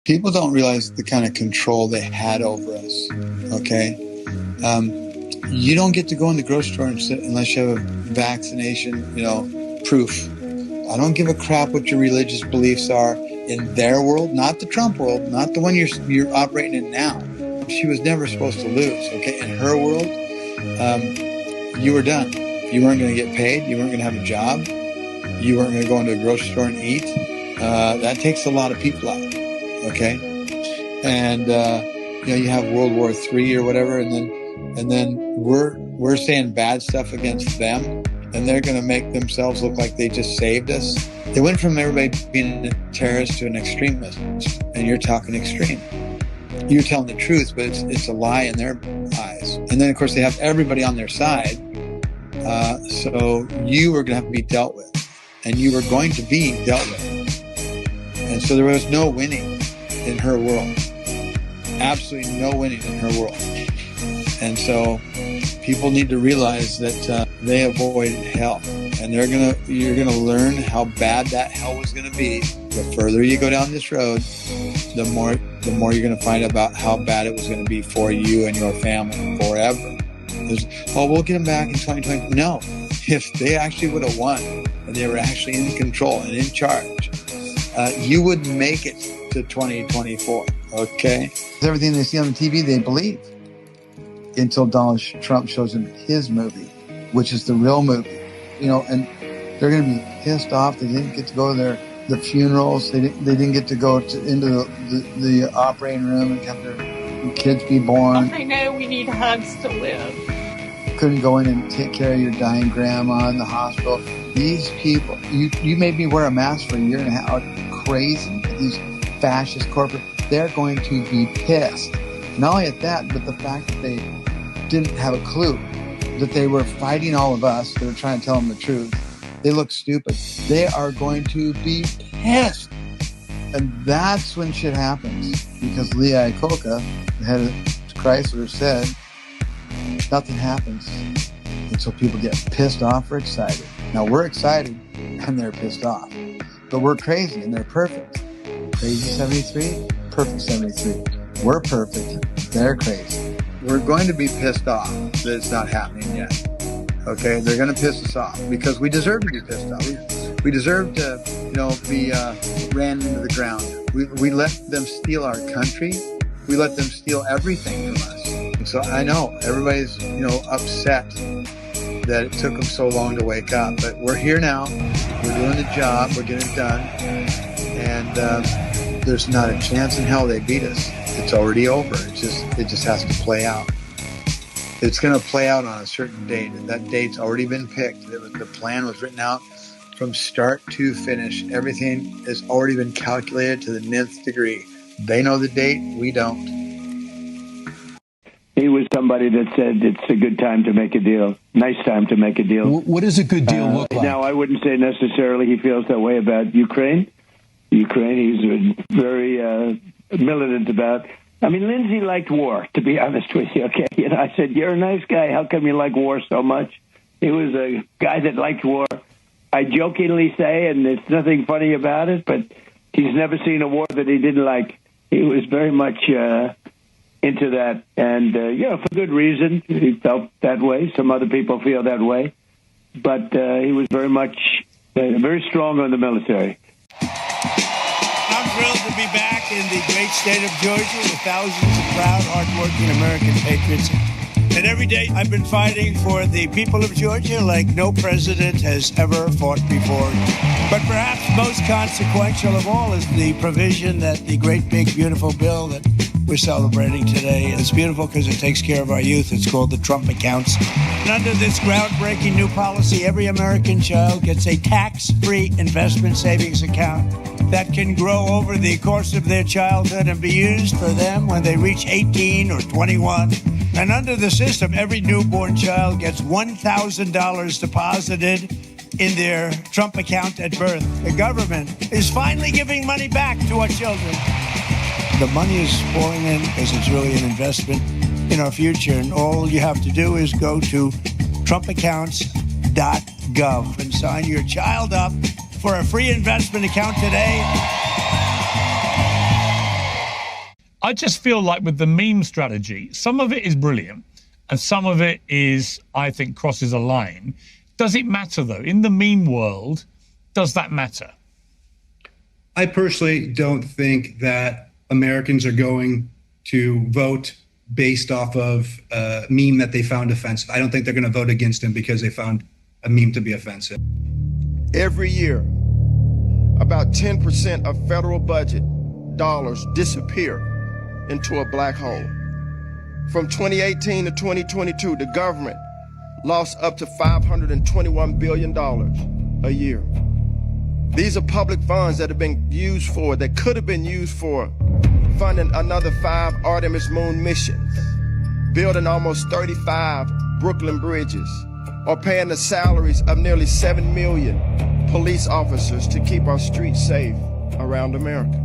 People don't realize the kind of control they had over us. Okay. You don't get to go in the grocery store unless you have a vaccination, proof. I don't give a crap what your religious beliefs are in their world, not the Trump world, not the one you're operating in now. She was never supposed to lose. Okay. In her world, you were done. You weren't going to get paid. You weren't going to have a job. You weren't going to go into a grocery store and eat. That takes a lot of people out. Okay. And, you have World War III or whatever. And then we're saying bad stuff against them, and they're going to make themselves look like they just saved us. They went from everybody being a terrorist to an extremist, and you're talking extreme. You're telling the truth, but it's a lie in their eyes. And then, of course, they have everybody on their side. So you were going to have to be dealt with, and you were going to be dealt with. And so there was no winning in her world. Absolutely no winning in her world. And so people need to realize that they avoided hell, and you're gonna learn how bad that hell was gonna be. The further you go down this road, the more you're gonna find about how bad it was gonna be for you and your family forever. We'll get them back in 2020. No, if they actually would have won and they were actually in control and in charge, you would make it to 2024. Okay, everything they see on the TV, they believe. Until Donald Trump shows them his movie, which is the real movie, and they're going to be pissed off. They didn't get to go to the funerals. They didn't get to go into the operating room and have their kids be born. I know we need hugs to live. Couldn't go in and take care of your dying grandma in the hospital. These people, you made me wear a mask for a year and a half. Crazy. These fascist corporate, they're going to be pissed. Not only at that, but the fact that they didn't have a clue that they were fighting all of us. They were trying to tell them the truth. They look stupid. They are going to be pissed. And that's when shit happens. Because Lee Iacocca, the head of Chrysler, said nothing happens until people get pissed off or excited. Now we're excited and they're pissed off. But we're crazy and they're perfect. Crazy 73, perfect 73. We're perfect. They're crazy. We're going to be pissed off that it's not happening yet. Okay? They're going to piss us off because we deserve to be pissed off. We deserve to, be ran into the ground. We let them steal our country. We let them steal everything from us. And so I know everybody's, upset that it took them so long to wake up. But we're here now. We're doing the job. We're getting it done. And there's not a chance in hell they beat us. It's already over. It just has to play out. It's going to play out on a certain date, and that date's already been picked. The plan was written out from start to finish. Everything has already been calculated to the nth degree. They know the date. We don't. He was somebody that said it's a good time to make a deal. Nice time to make a deal. What does a good deal look like? Now, I wouldn't say necessarily he feels that way about Ukraine. He's very militant about. I mean, Lindsey liked war, to be honest with you. Okay, I said, you're a nice guy. How come you like war so much? He was a guy that liked war. I jokingly say, and there's nothing funny about it, but he's never seen a war that he didn't like. He was very much into that, and for good reason. He felt that way. Some other people feel that way, but he was very much very strong on the military. I'm thrilled to be back in the great state of Georgia with thousands of proud, hardworking American patriots. And every day I've been fighting for the people of Georgia like no president has ever fought before. But perhaps most consequential of all is the provision that the great, big, beautiful bill that we're celebrating today. It's beautiful because it takes care of our youth. It's called the Trump Accounts. And under this groundbreaking new policy, every American child gets a tax-free investment savings account that can grow over the course of their childhood and be used for them when they reach 18 or 21. And under the system, every newborn child gets $1,000 deposited in their Trump account at birth. The government is finally giving money back to our children. The money is pouring in because it's really an investment in our future. And all you have to do is go to TrumpAccounts.gov and sign your child up for a free investment account today. I just feel like with the meme strategy, some of it is brilliant and some of it is, I think, crosses a line. Does it matter, though? In the meme world, does that matter? I personally don't think that Americans are going to vote based off of a meme that they found offensive. I don't think they're going to vote against him because they found a meme to be offensive. Every year, about 10% of federal budget dollars disappear into a black hole. From 2018 to 2022, the government lost up to $521 billion a year. These are public funds that have been used for, that could have been used for funding another 5 Artemis moon missions, building almost 35 Brooklyn bridges, or paying the salaries of nearly 7 million police officers to keep our streets safe around America.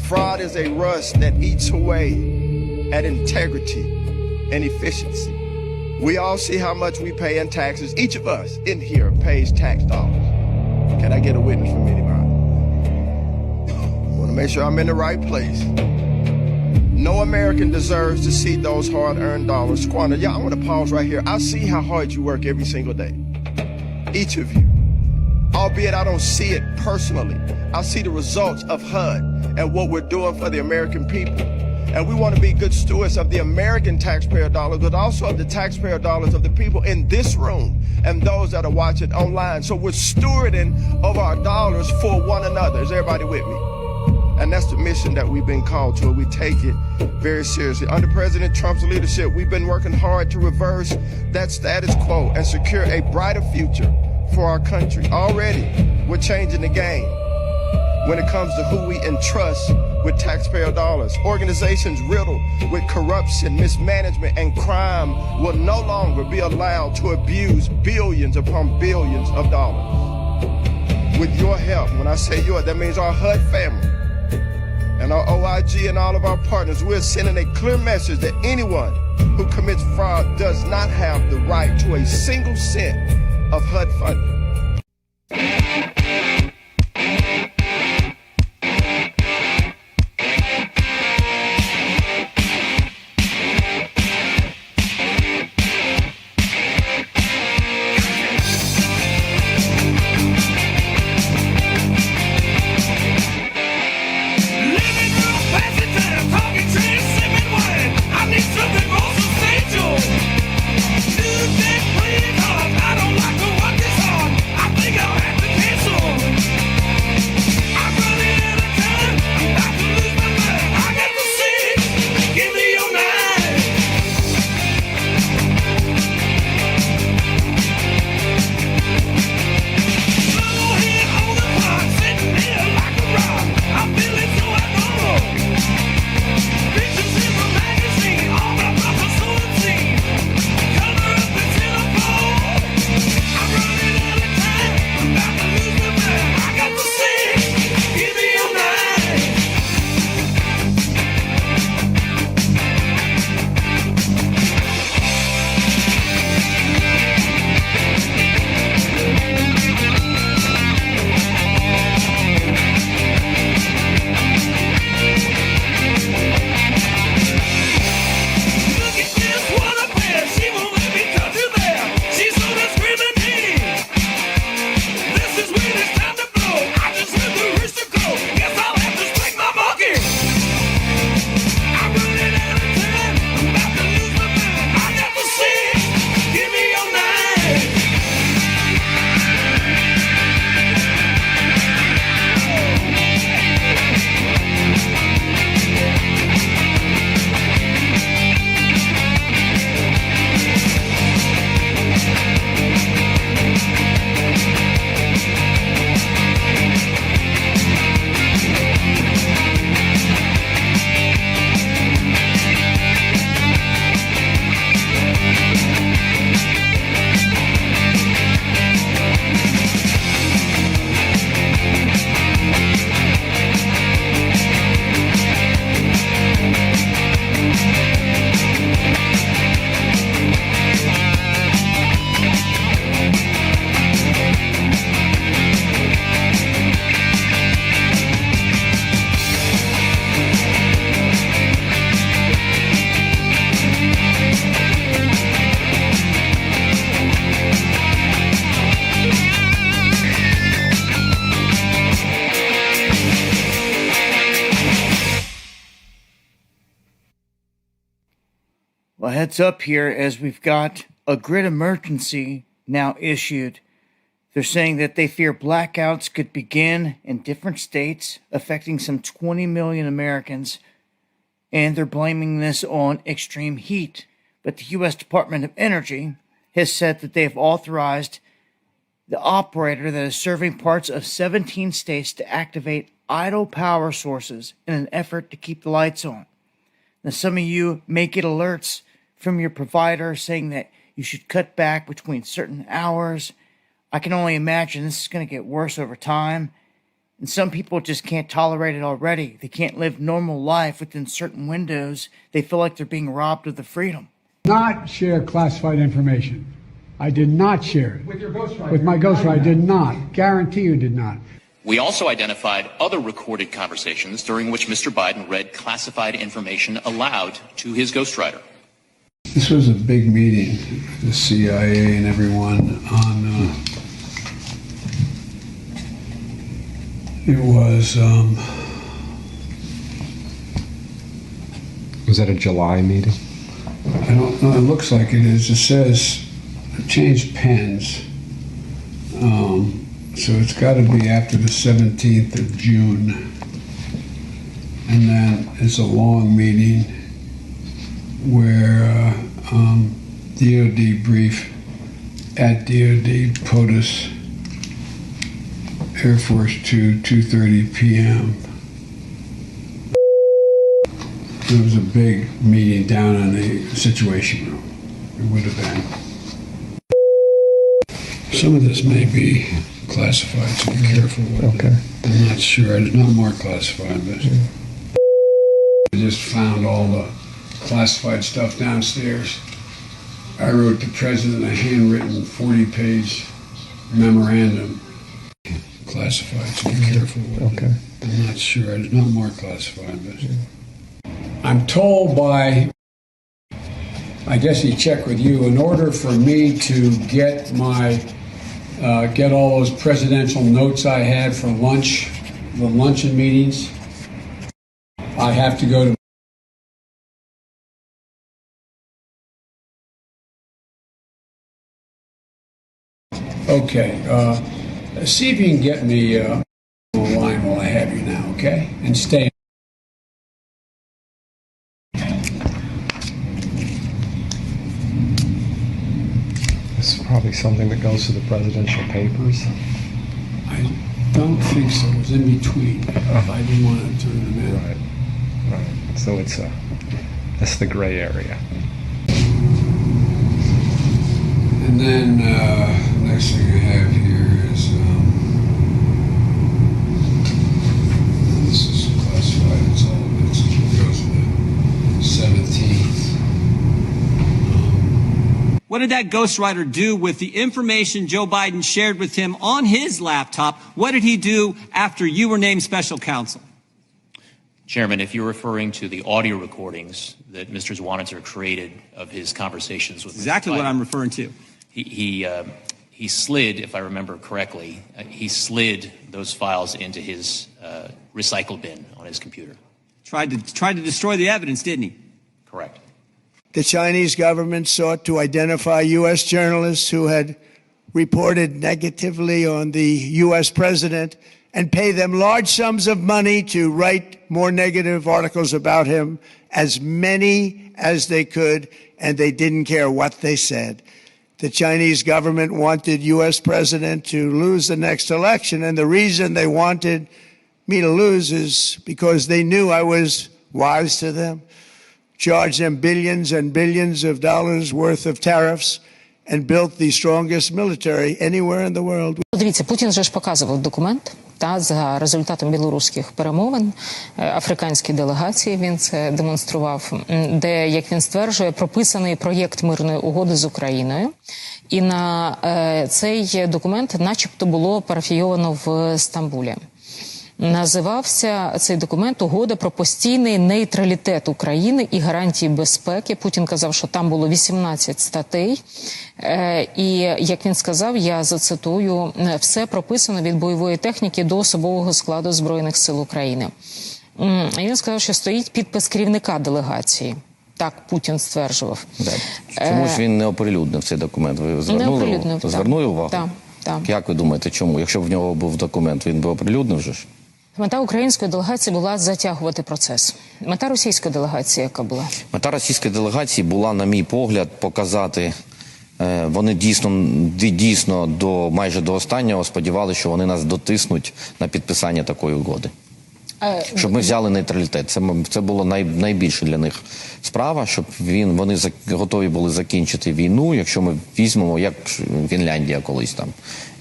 Fraud is a rust that eats away at integrity and efficiency. We all see how much we pay in taxes. Each of us in here pays tax dollars. Can I get a witness from anybody? I want to make sure I'm in the right place. No American deserves to see those hard-earned dollars squandered. Yeah, I want to pause right here. I see how hard you work every single day. Each of you. Albeit I don't see it personally. I see the results of HUD and what we're doing for the American people. And we want to be good stewards of the American taxpayer dollars, but also of the taxpayer dollars of the people in this room and those that are watching online. So we're stewarding of our dollars for one another. Is everybody with me? And that's the mission that we've been called to, and we take it very seriously. Under President Trump's leadership, we've been working hard to reverse that status quo and secure a brighter future for our country. Already, we're changing the game when it comes to who we entrust with taxpayer dollars. Organizations riddled with corruption, mismanagement, and crime will no longer be allowed to abuse billions upon billions of dollars. With your help, when I say your, that means our HUD family and our OIG and all of our partners, we're sending a clear message that anyone who commits fraud does not have the right to a single cent of HUD funding. I don't like to walk this on. Well, heads up here, as we've got a grid emergency now issued. They're saying that they fear blackouts could begin in different states, affecting some 20 million Americans, and they're blaming this on extreme heat. But the U.S. Department of Energy has said that they have authorized the operator that is serving parts of 17 states to activate idle power sources in an effort to keep the lights on. Now, some of you may get alerts from your provider saying that you should cut back between certain hours. I can only imagine this is going to get worse over time. And some people just can't tolerate it already. They can't live normal life within certain windows. They feel like they're being robbed of the freedom. Not share classified information. I did not share it. With your ghostwriter? With my ghostwriter, I did not. Guarantee you did not. We also identified other recorded conversations during which Mr. Biden read classified information aloud to his ghostwriter. This was a big meeting, the CIA and everyone on, it was that a July meeting? I don't know, it looks like it is. It says, I changed pens. So it's got to be after the 17th of June. And then it's a long meeting where DOD brief at DOD POTUS, Air Force 2, 2:30 p.m. There was a big meeting down in the Situation Room. It would have been. Some of this may be classified, so be careful with it. Okay. I'm not sure. It's not more classified, but I just found all the classified stuff downstairs. I wrote the president a handwritten 40-page memorandum. Classified, so be careful with it. Okay. I'm not sure. It's not more classified, but I'm told by, I guess he checked with you, in order for me to get my get all those presidential notes I had for lunch, the luncheon meetings, I have to go to Okay, see if you can get me online while I have you now, okay? And stay. This is probably something that goes to the presidential papers. I don't think so. It was in between. I didn't want to turn them in. Right, right. So that's the gray area. And then next thing I have here is this is classified. It's all it goes to the 17th. What did that ghostwriter do with the information Joe Biden shared with him on his laptop? What did he do after you were named special counsel? Chairman, if you're referring to the audio recordings that Mr. Zwonitzer created of his conversations with exactly Mr. Biden, what I'm referring to. He slid, if I remember correctly, he slid those files into his recycle bin on his computer. Tried to destroy the evidence, didn't he? Correct. The Chinese government sought to identify U.S. journalists who had reported negatively on the U.S. president and pay them large sums of money to write more negative articles about him, as many as they could, and they didn't care what they said. The Chinese government wanted U.S. president to lose the next election, and the reason they wanted me to lose is because they knew I was wise to them, charged them billions and billions of dollars worth of tariffs, and built the strongest military anywhere in the world. Дивіться, Путін же ж показував документ, за результатом білоруських перемовин, африканській делегації він це демонстрував, де, як він стверджує, прописаний проєкт мирної угоди з Україною. І на цей документ начебто було парафійовано в Стамбулі. Називався цей документ «Угода про постійний нейтралітет України і гарантії безпеки». Путін казав, що там було 18 статей. І, як він сказав, я зацитую, все прописано від бойової техніки до особового складу Збройних сил України. І він сказав, що стоїть підпис керівника делегації. Так Путін стверджував. Чомусь він не оприлюднив цей документ. Ви звернули увагу? Так. Як ви думаєте, чому? Якщо б в нього був документ, він би оприлюднив же ж? Мета української делегації була затягувати процес. Мета російської делегації яка була? Мета російської делегації була, на мій погляд, показати, вони дійсно майже до останнього сподівалися, що вони нас дотиснуть на підписання такої угоди. Щоб ми взяли нейтралітет. Це було найбільше для них справа, щоб вони готові були закінчити війну, якщо ми візьмемо, як Фінляндія колись там,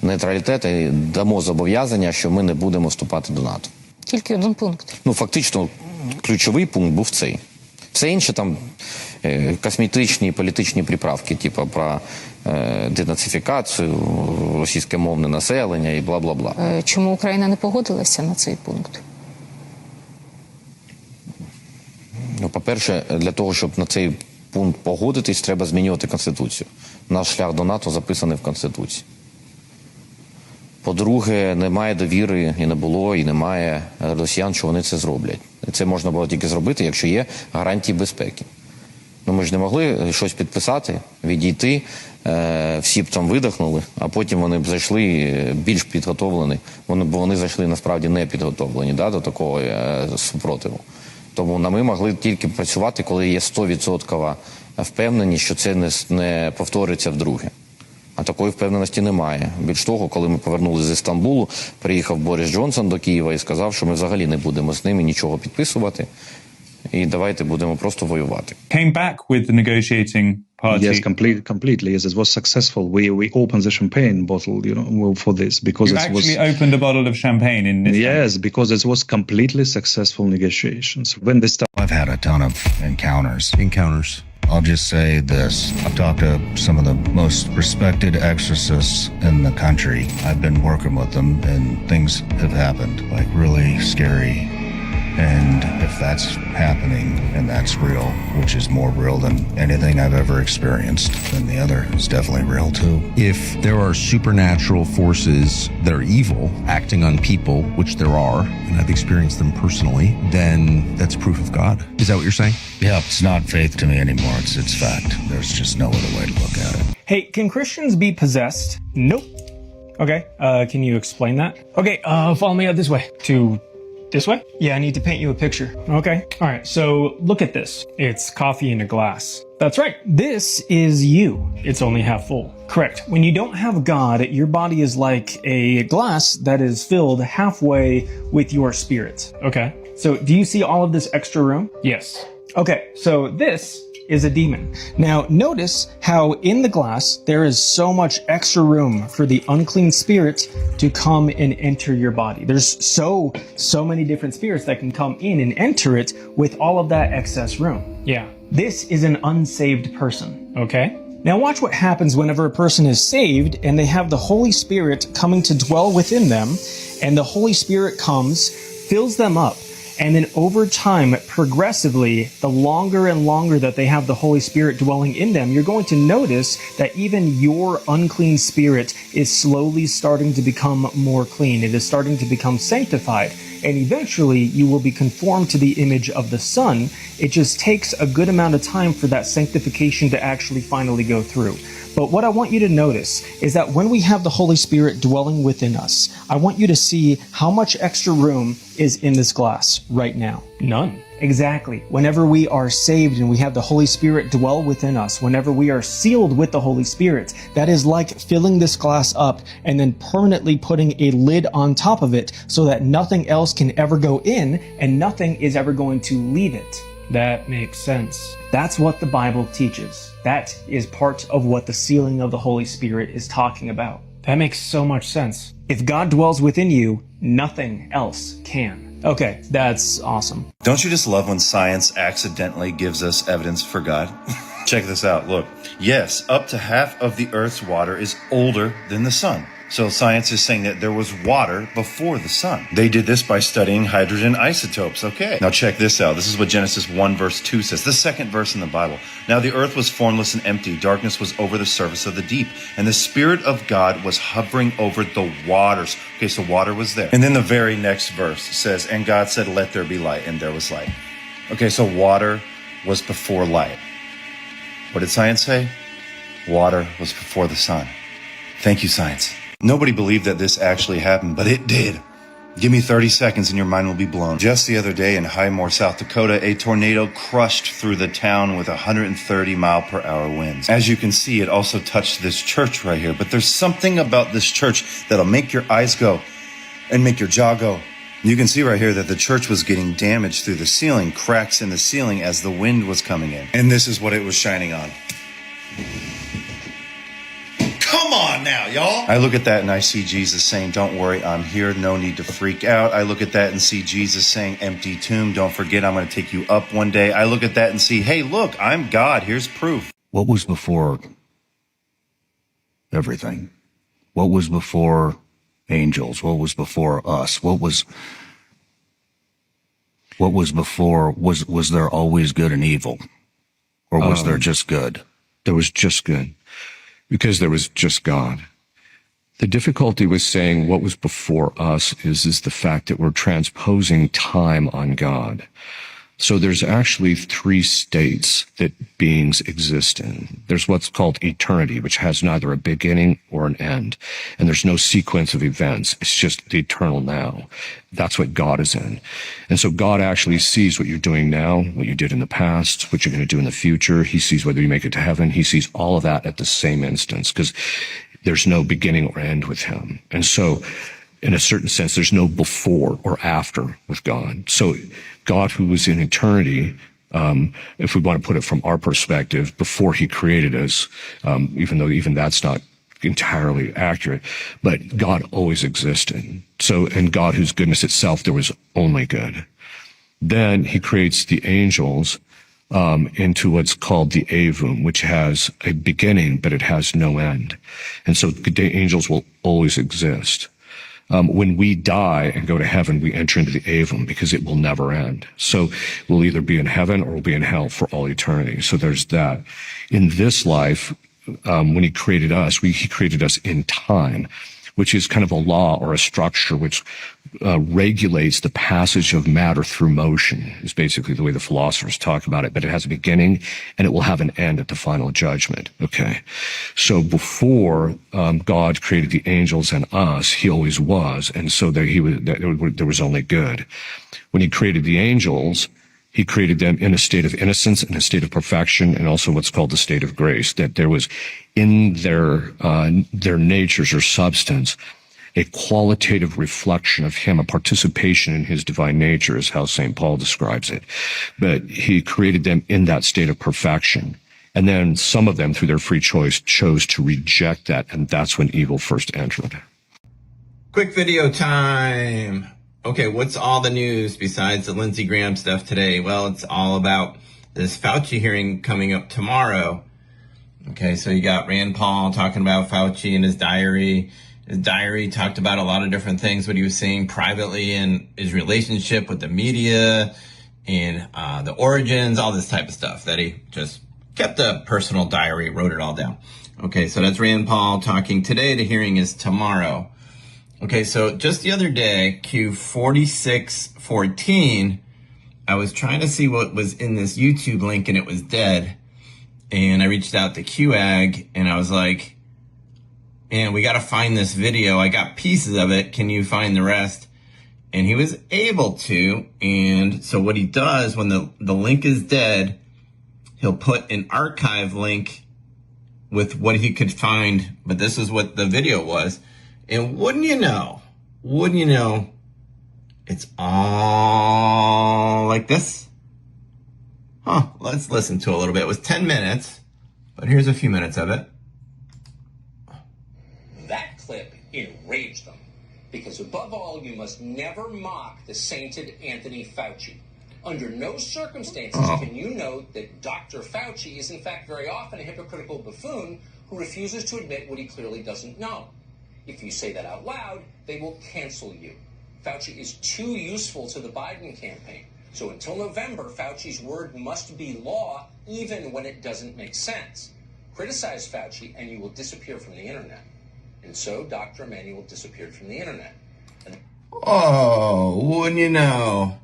нейтралітет і дамо зобов'язання, що ми не будемо вступати до НАТО. Тільки один пункт. Фактично, ключовий пункт був цей. Все інше там косметичні політичні приправки, типу про денацифікацію, російськомовне населення і бла-бла-бла. Чому Україна не погодилася на цей пункт? По-перше, для того, щоб на цей пункт погодитись, треба змінювати Конституцію. Наш шлях до НАТО записаний в Конституції. По-друге, немає довіри, і не було, і немає росіян, що вони це зроблять. Це можна було тільки зробити, якщо є гарантії безпеки. Ми ж не могли щось підписати, відійти, всі б там видихнули, а потім вони б зайшли більш підготовлені, бо вони зайшли насправді не підготовлені до такого супротиву. Тому ми могли тільки працювати, коли є 100% впевненість, що це не повториться вдруге. А такої впевненості немає. Більш того, коли ми повернулися з Стамбулу, приїхав Борис Джонсон до Києва і сказав, що ми взагалі не будемо з ними нічого підписувати. І давайте будемо просто воювати. Came back with the negotiating party. Yes, completely. Yes, it was successful. We opened the champagne bottle, for this because you actually opened a bottle of champagne in this. Yes, because it was completely successful negotiations. When they started, I've had a ton of encounters. I'll just say this. I've talked to some of the most respected exorcists in the country. I've been working with them and things have happened, like really scary. And if that's happening and that's real, which is more real than anything I've ever experienced, then the other is definitely real too. If there are supernatural forces that are evil acting on people, which there are, and I've experienced them personally, then that's proof of God. Is that what you're saying? Yeah, it's not faith to me anymore. It's fact. There's just no other way to look at it. Hey, can Christians be possessed? Nope. Okay, can you explain that? Okay, follow me out this way. This way? Yeah, I need to paint you a picture. Okay. All right. So look at this. It's coffee in a glass. That's right. This is you. It's only half full. Correct. When you don't have God, your body is like a glass that is filled halfway with your spirit. Okay. So do you see all of this extra room? Yes. Okay. So this is a demon. Now notice how in the glass there is so much extra room for the unclean spirit to come and enter your body. There's so many different spirits that can come in and enter it with all of that excess room. Yeah. This is an unsaved person, okay? Now watch what happens whenever a person is saved and they have the Holy Spirit coming to dwell within them, and the Holy Spirit comes, fills them up. And then over time, progressively, the longer and longer that they have the Holy Spirit dwelling in them, you're going to notice that even your unclean spirit is slowly starting to become more clean. It is starting to become sanctified. And eventually, you will be conformed to the image of the Son. It just takes a good amount of time for that sanctification to actually finally go through. But what I want you to notice is that when we have the Holy Spirit dwelling within us, I want you to see how much extra room is in this glass right now. None. Exactly. Whenever we are saved and we have the Holy Spirit dwell within us, whenever we are sealed with the Holy Spirit, that is like filling this glass up and then permanently putting a lid on top of it so that nothing else can ever go in and nothing is ever going to leave it. That makes sense. That's what the Bible teaches. That is part of what the sealing of the Holy Spirit is talking about. That makes so much sense. If God dwells within you, nothing else can. Okay, that's awesome. Don't you just love when science accidentally gives us evidence for God? Check this out. Look. Yes, up to half of the Earth's water is older than the sun. So science is saying that there was water before the sun. They did this by studying hydrogen isotopes. Okay. Now check this out. This is what Genesis 1 verse 2 says. The second verse in the Bible. Now the earth was formless and empty. Darkness was over the surface of the deep. And the Spirit of God was hovering over the waters. Okay, so water was there. And then the very next verse says, and God said, let there be light. And there was light. Okay, so water was before light. What did science say? Water was before the sun. Thank you, science. Nobody believed that this actually happened, but it did. Give me 30 seconds and your mind will be blown. Just the other day in Highmore, South Dakota, a tornado crushed through the town with 130-mile-per-hour winds. As you can see, it also touched this church right here. But there's something about this church that'll make your eyes go and make your jaw go. You can see right here that the church was getting damaged through the ceiling, cracks in the ceiling as the wind was coming in. And this is what it was shining on. Come on now, y'all. I look at that and I see Jesus saying, don't worry, I'm here. No need to freak out. I look at that and see Jesus saying, empty tomb. Don't forget, I'm going to take you up one day. I look at that and see, hey, look, I'm God. Here's proof. What was before everything? What was before angels? What was before us? What was before? Was there always good and evil? Or was there just good? There was just good, because there was just God. The difficulty with saying what was before us is the fact that we're transposing time on God. So there's actually 3 states that beings exist in. There's what's called eternity, which has neither a beginning or an end. And there's no sequence of events. It's just the eternal now. That's what God is in. And so God actually sees what you're doing now, what you did in the past, what you're going to do in the future. He sees whether you make it to heaven. He sees all of that at the same instance, because there's no beginning or end with him. And so in a certain sense, there's no before or after with God. So God, who was in eternity, if we want to put it from our perspective, before he created us, even though even that's not entirely accurate, but God always existed. So in God, whose goodness itself, there was only good. Then he creates the angels into what's called the Avum, which has a beginning, but it has no end. And so the angels will always exist. When we die and go to heaven, we enter into the Avum because it will never end. So we'll either be in heaven or we'll be in hell for all eternity. So there's that. In this life, when he created us, he created us in time, which is kind of a law or a structure which regulates the passage of matter through motion, is basically the way the philosophers talk about it. But it has a beginning and it will have an end at the final judgment. Okay. So before God created the angels and us, he always was. And so there was only good. When he created the angels, he created them in a state of innocence, in a state of perfection, and also what's called the state of grace, that there was in their natures or substance a qualitative reflection of him, a participation in his divine nature is how St. Paul describes it. But he created them in that state of perfection. And then some of them, through their free choice, chose to reject that, and that's when evil first entered. Quick video time. Okay, what's all the news besides the Lindsey Graham stuff today? Well, it's all about this Fauci hearing coming up tomorrow. Okay, so you got Rand Paul talking about Fauci in his diary. His diary talked about a lot of different things, what he was saying privately in his relationship with the media and the origins, all this type of stuff that he just kept a personal diary, wrote it all down. Okay, so that's Rand Paul talking today. The hearing is tomorrow. Okay, so just the other day, Q4614, I was trying to see what was in this YouTube link and it was dead. And I reached out to QAG and I was like, man, we got to find this video. I got pieces of it. Can you find the rest? And he was able to. And so what he does when the link is dead, he'll put an archive link with what he could find. But this is what the video was. And wouldn't you know, it's all like this. Let's listen to a little bit. It was 10 minutes, but here's a few minutes of it. That clip enraged them because above all, you must never mock the sainted Anthony Fauci. Under no circumstances can you note that Dr. Fauci is in fact very often a hypocritical buffoon who refuses to admit what he clearly doesn't know. If you say that out loud, they will cancel you. Fauci is too useful to the Biden campaign. So until November, Fauci's word must be law, even when it doesn't make sense. Criticize Fauci and you will disappear from the internet. And so Dr. Emanuel disappeared from the internet. Oh, wouldn't you know?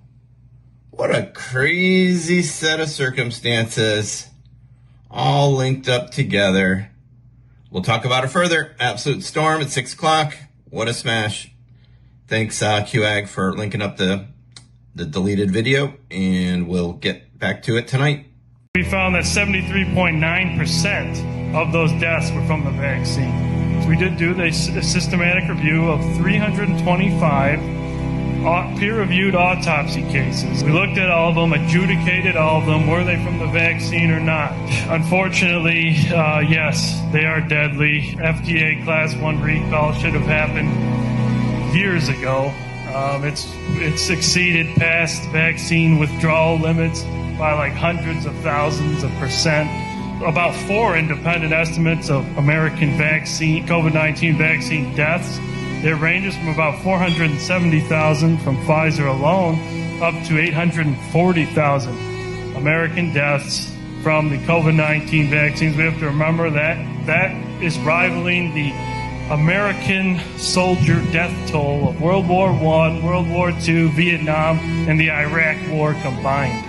What a crazy set of circumstances, all linked up together. We'll talk about it further. Absolute Storm at 6 o'clock. What a smash. Thanks, QAG, for linking up the deleted video, and we'll get back to it tonight. We found that 73.9% of those deaths were from the vaccine. So we did do a systematic review of 325 peer-reviewed autopsy cases. We looked at all of them, adjudicated all of them, were they from the vaccine or not. Unfortunately, yes, they are deadly. FDA Class 1 recall should have happened years ago. It's exceeded past vaccine withdrawal limits by like hundreds of thousands of percent. About 4 independent estimates of American COVID-19 vaccine deaths. It ranges from about 470,000 from Pfizer alone up to 840,000 American deaths from the COVID-19 vaccines. We have to remember that is rivaling the American soldier death toll of World War I, World War II, Vietnam, and the Iraq War combined.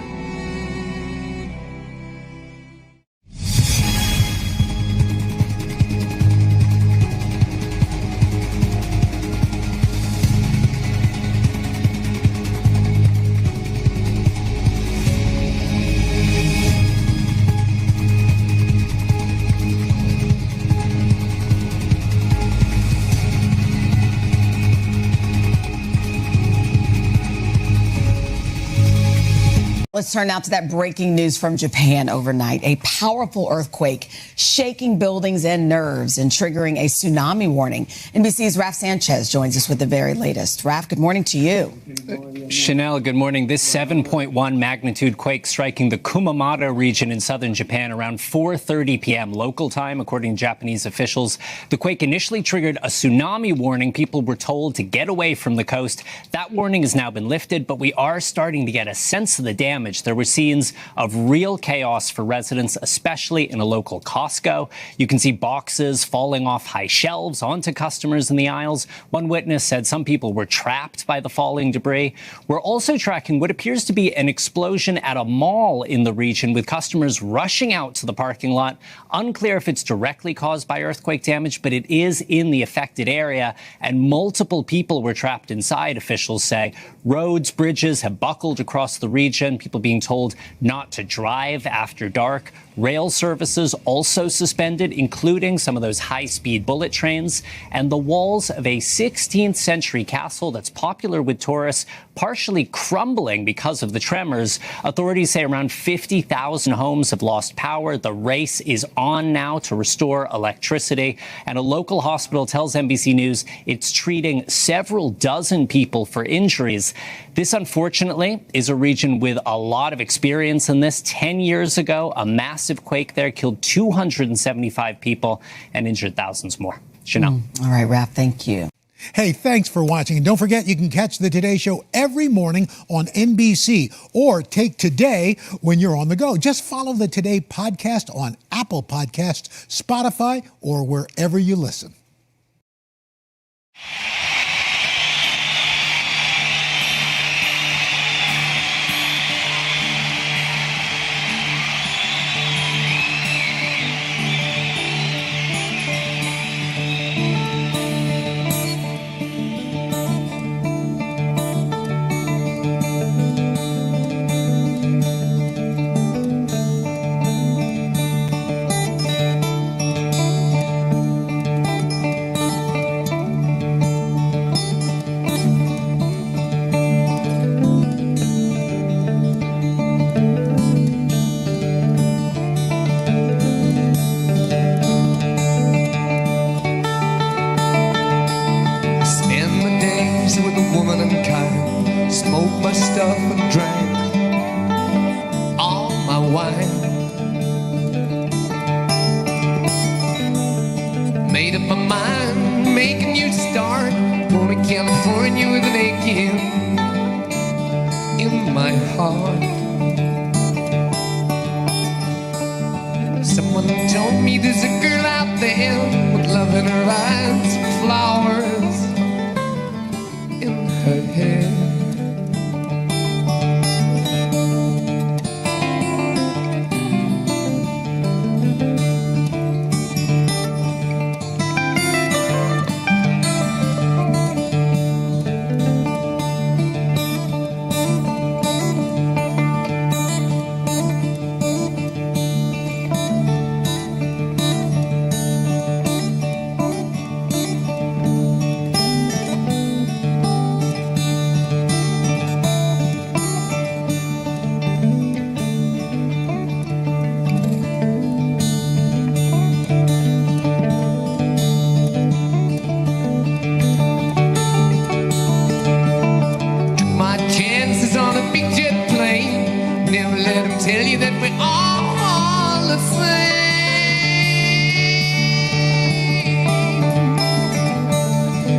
Let's turn now to that breaking news from Japan overnight. A powerful earthquake shaking buildings and nerves and triggering a tsunami warning. NBC's Raf Sanchez joins us with the very latest. Raf, good morning to you. Chanel, good morning. This 7.1 magnitude quake striking the Kumamoto region in southern Japan around 4:30 p.m. local time, according to Japanese officials. The quake initially triggered a tsunami warning. People were told to get away from the coast. That warning has now been lifted, but we are starting to get a sense of the damage. There were scenes of real chaos for residents, especially in a local Costco. You can see boxes falling off high shelves onto customers in the aisles. One witness said some people were trapped by the falling debris. We're also tracking what appears to be an explosion at a mall in the region, with customers rushing out to the parking lot. Unclear if it's directly caused by earthquake damage, but it is in the affected area, and multiple people were trapped inside, officials say. Roads, bridges have buckled across the region. People being told not to drive after dark. Rail services also suspended, including some of those high-speed bullet trains. And the walls of a 16th century castle that's popular with tourists partially crumbling because of the tremors. Authorities say around 50,000 homes have lost power. The race is on now to restore electricity. And a local hospital tells NBC News it's treating several dozen people for injuries. This, unfortunately, is a region with a lot of experience in this. 10 years ago, a massive quake there killed 275 people and injured thousands more. Chanel. All right, Raf, thank you. Hey, thanks for watching. And don't forget, you can catch the Today Show every morning on NBC or take Today when you're on the go. Just follow the Today podcast on Apple Podcasts, Spotify, or wherever you listen. you that we're all the same.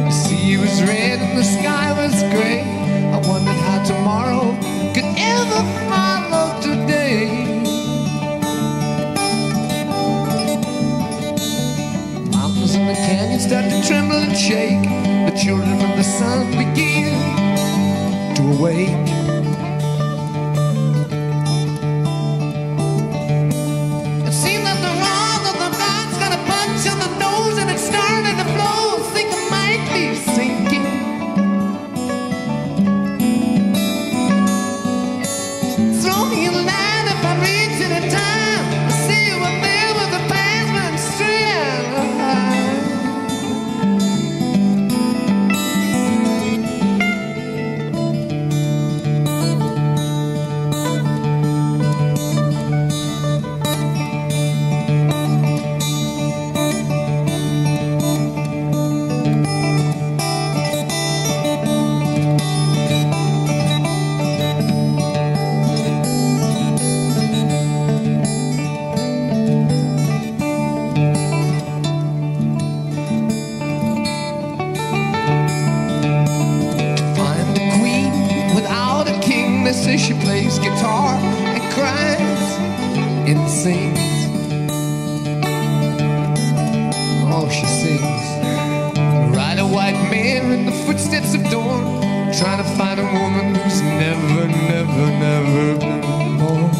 The sea was red and the sky was gray. I wondered how tomorrow could ever follow today. Mountains and the canyons start to tremble and shake. The children of the sun begin to awake. It seemed that the wrong of the box got a punch on the nose and it started to flow. I think I might be sinking. Throw me in line if I reach it in time. I see you up there with the passman strand. They say she plays guitar and cries and sings. Oh, she sings. Ride a white mare in the footsteps of dawn, trying to find a woman who's never, never, never been born.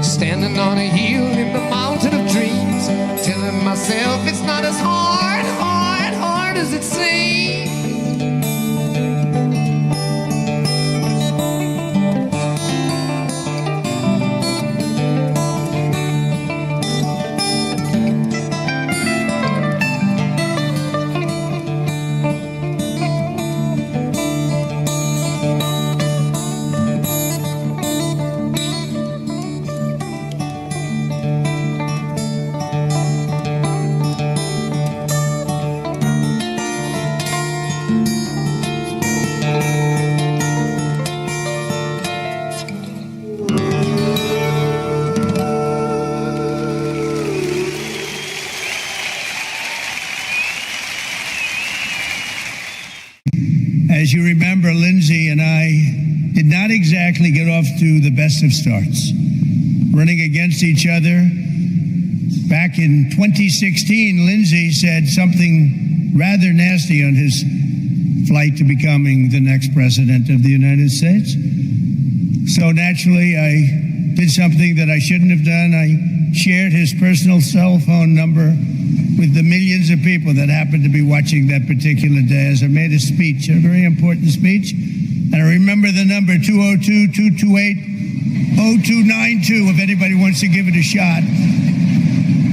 Standing on a hill in the mountain of dreams, telling myself it's not as hard, hard, hard as it seems. As you remember, Lindsay and I did not exactly get off to the best of starts. Running against each other. Back in 2016, Lindsay said something rather nasty on his flight to becoming the next president of the United States. So naturally, I did something that I shouldn't have done. I shared his personal cell phone number with the millions of people that happened to be watching that particular day as I made a speech, a very important speech. And I remember the number 202-228-0292 if anybody wants to give it a shot.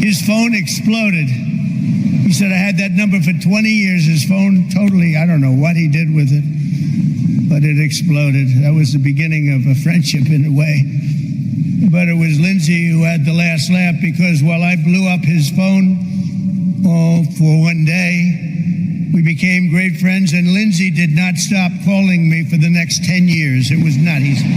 His phone exploded. He said, I had that number for 20 years. His phone totally, I don't know what he did with it, but it exploded. That was the beginning of a friendship in a way. But it was Lindsay who had the last laugh because while I blew up his phone, for one day, we became great friends, and Lindsay did not stop calling me for the next 10 years. It was not easy.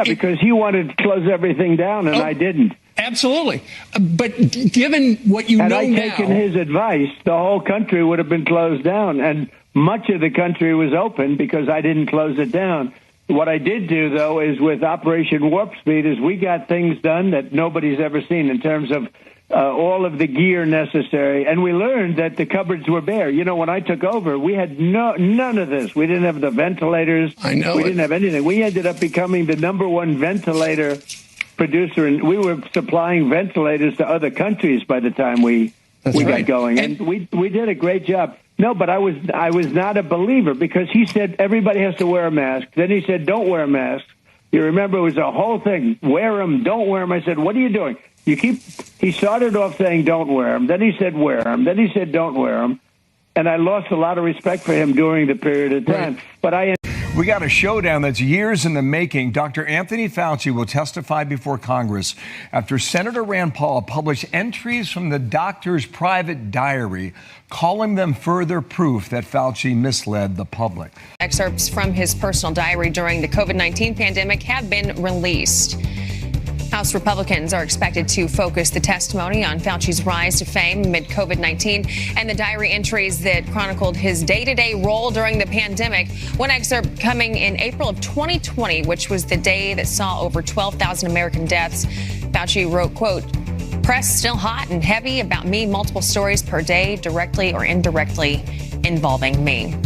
Because he wanted to close everything down, and I didn't. Absolutely. But given what you had know I taken his advice, the whole country would have been closed down, and much of the country was open because I didn't close it down. What I did do, though, is with Operation Warp Speed, is we got things done that nobody's ever seen in terms of all of the gear necessary, and we learned that the cupboards were bare. You know, when I took over, we had none of this. We didn't have the ventilators. I know. We didn't have anything. We ended up becoming the #1 ventilator producer, and we were supplying ventilators to other countries by the time we got going, and we did a great job. No, but I was not a believer because he said everybody has to wear a mask. Then he said don't wear a mask. You remember it was a whole thing. Wear them, don't wear them. I said, what are you doing? He started off saying don't wear them. Then he said wear them. Then he said don't wear them. And I lost a lot of respect for him during the period of time. But we got a showdown that's years in the making. Dr. Anthony Fauci will testify before Congress after Senator Rand Paul published entries from the doctor's private diary, calling them further proof that Fauci misled the public. Excerpts from his personal diary during the COVID-19 pandemic have been released. House Republicans are expected to focus the testimony on Fauci's rise to fame amid COVID-19 and the diary entries that chronicled his day-to-day role during the pandemic. One excerpt coming in April of 2020, which was the day that saw over 12,000 American deaths. Fauci wrote, quote, "Press still hot and heavy about me, multiple stories per day, directly or indirectly involving me."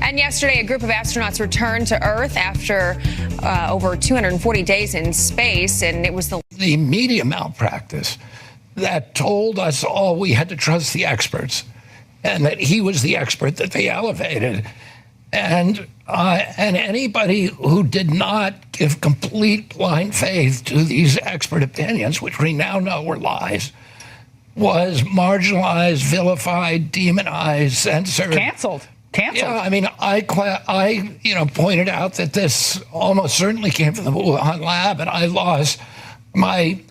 And yesterday, a group of astronauts returned to Earth after over 240 days in space, and it was the media malpractice that told us all we had to trust the experts, and that he was the expert that they elevated. And anybody who did not give complete blind faith to these expert opinions, which we now know were lies, was marginalized, vilified, demonized, censored. Canceled. Yeah, I mean, I pointed out that this almost certainly came from the Wuhan lab, and I lost my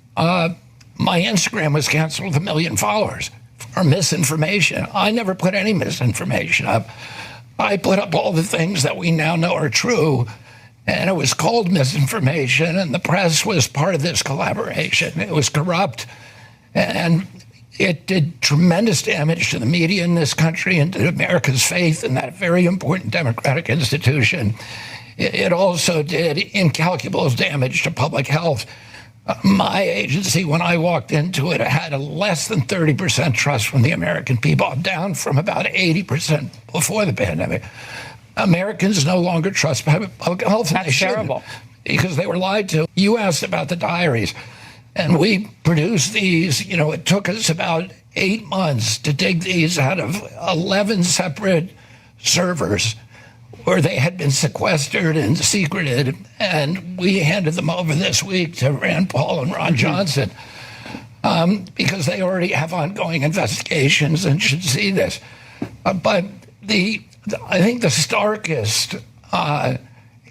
Instagram was canceled with 1 million followers for misinformation. I never put any misinformation up. I put up all the things that we now know are true, and it was called misinformation, and the press was part of this collaboration. It was corrupt, and it did tremendous damage to the media in this country and to America's faith in that very important democratic institution. It also did incalculable damage to public health. My agency, when I walked into it, had a less than 30% trust from the American people, down from about 80% before the pandemic. Americans no longer trust public health. That's terrible. Because they were lied to. You asked about the diaries. And we produced these, it took us about 8 months to dig these out of 11 separate servers where they had been sequestered and secreted. And we handed them over this week to Rand Paul and Ron Johnson because they already have ongoing investigations and should see this. But I think the starkest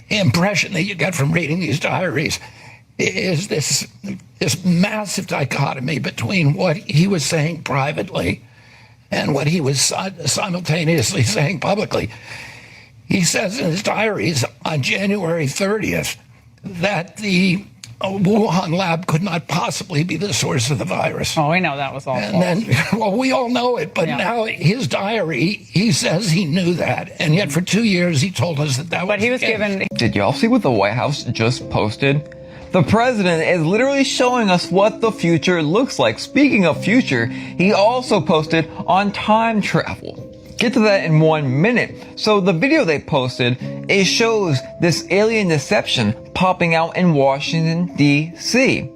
impression that you get from reading these diaries is this massive dichotomy between what he was saying privately and what he was simultaneously saying publicly. He says in his diaries on January 30th that the Wuhan lab could not possibly be the source of the virus. Oh, we know that was all false. Well, we all know it, but now his diary, he says he knew that, and yet for 2 years he told us that was. But he was given. Did y'all see what the White House just posted? The president is literally showing us what the future looks like. Speaking of future, he also posted on time travel. Get to that in 1 minute. So the video they posted, it shows this alien deception popping out in Washington, D.C.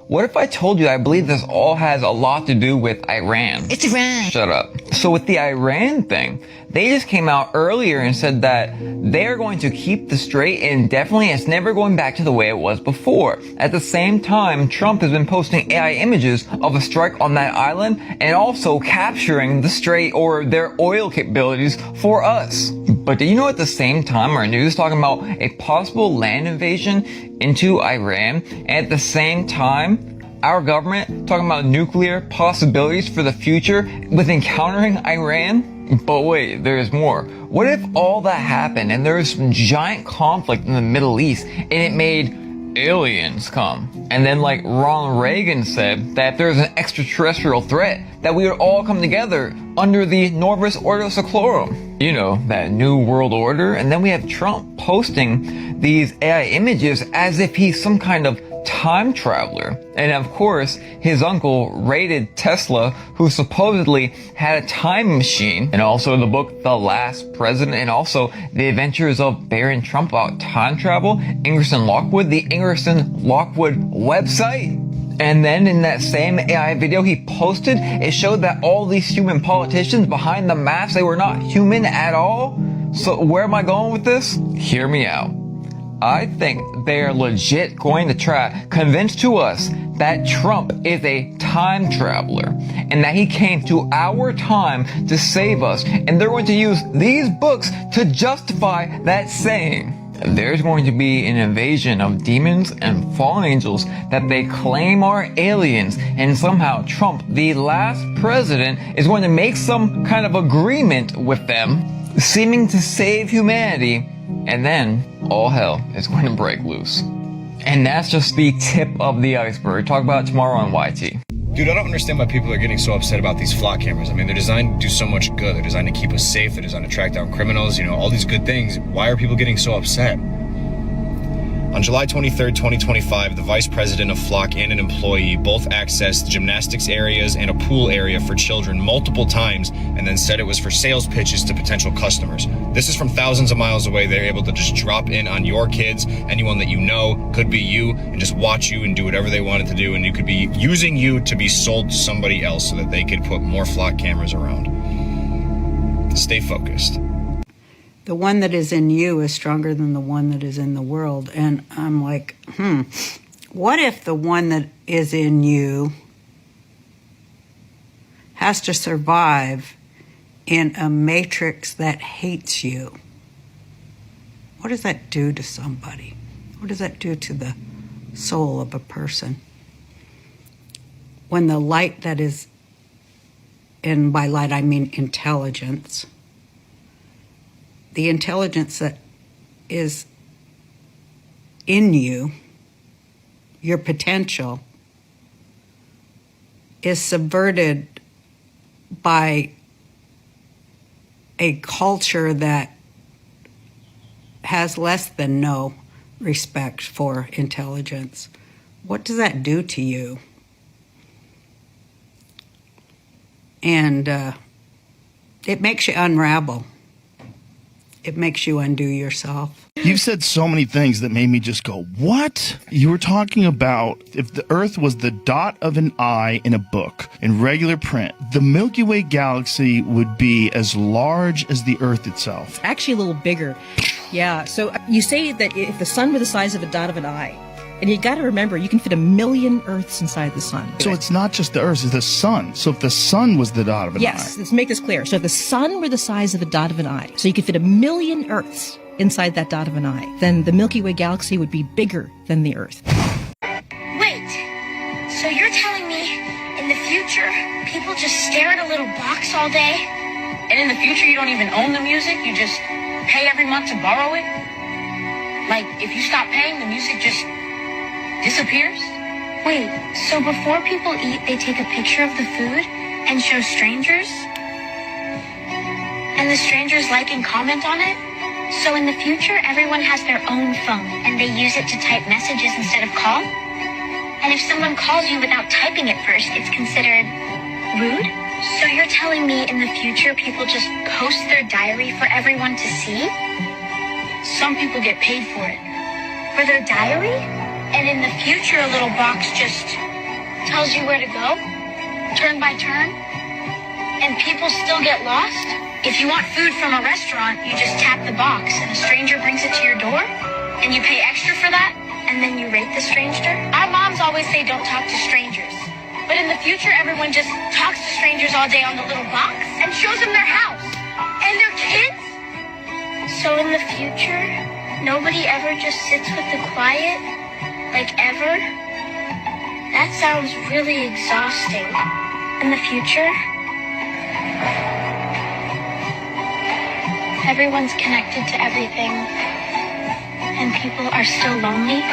What if I told you I believe this all has a lot to do with Iran? It's Iran. Shut up. So with the Iran thing, they just came out earlier and said that they're going to keep the strait indefinitely. It's never going back to the way it was before. At the same time, Trump has been posting AI images of a strike on that island and also capturing the strait or their oil capabilities for us. But do you know at the same time our news is talking about a possible land invasion into Iran, and at the same time our government talking about nuclear possibilities for the future with encountering Iran? But wait, there's more. What if all that happened and there was some giant conflict in the Middle East and it made aliens come. And then like Ronald Reagan said, that if there's an extraterrestrial threat, that we would all come together under the Novus Ordo Seclorum. You know, that new world order. And then we have Trump posting these AI images as if he's some kind of time traveler. And of course, his uncle raided Tesla, who supposedly had a time machine. And also the book The Last President, and also The Adventures of Barron Trump about time travel, Ingerson Lockwood, the Ingerson Lockwood website. And then in that same AI video he posted, it showed that all these human politicians behind the masks, they were not human at all. So where am I going with this? Hear me out. I think they are legit going to try convince to us that Trump is a time traveler and that he came to our time to save us. And they're going to use these books to justify that saying. There's going to be an invasion of demons and fallen angels that they claim are aliens, and somehow Trump, the last president, is going to make some kind of agreement with them, seeming to save humanity, and then all hell is going to break loose. And that's just the tip of the iceberg. Talk about it tomorrow on YT. Dude, I don't understand why people are getting so upset about these flock cameras. I mean, they're designed to do so much good. They're designed to keep us safe. They're designed to track down criminals, you know, all these good things. Why are people getting so upset? On July 23rd, 2025, the vice president of Flock and an employee both accessed gymnastics areas and a pool area for children multiple times and then said it was for sales pitches to potential customers. This is from thousands of miles away. They're able to just drop in on your kids, anyone that you know, could be you, and just watch you and do whatever they wanted to do. And you could be using you to be sold to somebody else so that they could put more Flock cameras around. Stay focused. The one that is in you is stronger than the one that is in the world. And I'm like, what if the one that is in you has to survive in a matrix that hates you? What does that do to somebody? What does that do to the soul of a person? When the light that is, and by light I mean intelligence, the intelligence that is in you, your potential, is subverted by a culture that has less than no respect for intelligence. What does that do to you? And it makes you unravel. It makes you undo yourself. You've said so many things that made me just go, what? You were talking about if the Earth was the dot of an I in a book, in regular print, the Milky Way galaxy would be as large as the Earth itself. Actually a little bigger. Yeah, so you say that if the sun were the size of a dot of an I, and you got to remember, you can fit 1 million Earths inside the sun. So it's not just the Earth, it's the sun. So if the sun was the dot of an eye. Yes, let's make this clear. So if the sun were the size of a dot of an eye, so you could fit 1 million Earths inside that dot of an eye, then the Milky Way galaxy would be bigger than the Earth. Wait, so you're telling me in the future, people just stare at a little box all day? And in the future, you don't even own the music, you just pay every month to borrow it? Like, if you stop paying, the music just disappears? Wait, so before people eat, they take a picture of the food and show strangers? And the strangers like and comment on it? So in the future, everyone has their own phone and they use it to type messages instead of call? And if someone calls you without typing it first, it's considered rude? So you're telling me in the future, people just post their diary for everyone to see? Some people get paid for it. For their diary? And in the future, a little box just tells you where to go, turn by turn, and people still get lost? If you want food from a restaurant, you just tap the box and a stranger brings it to your door, and you pay extra for that, and then you rate the stranger? Our moms always say don't talk to strangers. But in the future, everyone just talks to strangers all day on the little box and shows them their house and their kids? So in the future, nobody ever just sits with the quiet? Like ever? That sounds really exhausting. In the future, everyone's connected to everything, and people are still lonely.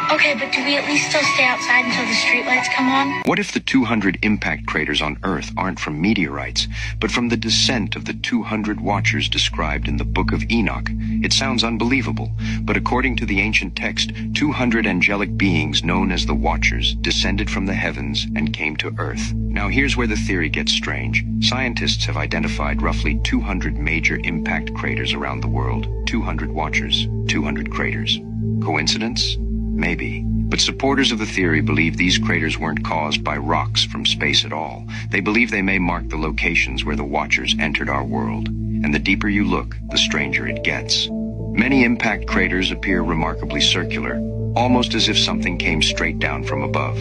Okay, but do we at least still stay outside until the streetlights come on? What if the 200 impact craters on Earth aren't from meteorites, but from the descent of the 200 watchers described in the Book of Enoch? It sounds unbelievable, but according to the ancient text, 200 angelic beings known as the Watchers descended from the heavens and came to Earth. Now here's where the theory gets strange. Scientists have identified roughly 200 major impact craters around the world. 200 watchers, 200 craters. Coincidence? Maybe. But supporters of the theory believe these craters weren't caused by rocks from space at all. They believe they may mark the locations where the Watchers entered our world. And the deeper you look, the stranger it gets. Many impact craters appear remarkably circular, almost as if something came straight down from above.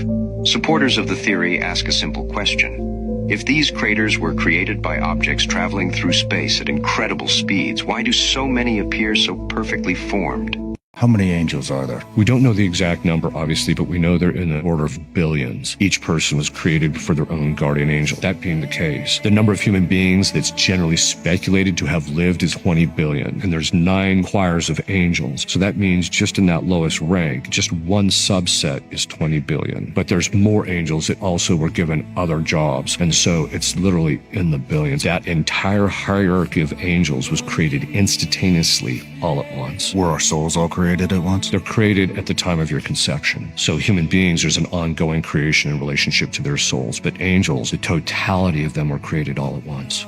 Supporters of the theory ask a simple question. If these craters were created by objects traveling through space at incredible speeds, why do so many appear so perfectly formed? How many angels are there? We don't know the exact number, obviously, but we know they're in the order of billions. Each person was created for their own guardian angel. That being the case, the number of human beings that's generally speculated to have lived is 20 billion, and there's 9 choirs of angels. So that means just in that lowest rank, just one subset is 20 billion. But there's more angels that also were given other jobs, and so it's literally in the billions. That entire hierarchy of angels was created instantaneously all at once. Were our souls all created at once? They're created at the time of your conception. So human beings, there's an ongoing creation in relationship to their souls. But angels, the totality of them were created all at once.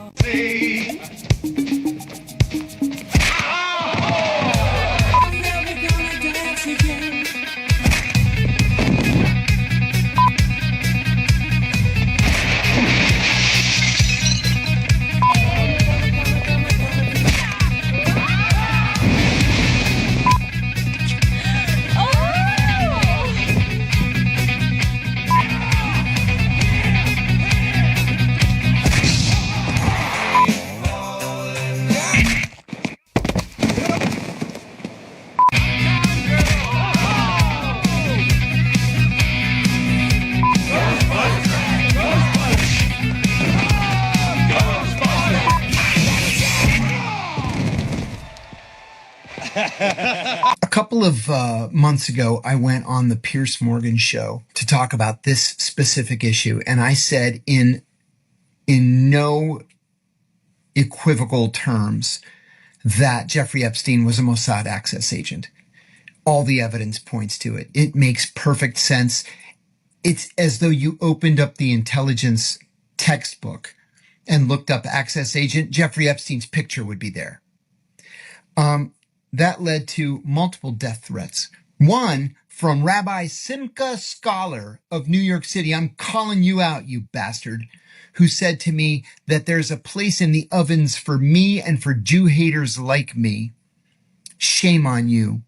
A couple of months ago, I went on the Piers Morgan show to talk about this specific issue. And I said in no equivocal terms that Jeffrey Epstein was a Mossad access agent. All the evidence points to it. It makes perfect sense. It's as though you opened up the intelligence textbook and looked up access agent. Jeffrey Epstein's picture would be there. That led to multiple death threats. One from Rabbi Simcha Scholar of New York City. I'm calling you out, you bastard, who said to me that there's a place in the ovens for me and for Jew haters like me. Shame on you,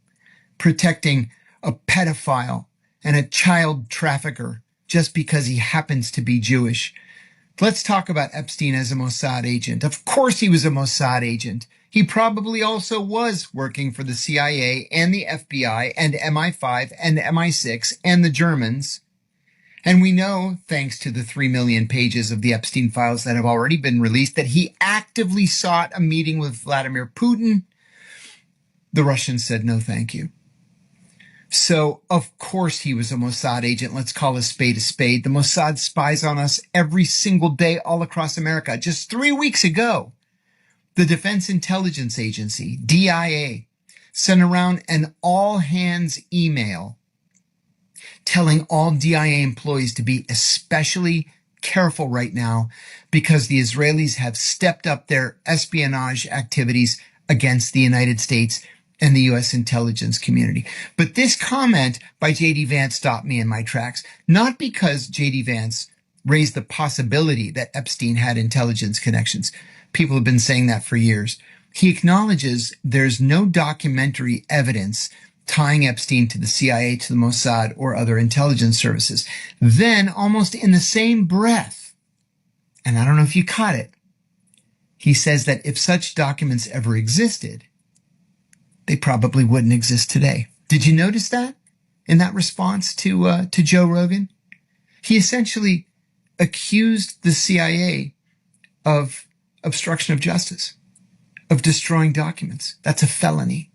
protecting a pedophile and a child trafficker just because he happens to be Jewish. Let's talk about Epstein as a Mossad agent. Of course he was a Mossad agent. He probably also was working for the CIA and the FBI and MI5 and MI6 and the Germans. And we know, thanks to the 3 million pages of the Epstein files that have already been released, that he actively sought a meeting with Vladimir Putin. The Russians said no, thank you. So, of course he was a Mossad agent. Let's call a spade a spade. The Mossad spies on us every single day all across America. Just 3 weeks ago, the Defense Intelligence Agency, DIA, sent around an all-hands email telling all DIA employees to be especially careful right now because the Israelis have stepped up their espionage activities against the United States and the U.S. intelligence community. But this comment by J.D. Vance stopped me in my tracks, not because J.D. Vance raised the possibility that Epstein had intelligence connections. People have been saying that for years. He acknowledges there's no documentary evidence tying Epstein to the CIA, to the Mossad, or other intelligence services. Then, almost in the same breath, and I don't know if you caught it, he says that if such documents ever existed, they probably wouldn't exist today. Did you notice that in that response to Joe Rogan? He essentially accused the CIA of obstruction of justice, of destroying documents. That's a felony.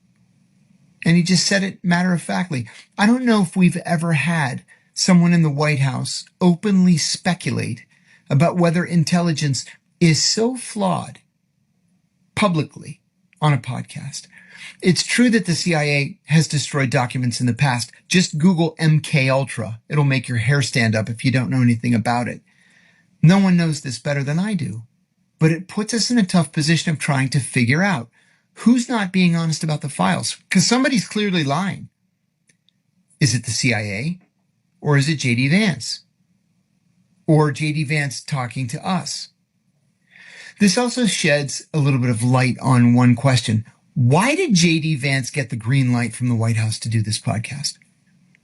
And he just said it matter-of-factly. I don't know if we've ever had someone in the White House openly speculate about whether intelligence is so flawed publicly on a podcast. It's true that the CIA has destroyed documents in the past. Just Google MK Ultra. It'll make your hair stand up if you don't know anything about it. No one knows this better than I do, but it puts us in a tough position of trying to figure out who's not being honest about the files, because somebody's clearly lying. Is it the CIA, or is it J.D. Vance? Or J.D. Vance talking to us? This also sheds a little bit of light on one question. Why did J.D. Vance get the green light from the White House to do this podcast?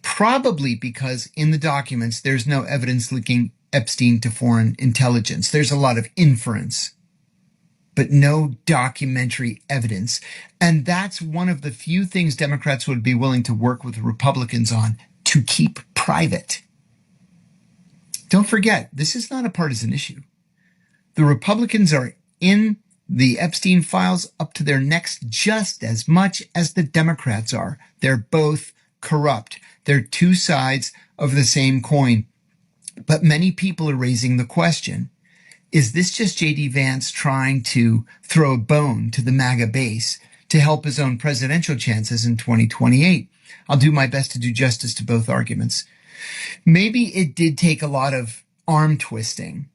Probably because in the documents, there's no evidence linking Epstein to foreign intelligence. There's a lot of inference, but no documentary evidence. And that's one of the few things Democrats would be willing to work with Republicans on to keep private. Don't forget, this is not a partisan issue. The Republicans are in the Epstein files up to their necks just as much as the Democrats are. They're both corrupt. They're two sides of the same coin. But many people are raising the question, is this just J.D. Vance trying to throw a bone to the MAGA base to help his own presidential chances in 2028? I'll do my best to do justice to both arguments. Maybe it did take a lot of arm twisting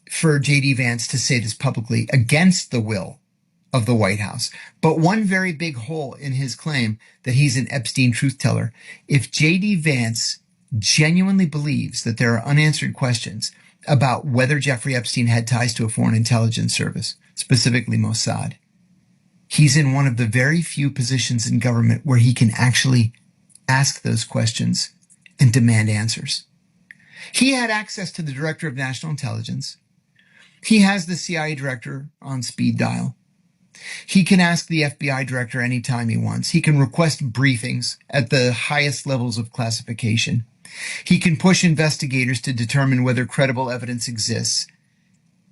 for J.D. Vance to say this publicly against the will of the White House. But one very big hole in his claim that he's an Epstein truth teller, if J.D. Vance genuinely believes that there are unanswered questions about whether Jeffrey Epstein had ties to a foreign intelligence service, specifically Mossad, he's in one of the very few positions in government where he can actually ask those questions and demand answers. He had access to the Director of National Intelligence. He has the CIA director on speed dial. He can ask the FBI director anytime he wants. He can request briefings at the highest levels of classification. He can push investigators to determine whether credible evidence exists.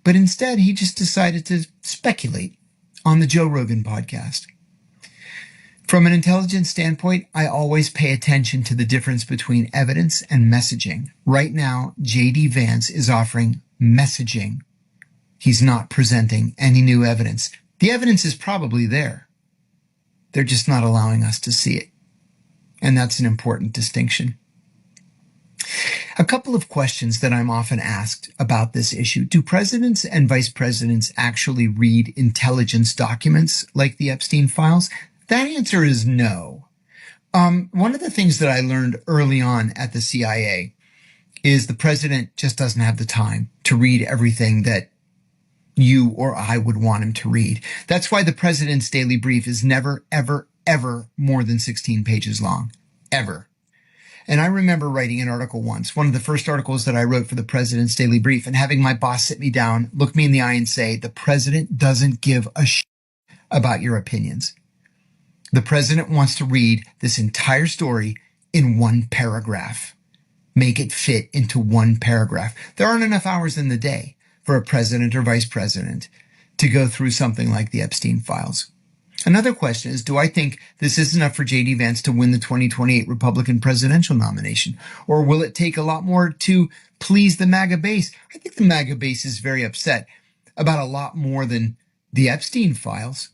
But instead, he just decided to speculate on the Joe Rogan podcast. From an intelligence standpoint, I always pay attention to the difference between evidence and messaging. Right now, J.D. Vance is offering messaging. He's not presenting any new evidence. The evidence is probably there. They're just not allowing us to see it. And that's an important distinction. A couple of questions that I'm often asked about this issue. Do presidents and vice presidents actually read intelligence documents like the Epstein files? That answer is no. One of the things that I learned early on at the CIA is the president just doesn't have the time to read everything that you or I would want him to read. That's why the president's daily brief is never, ever, ever more than 16 pages long. Ever. And I remember writing an article once, one of the first articles that I wrote for the president's daily brief, and having my boss sit me down, look me in the eye and say, the president doesn't give a shit about your opinions. The president wants to read this entire story in one paragraph. Make it fit into one paragraph. There aren't enough hours in the day for a president or vice president to go through something like the Epstein files. Another question is, do I think this is enough for J.D. Vance to win the 2028 Republican presidential nomination? Or will it take a lot more to please the MAGA base? I think the MAGA base is very upset about a lot more than the Epstein files.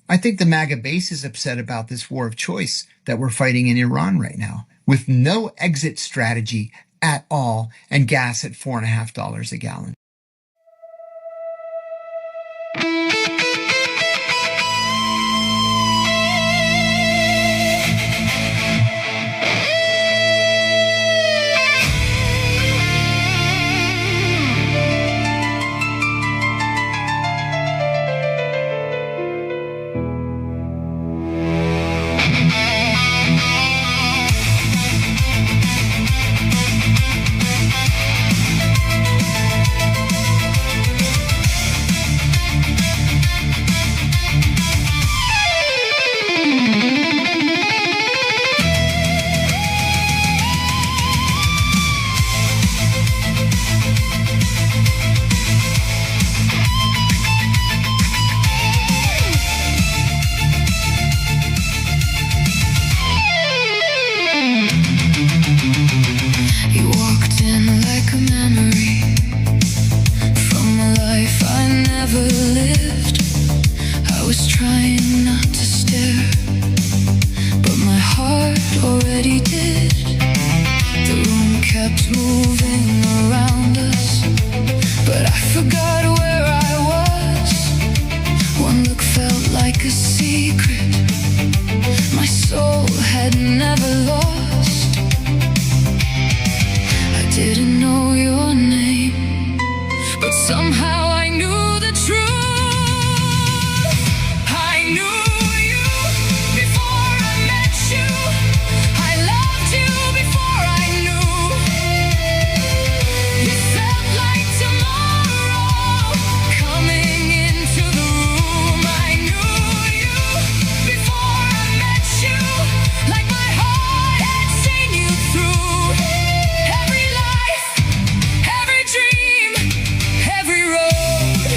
I think the MAGA base is upset about this war of choice that we're fighting in Iran right now, with no exit strategy at all and gas at $4.50 a gallon. secret my soul had never lost. I didn't know your name, but somehow I knew the truth. I knew you before I met you. I loved you before I knew. You felt like tomorrow coming into the room. I knew you before I met you, like my heart had seen you through. Every life, every dream, every road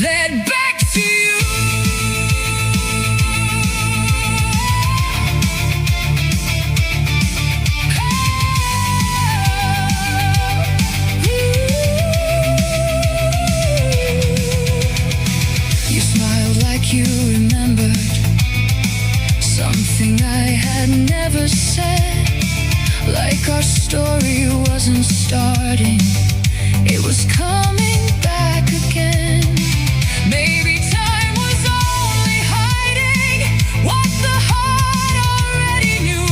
led back to you. You smiled like you remembered something I had never said, like our story wasn't starting, it was coming back again. Maybe time was only hiding what the heart already knew.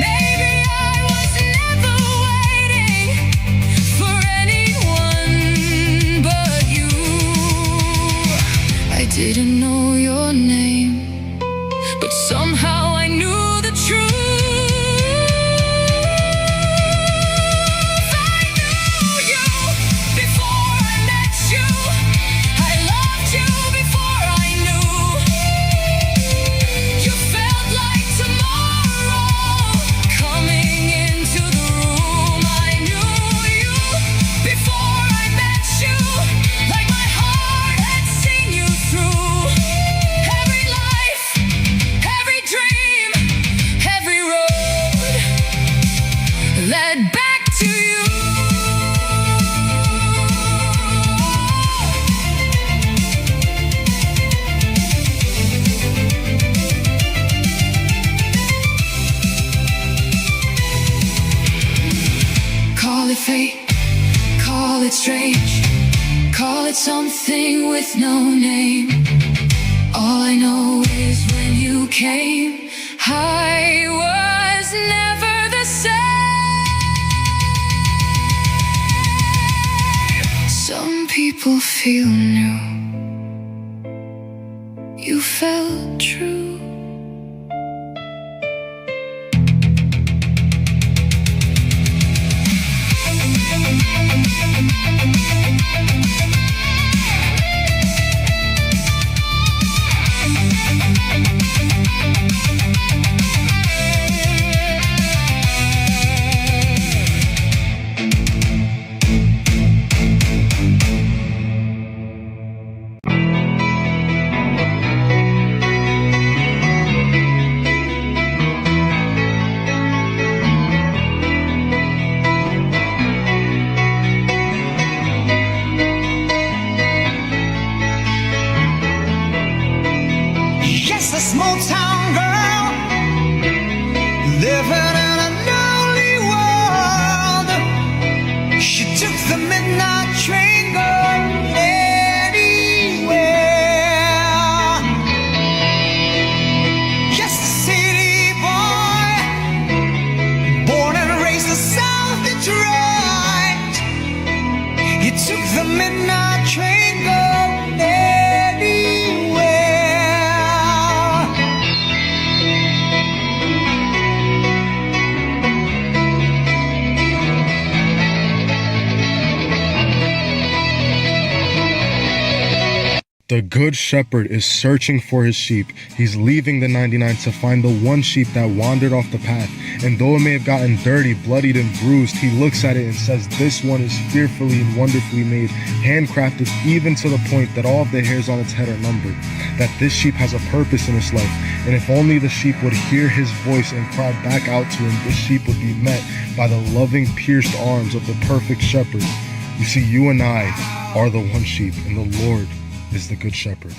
Maybe I was never waiting for anyone but you. I didn't know your name, but somehow I knew the truth. I knew you before I met you. I loved you before I knew. You felt like tomorrow coming into the room. I knew you before I met you, like my heart had seen you through. Every life, every dream, every road led back to you. Call it fate, call it strange, call it something with no name. All I know is when you came, I was never the same. Some people feel new, you felt true. Just a small town girl living in a lonely world. She took the midnight train going anywhere. Just a city boy, born and raised the South Detroit. He took the midnight train going anywhere. The Good Shepherd is searching for his sheep. He's leaving the 99 to find the one sheep that wandered off the path. And though it may have gotten dirty, bloodied, and bruised, he looks at it and says, this one is fearfully and wonderfully made, handcrafted even to the point that all of the hairs on its head are numbered. That this sheep has a purpose in its life. And if only the sheep would hear his voice and cry back out to him, this sheep would be met by the loving, pierced arms of the perfect shepherd. You see, you and I are the one sheep, and the Lord is the Good Shepherd.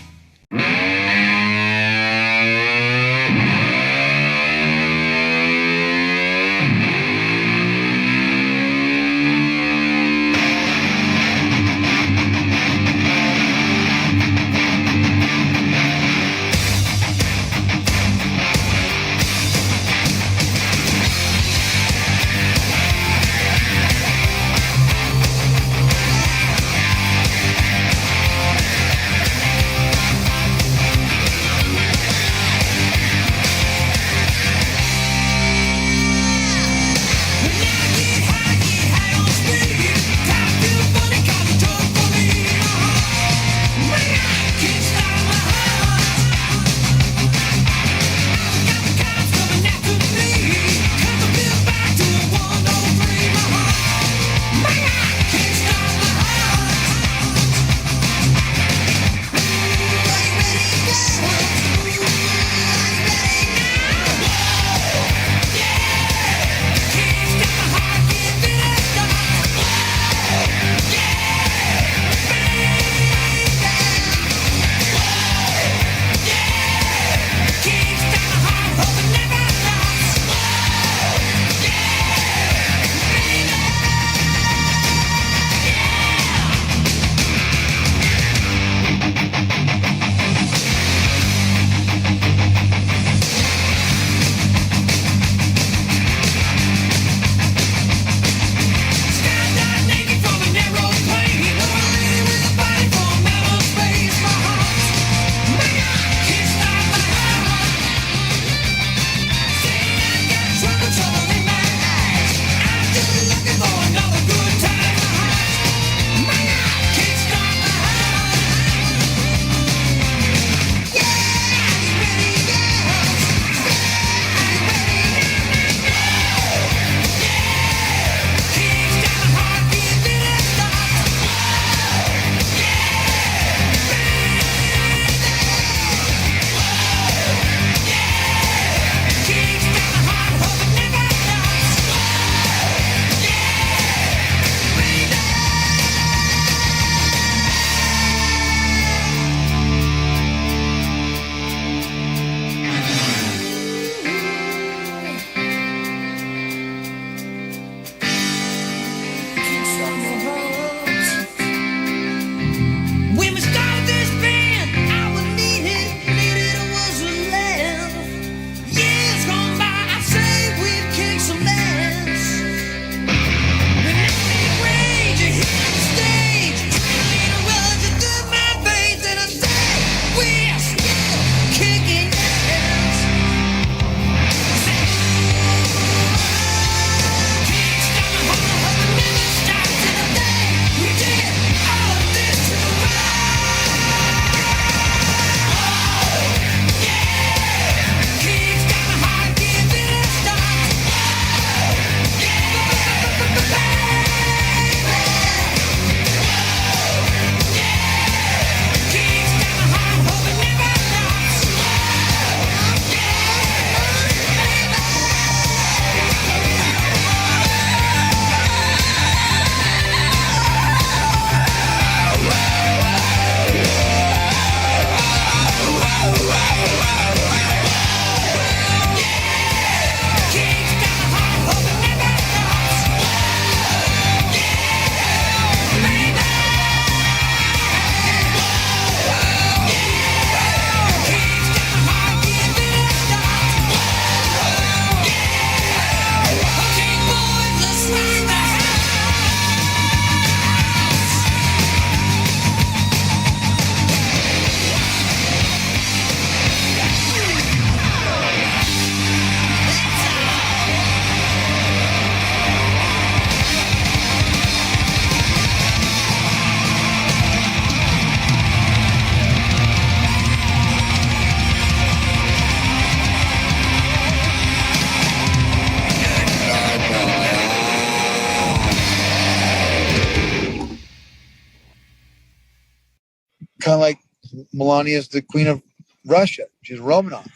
Melania is the queen of Russia. She's Romanov.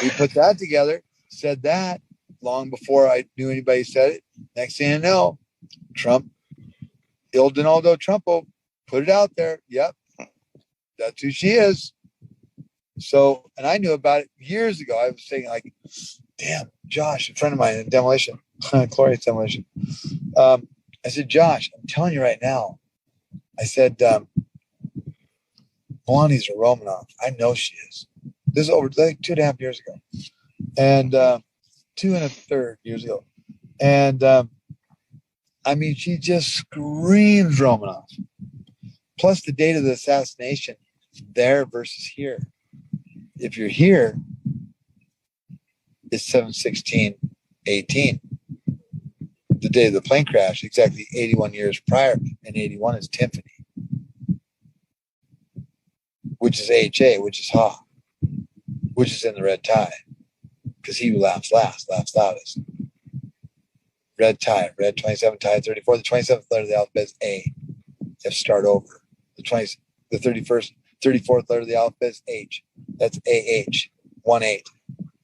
We put that together, said that long before I knew anybody said it. Next thing I know, Trump, Il Donaldo Trumpo, put it out there. Yep, that's who she is. So, and I knew about it years ago. I was saying, like, damn, Josh, a friend of mine in demolition, Chloride demolition. I said, Josh, I'm telling you right now. I said, Melania's a Romanov. I know she is. This is over like 2.5 years ago. And 2 1/3 years ago. And I mean, she just screams Romanov. Plus the date of the assassination there versus here. If you're here, it's 7/16/18. The day of the plane crash, exactly 81 years prior, and 81 is Tiffany, which is HA, which is Ha, which is in the red tie, because he who laughs last, laughs loudest. Red tie, red 27 tie 34. The 27th letter of the alphabet is A. You have to start over. The 34th letter of the alphabet is H. That's AH, 1-8.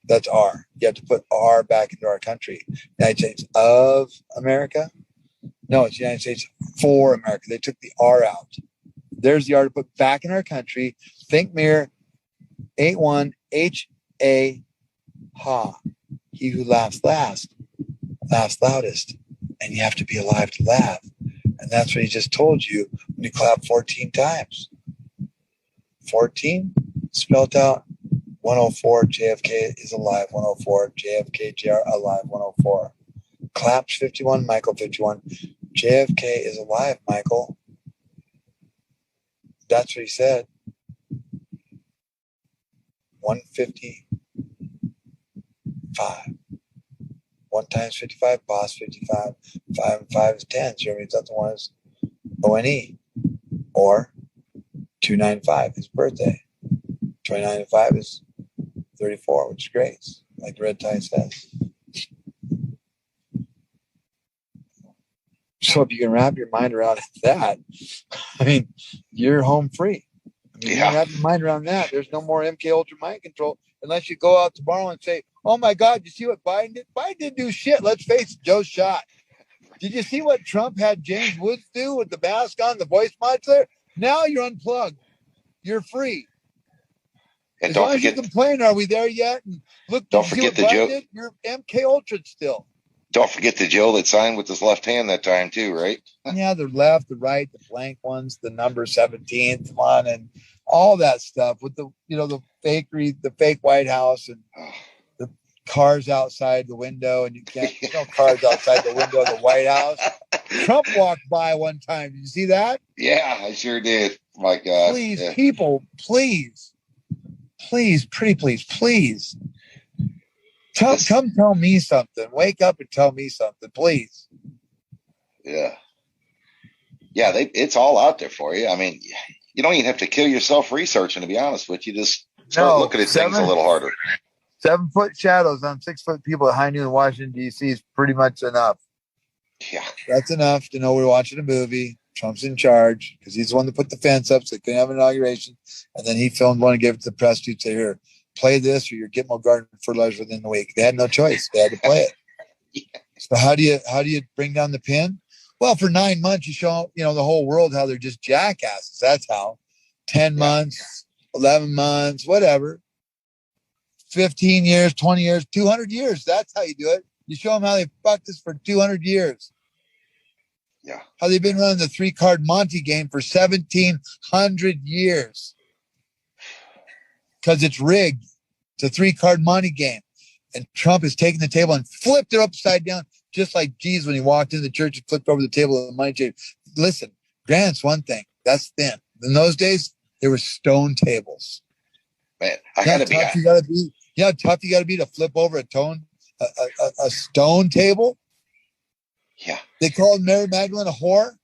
That's R. You have to put R back into our country. United States of America? No, it's United States for America. They took the R out. There's the R to put back in our country. Think mirror, 8-1, H-A, Ha. He who laughs last, laughs loudest. And you have to be alive to laugh. And that's what he just told you when you clap 14 times. 14 spelled out. 104, JFK is alive. 104, JFK, JR alive. 104. Claps 51, Michael 51. JFK is alive, Michael. That's what he said. 155. 1 times 55, boss 55. 5 and 5 is 10. So means that one is ONE. Or 295, his birthday. 29 and 5 is 34, which is grace, like the red tie says. So if you can wrap your mind around that, I mean, you're home free. I mean, you can wrap your mind around that. There's no more MK Ultra mind control unless you go out tomorrow and say, oh my God, you see what Biden did? Biden didn't do shit. Let's face it, Joe shot. Did you see what Trump had James Woods do with the mask on, the voice modulator? Now you're unplugged. You're free. And as don't long forget, as you complain, are we there yet? And look, don't forget the Joe. You're MK Ultra still. Don't forget the Joe that signed with his left hand that time too, right? Yeah, the left, the right, the blank ones, the number 17th one, and all that stuff with the the fakery, the fake White House, and the cars outside the window, and you can't no cars outside the window of the White House. Trump walked by one time. Did you see that? Yeah, I sure did. My God. Please, people, please. Please, pretty please. Come tell me something. Wake up and tell me something, please. Yeah. Yeah, it's all out there for you. I mean, you don't even have to kill yourself researching, to be honest with you. Just start looking at things a little harder. 7-foot shadows on 6-foot people at high noon in Washington, D.C. is pretty much enough. Yeah. That's enough to know we're watching a movie. Trump's in charge because he's the one that put the fence up so they couldn't have an inauguration. And then he filmed one and gave it to the press to say, here, play this or you're getting more garden fertilizer within the week. They had no choice. They had to play it. Yeah. So how do you bring down the pin? Well, for 9 months, you show, the whole world how they're just jackasses. That's how. 10 months, 11 months, whatever. 15 years, 20 years, 200 years. That's how you do it. You show them how they fucked us for 200 years. Yeah. How they've been running the 3-card Monte game for 1,700 years. Because it's rigged. It's a 3-card Monte game. And Trump has taken the table and flipped it upside down, just like Jesus when he walked into the church and flipped over the table of the money table. Listen, grant's one thing. That's thin. In those days, there were stone tables. Man, I gotta be. You gotta be. You know how tough you gotta be to flip over a stone table? Yeah. They called Mary Magdalene a whore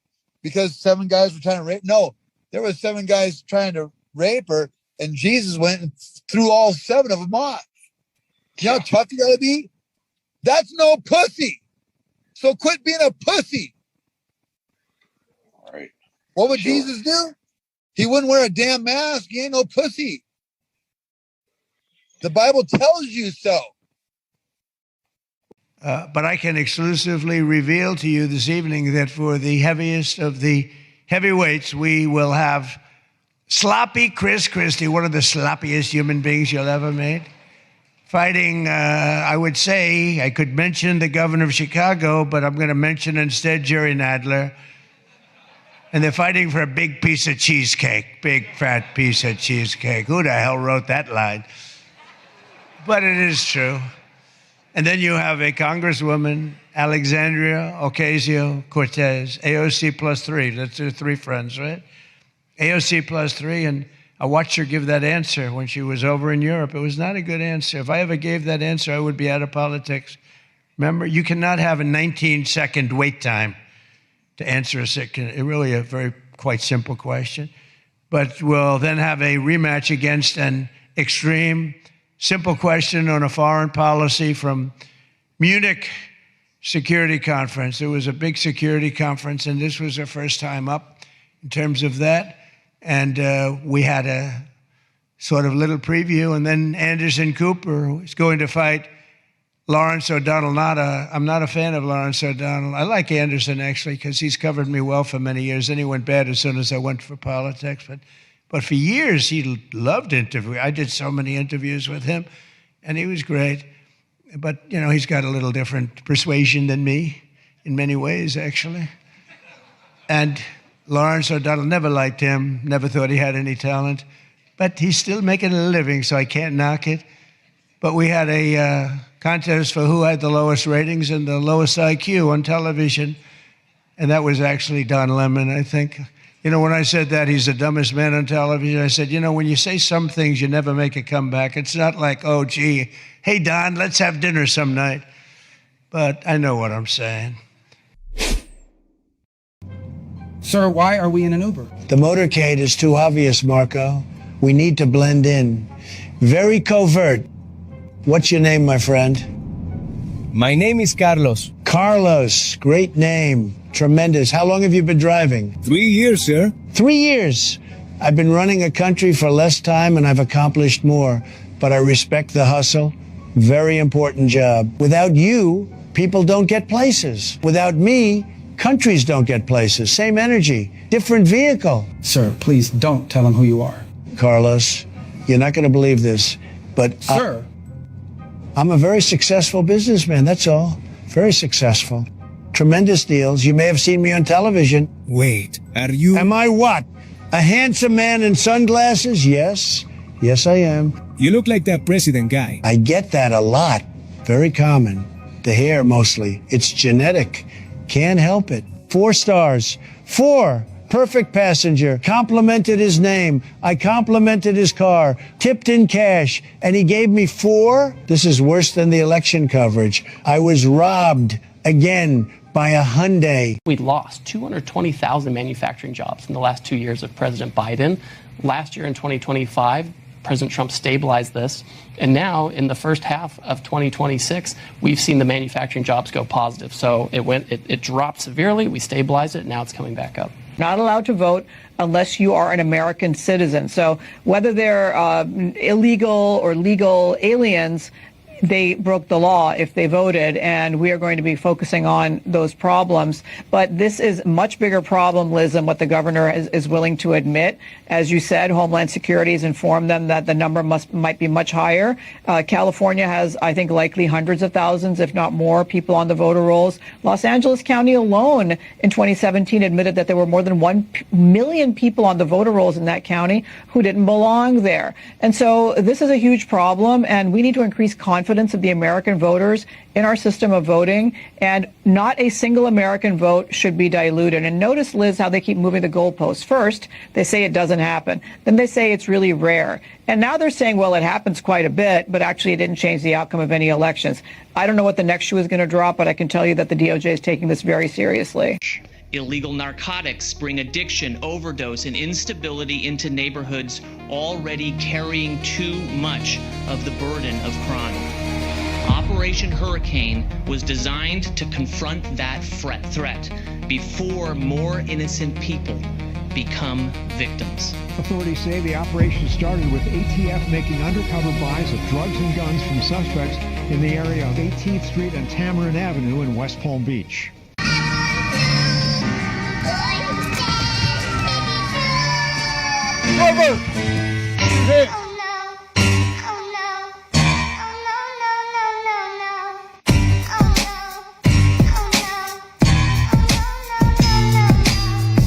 because 7 guys were trying to rape. No, there was 7 guys trying to rape her, and Jesus went and threw all 7 of them off. You know how tough you gotta be? That's no pussy. So quit being a pussy. All right. What would Jesus do? He wouldn't wear a damn mask. He ain't no pussy. The Bible tells you so. But I can exclusively reveal to you this evening that for the heaviest of the heavyweights, we will have sloppy Chris Christie, one of the sloppiest human beings you'll ever meet, fighting, I would say, I could mention the governor of Chicago, but I'm going to mention instead Jerry Nadler. And they're fighting for a big piece of cheesecake, big fat piece of cheesecake. Who the hell wrote that line? But it is true. And then you have a Congresswoman, Alexandria Ocasio-Cortez, AOC plus 3. That's her 3 friends, right? AOC plus 3. And I watched her give that answer when she was over in Europe. It was not a good answer. If I ever gave that answer, I would be out of politics. Remember, you cannot have a 19-second wait time to answer really a very quite simple question. But we'll then have a rematch against an extreme simple question on a foreign policy from Munich Security Conference. It was a big security conference, and this was our first time up in terms of that. And we had a sort of little preview, and then Anderson Cooper is going to fight Lawrence O'Donnell. I'm not a fan of Lawrence O'Donnell. I like Anderson, actually, because he's covered me well for many years. Then he went bad as soon as I went for politics. But for years, he loved interviewing. I did so many interviews with him, and he was great. But, you know, he's got a little different persuasion than me in many ways, actually. And Lawrence O'Donnell, never liked him, never thought he had any talent. But he's still making a living, so I can't knock it. But we had a contest for who had the lowest ratings and the lowest IQ on television. And that was actually Don Lemon, I think. You know, when I said that he's the dumbest man on television, I said, you know, when you say some things, you never make a comeback. It's not like, oh, gee, hey, Don, let's have dinner some night. But I know what I'm saying. Sir, why are we in an Uber? The motorcade is too obvious, Marco. We need to blend in. Very covert. What's your name, my friend? My name is Carlos. Carlos, great name. Tremendous. How long have you been driving? 3 years, sir. 3 years. I've been running a country for less time and I've accomplished more, but I respect the hustle. Very important job. Without you, people don't get places. Without me, countries don't get places. Same energy, different vehicle. Sir, please don't tell him who you are. Carlos, you're not going to believe this, but Sir, I'm a very successful businessman, that's all. Very successful. Tremendous deals. You may have seen me on television. Wait, are you... Am I what? A handsome man in sunglasses? Yes. Yes, I am. You look like that president guy. I get that a lot. Very common. The hair, mostly. It's genetic. Can't help it. 4 stars. 4. Perfect passenger. Complimented his name. I complimented his car. Tipped in cash. And he gave me 4. This is worse than the election coverage. I was robbed again by a Hyundai. We lost 220,000 manufacturing jobs in the last 2 years of President Biden. Last year in 2025, President Trump stabilized this. And now in the first half of 2026, we've seen the manufacturing jobs go positive. So it dropped severely. We stabilized it. Now it's coming back up. Not allowed to vote unless you are an American citizen. So whether they're illegal or legal aliens, they broke the law if they voted, and we are going to be focusing on those problems. But this is a much bigger problem, Liz, than what the governor is willing to admit. As you said, Homeland Security has informed them that the number might be much higher. California has, I think, likely hundreds of thousands, if not more, people on the voter rolls. Los Angeles County alone in 2017 admitted that there were more than 1 million people on the voter rolls in that county who didn't belong there. And so this is a huge problem, and we need to increase confidence of the American voters in our system of voting, and not a single American vote should be diluted. And notice, Liz, how they keep moving the goalposts. First, they say it doesn't happen. Then they say it's really rare. And now they're saying, well, it happens quite a bit, but actually it didn't change the outcome of any elections. I don't know what the next shoe is going to drop, but I can tell you that the DOJ is taking this very seriously. Illegal narcotics bring addiction, overdose, and instability into neighborhoods already carrying too much of the burden of crime. Operation Hurricane was designed to confront that threat before more innocent people become victims. Authorities say the operation started with ATF making undercover buys of drugs and guns from suspects in the area of 18th Street and Tamarind Avenue in West Palm Beach.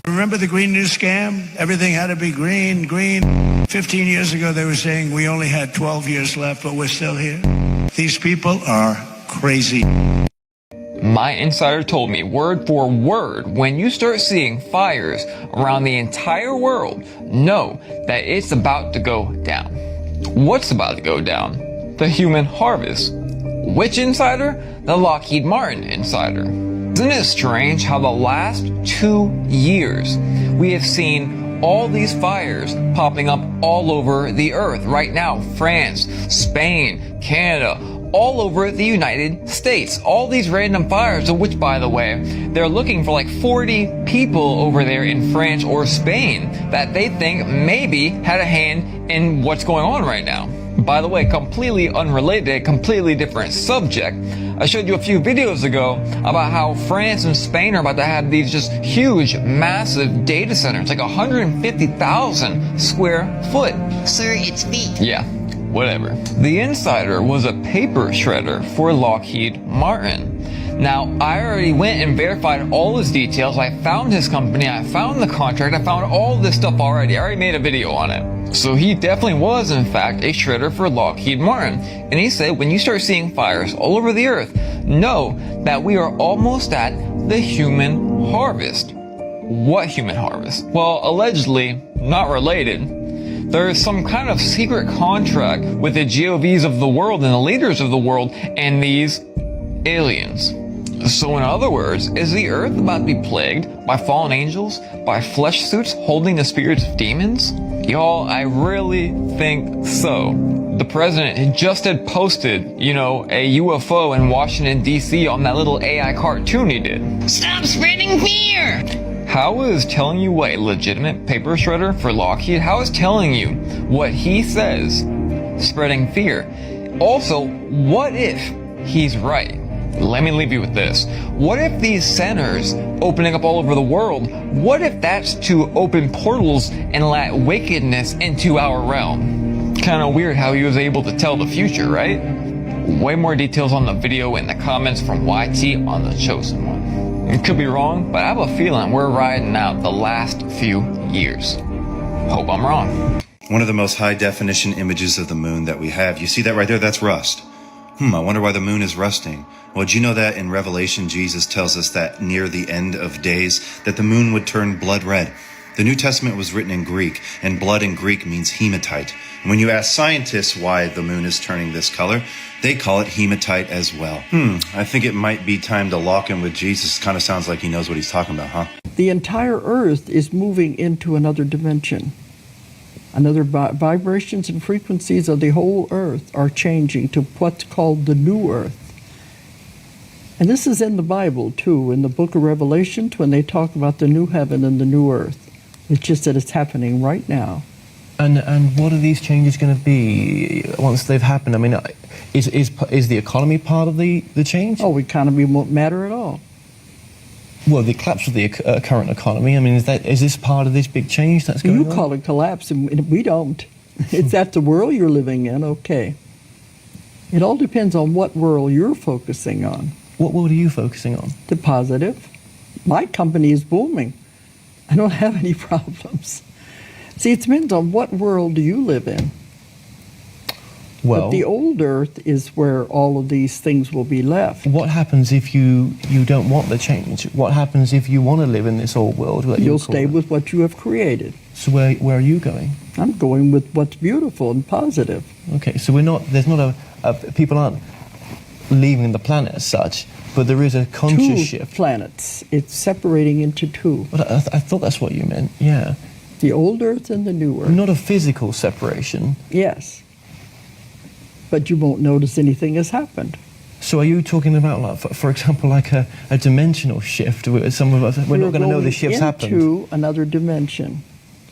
Remember the Green New Scam? Everything had to be green, green. 15 years ago, they were saying we only had 12 years left, but we're still here. These people are crazy. My insider told me word for word, when you start seeing fires around the entire world, know that it's about to go down. What's about to go down? The human harvest. Which insider? The Lockheed Martin insider. Isn't it strange how the last 2 years we have seen all these fires popping up all over the earth? Right now, France, Spain, Canada, all over the United States. All these random fires, of which, by the way, they're looking for like 40 people over there in France or Spain that they think maybe had a hand in what's going on right now. By the way, completely unrelated, completely different subject. I showed you a few videos ago about how France and Spain are about to have these just huge, massive data centers, like 150,000 square foot. Sir, it's fake. Yeah, whatever. The insider was a paper shredder for Lockheed Martin. Now, I already went and verified all his details. I found his company, I found the contract, I found all this stuff already. I already made a video on it. So he definitely was, in fact, a shredder for Lockheed Martin. And he said, when you start seeing fires all over the earth, know that we are almost at the human harvest. What human harvest? Well, allegedly, not related. There is some kind of secret contract with the GOVs of the world and the leaders of the world and these aliens. So in other words, is the earth about to be plagued by fallen angels, by flesh suits holding the spirits of demons? Y'all, I really think so. The president just had posted, a UFO in Washington, D.C. on that little AI cartoon he did. Stop spreading fear! How is telling you what a legitimate paper shredder for Lockheed, how is telling you what he says spreading fear? Also, what if he's right? Let me leave you with this. What if these centers opening up all over the world, what if that's to open portals and let wickedness into our realm? Kind of weird how he was able to tell the future, right? Way more details on the video in the comments from YT on The Chosen One. It could be wrong, but I have a feeling we're riding out the last few years. Hope I'm wrong. One of the most high definition images of the moon that we have. You see that right there? That's rust. I wonder why the moon is rusting. Well, did you know that in Revelation, Jesus tells us that near the end of days, that the moon would turn blood red. The New Testament was written in Greek, and blood in Greek means hematite. And when you ask scientists why the moon is turning this color, they call it hematite as well. I think it might be time to lock in with Jesus. Kind of sounds like he knows what he's talking about, huh? The entire earth is moving into another dimension. Another vibrations and frequencies of the whole earth are changing to what's called the new earth. And this is in the Bible, too, in the book of Revelation, when they talk about the new heaven and the new earth. It's just that it's happening right now. And what are these changes going to be once they've happened? I mean, is the economy part of the change? Oh, economy won't matter at all. Well, the collapse of the current economy, I mean, is this part of this big change that's going on? You call it collapse, and we don't. It's that the world you're living in, okay. It all depends on what world you're focusing on. What world are you focusing on? The positive. My company is booming. I don't have any problems. See, it depends on what world do you live in. Well, but the old earth is where all of these things will be left. What happens if you don't want the change? What happens if you want to live in this old world? You'll stay with what you have created. So where are you going? I'm going with what's beautiful and positive. Okay, so there's not people aren't leaving the planet as such, but there is a conscious shift. 2 planets. It's separating into 2. But I thought that's what you meant, yeah. The old earth and the new earth. Not a physical separation. Yes. But you won't notice anything has happened. So are you talking about, like, for example, like a dimensional shift? Some of us, we're not going to know the shift's happened. Into another dimension.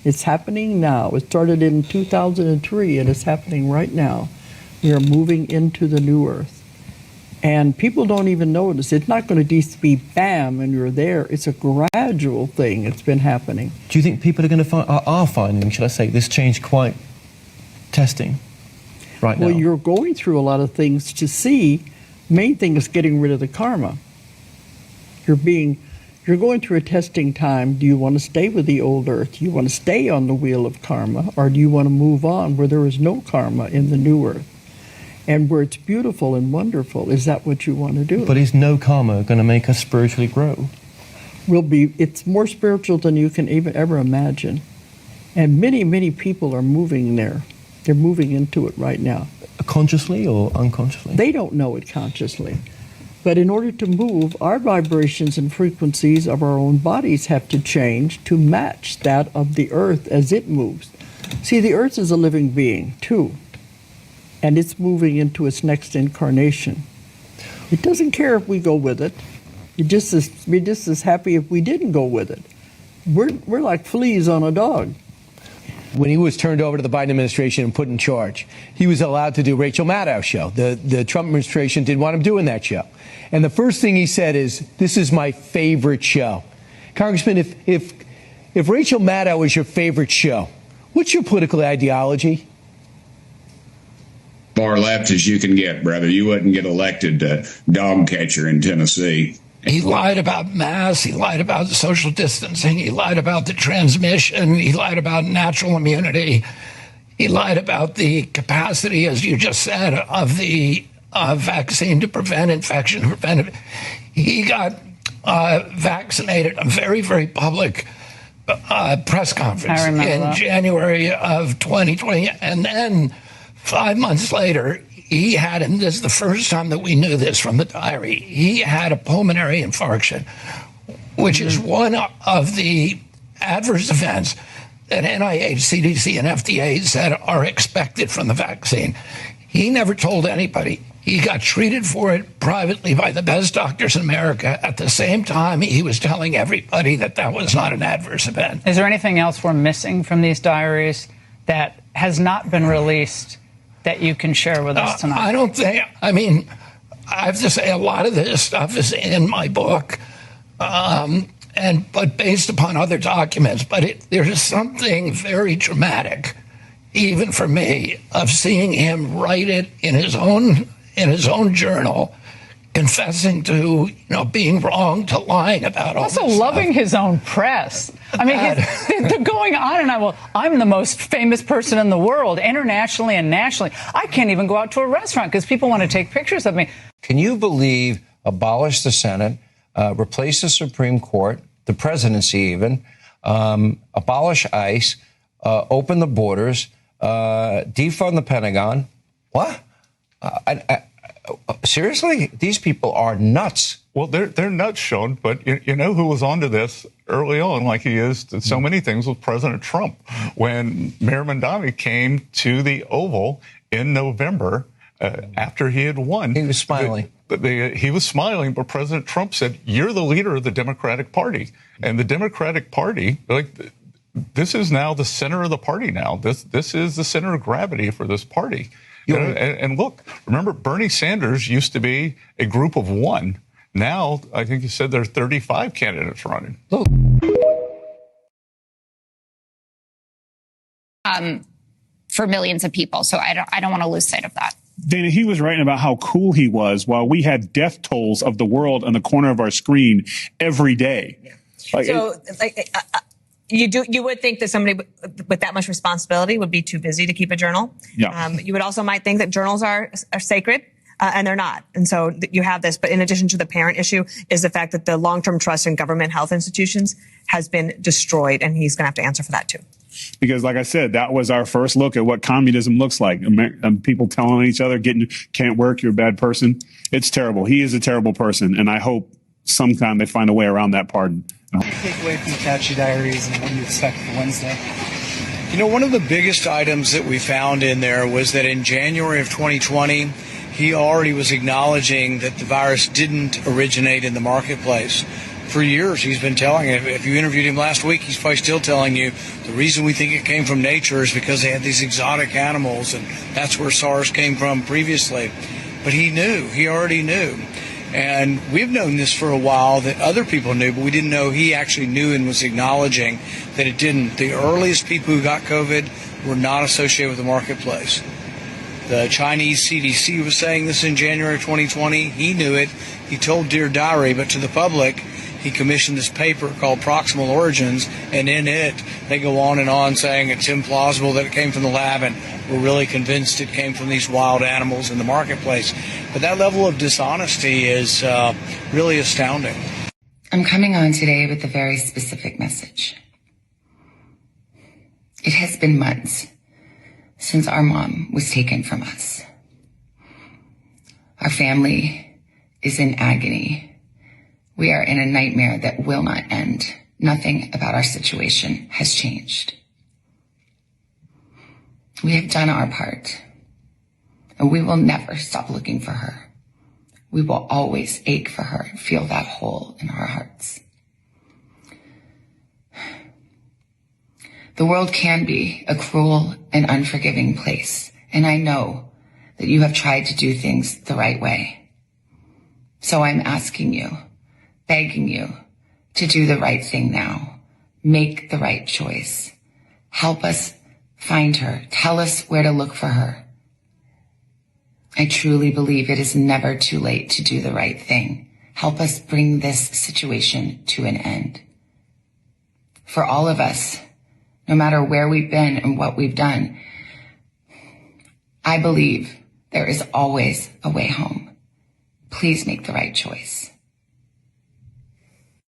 It's happening now. It started in 2003, and it's happening right now. We are moving into the new earth. And people don't even notice. It's not going to just be bam and you're there. It's a gradual thing. It's been happening. Do you think people are going to are finding, should I say, this change quite testing right now? Well, you're going through a lot of things to see. Main thing is getting rid of the karma. You're going through a testing time. Do you want to stay with the old earth? Do you want to stay on the wheel of karma? Or do you want to move on where there is no karma in the new earth? And where it's beautiful and wonderful. Is that what you want to do? But is no karma going to make us spiritually grow? It's more spiritual than you can even ever imagine. And many, many people are moving there. They're moving into it right now. Consciously or unconsciously? They don't know it consciously. But in order to move, our vibrations and frequencies of our own bodies have to change to match that of the earth as it moves. See, the earth is a living being, too. And it's moving into its next incarnation. It doesn't care if we go with it. We're just as happy if we didn't go with it. We're like fleas on a dog. When he was turned over to the Biden administration and put in charge, he was allowed to do Rachel Maddow's show. The Trump administration didn't want him doing that show. And the first thing he said is, "This is my favorite show." Congressman, if Rachel Maddow is your favorite show, what's your political ideology? Far left as you can get, brother. You wouldn't get elected dog catcher in Tennessee. He lied about masks. He lied about social distancing. He lied about the transmission. He lied about natural immunity. He lied about the capacity, as you just said, of the vaccine to prevent infection. He got vaccinated, a very, very public press conference in January of 2020. And then 5 months later, he had, and this is the first time that we knew this from the diary, he had a pulmonary infarction, which is one of the adverse events that NIH, CDC, and FDA said are expected from the vaccine. He never told anybody. He got treated for it privately by the best doctors in America. At the same time, he was telling everybody that that was not an adverse event. Is there anything else we're missing from these diaries that has not been released that you can share with us tonight? I don't think, I mean, I have to say a lot of this stuff is in my book, but based upon other documents. But there's something very dramatic, even for me, of seeing him write it in his own journal, confessing to being wrong, to lying about all also this loving stuff. his own press. I mean, they're going on and I'm the most famous person in the world, internationally and nationally. I can't even go out to a restaurant because people want to take pictures of me. Can you believe abolish the Senate, replace the Supreme Court, the presidency even, abolish ICE, open the borders, defund the Pentagon? What? Seriously? These people are nuts. Well, they're nuts, Sean, but you know who was onto this early on, like he is to so many things, was President Trump. When Mayor Mamdani came to the Oval in November after he had won. He was smiling. He was smiling, but President Trump said, "You're the leader of the Democratic Party." And the Democratic Party, this is now the center of the party now. This is the center of gravity for this party. And look, remember, Bernie Sanders used to be a group of one. Now, I think you said there are 35 candidates running. Look. For millions of people. So I don't want to lose sight of that. Dana, he was writing about how cool he was while we had death tolls of the world on the corner of our screen every day. Yeah. You would think that somebody with that much responsibility would be too busy to keep a journal. Yeah. You would also might think that journals are sacred, and they're not. And so you have this. But in addition to the parent issue is the fact that the long-term trust in government health institutions has been destroyed, and he's going to have to answer for that too. Because, like I said, that was our first look at what communism looks like. People telling each other, can't work, you're a bad person. It's terrible. He is a terrible person, and I hope sometime they find a way around that pardon. What do you take away from the Fauci diaries, and what do you expect for Wednesday? You know, one of the biggest items that we found in there was that in January of 2020, he already was acknowledging that the virus didn't originate in the marketplace. For years, he's been telling it. If you interviewed him last week, he's probably still telling you the reason we think it came from nature is because they had these exotic animals, and that's where SARS came from previously. But he knew. He already knew. And we've known this for a while, that other people knew, but we didn't know he actually knew and was acknowledging that it didn't. The earliest people who got COVID were not associated with the marketplace. The Chinese CDC was saying this in January 2020. He knew it. He told Dear Diary, but to the public, he commissioned this paper called Proximal Origins, and in it, they go on saying it's implausible that it came from the lab, and we're really convinced it came from these wild animals in the marketplace. But that level of dishonesty is really astounding. I'm coming on today with a very specific message. It has been months since our mom was taken from us. Our family is in agony. We are in a nightmare that will not end. Nothing about our situation has changed. We have done our part, and we will never stop looking for her. We will always ache for her and feel that hole in our hearts. The world can be a cruel and unforgiving place, and I know that you have tried to do things the right way. So I'm asking you, begging you to do the right thing now. Make the right choice. Help us find her. Tell us where to look for her. I truly believe it is never too late to do the right thing. Help us bring this situation to an end. For all of us, no matter where we've been and what we've done, I believe there is always a way home. Please make the right choice.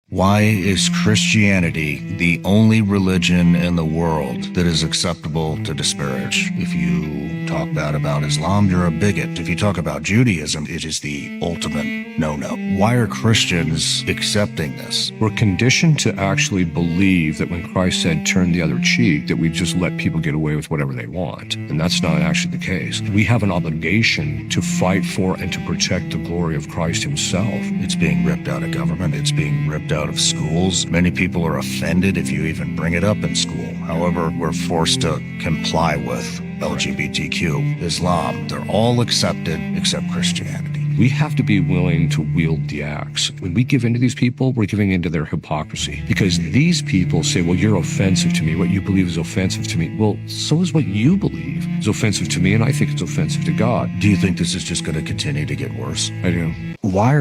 Why is Christianity the only religion in the world that is acceptable to disparage? If you talk bad about Islam, you're a bigot. If you talk about Judaism, it is the ultimate no-no. Why are Christians accepting this? We're conditioned to actually believe that when Christ said turn the other cheek, that we just let people get away with whatever they want. And that's not actually the case. We have an obligation to fight for and to protect the glory of Christ himself. It's being ripped out of government. It's being ripped out of schools. Many people are offended if you even bring it up in school. However, we're forced to comply with LGBTQ, Islam. They're all accepted except Christianity. We have to be willing to wield the axe. When we give in to these people, we're giving into their hypocrisy. Because these people say, well, you're offensive to me. What you believe is offensive to me. Well, so is what you believe is offensive to me, and I think it's offensive to God. Do you think this is just going to continue to get worse? I do. Why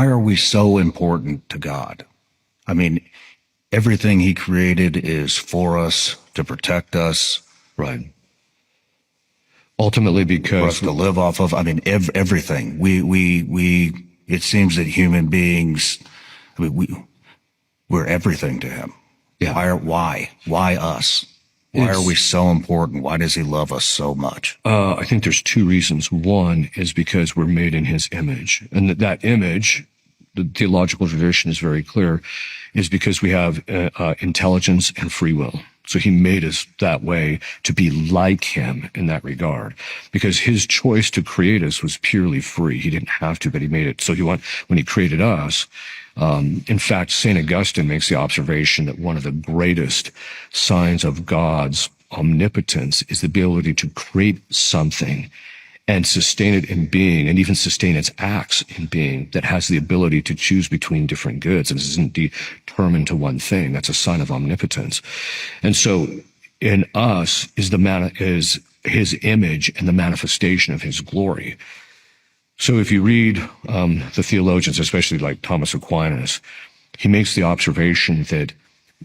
are we so important to God? I mean, everything he created is for us, to protect us. Right. Ultimately, because for us to live off of. I mean, everything. It seems that human beings, I mean, we're everything to him. Yeah. Why us? Why are we so important? Why does he love us so much? I think there's two reasons. One is because we're made in his image. And that image, the theological tradition is very clear, is because we have intelligence and free will. So he made us that way to be like him in that regard, because his choice to create us was purely free. He didn't have to, but he made it. So when he created us, in fact, St. Augustine makes the observation that one of the greatest signs of God's omnipotence is the ability to create something and sustain it in being, and even sustain its acts in being, that has the ability to choose between different goods and isn't determined to one thing. That's a sign of omnipotence. And so in us is his image and the manifestation of his glory. So if you read the theologians, especially like Thomas Aquinas, he makes the observation that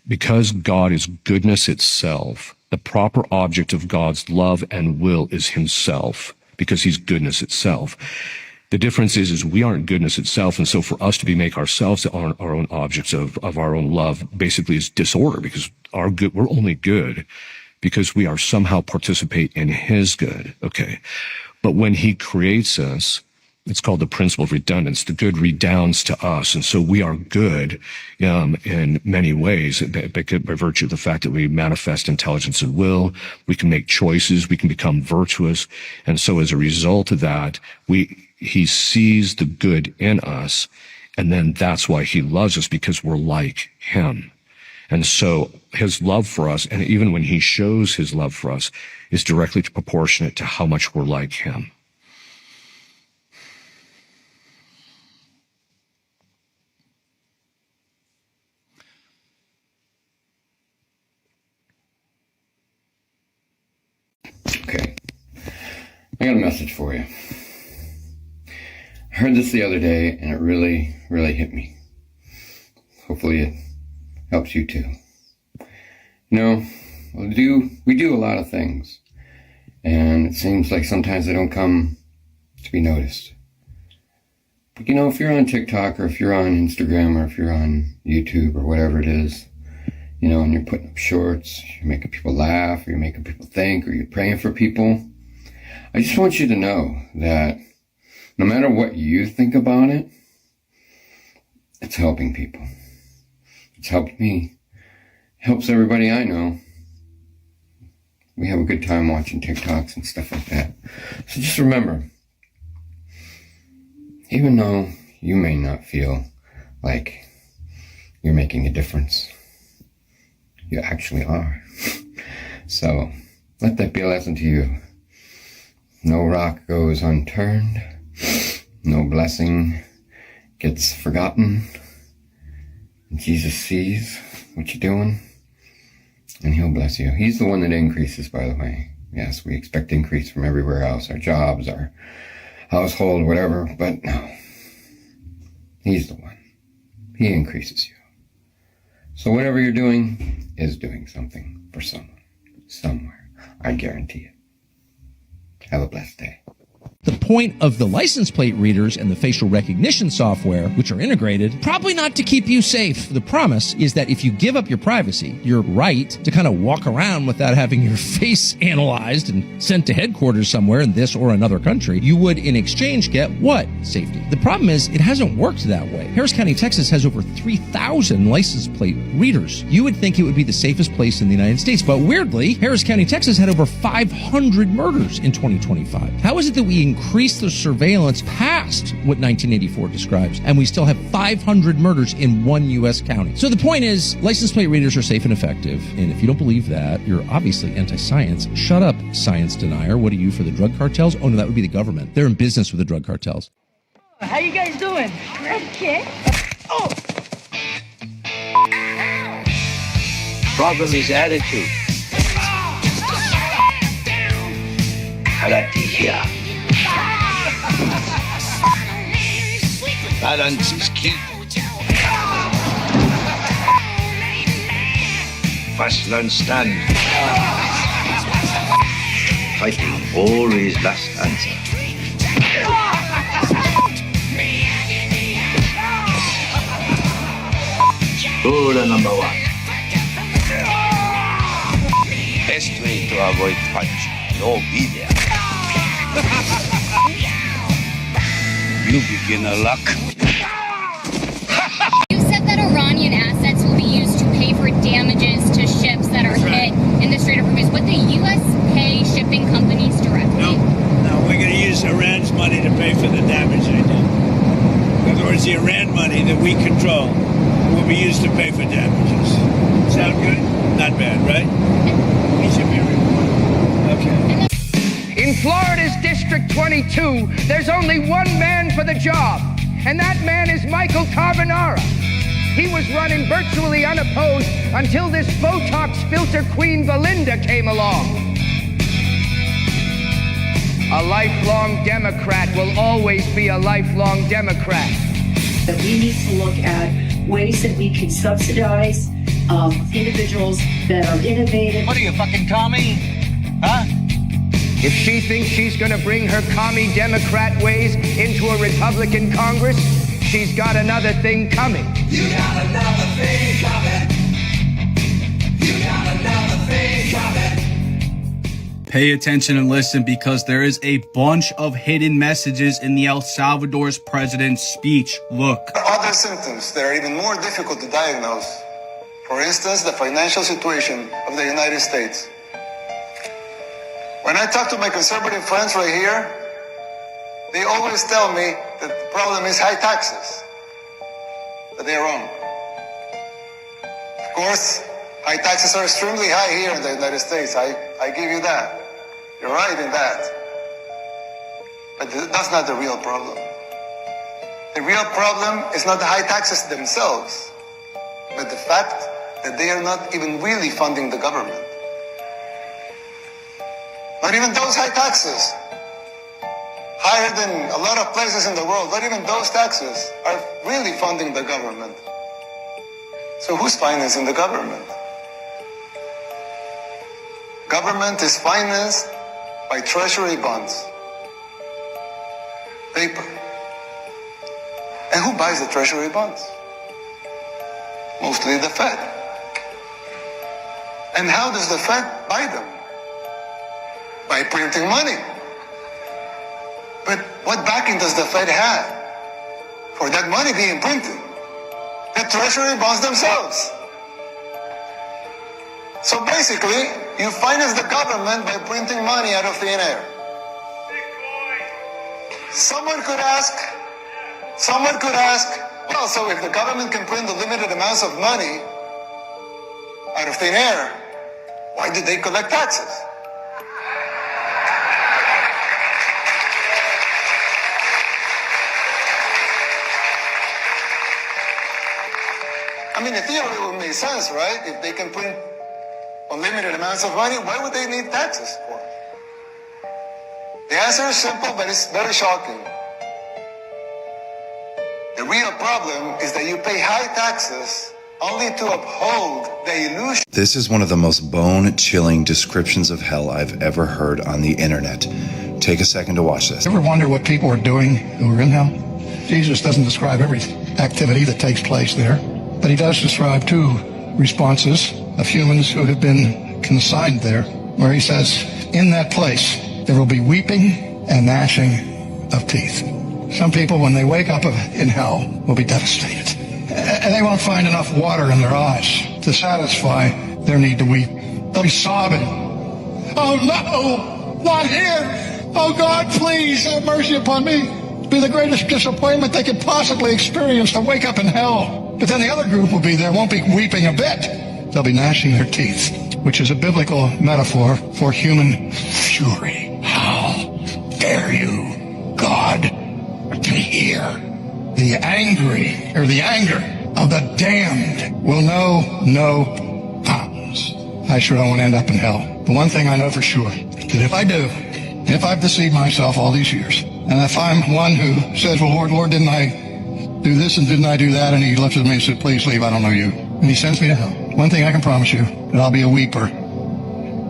because God is goodness itself, the proper object of God's love and will is himself, because he's goodness itself. The difference is we aren't goodness itself, and so for us to make ourselves our own objects of our own love basically is disorder, because we're only good because we are somehow participate in his good. Okay. But when he creates us, It's called the principle of redundance. The good redounds to us. And so we are good in many ways by virtue of the fact that we manifest intelligence and will. We can make choices. We can become virtuous. And so as a result of that, he sees the good in us. And then that's why he loves us, because we're like him. And so his love for us, and even when he shows his love for us, is directly proportionate to how much we're like him. Okay, I got a message for you. I heard this the other day, and it really, really hit me. Hopefully it helps you too. You know, we do a lot of things, and it seems like sometimes they don't come to be noticed. But you know, if you're on TikTok, or if you're on Instagram, or if you're on YouTube, or whatever it is, you know, and you're putting up shorts, you're making people laugh, or you're making people think, or you're praying for people, I just want you to know that no matter what you think about it, it's helping people. It's helped me. It helps everybody I know. We have a good time watching TikToks and stuff like that. So just remember, even though you may not feel like you're making a difference, you actually are. So let that be a lesson to you. No rock goes unturned. No blessing gets forgotten. Jesus sees what you're doing, and he'll bless you. He's the one that increases, by the way. Yes, we expect increase from everywhere else, our jobs, our household, whatever, but no. He's the one. He increases you. So whatever you're doing is doing something for someone, somewhere. I guarantee it. Have a blessed day. The point of the license plate readers and the facial recognition software, which are integrated, probably not to keep you safe. The promise is that if you give up your privacy, your right to kind of walk around without having your face analyzed and sent to headquarters somewhere in this or another country, you would in exchange get what? Safety. The problem is it hasn't worked that way. Harris County, Texas has over 3,000 license plate readers. You would think it would be the safest place in the United States, but weirdly, Harris County, Texas had over 500 murders in 2025. How is it that we increase the surveillance past what 1984 describes, and we still have 500 murders in one U.S. county? So the point is, license plate readers are safe and effective, and if you don't believe that, you're obviously anti-science. Shut up, science denier. What are you, for the drug cartels? Oh no, that would be the government. They're in business with the drug cartels. How you guys doing? Okay. Oh! Problem is attitude. I like to hear. Balance is key. First learn stand. Fighting always last answer. Rule number one. Best way to avoid punch. No be there. You begin a luck. You said that Iranian assets will be used to pay for damages to ships that are hit in the Strait of Hormuz. Would the U.S. pay shipping companies directly? No, we're going to use Iran's money to pay for the damage they did. In other words, the Iran money that we control will be used to pay for damages. Sound good? Not bad, right? He should be reported. Okay. In Florida's District 22, there's only one man for the job, and that man is Michael Carbonara. He was running virtually unopposed until this Botox filter queen Belinda came along. A lifelong Democrat will always be a lifelong Democrat. That we need to look at ways that we can subsidize individuals that are innovative. What are you, fucking commie? Huh? If she thinks she's going to bring her commie Democrat ways into a Republican Congress, she's got another thing coming. You got another thing coming. You got another thing coming. Pay attention and listen, because there is a bunch of hidden messages in the El Salvador's president's speech. Look. Other symptoms that are even more difficult to diagnose. For instance, the financial situation of the United States. When I talk to my conservative friends right here, they always tell me that the problem is high taxes. But they're wrong. Of course, high taxes are extremely high here in the United States. I give you that. You're right in that. But that's not the real problem. The real problem is not the high taxes themselves, but the fact that they are not even really funding the government. Not even those high taxes, higher than a lot of places in the world, not even those taxes are really funding the government. So who's financing the government? Government is financed by treasury bonds, paper. And who buys the treasury bonds? Mostly the Fed. And how does the Fed buy them? By printing money. But what backing does the Fed have for that money being printed? The treasury bonds themselves. So basically, you finance the government by printing money out of thin air. Someone could ask, well, so if the government can print the limited amounts of money out of thin air, why did they collect taxes? I mean, in theory, it would make sense, right? If they can print unlimited amounts of money, why would they need taxes for? The answer is simple, but it's very shocking. The real problem is that you pay high taxes only to uphold the illusion. This is one of the most bone-chilling descriptions of hell I've ever heard on the internet. Take a second to watch this. Ever wonder what people are doing who are in hell? Jesus doesn't describe every activity that takes place there, but he does describe two responses of humans who have been consigned there, where he says, in that place, there will be weeping and gnashing of teeth. Some people, when they wake up in hell, will be devastated. And they won't find enough water in their eyes to satisfy their need to weep. They'll be sobbing. Oh no, not here. Oh God, please have mercy upon me. It'll be the greatest disappointment they could possibly experience to wake up in hell. But then the other group will be there, won't be weeping a bit. They'll be gnashing their teeth, which is a biblical metaphor for human fury. How dare you, God, to hear the anger of the damned will know no bounds. I sure don't want to end up in hell. The one thing I know for sure, that if I do, if I've deceived myself all these years, and if I'm one who says, well, Lord, didn't I do this and didn't I do that? And he looks at me and said, please leave, I don't know you. And he sends me to hell. One thing I can promise you, that I'll be a weeper,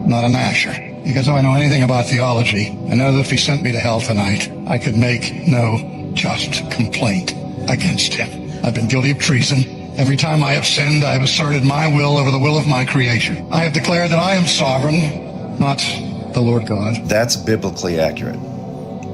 not a gnasher. Because if I know anything about theology, I know that if he sent me to hell tonight, I could make no just complaint against him. I've been guilty of treason. Every time I have sinned, I have asserted my will over the will of my Creator. I have declared that I am sovereign, not the Lord God. That's biblically accurate.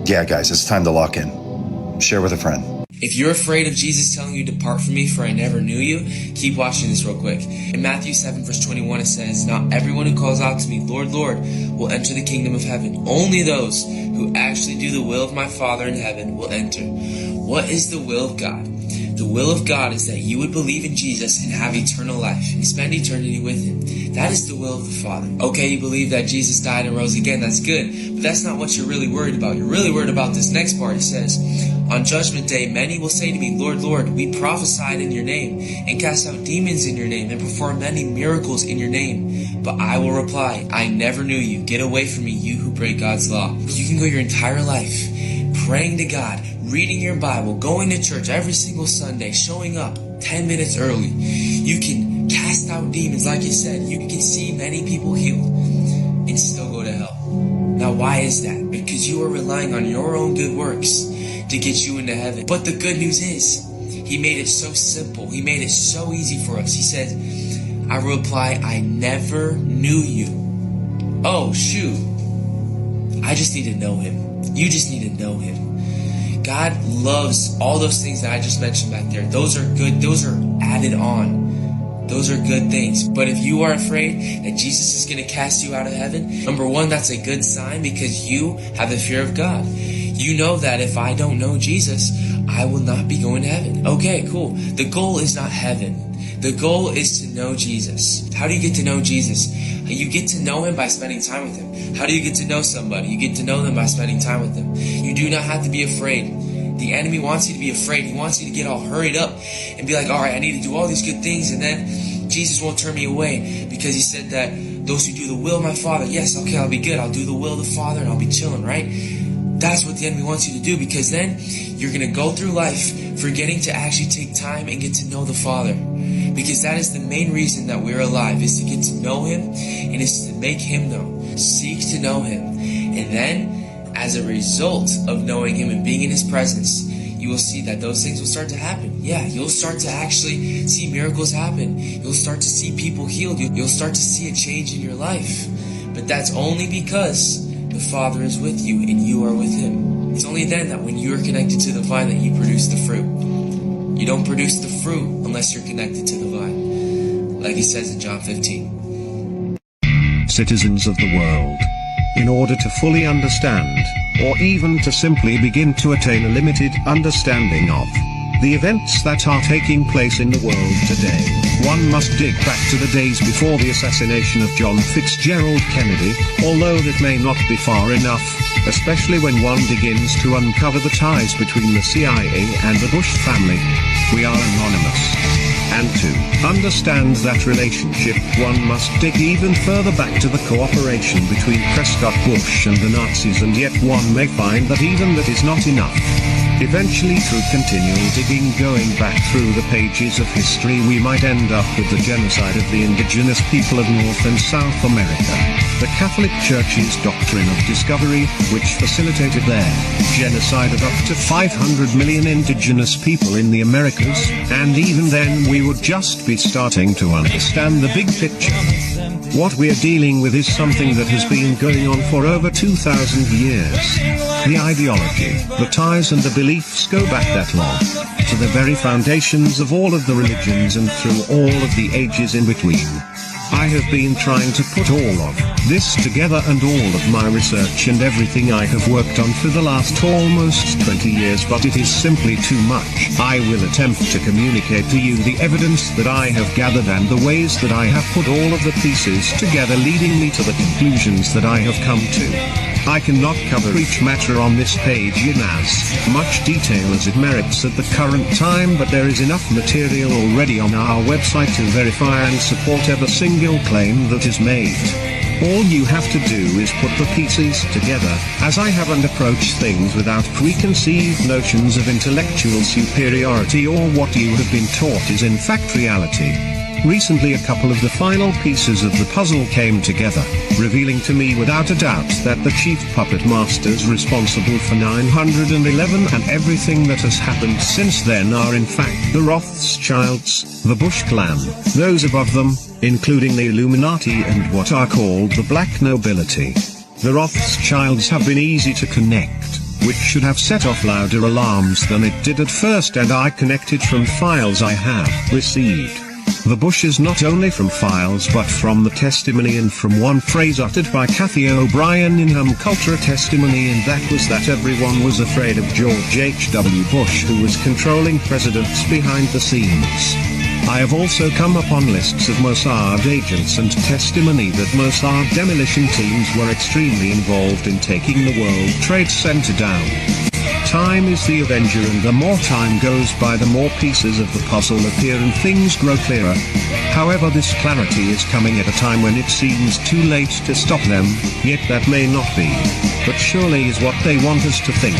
Yeah, guys, it's time to lock in. Share with a friend. If you're afraid of Jesus telling you, depart from me, for I never knew you, keep watching this real quick. In Matthew 7, verse 21, it says, not everyone who calls out to me, Lord, Lord, will enter the kingdom of heaven. Only those who actually do the will of my Father in heaven will enter. What is the will of God? The will of God is that you would believe in Jesus and have eternal life and spend eternity with Him. That is the will of the Father. Okay, you believe that Jesus died and rose again. That's good. But that's not what you're really worried about. You're really worried about this next part. It says, on judgment day, many will say to me, Lord, Lord, we prophesied in your name and cast out demons in your name and performed many miracles in your name. But I will reply, I never knew you. Get away from me, you who break God's law. You can go your entire life praying to God, reading your Bible, going to church every single Sunday, showing up 10 minutes early. You can cast out demons, like you said. You can see many people healed and still go to hell. Now, why is that? Because you are relying on your own good works to get you into heaven. But the good news is, He made it so simple. He made it so easy for us. He said, I will reply, I never knew you. Oh, shoot. I just need to know him. You just need to know him. God loves all those things that I just mentioned back there. Those are good. Those are added on. Those are good things. But if you are afraid that Jesus is going to cast you out of heaven, number one, that's a good sign because you have the fear of God. You know that if I don't know Jesus, I will not be going to heaven. Okay, cool. The goal is not heaven. The goal is to know Jesus. How do you get to know Jesus? You get to know him by spending time with him. How do you get to know somebody? You get to know them by spending time with them. You do not have to be afraid. The enemy wants you to be afraid. He wants you to get all hurried up and be like, all right, I need to do all these good things, and then Jesus won't turn me away because he said that those who do the will of my Father, yes, okay, I'll be good. I'll do the will of the Father and I'll be chilling, right? That's what the enemy wants you to do, because then you're going to go through life forgetting to actually take time and get to know the Father. Because that is the main reason that we're alive, is to get to know him and is to make him known. Seek to know him. And then, as a result of knowing him and being in his presence, you will see that those things will start to happen. Yeah, you'll start to actually see miracles happen. You'll start to see people healed. You'll start to see a change in your life. But that's only because the Father is with you and you are with him. It's only then that when you are connected to the vine that you produce the fruit. You don't produce the fruit unless you're connected to the vine, like he says in John 15. Citizens of the world. In order to fully understand, or even to simply begin to attain a limited understanding of the events that are taking place in the world today, one must dig back to the days before the assassination of John Fitzgerald Kennedy, although that may not be far enough, especially when one begins to uncover the ties between the CIA and the Bush family. We are anonymous. And to understand that relationship, one must dig even further back to the cooperation between Prescott Bush and the Nazis, and yet one may find that even that is not enough. Eventually, through continual digging going back through the pages of history, we might end up with the genocide of the indigenous people of North and South America. The Catholic Church's doctrine of discovery, which facilitated their genocide of up to 500 million indigenous people in the Americas, and even then we would just be starting to understand the big picture. What we're dealing with is something that has been going on for over 2,000 years. The ideology, the ties and the beliefs go back that long, to the very foundations of all of the religions and through all of the ages in between. I have been trying to put all of this together, and all of my research and everything I have worked on for the last almost 20 years, but it is simply too much. I will attempt to communicate to you the evidence that I have gathered and the ways that I have put all of the pieces together, leading me to the conclusions that I have come to. I cannot cover each matter on this page in as much detail as it merits at the current time, but there is enough material already on our website to verify and support every single claim that is made. All you have to do is put the pieces together, as I have, and approach things without preconceived notions of intellectual superiority or what you have been taught is in fact reality. Recently, a couple of the final pieces of the puzzle came together, revealing to me without a doubt that the chief puppet masters responsible for 9/11 and everything that has happened since then are in fact the Rothschilds, the Bush clan, those above them, including the Illuminati and what are called the black nobility. The Rothschilds have been easy to connect, which should have set off louder alarms than it did at first, and I connected from files I have received. The Bushes not only from files but from the testimony and from one phrase uttered by Kathy O'Brien in her Culture testimony, and that was that everyone was afraid of George H.W. Bush, who was controlling presidents behind the scenes. I have also come upon lists of Mossad agents and testimony that Mossad demolition teams were extremely involved in taking the World Trade Center down. Time is the avenger, and the more time goes by, the more pieces of the puzzle appear and things grow clearer. However, this clarity is coming at a time when it seems too late to stop them, yet that may not be, but surely is what they want us to think.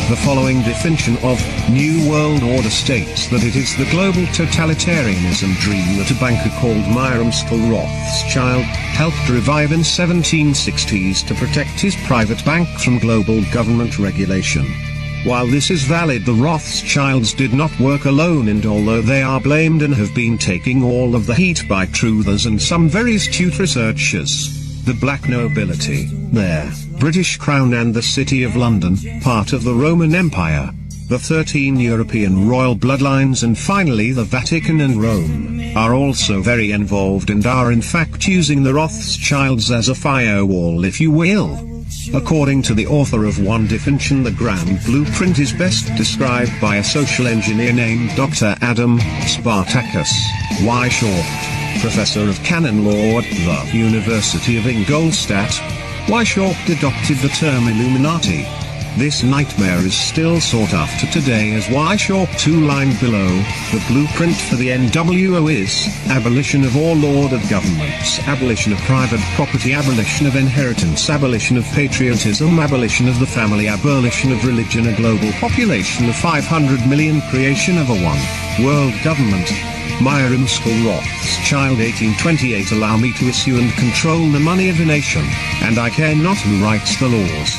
The following definition of New World Order states that it is the global totalitarianism dream that a banker called Myron Skull Rothschild helped revive in 1760s to protect his private bank from global government regulation. While this is valid, the Rothschilds did not work alone, and although they are blamed and have been taking all of the heat by truthers and some very astute researchers, the black nobility, their British Crown and the City of London, part of the Roman Empire, the 13 European royal bloodlines, and finally the Vatican and Rome, are also very involved and are in fact using the Rothschilds as a firewall, if you will. According to the author of One Definition, the Grand Blueprint is best described by a social engineer named Dr. Adam Spartacus Weishaupt, professor of canon law at the University of Ingolstadt. Weishaupt adopted the term Illuminati. This nightmare is still sought after today, as Weishaupt 2-line below. The blueprint for the NWO is abolition of all ordered governments, abolition of private property, abolition of inheritance, abolition of patriotism, abolition of the family, abolition of religion, a global population of 500 million, creation of a one world government. Meyer Imskal Rothschild 1828. Allow me to issue and control the money of a nation, and I care not who writes the laws.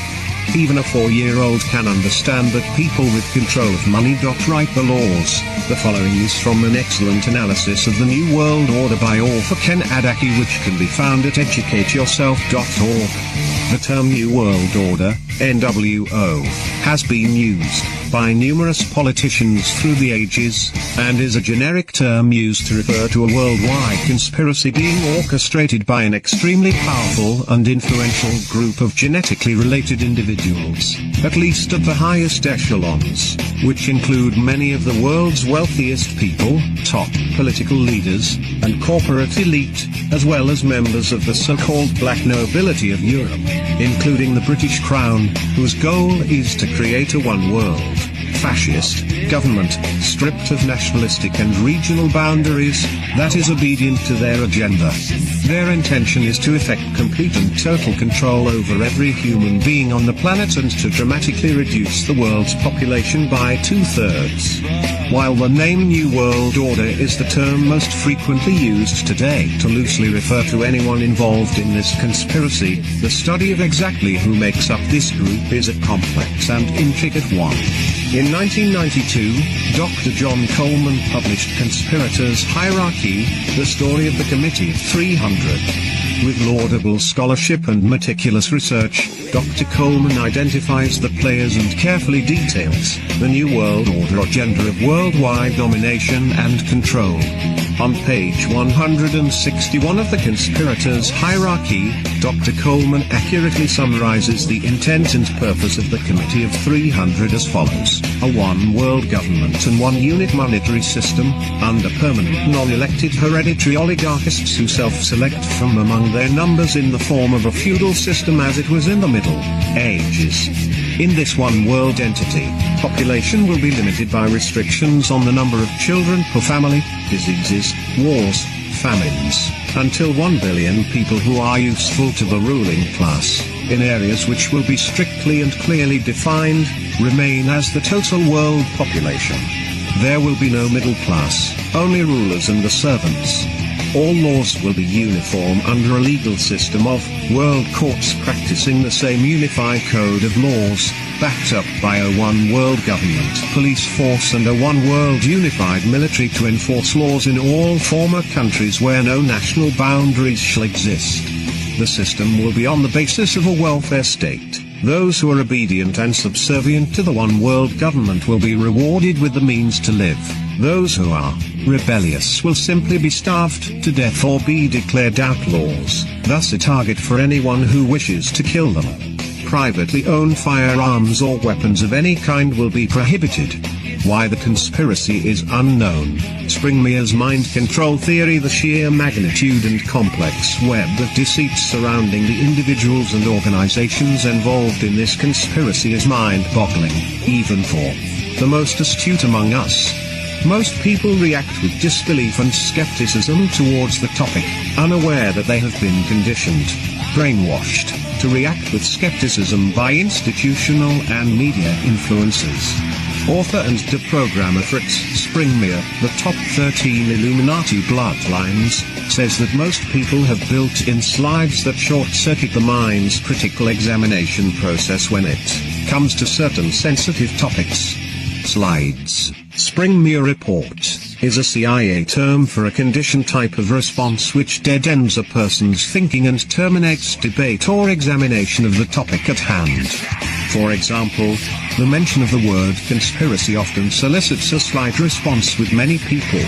Even a 4-year-old can understand that people with control of money write the laws. The following is from an excellent analysis of the New World Order by author Ken Adaki, which can be found at educateyourself.org. The term New World Order, NWO, has been used by numerous politicians through the ages, and is a generic term used to refer to a worldwide conspiracy being orchestrated by an extremely powerful and influential group of genetically related individuals, at least at the highest echelons, which include many of the world's wealthiest people, top political leaders, and corporate elite, as well as members of the so-called black nobility of Europe, including the British Crown, whose goal is to create a one-world fascist government, stripped of nationalistic and regional boundaries, that is obedient to their agenda. Their intention is to effect complete and total control over every human being on the planet and to dramatically reduce the world's population by 2/3. While the name New World Order is the term most frequently used today to loosely refer to anyone involved in this conspiracy, the study of exactly who makes up this group is a complex and intricate one. In 1992, Dr. John Coleman published Conspirators' Hierarchy, the story of the Committee of 300. With laudable scholarship and meticulous research, Dr. Coleman identifies the players and carefully details the New World Order agenda of worldwide domination and control. On page 161 of the Conspirators' Hierarchy, Dr. Coleman accurately summarizes the intent and purpose of the Committee of 300 as follows: a one-world government and one-unit monetary system, under permanent non-elected hereditary oligarchists who self-select from among their numbers in the form of a feudal system as it was in the Middle Ages. In this one-world entity, population will be limited by restrictions on the number of children per family, diseases, wars, famines, until 1 billion people who are useful to the ruling class, in areas which will be strictly and clearly defined, remain as the total world population. There will be no middle class, only rulers and the servants. All laws will be uniform under a legal system of world courts practicing the same unified code of laws, backed up by a one-world government, police force and a one-world unified military to enforce laws in all former countries where no national boundaries shall exist. The system will be on the basis of a welfare state. Those who are obedient and subservient to the one-world government will be rewarded with the means to live. Those who are rebellious will simply be starved to death or be declared outlaws, thus a target for anyone who wishes to kill them. Privately owned firearms or weapons of any kind will be prohibited. Why the conspiracy is unknown. Springmere's mind control theory, the sheer magnitude and complex web of deceits surrounding the individuals and organizations involved in this conspiracy is mind-boggling, even for the most astute among us. Most people react with disbelief and skepticism towards the topic, unaware that they have been conditioned, brainwashed, to react with skepticism by institutional and media influences. Author and deprogrammer Fritz Springmere, the top 13 Illuminati bloodlines, says that most people have built-in slides that short-circuit the mind's critical examination process when it comes to certain sensitive topics. Slides. Springmere reports. is a CIA term for a condition type of response which dead-ends a person's thinking and terminates debate or examination of the topic at hand. For example, the mention of the word conspiracy often solicits a slight response with many people.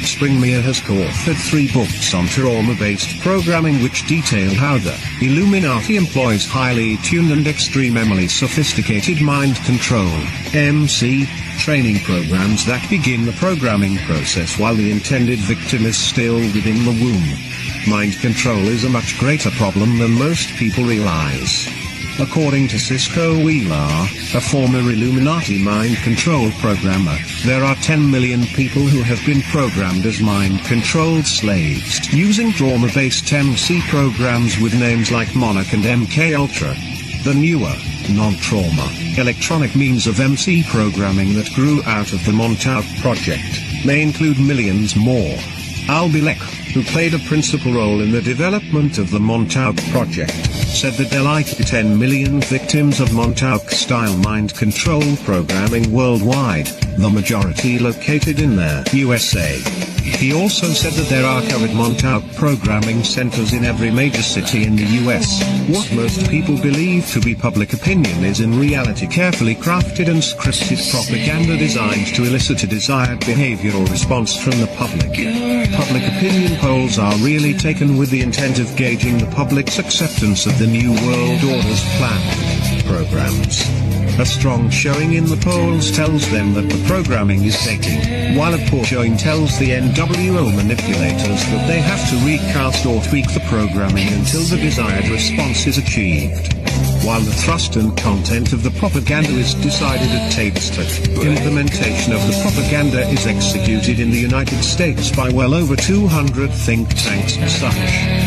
Springmere has co-authored 3 books on trauma-based programming which detail how the Illuminati employs highly tuned and extremely sophisticated mind control, MC, training programs that begin the programming process while the intended victim is still within the womb. Mind control is a much greater problem than most people realize. According to Cisco Wheeler, a former Illuminati mind control programmer, there are 10 million people who have been programmed as mind-controlled slaves using trauma-based MC programs with names like Monarch and MK Ultra. The newer, non-trauma, electronic means of MC programming that grew out of the Montauk Project may include millions more. Al Bilek, who played a principal role in the development of the Montauk Project, said that there are like 10 million victims of Montauk-style mind control programming worldwide, the majority located in the USA. He also said that there are covered Montauk programming centers in every major city in the US. What most people believe to be public opinion is in reality carefully crafted and scripted propaganda designed to elicit a desired behavioral response from the public. Public opinion polls are really taken with the intent of gauging the public's acceptance of the New World Order's planned programs. A strong showing in the polls tells them that the programming is taking, while a poor showing tells the NWO manipulators that they have to recast or tweak the programming until the desired response is achieved. While the thrust and content of the propaganda is decided at Tapestad, implementation of the propaganda is executed in the United States by well over 200 think tanks such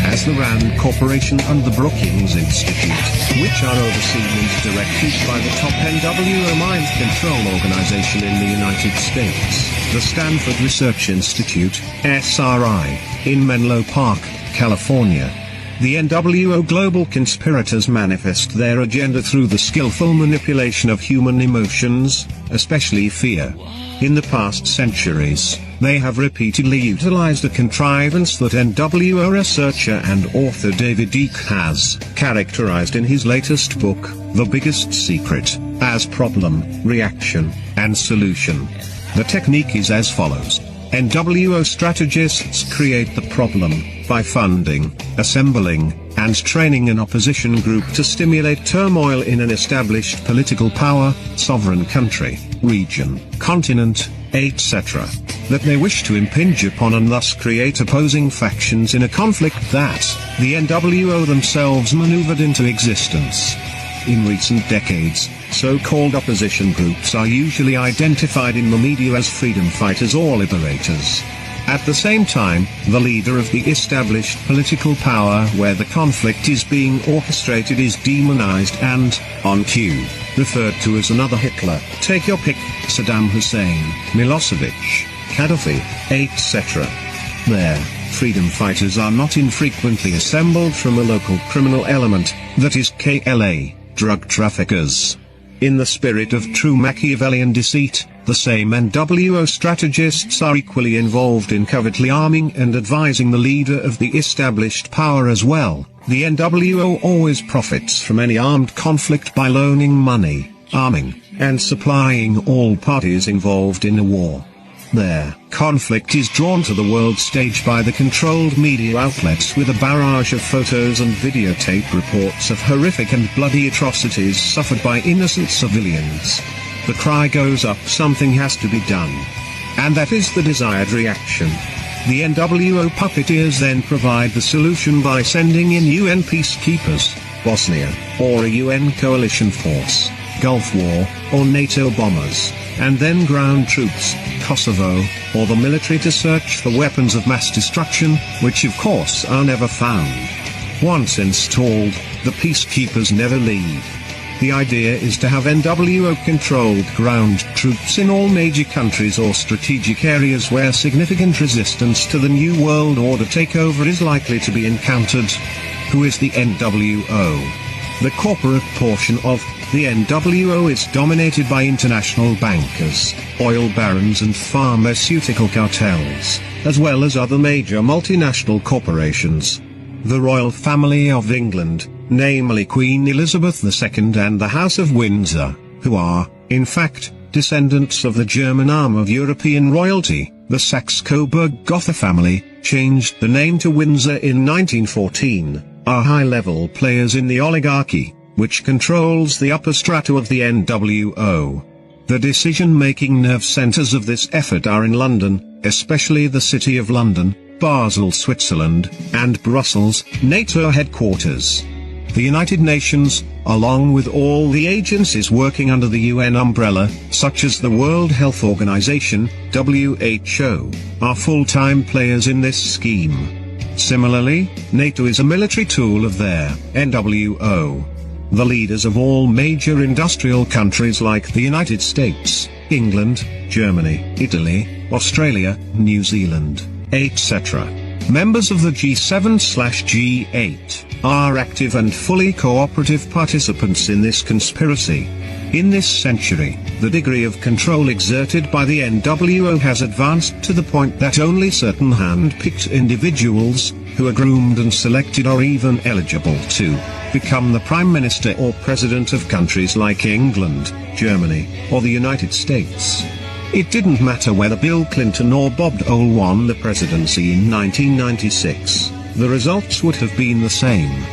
as the RAND Corporation and the Brookings Institute, which are overseen and directed by the top NWO mind control organization in the United States, the Stanford Research Institute, SRI, in Menlo Park, California. The NWO global conspirators manifest their agenda through the skillful manipulation of human emotions, especially fear. In the past centuries, they have repeatedly utilized a contrivance that NWO researcher and author David Icke has characterized in his latest book, The Biggest Secret, as problem, reaction, and solution. The technique is as follows. NWO strategists create the problem by funding, assembling, and training an opposition group to stimulate turmoil in an established political power, sovereign country, region, continent, etc. that they wish to impinge upon and thus create opposing factions in a conflict that the NWO themselves maneuvered into existence. In recent decades, so-called opposition groups are usually identified in the media as freedom fighters or liberators. At the same time, the leader of the established political power where the conflict is being orchestrated is demonized and, on cue, referred to as another Hitler. Take your pick, Saddam Hussein, Milosevic, Gaddafi, etc. Their freedom fighters are not infrequently assembled from a local criminal element, that is KLA, drug traffickers. In the spirit of true Machiavellian deceit, the same NWO strategists are equally involved in covertly arming and advising the leader of the established power as well. The NWO always profits from any armed conflict by loaning money, arming, and supplying all parties involved in a war. Their conflict is drawn to the world stage by the controlled media outlets with a barrage of photos and videotape reports of horrific and bloody atrocities suffered by innocent civilians. The cry goes up, something has to be done. And that is the desired reaction. The NWO puppeteers then provide the solution by sending in UN peacekeepers, Bosnia, or a UN coalition force, Gulf War, or NATO bombers, and then ground troops, Kosovo, or the military to search for weapons of mass destruction, which of course are never found. Once installed, the peacekeepers never leave. The idea is to have NWO-controlled ground troops in all major countries or strategic areas where significant resistance to the New World Order takeover is likely to be encountered. Who is the NWO? The corporate portion of the NWO is dominated by international bankers, oil barons and pharmaceutical cartels, as well as other major multinational corporations. The royal family of England, namely Queen Elizabeth II and the House of Windsor, who are, in fact, descendants of the German arm of European royalty, the Saxe-Coburg-Gotha family, changed the name to Windsor in 1914, are high-level players in the oligarchy, which controls the upper strata of the NWO. The decision-making nerve centers of this effort are in London, especially the City of London, Basel, Switzerland, and Brussels, NATO headquarters. The United Nations, along with all the agencies working under the UN umbrella, such as the World Health Organization, WHO, are full-time players in this scheme. Similarly, NATO is a military tool of their NWO. The leaders of all major industrial countries like the United States, England, Germany, Italy, Australia, New Zealand, etc. Members of the G7/G8 are active and fully cooperative participants in this conspiracy. In this century, the degree of control exerted by the NWO has advanced to the point that only certain hand-picked individuals, who are groomed and selected, are even eligible to become the Prime Minister or President of countries like England, Germany, or the United States. It didn't matter whether Bill Clinton or Bob Dole won the presidency in 1996, the results would have been the same.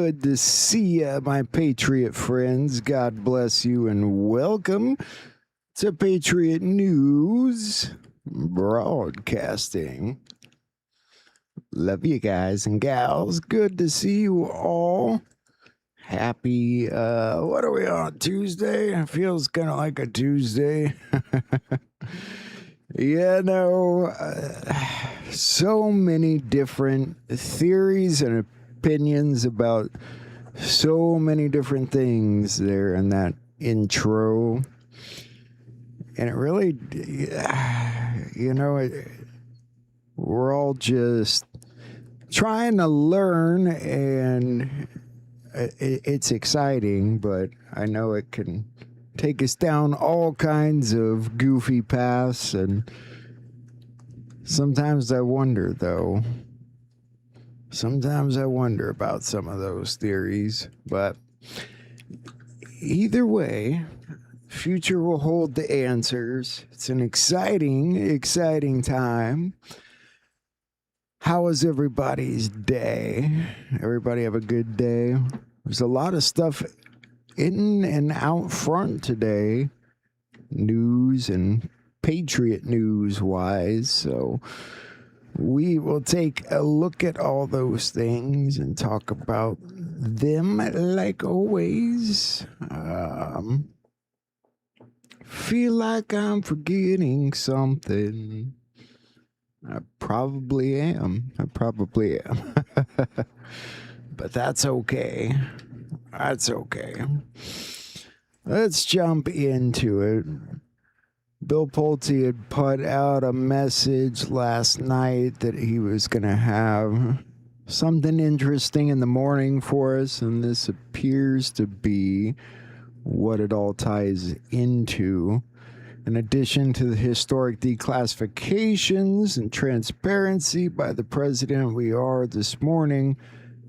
Good to see ya, my Patriot friends. God bless you and welcome to Patriot News Broadcasting. Love you guys and gals. Good to see you all. Happy, what are we on, Tuesday? It feels kind of like a Tuesday. So many different theories and opinions about so many different things there in that intro. And it really, we're all just trying to learn, and it's exciting, but I know it can take us down all kinds of goofy paths. And sometimes I wonder, though. Sometimes I wonder about some of those theories. But either way, future will hold the answers. It's an exciting time. How was everybody's day? Everybody have a good day? There's a lot of stuff in and out front today, news and Patriot news wise. So we will take a look at all those things and talk about them like always. Feel like I'm forgetting something. I probably am. But that's okay. Let's jump into it. Bill Pulte had put out a message last night that he was going to have something interesting in the morning for us, and this appears to be what it all ties into. In addition to the historic declassifications and transparency by the president, we are this morning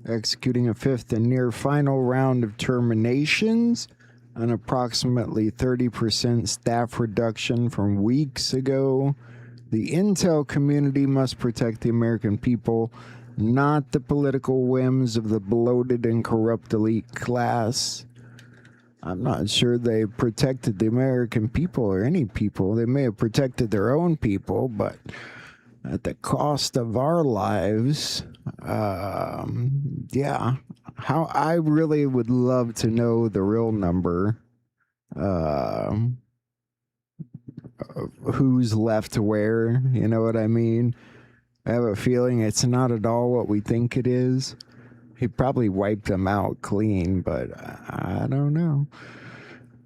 executing a fifth and near final round of terminations, an approximately 30% staff reduction from weeks ago. The intel community must protect the American people, not the political whims of the bloated and corrupt elite class. I'm not sure they protected the American people or any people. They may have protected their own people, but at the cost of our lives. How I really would love to know the real number of who's left where. You know what I mean? I have a feeling it's not at all what we think it is. He probably wiped them out clean, but I don't know.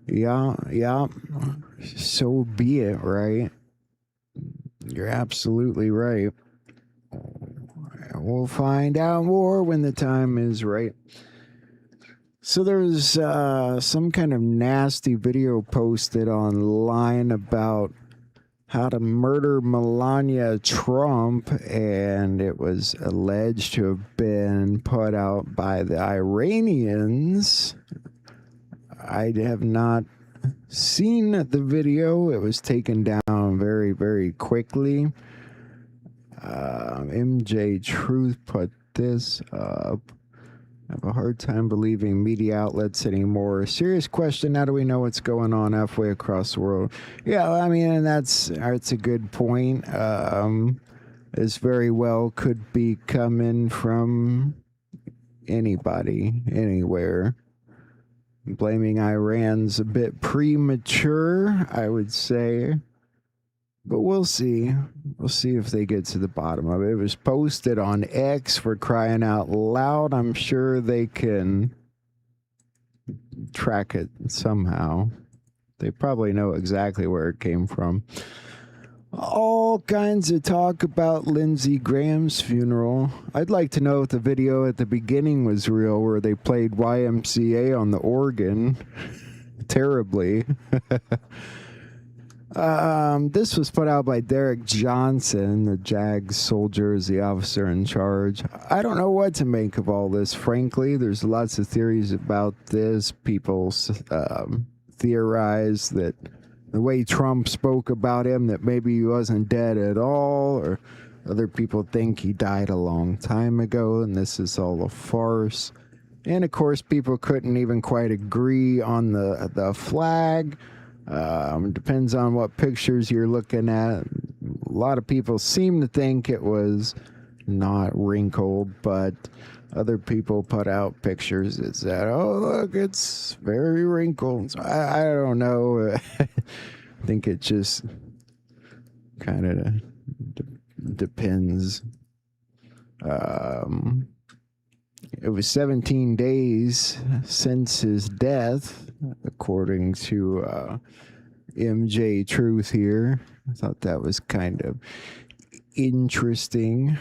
Yeah. So be it, right? You're absolutely right. We'll find out more when the time is right. So there's some kind of nasty video posted online about how to murder Melania Trump, and it was alleged to have been put out by the Iranians. I have not seen the video. It was taken down very, very quickly. MJ Truth put this up. I have a hard time believing media outlets anymore. Serious question, how do we know what's going on halfway across the world? Yeah, I mean, that's a good point. This very well could be coming from anybody, anywhere. Blaming Iran's a bit premature, I would say. But we'll see. We'll see if they get to the bottom of it. It was posted on X, for crying out loud. I'm sure they can track it somehow. They probably know exactly where it came from. All kinds of talk about Lindsey Graham's funeral. I'd like to know if the video at the beginning was real, where they played YMCA on the organ terribly. This was put out by Derek Johnson, the JAG soldier, is the officer in charge. I don't know what to make of all this, frankly. There's lots of theories about this. People theorize that the way Trump spoke about him, that maybe he wasn't dead at all, or other people think he died a long time ago and this is all a farce. And of course, people couldn't even quite agree on the flag. Depends on what pictures you're looking at. A lot of people seem to think it was not wrinkled, but other people put out pictures that said, oh, look, it's very wrinkled. So I don't know. I think it just kind of depends. It was 17 days since his death, according to MJ Truth here. I thought that was kind of interesting.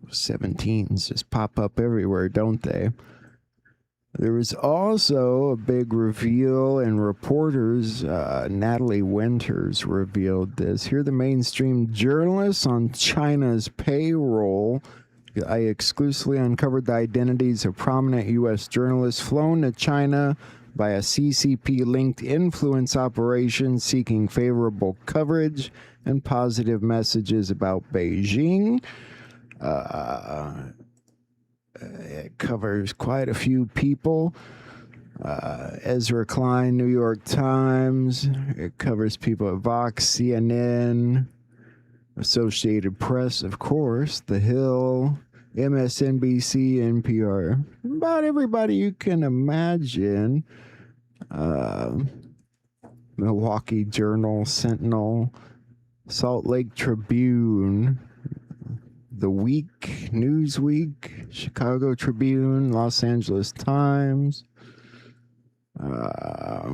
17s just pop up everywhere, don't they? There was also a big reveal, and reporters, Natalie Winters revealed this. Here are the mainstream journalists on China's payroll. I exclusively uncovered the identities of prominent U.S. journalists flown to China by a CCP-linked influence operation seeking favorable coverage and positive messages about Beijing. It covers quite a few people. Ezra Klein, New York Times. It covers people at Vox, CNN, Associated Press, of course, The Hill, MSNBC, NPR. About everybody you can imagine. Milwaukee Journal, Sentinel, Salt Lake Tribune, The Week, Newsweek, Chicago Tribune, Los Angeles Times. I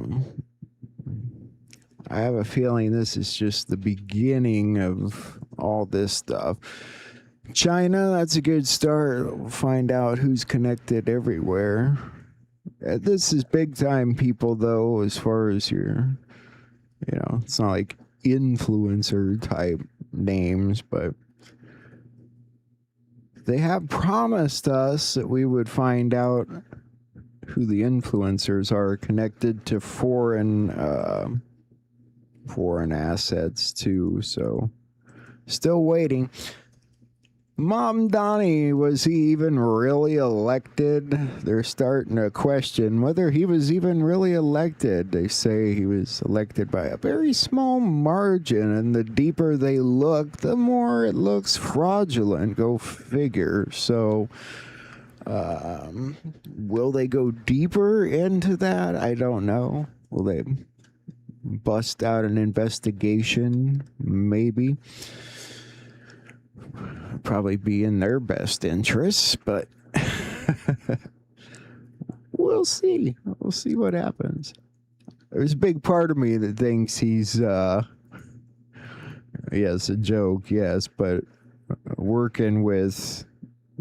have a feeling this is just the beginning of all this stuff. China, that's a good start. We'll find out who's connected everywhere. This is big time people, though, as far as your, it's not like influencer type names, but they have promised us that we would find out who the influencers are connected to foreign assets too. So still waiting. Mamdani, was he even really elected? They're starting to question whether he was even really elected. They say he was elected by a very small margin, and the deeper they look, the more it looks fraudulent. Go figure. So, will they go deeper into that? I don't know. Will they bust out an investigation? Maybe. Probably be in their best interests, but we'll see. We'll see what happens. There's a big part of me that thinks he's, yes, a joke, yes, but working with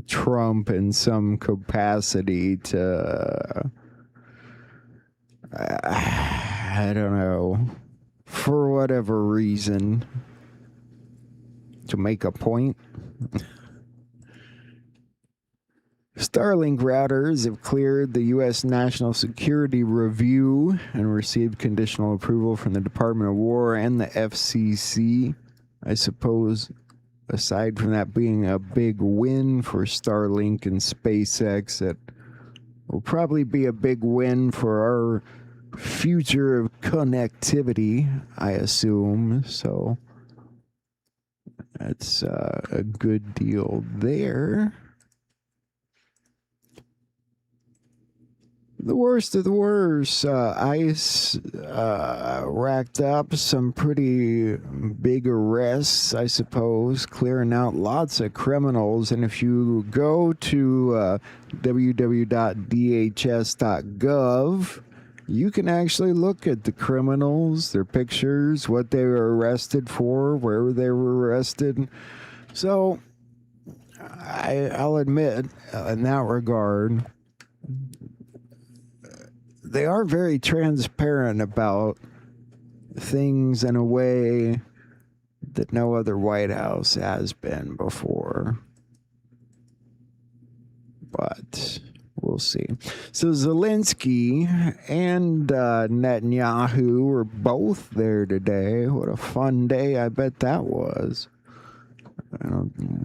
Trump in some capacity to, I don't know, for whatever reason, to make a point. Starlink routers have cleared the U.S. National Security Review and received conditional approval from the Department of War and the FCC. I suppose, aside from that being a big win for Starlink and SpaceX, it will probably be a big win for our future of connectivity, I assume. So that's a good deal there. The worst of the worst, ICE racked up some pretty big arrests, I suppose, clearing out lots of criminals. And if you go to www.dhs.gov, you can actually look at the criminals, their pictures, what they were arrested for, where they were arrested. So I'll admit, in that regard, they are very transparent about things in a way that no other White House has been before. But we'll see. So Zelensky and Netanyahu were both there today. What a fun day I bet that was.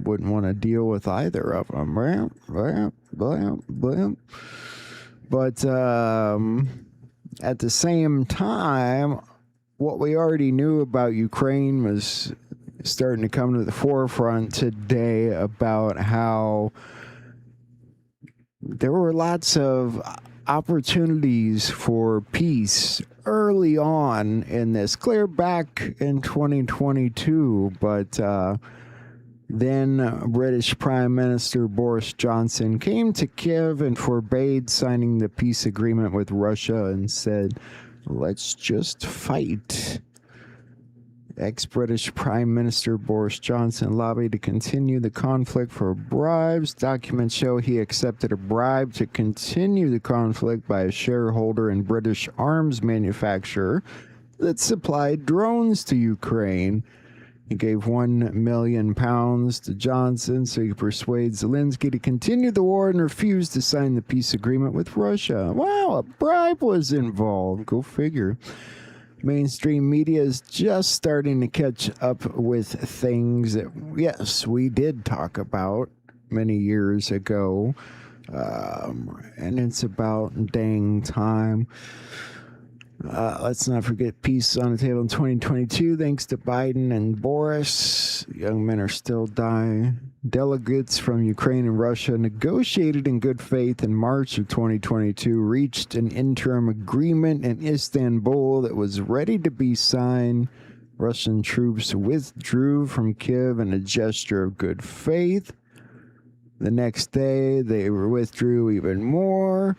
wouldn't want to deal with either of them. But at the same time, what we already knew about Ukraine was starting to come to the forefront today about how there were lots of opportunities for peace early on in this, clear back in 2022, but then British Prime Minister Boris Johnson came to Kiev and forbade signing the peace agreement with Russia and said, let's just fight. Ex-British Prime Minister Boris Johnson lobbied to continue the conflict for bribes. Documents show he accepted a bribe to continue the conflict by a shareholder in British arms manufacturer that supplied drones to Ukraine. He gave £1 million to Johnson so he could persuade Zelensky to continue the war and refuse to sign the peace agreement with Russia. Wow, a bribe was involved. Go figure. Mainstream media is just starting to catch up with things that, yes, we did talk about many years ago. And it's about dang time. Let's not forget peace on the table in 2022, thanks to Biden and Boris. Young men are still dying. Delegates from Ukraine and Russia negotiated in good faith in March of 2022, reached an interim agreement in Istanbul that was ready to be signed. Russian troops withdrew from Kiev in a gesture of good faith. The next day, they withdrew even more.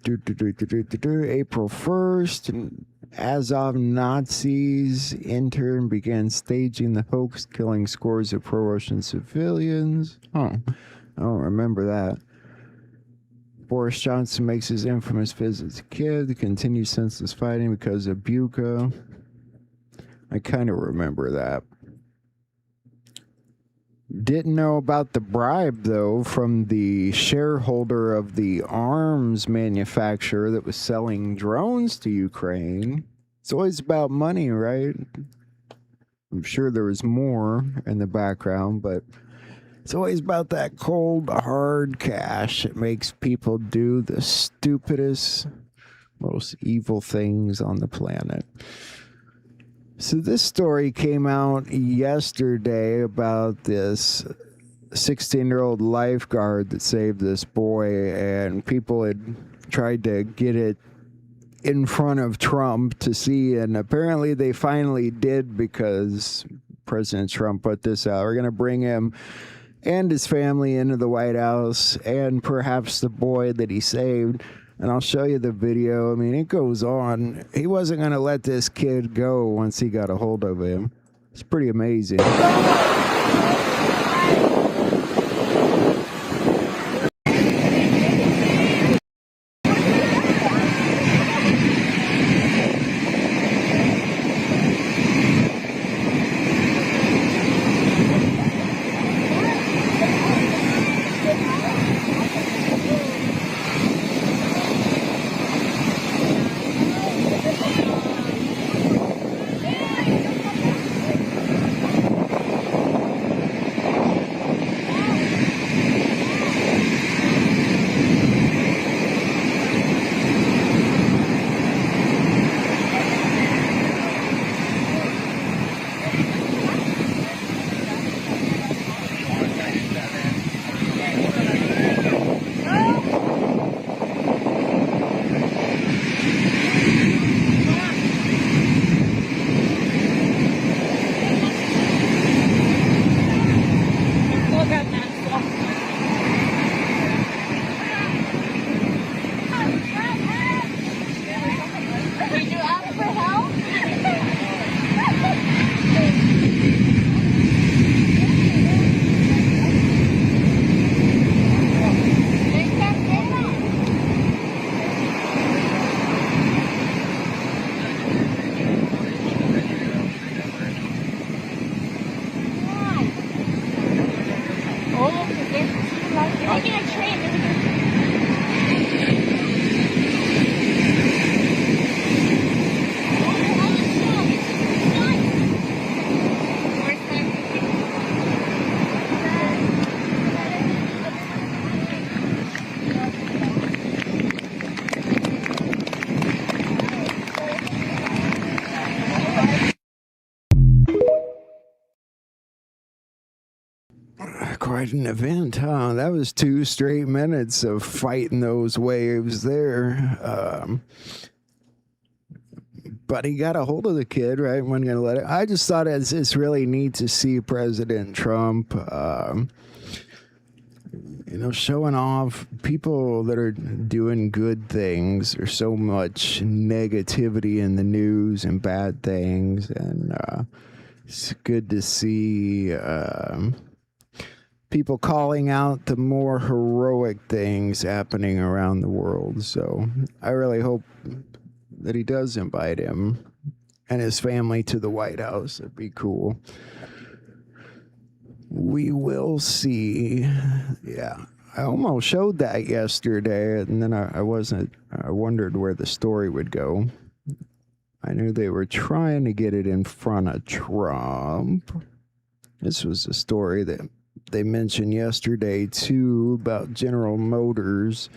April 1st, Azov Nazis entered and began staging the hoax, killing scores of pro-Russian civilians. I don't remember that. Boris Johnson makes his infamous visit to Kiev to continue senseless fighting because of Bucha. I kind of remember that. Didn't know about the bribe, though, from the shareholder of the arms manufacturer that was selling drones to Ukraine. It's always about money, right? I'm sure there was more in the background, but it's always about that cold, hard cash. It makes people do the stupidest, most evil things on the planet. So this story came out yesterday about this 16-year-old lifeguard that saved this boy, and people had tried to get it in front of Trump to see, and apparently they finally did because President Trump put this out. We're going to bring him and his family into the White House, and perhaps the boy that he saved. And I'll show you the video. I mean, it goes on. He wasn't going to let this kid go once he got a hold of him. It's pretty amazing. quite an event, huh? That was 2 straight minutes of fighting those waves there. But he got a hold of the kid, right? Wasn't going to let it. I just thought it's really neat to see President Trump, showing off people that are doing good things. There's so much negativity in the news and bad things. And it's good to see people calling out the more heroic things happening around the world. So I really hope that he does invite him and his family to the White House. It'd be cool. We will see. Yeah. I almost showed that yesterday, and then I wondered where the story would go. I knew they were trying to get it in front of Trump. This was a story that they mentioned yesterday, too, about General Motors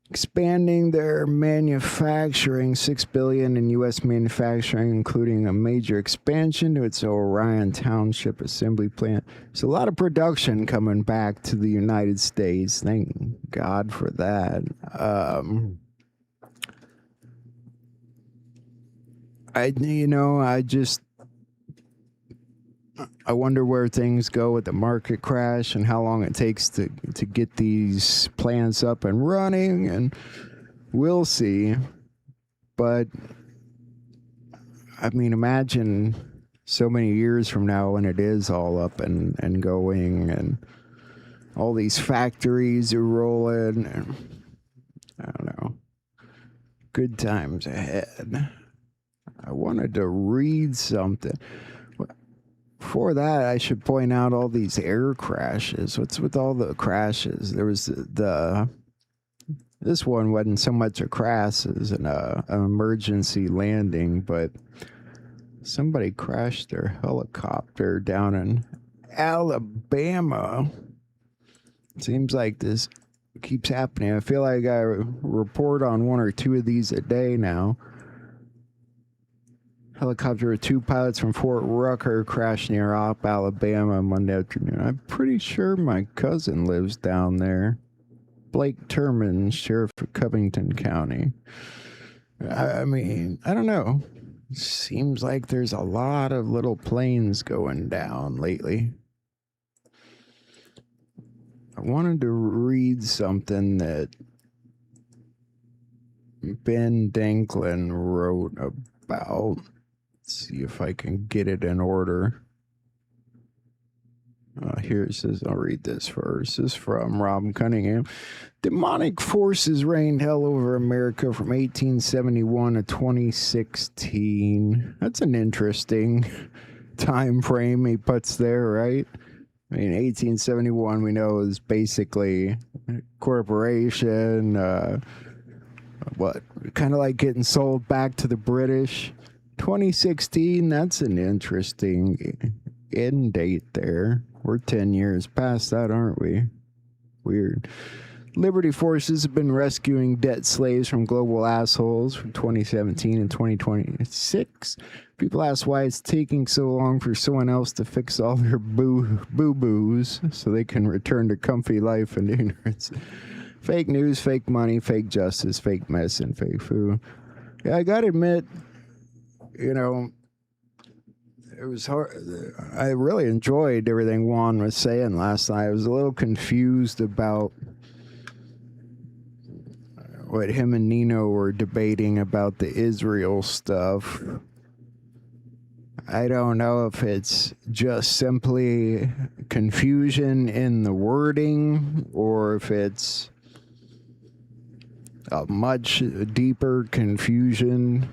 expanding their manufacturing, $6 billion in U.S. manufacturing, including a major expansion to its Orion Township assembly plant. There's a lot of production coming back to the United States. Thank God for that. I wonder where things go with the market crash and how long it takes to get these plants up and running, and we'll see. But I mean, imagine so many years from now when it is all up and going and all these factories are rolling. And I don't know. Good times ahead. I wanted to read something. Before that, I should point out all these air crashes. What's with all the crashes? There was this one wasn't so much a crash as an emergency landing, but somebody crashed their helicopter down in Alabama. Seems like this keeps happening. I feel like I report on 1 or 2 of these a day now. Helicopter with 2 pilots from Fort Rucker crashed near Opp, Alabama Monday afternoon. I'm pretty sure my cousin lives down there. Blake Turman, sheriff of Covington County. I mean, I don't know. Seems like there's a lot of little planes going down lately. I wanted to read something that Ben Danklin wrote about. See if I can get it in order. Here it says, I'll read this first. This is from Rob Cunningham. Demonic forces reigned hell over America from 1871 to 2016. That's an interesting time frame he puts there, right? I mean, 1871 we know is basically corporation, kind of like getting sold back to the British. 2016, that's an interesting end date there. We're 10 years past that, aren't we? Weird. Liberty forces have been rescuing debt slaves from global assholes from 2017 and 2026. People ask why it's taking so long for someone else to fix all their boo-boos so they can return to comfy life and ignorance. Fake news, fake money, fake justice, fake medicine, fake food. Yeah, I gotta admit, it was hard. I really enjoyed everything Juan was saying last night. I was a little confused about what him and Nino were debating about the Israel stuff. I don't know if it's just simply confusion in the wording or if it's a much deeper confusion.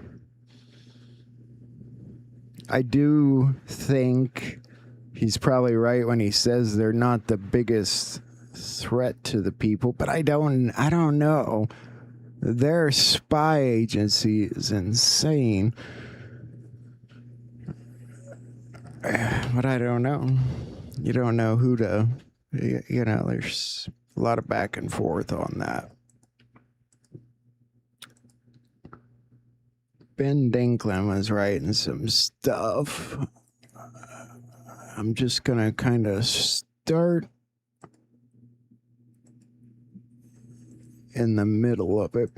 I do think he's probably right when he says they're not the biggest threat to the people, but I don't know. Their spy agency is insane. But I don't know. You don't know who to, there's a lot of back and forth on that. Ben Danklin was writing some stuff. I'm just going to kind of start in the middle of it.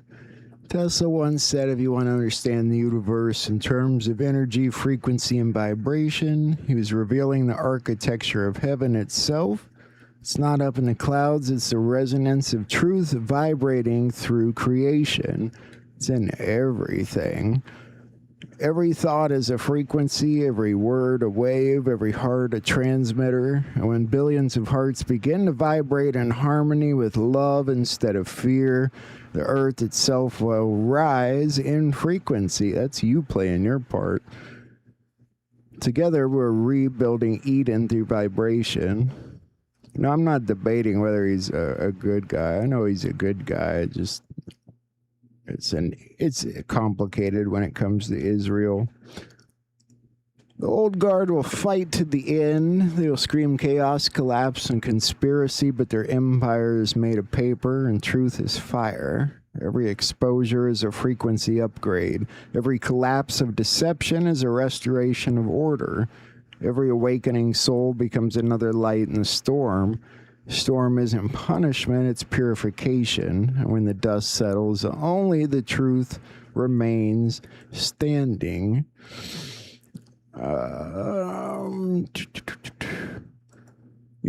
Tesla once said, if you want to understand the universe in terms of energy, frequency, and vibration, he was revealing the architecture of heaven itself. It's not up in the clouds, it's the resonance of truth vibrating through creation. It's in everything. Every thought is a frequency, every word a wave, every heart a transmitter. And when billions of hearts begin to vibrate in harmony with love instead of fear, the earth itself will rise in frequency. That's you playing your part. Together, we're rebuilding Eden through vibration. No, I'm not debating whether he's a good guy. I know he's a good guy. It's complicated when it comes to Israel. The old guard will fight to the end. They'll scream chaos, collapse, and conspiracy, but their empire is made of paper and truth is fire. Every exposure is a frequency upgrade. Every collapse of deception is a restoration of order. Every awakening soul becomes another light in the storm. Storm isn't punishment, it's purification. And when the dust settles, only the truth remains standing. You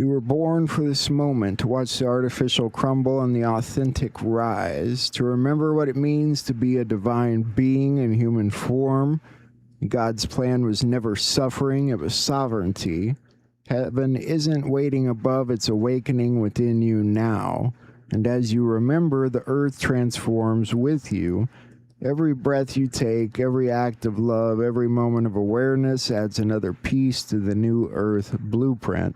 were born for this moment, to watch the artificial crumble and the authentic rise, to remember what it means to be a divine being in human form. God's plan was never suffering, it was sovereignty. Heaven isn't waiting above, it's awakening within you now. And as you remember, the earth transforms with you. Every breath you take, every act of love, every moment of awareness adds another piece to the new earth blueprint.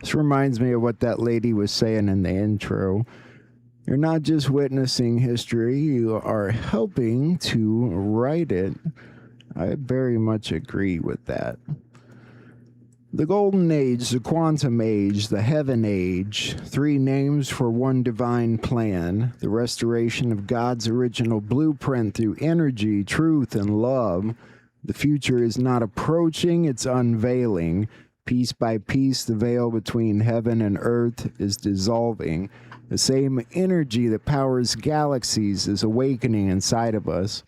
This reminds me of what that lady was saying in the intro. You're not just witnessing history, you are helping to write it. I very much agree with that. The Golden Age, the Quantum Age, the Heaven Age, 3 names for one divine plan, the restoration of God's original blueprint through energy, truth, and love. The future is not approaching, it's unveiling. Piece by piece, the veil between heaven and earth is dissolving. The same energy that powers galaxies is awakening inside of us.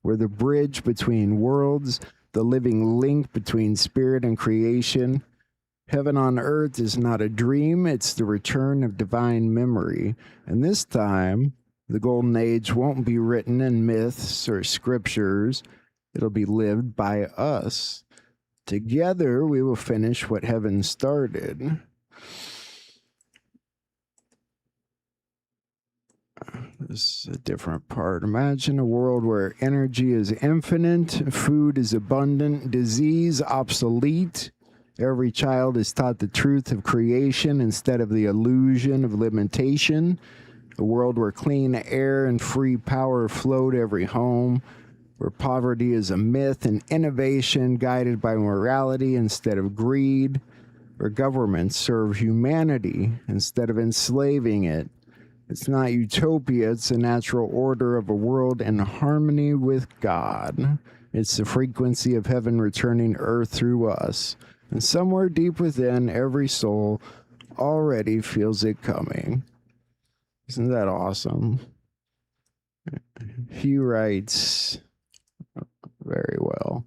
We're the bridge between worlds, the living link between spirit and creation. Heaven on earth is not a dream, it's the return of divine memory. And this time, the Golden Age won't be written in myths or scriptures. It'll be lived by us. Together, we will finish what heaven started. This is a different part. Imagine a world where energy is infinite, food is abundant, disease obsolete. Every child is taught the truth of creation instead of the illusion of limitation. A world where clean air and free power flow to every home, where poverty is a myth and innovation guided by morality instead of greed, where governments serve humanity instead of enslaving it. It's not utopia, it's the natural order of a world in harmony with God. It's the frequency of heaven returning earth through us. And somewhere deep within, every soul already feels it coming. Isn't that awesome? He writes very well.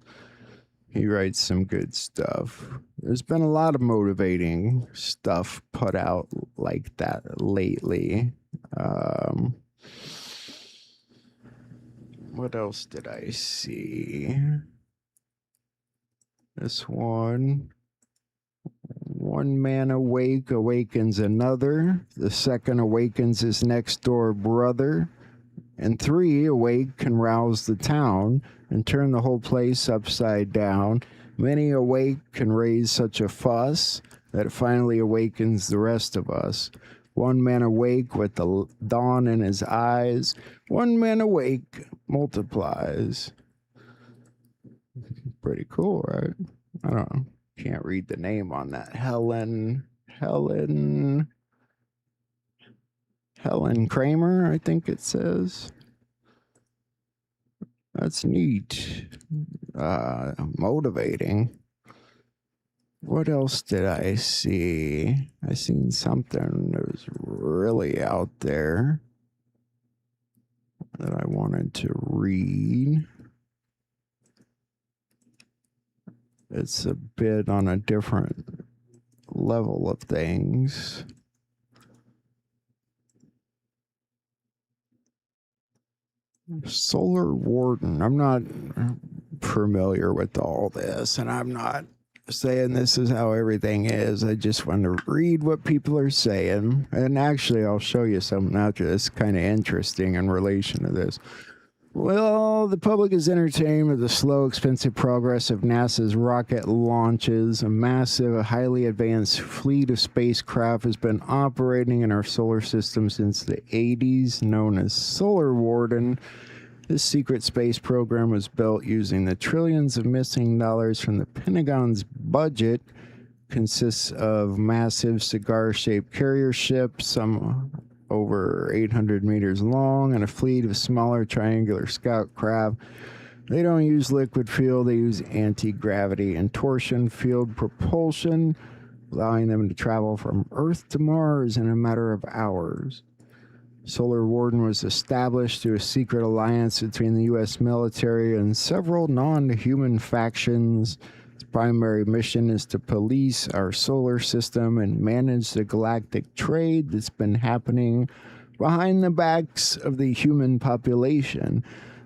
He writes some good stuff. There's been a lot of motivating stuff put out like that lately. What else did I see? This one. One man awake awakens another. The second awakens his next door brother. And 3 awake can rouse the town and turn the whole place upside down. Many awake can raise such a fuss that it finally awakens the rest of us. One man awake with the dawn in his eyes. One man awake multiplies. Pretty cool, right? I don't know. Can't read the name on that. Helen Kramer, I think it says. That's neat. Motivating. What else did I see? I seen something that was really out there that I wanted to read. It's a bit on a different level of things. Solar Warden. I'm not familiar with all this, and I'm not saying this is how everything is. I just want to read what people are saying. And actually, I'll show you something after this kind of interesting in relation to this. Well, the public is entertained with the slow, expensive progress of NASA's rocket launches. A massive, highly advanced fleet of spacecraft has been operating in our solar system since the 80s, known as Solar Warden. This secret space program was built using the trillions of missing dollars from the Pentagon's budget. Consists of massive cigar-shaped carrier ships, some over 800 meters long, and a fleet of smaller triangular scout craft. They don't use liquid fuel, they use anti-gravity and torsion field propulsion, allowing them to travel from Earth to Mars in a matter of hours. Solar Warden was established through a secret alliance between the U.S. military and several non-human factions. Its primary mission is to police our solar system and manage the galactic trade that's been happening behind the backs of the human population.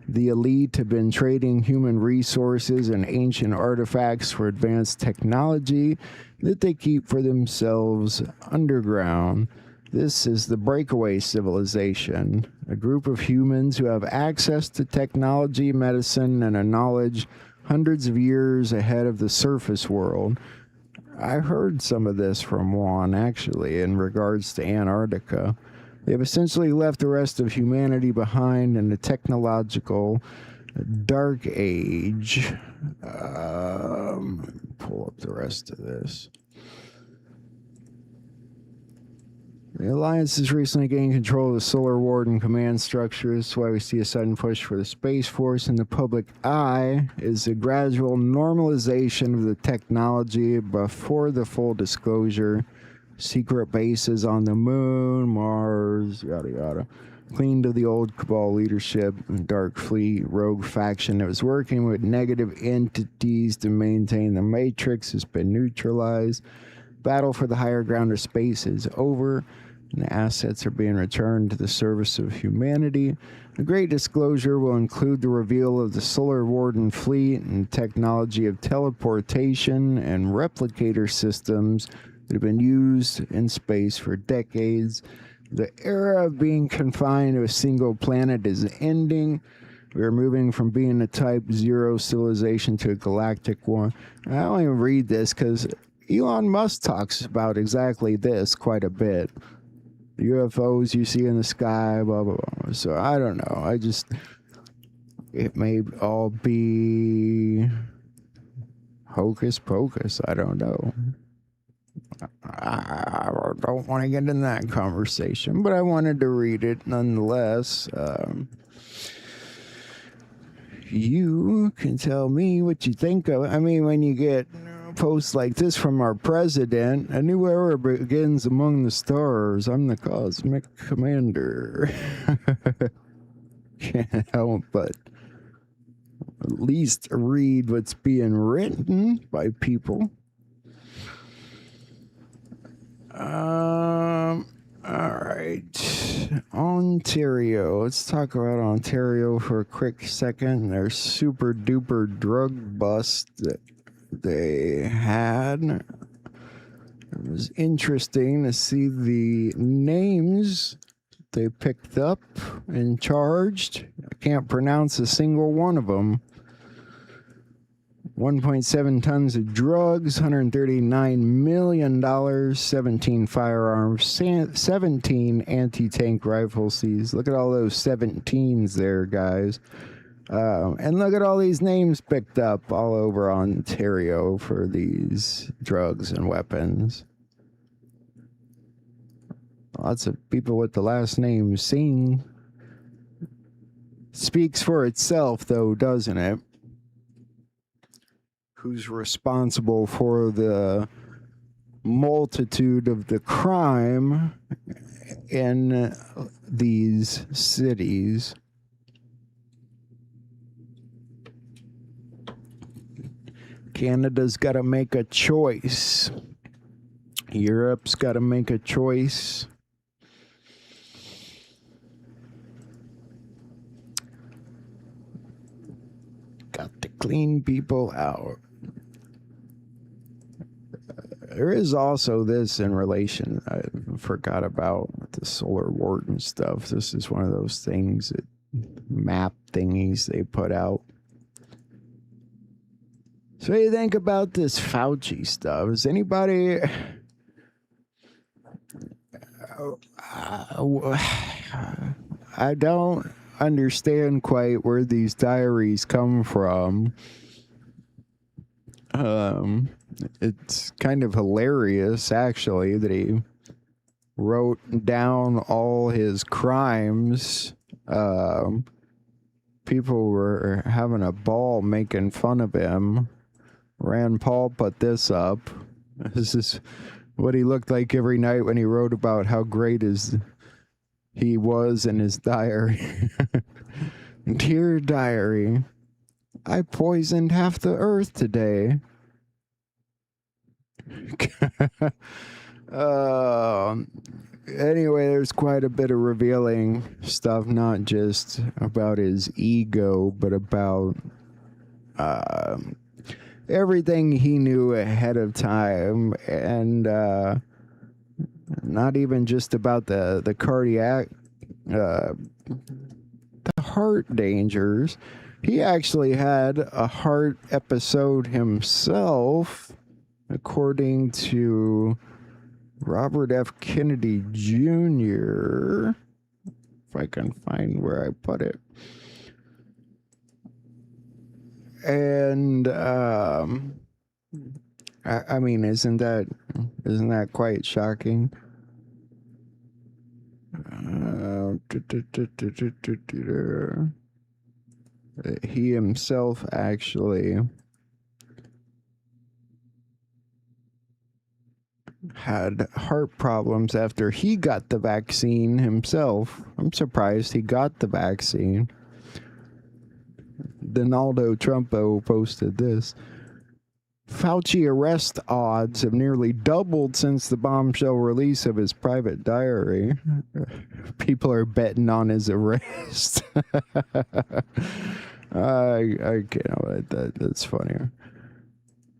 The elite have been trading human resources and ancient artifacts for advanced technology that they keep for themselves underground. This is the breakaway civilization, a group of humans who have access to technology, medicine, and a knowledge hundreds of years ahead of the surface world. I heard some of this from Juan, actually, in regards to Antarctica. They have essentially left the rest of humanity behind in the technological dark age. Pull up the rest of this. The Alliance has recently gained control of the Solar Warden command structures. That's why we see a sudden push for the Space Force in the public eye is a gradual normalization of the technology before the full disclosure. Secret bases on the moon, Mars, yada yada. Cleaned of the old Cabal leadership and Dark Fleet rogue faction that was working with negative entities to maintain the Matrix has been neutralized. Battle for the higher ground of space is over, and the assets are being returned to the service of humanity. The Great Disclosure will include the reveal of the Solar Warden fleet and technology of teleportation and replicator systems that have been used in space for decades. The era of being confined to a single planet is ending. We are moving from being a Type 0 civilization to a galactic one. I only read this because Elon Musk talks about exactly this quite a bit. The UFOs you see in the sky, blah, blah, blah. So I don't know. It may all be hocus pocus. I don't know. I don't want to get in that conversation, but I wanted to read it nonetheless. You can tell me what you think of it. I mean, when you get posts like this from our president, a new era begins among the stars. I'm the cosmic commander. Can't help but at least read what's being written by people. All right. Ontario. Let's talk about Ontario for a quick second. Their super duper drug bust that they had. It was interesting to see the names they picked up and charged. I can't pronounce a single one of them. 1.7 tons of drugs, $139 million, 17 firearms, 17 anti-tank rifle seized. Look at all those 17s there, guys. And look at all these names picked up all over Ontario for these drugs and weapons. Lots of people with the last name Singh. Speaks for itself, though, doesn't it? who's responsible for the multitude of the crime in these cities. Canada's got to make a choice. Europe's got to make a choice. Got to clean people out. There is also this in relation, I forgot about the solar wart and stuff. This is one of those things, that map thingies they put out. So what do you think about this Fauci stuff? Is anybody... I don't understand quite where these diaries come from. It's kind of hilarious, actually, that he wrote down all his crimes. People were having a ball making fun of him. Rand Paul put this up. This is what he looked like every night when he wrote about how great he was in his diary. Dear diary, I poisoned half the earth today. Anyway, there's quite a bit of revealing stuff, not just about his ego, but about everything he knew ahead of time, and not even just about the cardiac, the heart dangers. He actually had a heart episode himself, according to Robert F. Kennedy Jr., if I can find where I put it. And I mean, isn't that quite shocking? He himself actually had heart problems after he got the vaccine himself. I'm surprised he got the vaccine. Donaldo Trumpo posted this. Fauci arrest odds have nearly doubled since the bombshell release of his private diary. People are betting on his arrest. I can't. That's funnier.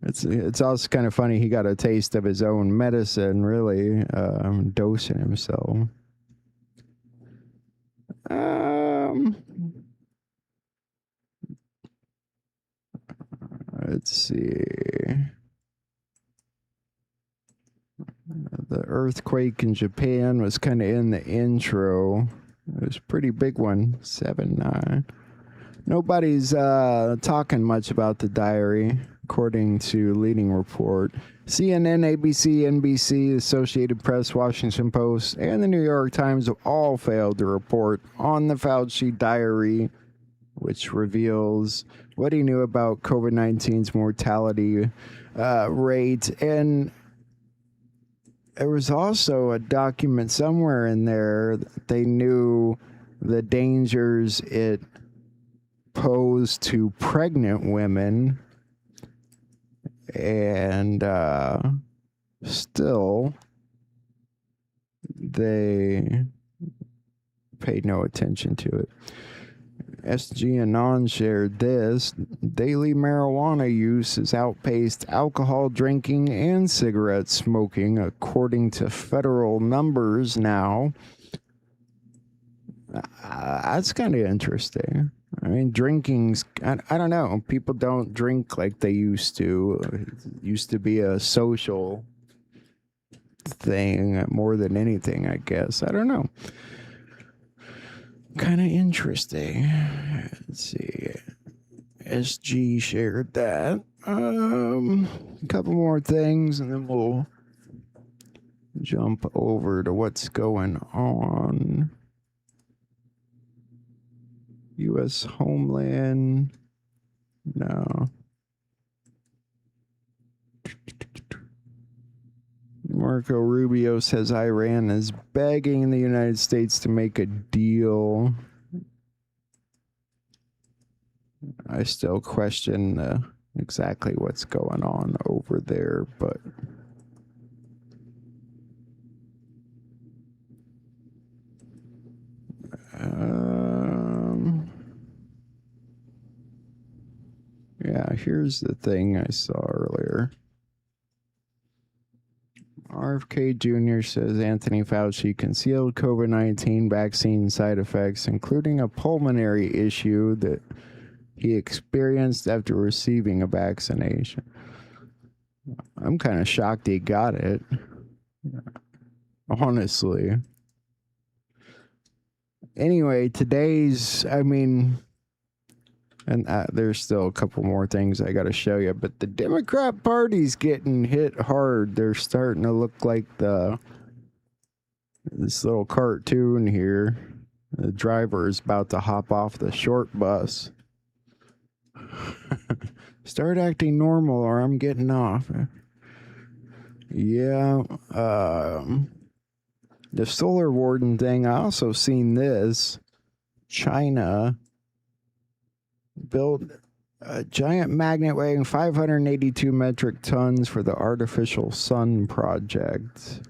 It's also kind of funny. He got a taste of his own medicine, really, dosing himself. Let's see. The earthquake in Japan was kind of in the intro. It was a pretty big one, 7.9. Nobody's talking much about the diary, according to leading report. CNN, ABC, NBC, Associated Press, Washington Post, and the New York Times have all failed to report on the Fauci diary, which reveals what he knew about COVID-19's mortality rate. And there was also a document somewhere in there that they knew the dangers it posed to pregnant women, and still they paid no attention to it. SG Anon shared this. Daily marijuana use has outpaced alcohol drinking and cigarette smoking, according to federal numbers now. That's kind of interesting. I mean, drinking's, I don't know. People don't drink like they used to. It used to be a social thing more than anything, I guess. I don't know. Kind of interesting. Let's see. SG shared that. A couple more things, and then we'll jump over to what's going on. U.S. Homeland. No. Marco Rubio says Iran is begging the United States to make a deal. I still question exactly what's going on over there, but yeah, here's the thing I saw earlier. RFK Jr. says Anthony Fauci concealed COVID-19 vaccine side effects, including a pulmonary issue that he experienced after receiving a vaccination. I'm kind of shocked he got it, honestly. Anyway, and there's still a couple more things I got to show you, but the Democrat Party's getting hit hard. They're starting to look like this little cartoon here. The driver is about to hop off the short bus. Start acting normal or I'm getting off. Yeah, the solar warden thing, I also seen this. China built a giant magnet weighing 582 metric tons for the artificial sun project.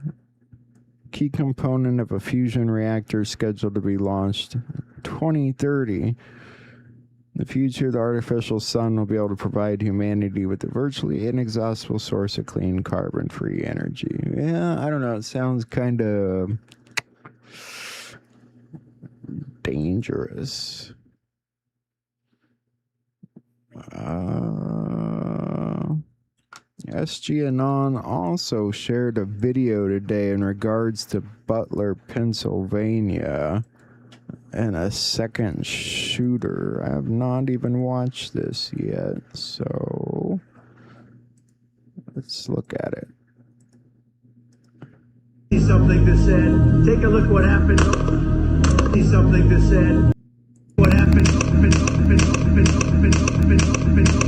Key component of a fusion reactor scheduled to be launched 2030. In the future, the artificial sun will be able to provide humanity with a virtually inexhaustible source of clean, carbon-free energy. Yeah, I don't know. It sounds kind of dangerous. SG Anon also shared a video today in regards to Butler, Pennsylvania, and a second shooter. I have not even watched this yet, so let's look at it. See something that said, take a look what happened. See something that said, what happened,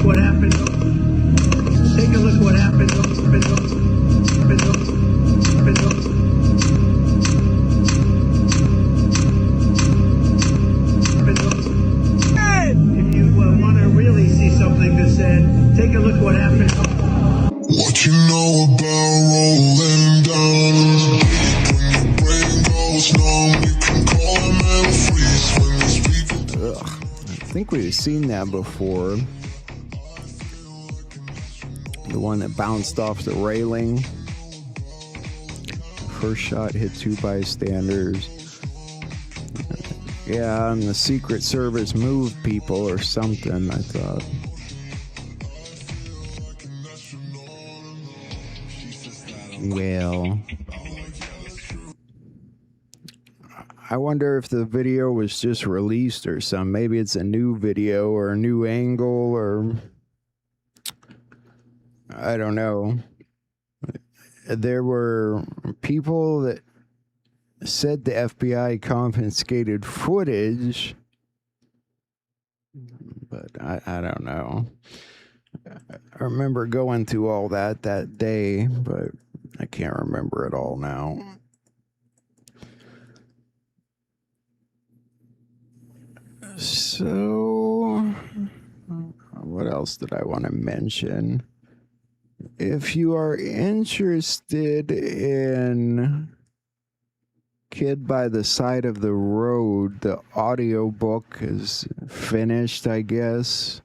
what happened. Take a look what happened. If you want to really see something that said, take a look what happened. What you know about rolling down when your brain goes numb, you can call a metal freeze when there's people. Ugh, I think we've seen that before. The one that bounced off the railing. First shot hit 2 bystanders. Yeah, and the Secret Service moved people or something, I thought. Well, I wonder if the video was just released or something. Maybe it's a new video or a new angle or I don't know. There were people that said the FBI confiscated footage, but I don't know. I remember going through all that day, but I can't remember it all now. So, what else did I want to mention? If you are interested in Kid by the Side of the Road, the audiobook is finished, I guess.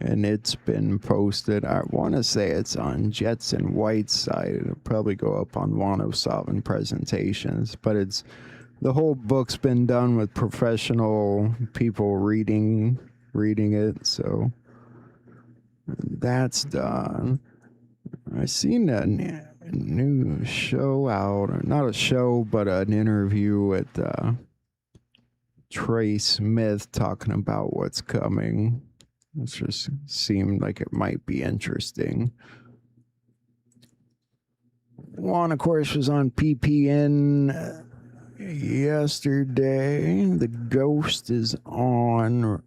And it's been posted. I want to say it's on Jetson White's side. It'll probably go up on Wano Presentations. But the whole book's been done with professional people reading it. So that's done. I seen a new show out. Not a show, but an interview with Trey Smith talking about what's coming. It just seemed like it might be interesting. One, of course, was on PPN yesterday. The Ghost is on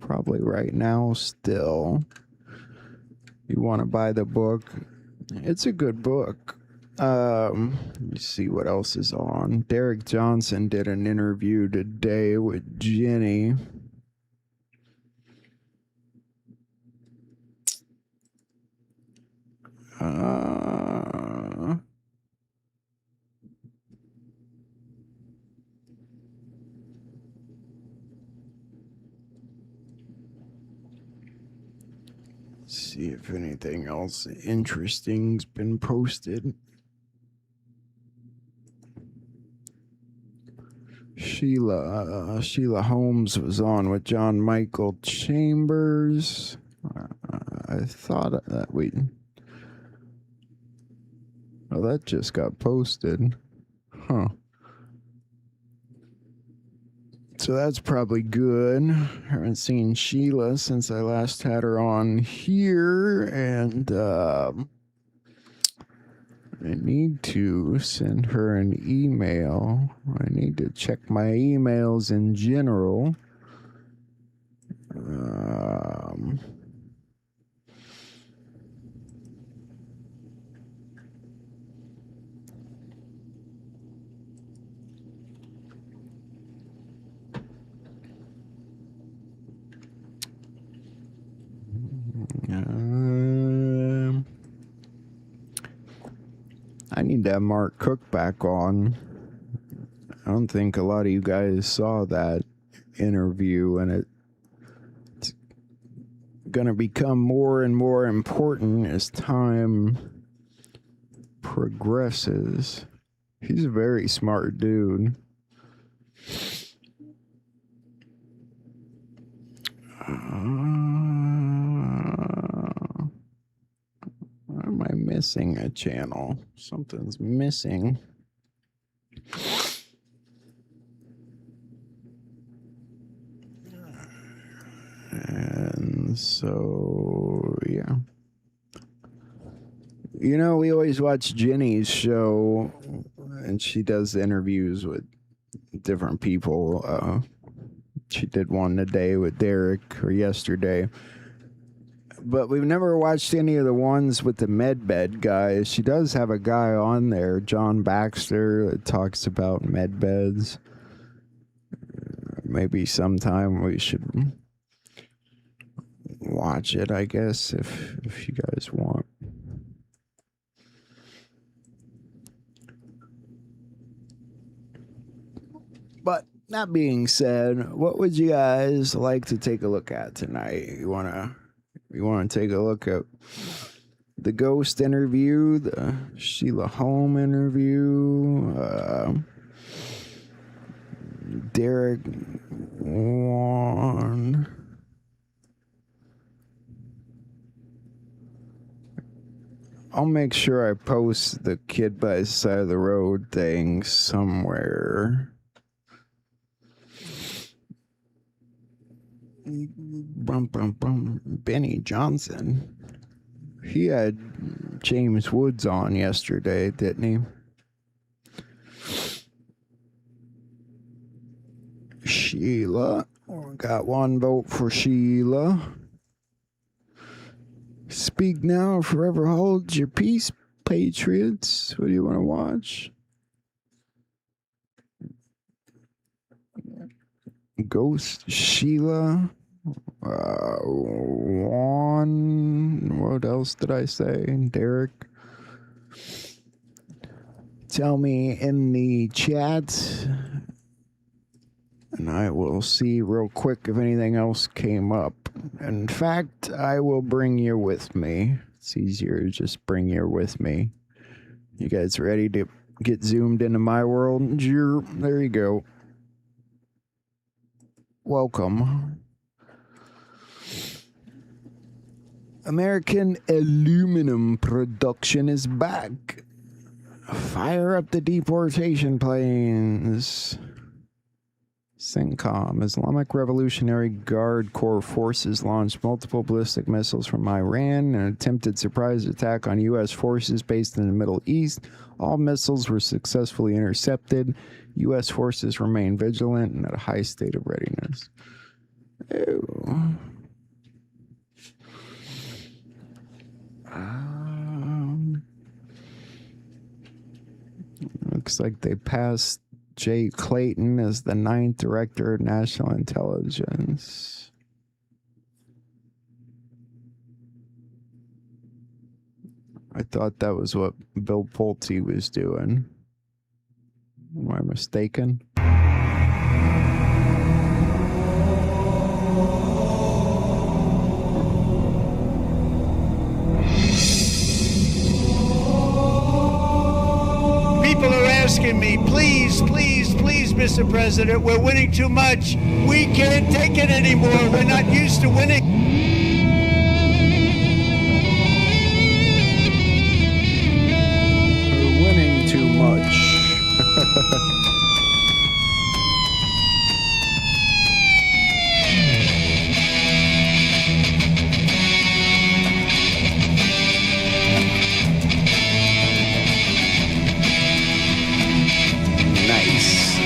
probably right now still. You want to buy the book, It's a good book. Let me see what else is on. Derek Johnson did an interview today with Jenny. See if anything else interesting's been posted. Sheila Holmes was on with John Michael Chambers. I thought that oh, that just got posted. Huh. So that's probably good. I haven't seen Sheila since I last had her on here, and I need to send her an email. I need to check my emails in general. I need to have Mark Cook back on. I don't think a lot of you guys saw that interview, and it's going to become more and more important as time progresses. He's a very smart dude. Why am I missing a channel? Something's missing. And so, yeah. You know, we always watch Jenny's show, and she does interviews with different people. She did one today with Derek, or yesterday. But we've never watched any of the ones with the medbed guys. She does have a guy on there, John Baxter, that talks about medbeds. Maybe sometime we should watch it, I guess, if you guys want. But that being said, what would you guys like to take a look at tonight? You wanna take a look at the Ghost interview, the Sheila Holm interview, Derek one. I'll make sure I post the Kid by the Side of the Road thing somewhere. Benny Johnson. He had James Woods on yesterday, didn't he? Sheila. Got one vote for Sheila. Speak now, forever hold your peace, patriots. What do you want to watch? Ghost, Sheila, Juan, what else did I say? Derek. Tell me in the chat, and I will see real quick if anything else came up. In fact, I will bring you with me. It's easier to just bring you with me. You guys ready to get zoomed into my world? There you go. Welcome. American aluminum production is back. Fire up the deportation planes. CENTCOM, Islamic Revolutionary Guard Corps forces launched multiple ballistic missiles from Iran in an attempted surprise attack on U.S. forces based in the Middle East. All missiles were successfully intercepted. U.S. forces remain vigilant and at a high state of readiness. Ew. Looks like they passed Jay Clayton as the 9th Director of National Intelligence. I thought that was what Bill Pulte was doing. Am I mistaken? People are asking me, please, please, please, Mr. President, we're winning too much. We can't take it anymore. We're not used to winning. We're winning too much. Nice.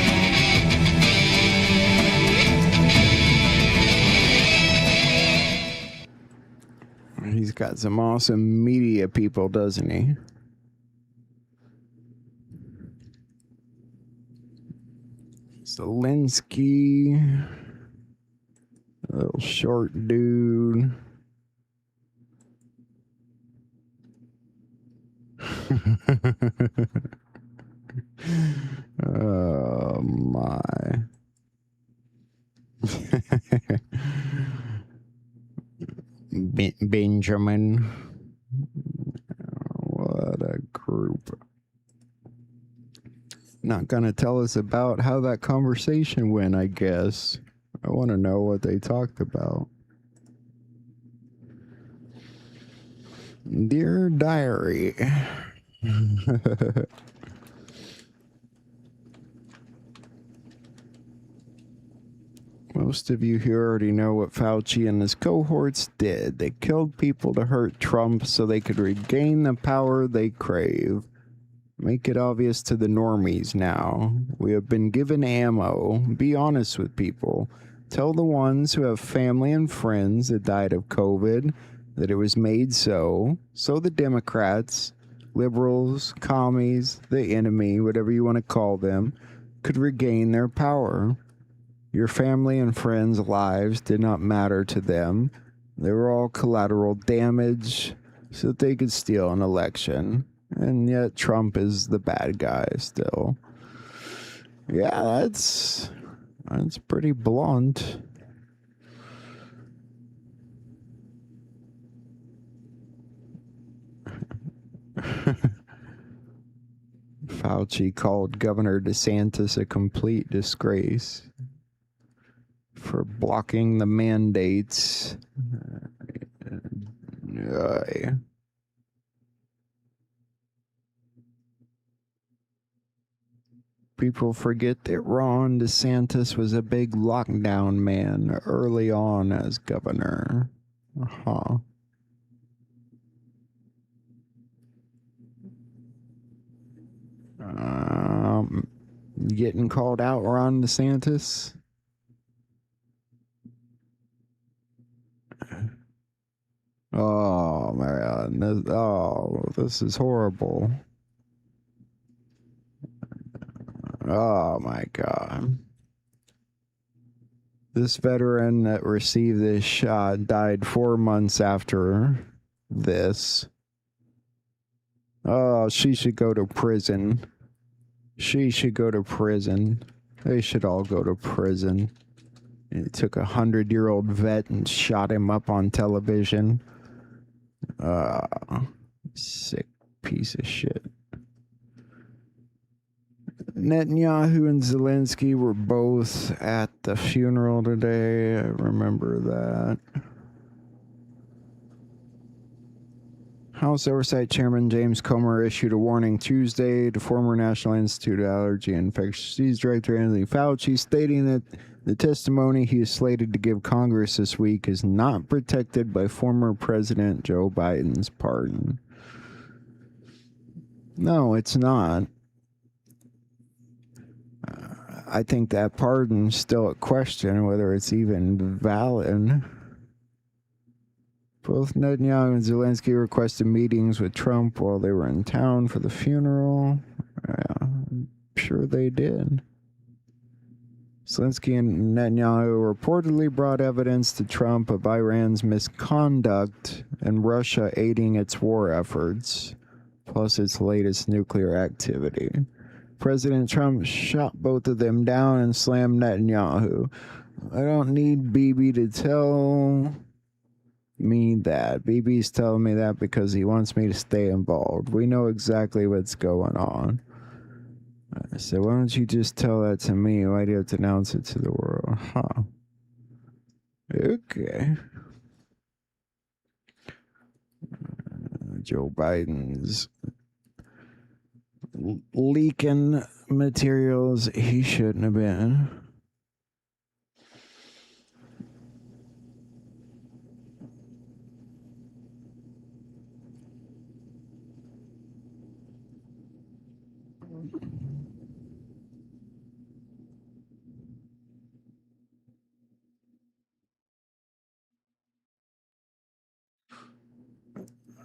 He's got some awesome media people, doesn't he? Zelensky, a little short dude. Oh my. Benjamin. What a group. Not gonna tell us about how that conversation went, I guess. I want to know what they talked about. Dear Diary. Most of you here already know what Fauci and his cohorts did. They killed people to hurt Trump so they could regain the power they crave. Make it obvious to the normies now. We have been given ammo. Be honest with people. Tell the ones who have family and friends that died of COVID that it was made so. So the Democrats, liberals, commies, the enemy, whatever you want to call them, could regain their power. Your family and friends' lives did not matter to them. They were all collateral damage so that they could steal an election. And yet Trump is the bad guy still. Yeah, that's pretty blunt. Fauci called Governor DeSantis a complete disgrace for blocking the mandates. People forget that Ron DeSantis was a big lockdown man early on as governor. Getting called out, Ron DeSantis? Oh, man. This is horrible. Oh, my God. This veteran that received this shot died 4 months after this. Oh, she should go to prison. She should go to prison. They should all go to prison. It took a 100-year-old vet and shot him up on television. Sick piece of shit. Netanyahu and Zelensky were both at the funeral today. I remember that. House Oversight Chairman James Comer issued a warning Tuesday to former National Institute of Allergy and Infectious Disease Director Anthony Fauci, stating that the testimony he is slated to give Congress this week is not protected by former President Joe Biden's pardon. No, it's not. I think that pardon's still a question, whether it's even valid. Both Netanyahu and Zelensky requested meetings with Trump while they were in town for the funeral. Yeah. Sure they did. Zelensky and Netanyahu reportedly brought evidence to Trump of Iran's misconduct and Russia aiding its war efforts, plus its latest nuclear activity. President Trump shot both of them down and slammed Netanyahu. I don't need Bibi to tell me that. Bibi's telling me that because he wants me to stay involved. We know exactly what's going on. So why don't you just tell that to me? Why do you have to announce it to the world? Huh. Okay. Joe Biden's leaking materials he shouldn't have been.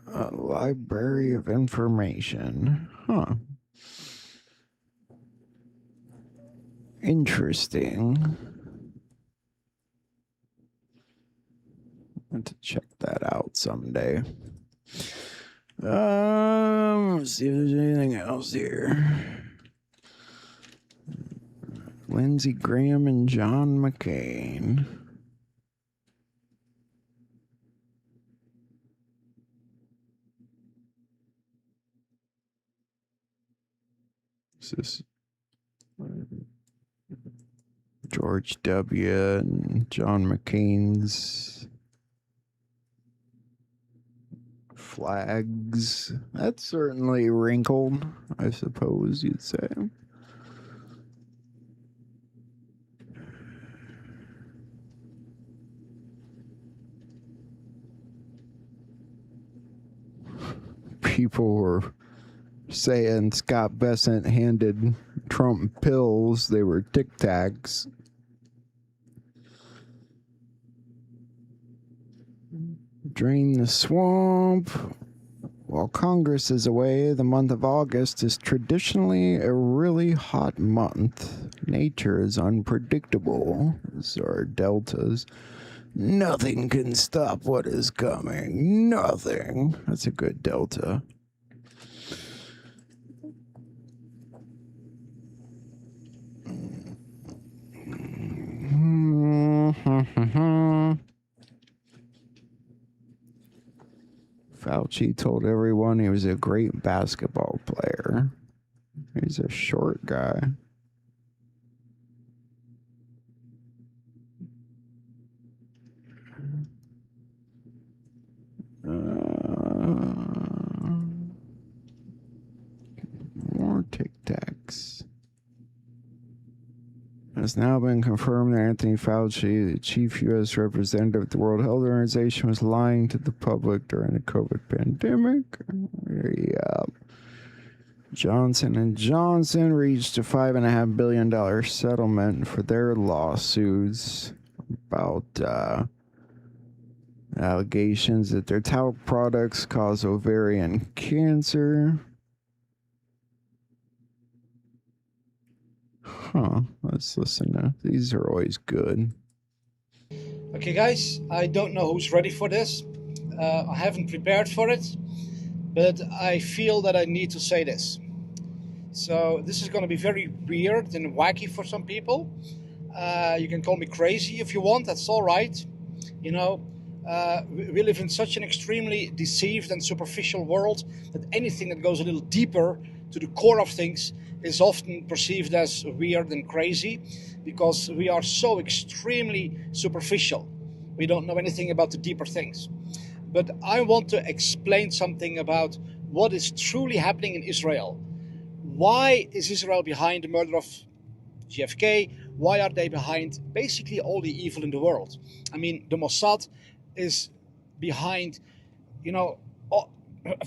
A library of information. Huh. Interesting. I have to check that out someday. Let's see if there's anything else here. Lindsey Graham and John McCain. This is George W. and John McCain's flags. That's certainly wrinkled, I suppose you'd say. People were saying Scott Bessent handed Trump pills. They were Tic Tacs. Drain the swamp. While Congress is away, the month of August is traditionally a really hot month. Nature is unpredictable. These are deltas. Nothing can stop what is coming. Nothing. That's a good delta. Fauci told everyone he was a great basketball player. He's a short guy. More Tic Tacs. It has now been confirmed that Anthony Fauci, the chief U.S. representative of the World Health Organization, was lying to the public during the COVID pandemic. Yep. Johnson & Johnson reached a $5.5 billion settlement for their lawsuits about allegations that their talc products cause ovarian cancer. Huh, let's listen to these. Are always good. Okay, guys, I don't know who's ready for this. I haven't prepared for it, but I feel that I need to say this. So this is going to be very weird and wacky for some people. You can call me crazy if you want, that's all right. You know, we live in such an extremely deceived and superficial world that anything that goes a little deeper to the core of things is often perceived as weird and crazy because we are so extremely superficial. We don't know anything about the deeper things. But I want to explain something about what is truly happening in Israel. Why is Israel behind the murder of JFK? Why are they behind basically all the evil in the world? I mean, the Mossad is behind, you know,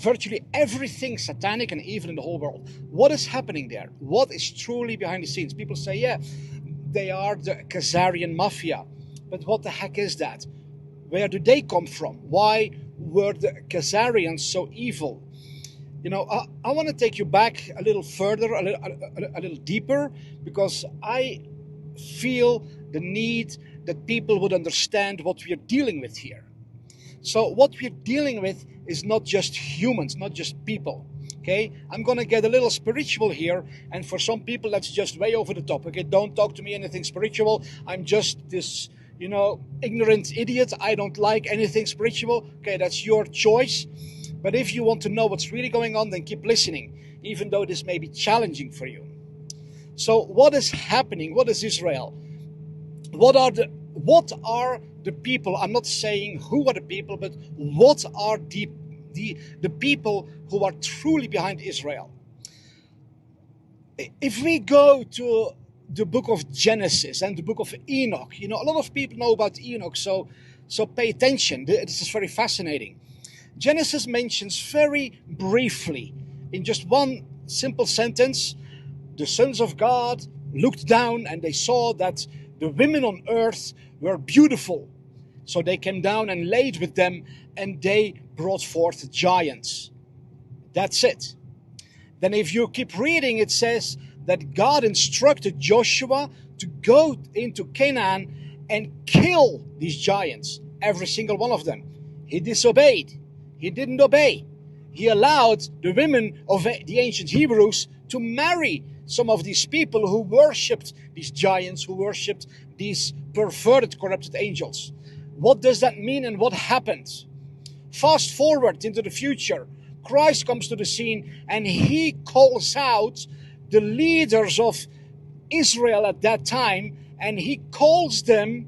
virtually everything satanic and evil in the whole world. What is happening there? What is truly behind the scenes? People say, yeah, they are the Khazarian mafia. But what the heck is that? Where do they come from? Why were the Khazarians so evil? You know, I want to take you back a little further, a little deeper, because I feel the need that people would understand what we are dealing with here. So what we're dealing with is not just humans, not just people. Okay, I'm gonna get a little spiritual here, and for some people that's just way over the top. Okay, don't talk to me anything spiritual. I'm just this, you know, ignorant idiot. I don't like anything spiritual. Okay, that's your choice. But if you want to know what's really going on, then keep listening, even though this may be challenging for you. So what is happening? What is Israel? What are the people? I'm not saying who are the people, but what are the people who are truly behind Israel? If we go to the book of Genesis and the book of Enoch, you know, a lot of people know about Enoch, so pay attention. This is very fascinating. Genesis mentions very briefly, in just one simple sentence, the sons of God looked down and they saw that the women on earth were beautiful. So they came down and laid with them, and they brought forth giants. That's it. Then if you keep reading, it says that God instructed Joshua to go into Canaan and kill these giants, every single one of them. He disobeyed. He didn't obey. He allowed the women of the ancient Hebrews to marry some of these people who worshipped these giants, who worshipped these perverted, corrupted angels. What does that mean and what happened? Fast forward into the future. Christ comes to the scene and he calls out the leaders of Israel at that time, and he calls them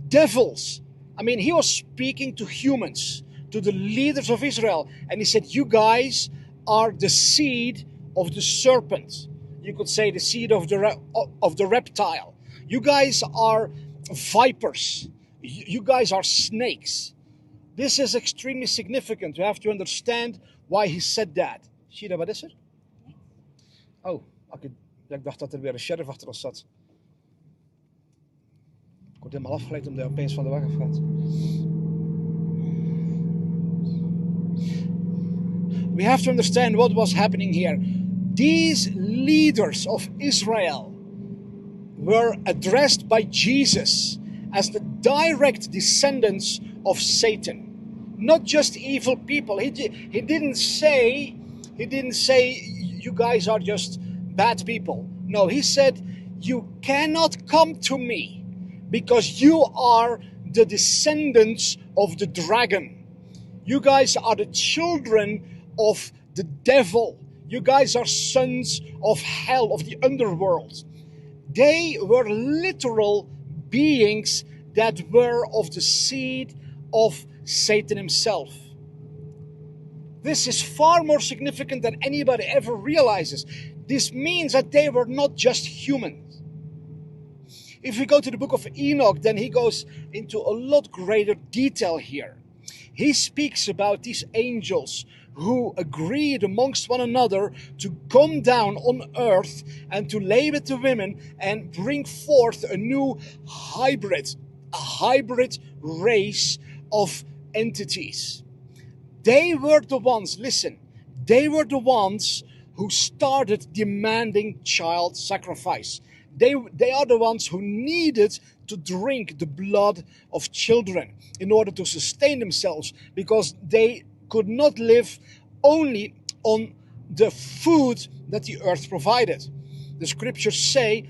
devils. I mean, he was speaking to humans, to the leaders of Israel, and he said, you guys are the seed of the serpent. You could say the seed of the reptile. You guys are vipers. You guys are snakes. This is extremely significant. You have to understand why he said that. Zie je, wat is er? Oh, ik dacht dat er weer een sheriff achter ons zat. Ik word helemaal afgeleid omdat hij opeens van de weg afgaat. We have to understand what was happening here. These leaders of Israel were addressed by Jesus as the direct descendants of Satan. Not just evil people. He didn't say you guys are just bad people. No, he said you cannot come to me because you are the descendants of the dragon. You guys are the children of the devil. You guys are sons of hell, of the underworld. They were literal beings that were of the seed of Satan himself. This is far more significant than anybody ever realizes. This means that they were not just humans. If we go to the book of Enoch, then he goes into a lot greater detail here. He speaks about these angels who agreed amongst one another to come down on earth and to lay with the women and bring forth a new hybrid race of entities. They were the ones, listen, they were the ones who started demanding child sacrifice. They are the ones who needed to drink the blood of children in order to sustain themselves, because they could not live only on the food that the earth provided. The scriptures say,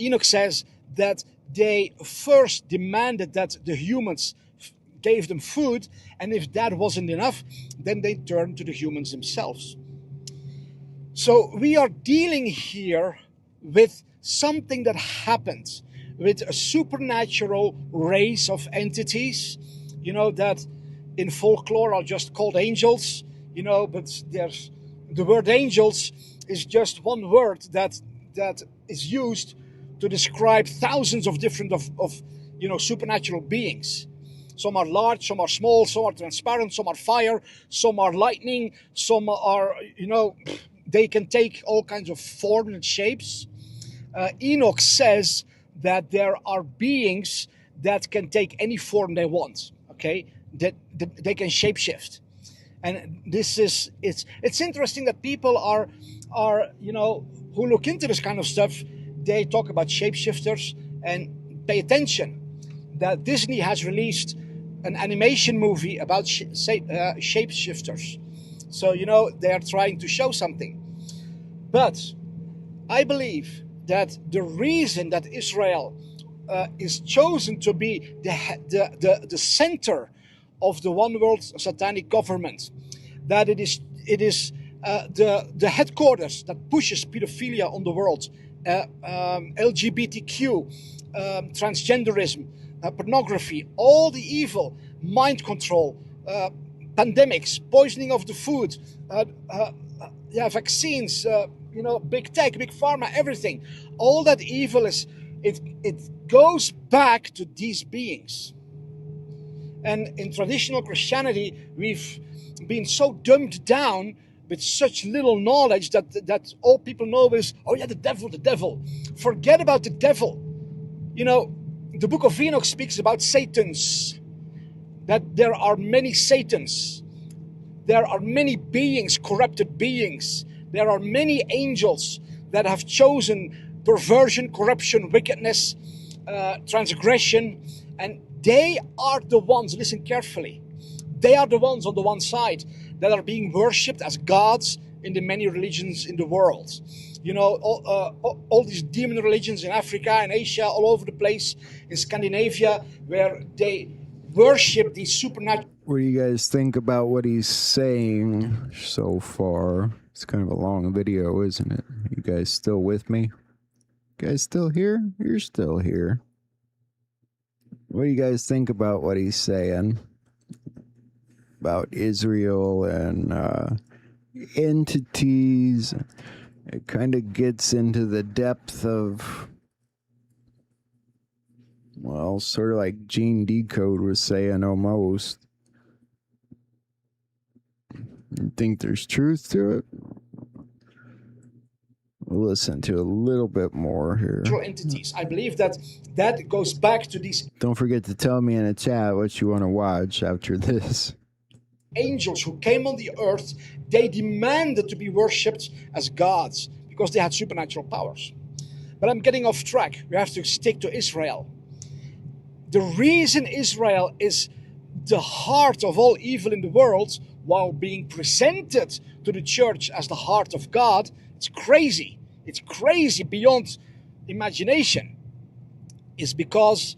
Enoch says, that they first demanded that the humans gave them food, and if that wasn't enough, then they turned to the humans themselves. So we are dealing here with something that happened, with a supernatural race of entities, you know, that in folklore are just called angels, you know, but there's the word angels is just one word that is used to describe thousands of different supernatural beings. Some are large, some are small, some are transparent, some are fire, some are lightning, some are, they can take all kinds of forms and shapes. Enoch says that there are beings that can take any form they want, okay? That they can shapeshift. And this is it's interesting that people are who look into this kind of stuff. They talk about shapeshifters, and pay attention that Disney has released an animation movie about shapeshifters. So they are trying to show something. But I believe that the reason that Israel is chosen to be the center of the one world satanic government, that it is the headquarters that pushes pedophilia on the world, LGBTQ, transgenderism, pornography, all the evil, mind control, pandemics, poisoning of the food, vaccines, big tech, big pharma, everything. All that evil it goes back to these beings. And in traditional Christianity, we've been so dumbed down with such little knowledge that all people know is, oh yeah, the devil. Forget about the devil. The book of Enoch speaks about Satans, that there are many Satans. There are many beings, corrupted beings. There are many angels that have chosen perversion, corruption, wickedness, transgression, and they are the ones, listen carefully, they are the ones on the one side that are being worshipped as gods in the many religions in the world. All these demon religions in Africa and Asia, all over the place, in Scandinavia, where they worship these supernatural. What do you guys think about what he's saying so far? It's kind of a long video, isn't it? You guys still with me? You guys still here? You're still here. What do you guys think about what he's saying about Israel and entities? It kind of gets into the depth of, well, sort of like Gene Decode was saying almost. You think there's truth to it? We'll listen to a little bit more here. Entities. I believe that goes back to these. Don't forget to tell me in the chat what you want to watch after this. Angels who came on the earth, they demanded to be worshipped as gods because they had supernatural powers. But I'm getting off track. We have to stick to Israel. The reason Israel is the heart of all evil in the world, while being presented to the church as the heart of God, it's crazy. It's crazy beyond imagination. Is because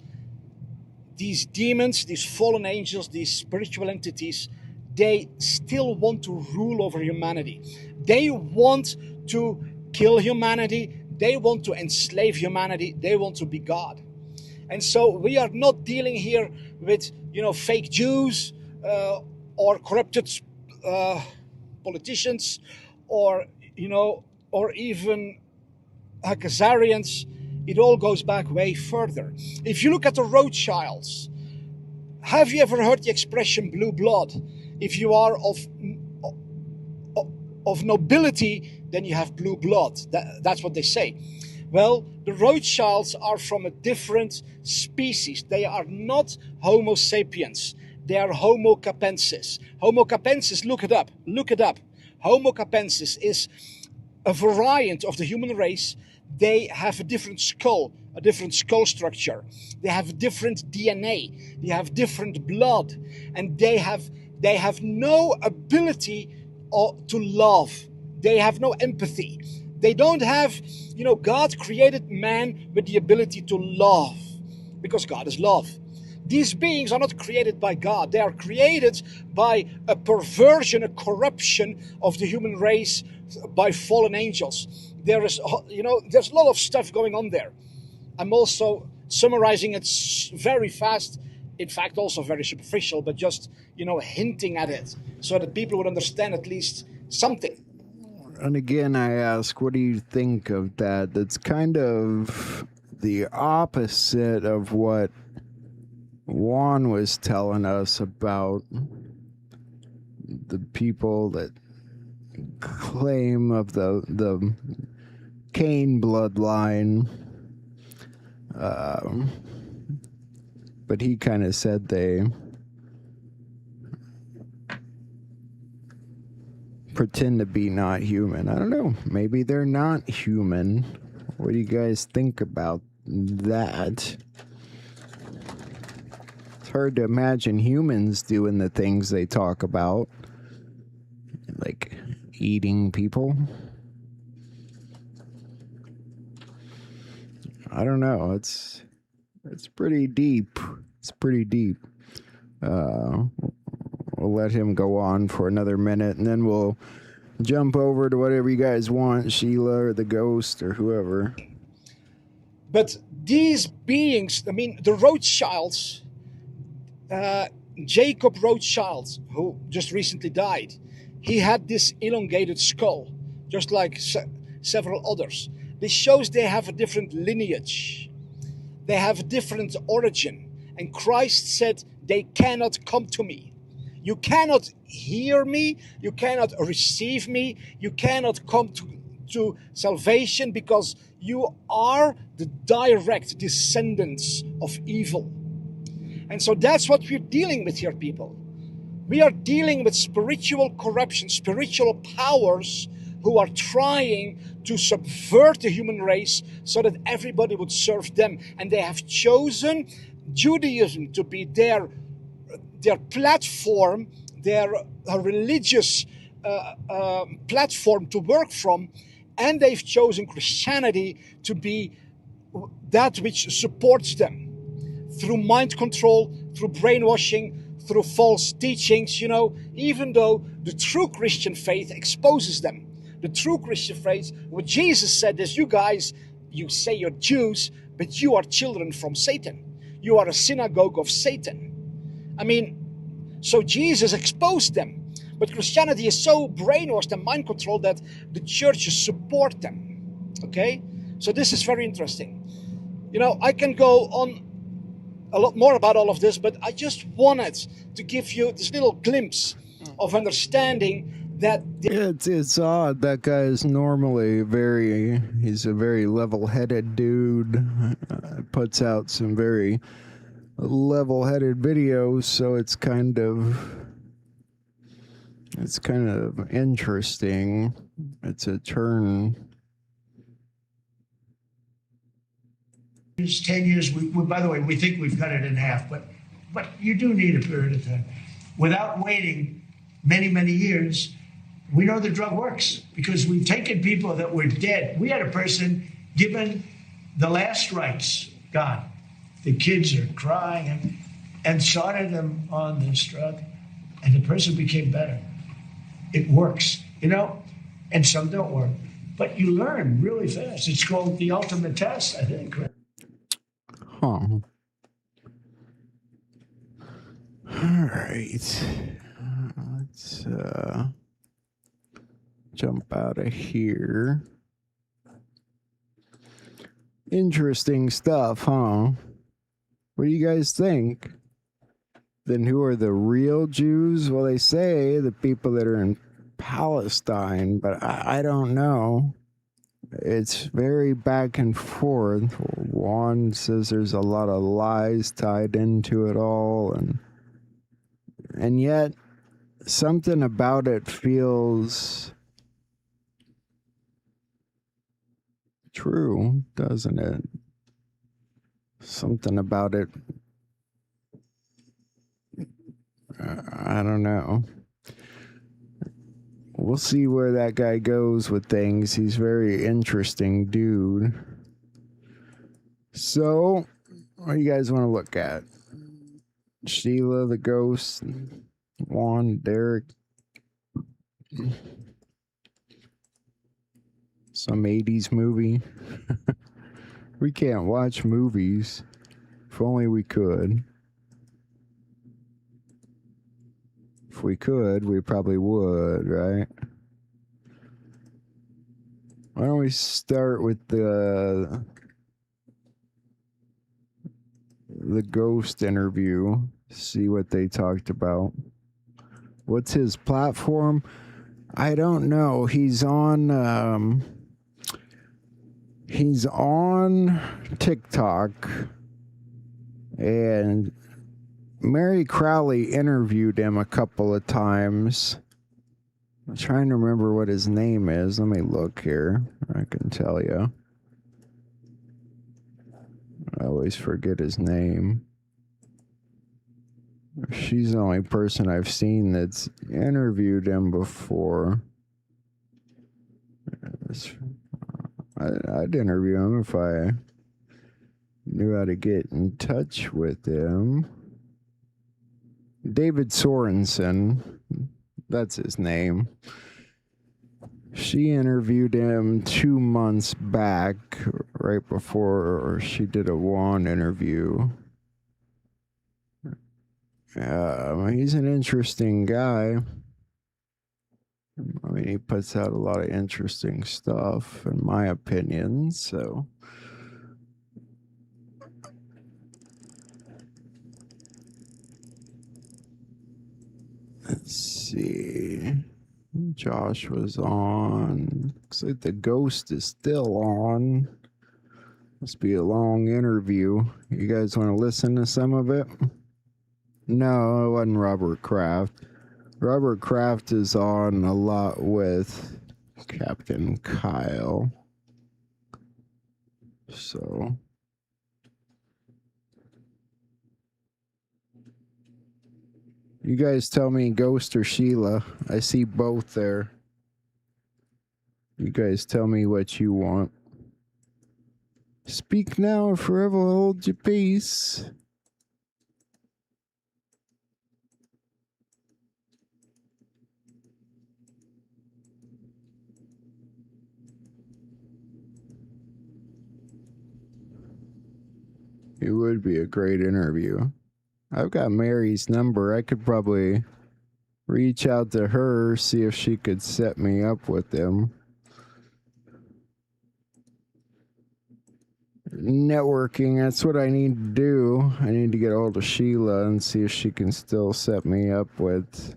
these demons, these fallen angels, these spiritual entities, they still want to rule over humanity. They want to kill humanity. They want to enslave humanity. They want to be God. And so we are not dealing here with, fake Jews or corrupted politicians or even Khazarians. It all goes back way further. If you look at the Rothschilds, have you ever heard the expression blue blood? If you are of nobility, then you have blue blood. That's what they say. Well, the Rothschilds are from a different species. They are not Homo sapiens. They are Homo capensis. Homo capensis, look it up. Homo capensis is a variant of the human race. They have a different skull structure. They have different DNA. They have different blood. And they have no ability to love. They have no empathy. They don't have, God created man with the ability to love because God is love. These beings are not created by God. They are created by a perversion, a corruption of the human race by fallen angels. There's a lot of stuff going on there. I'm also summarizing it very fast. In fact, also very superficial, but just, hinting at it so that people would understand at least something. And again, I ask, what do you think of that? That's kind of the opposite of what Juan was telling us about the people that claim of the Cain bloodline. But he kind of said pretend to be not human. I don't know. Maybe they're not human. What do you guys think about that? It's hard to imagine humans doing the things they talk about, like eating people. I don't know. It's pretty deep. It's pretty deep. We'll let him go on for another minute, and then we'll jump over to whatever you guys want, Sheila or the ghost or whoever. But these beings, I mean, the Rothschilds, Jacob Rothschild, who just recently died, he had this elongated skull, just like several others. This shows they have a different lineage. They have a different origin. And Christ said, they cannot come to me. You cannot hear me. You cannot receive me. You cannot come to salvation because you are the direct descendants of evil. And so that's what we're dealing with here, people. We are dealing with spiritual corruption, spiritual powers who are trying to subvert the human race so that everybody would serve them. And they have chosen Judaism to be their platform, their religious platform to work from, and they've chosen Christianity to be that which supports them through mind control, through brainwashing, through false teachings, even though the true Christian faith exposes them. The true Christian faith, what Jesus said is, you guys, you say you're Jews, but you are children from Satan. You are a synagogue of Satan. I mean, so Jesus exposed them. But Christianity is so brainwashed and mind controlled that the churches support them. Okay? So this is very interesting. I can go on a lot more about all of this, but I just wanted to give you this little glimpse of understanding that it's odd. That guy is normally he's a very level-headed dude. Puts out some very level-headed videos, so it's kind of interesting. It's a turn. 10 years, we by the way, we think we've cut it in half, but you do need a period of time. Without waiting many, many years, we know the drug works because we've taken people that were dead. We had a person given the last rites, gone. The kids are crying and started them on this drug, and the person became better. It works, and some don't work. But you learn really fast. It's called the ultimate test, I think. Huh. All right. Let's jump out of here. Interesting stuff, huh? What do you guys think? Then who are the real Jews? Well, they say the people that are in Palestine, but I don't know. It's very back and forth. One says there's a lot of lies tied into it all, and yet something about it feels true, doesn't it? Something about it, I don't know. We'll see where that guy goes with things. He's a very interesting dude. So, what do you guys want to look at? Sheila, the ghost, Juan, Derek. Some 80s movie. We can't watch movies. If only we could. If we could, we probably would, right? Why don't we start with the ghost interview, see what they talked about. What's his platform? I don't know. He's on TikTok, and Mary Crowley interviewed him a couple of times, I'm trying to remember what his name is. Let me look here. I can tell you. I always forget his name. She's the only person I've seen that's interviewed him before. I'd interview him if I knew how to get in touch with him. David Sorensen, that's his name. She interviewed him 2 months back, right before she did a Juan interview. He's an interesting guy. I mean, he puts out a lot of interesting stuff, in my opinion, so. Let's see. Josh was on. Looks like the ghost is still on. Must be a long interview. You guys want to listen to some of it? No, it wasn't Robert Kraft. Robert Kraft is on a lot with Captain Kyle. So. You guys tell me Ghost or Sheila. I see both there. You guys tell me what you want. Speak now or forever hold your peace. It would be a great interview. I've got Mary's number. I could probably reach out to her, see if she could set me up with them. Networking, that's what I need to do. I need to get a hold of Sheila and see if she can still set me up with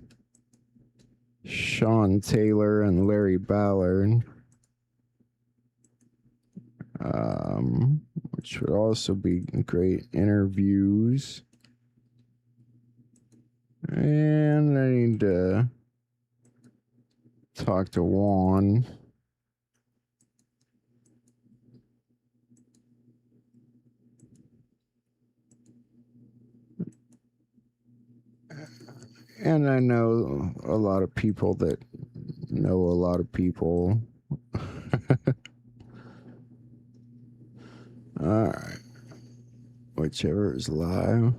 Sean Taylor and Larry Ballard. Which would also be great interviews. And I need to talk to Juan. And I know a lot of people that know a lot of people. Alright. Whichever is live.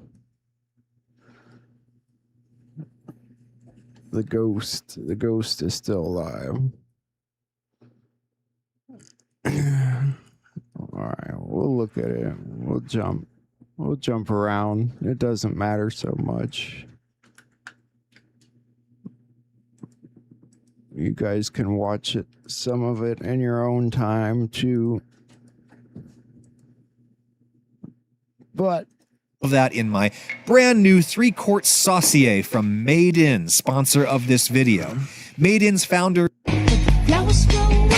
The ghost is still alive. Alright, we'll look at it. We'll jump around. It doesn't matter so much. You guys can watch it, some of it in your own time too. But of that in my brand new 3-quart saucier from Made In, sponsor of this video. Made In's founder. Flowers flowing,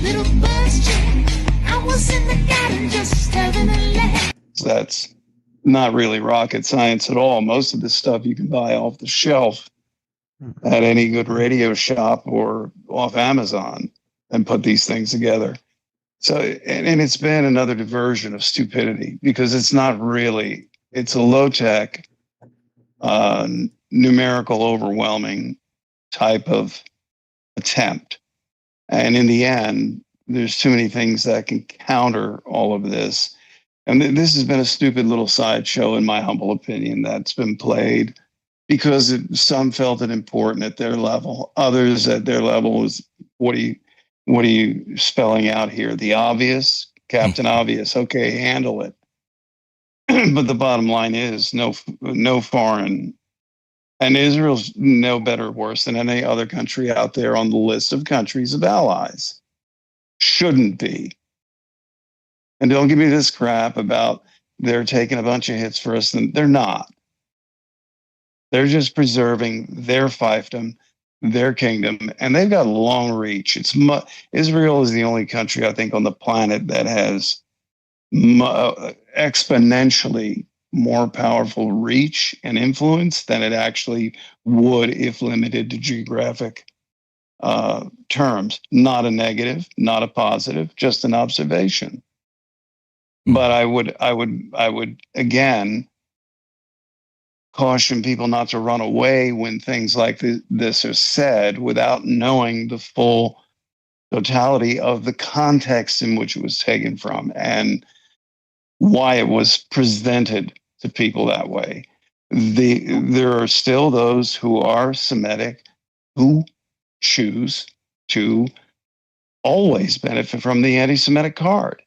little birds chirping. I was in the garden just having a laugh. That's not really rocket science at all. Most of this stuff you can buy off the shelf at any good radio shop or off Amazon and put these things together. So, and it's been another diversion of stupidity because it's not really, it's a low-tech, numerical, overwhelming type of attempt. And in the end, there's too many things that can counter all of this. And this has been a stupid little sideshow, in my humble opinion, that's been played because some felt it important at their level. Others at their level was, what are you spelling out here? The obvious, Captain Obvious. Okay, handle it. But the bottom line is no foreign, and Israel's no better or worse than any other country out there on the list of countries of allies. Shouldn't be. And don't give me this crap about they're taking a bunch of hits for us. And they're not. They're just preserving their fiefdom, their kingdom, and they've got a long reach. Israel is the only country, I think, on the planet that has exponentially more powerful reach and influence than it actually would if limited to geographic terms, not a negative, not a positive, just an observation. But I would again caution people not to run away when things like this are said without knowing the full totality of the context in which it was taken from and why it was presented to people that way. There are still those who are Semitic who choose to always benefit from the anti-Semitic card.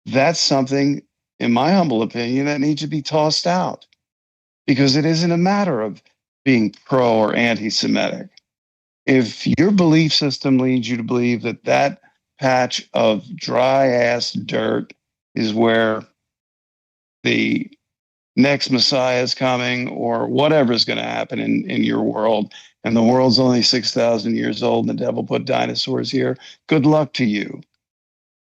That's something, in my humble opinion, that needs to be tossed out, because it isn't a matter of being pro or anti-Semitic. If your belief system leads you to believe that that patch of dry ass dirt is where the next Messiah is coming, or whatever is going to happen in your world, and the world's only 6,000 years old and the devil put dinosaurs here, good luck to you.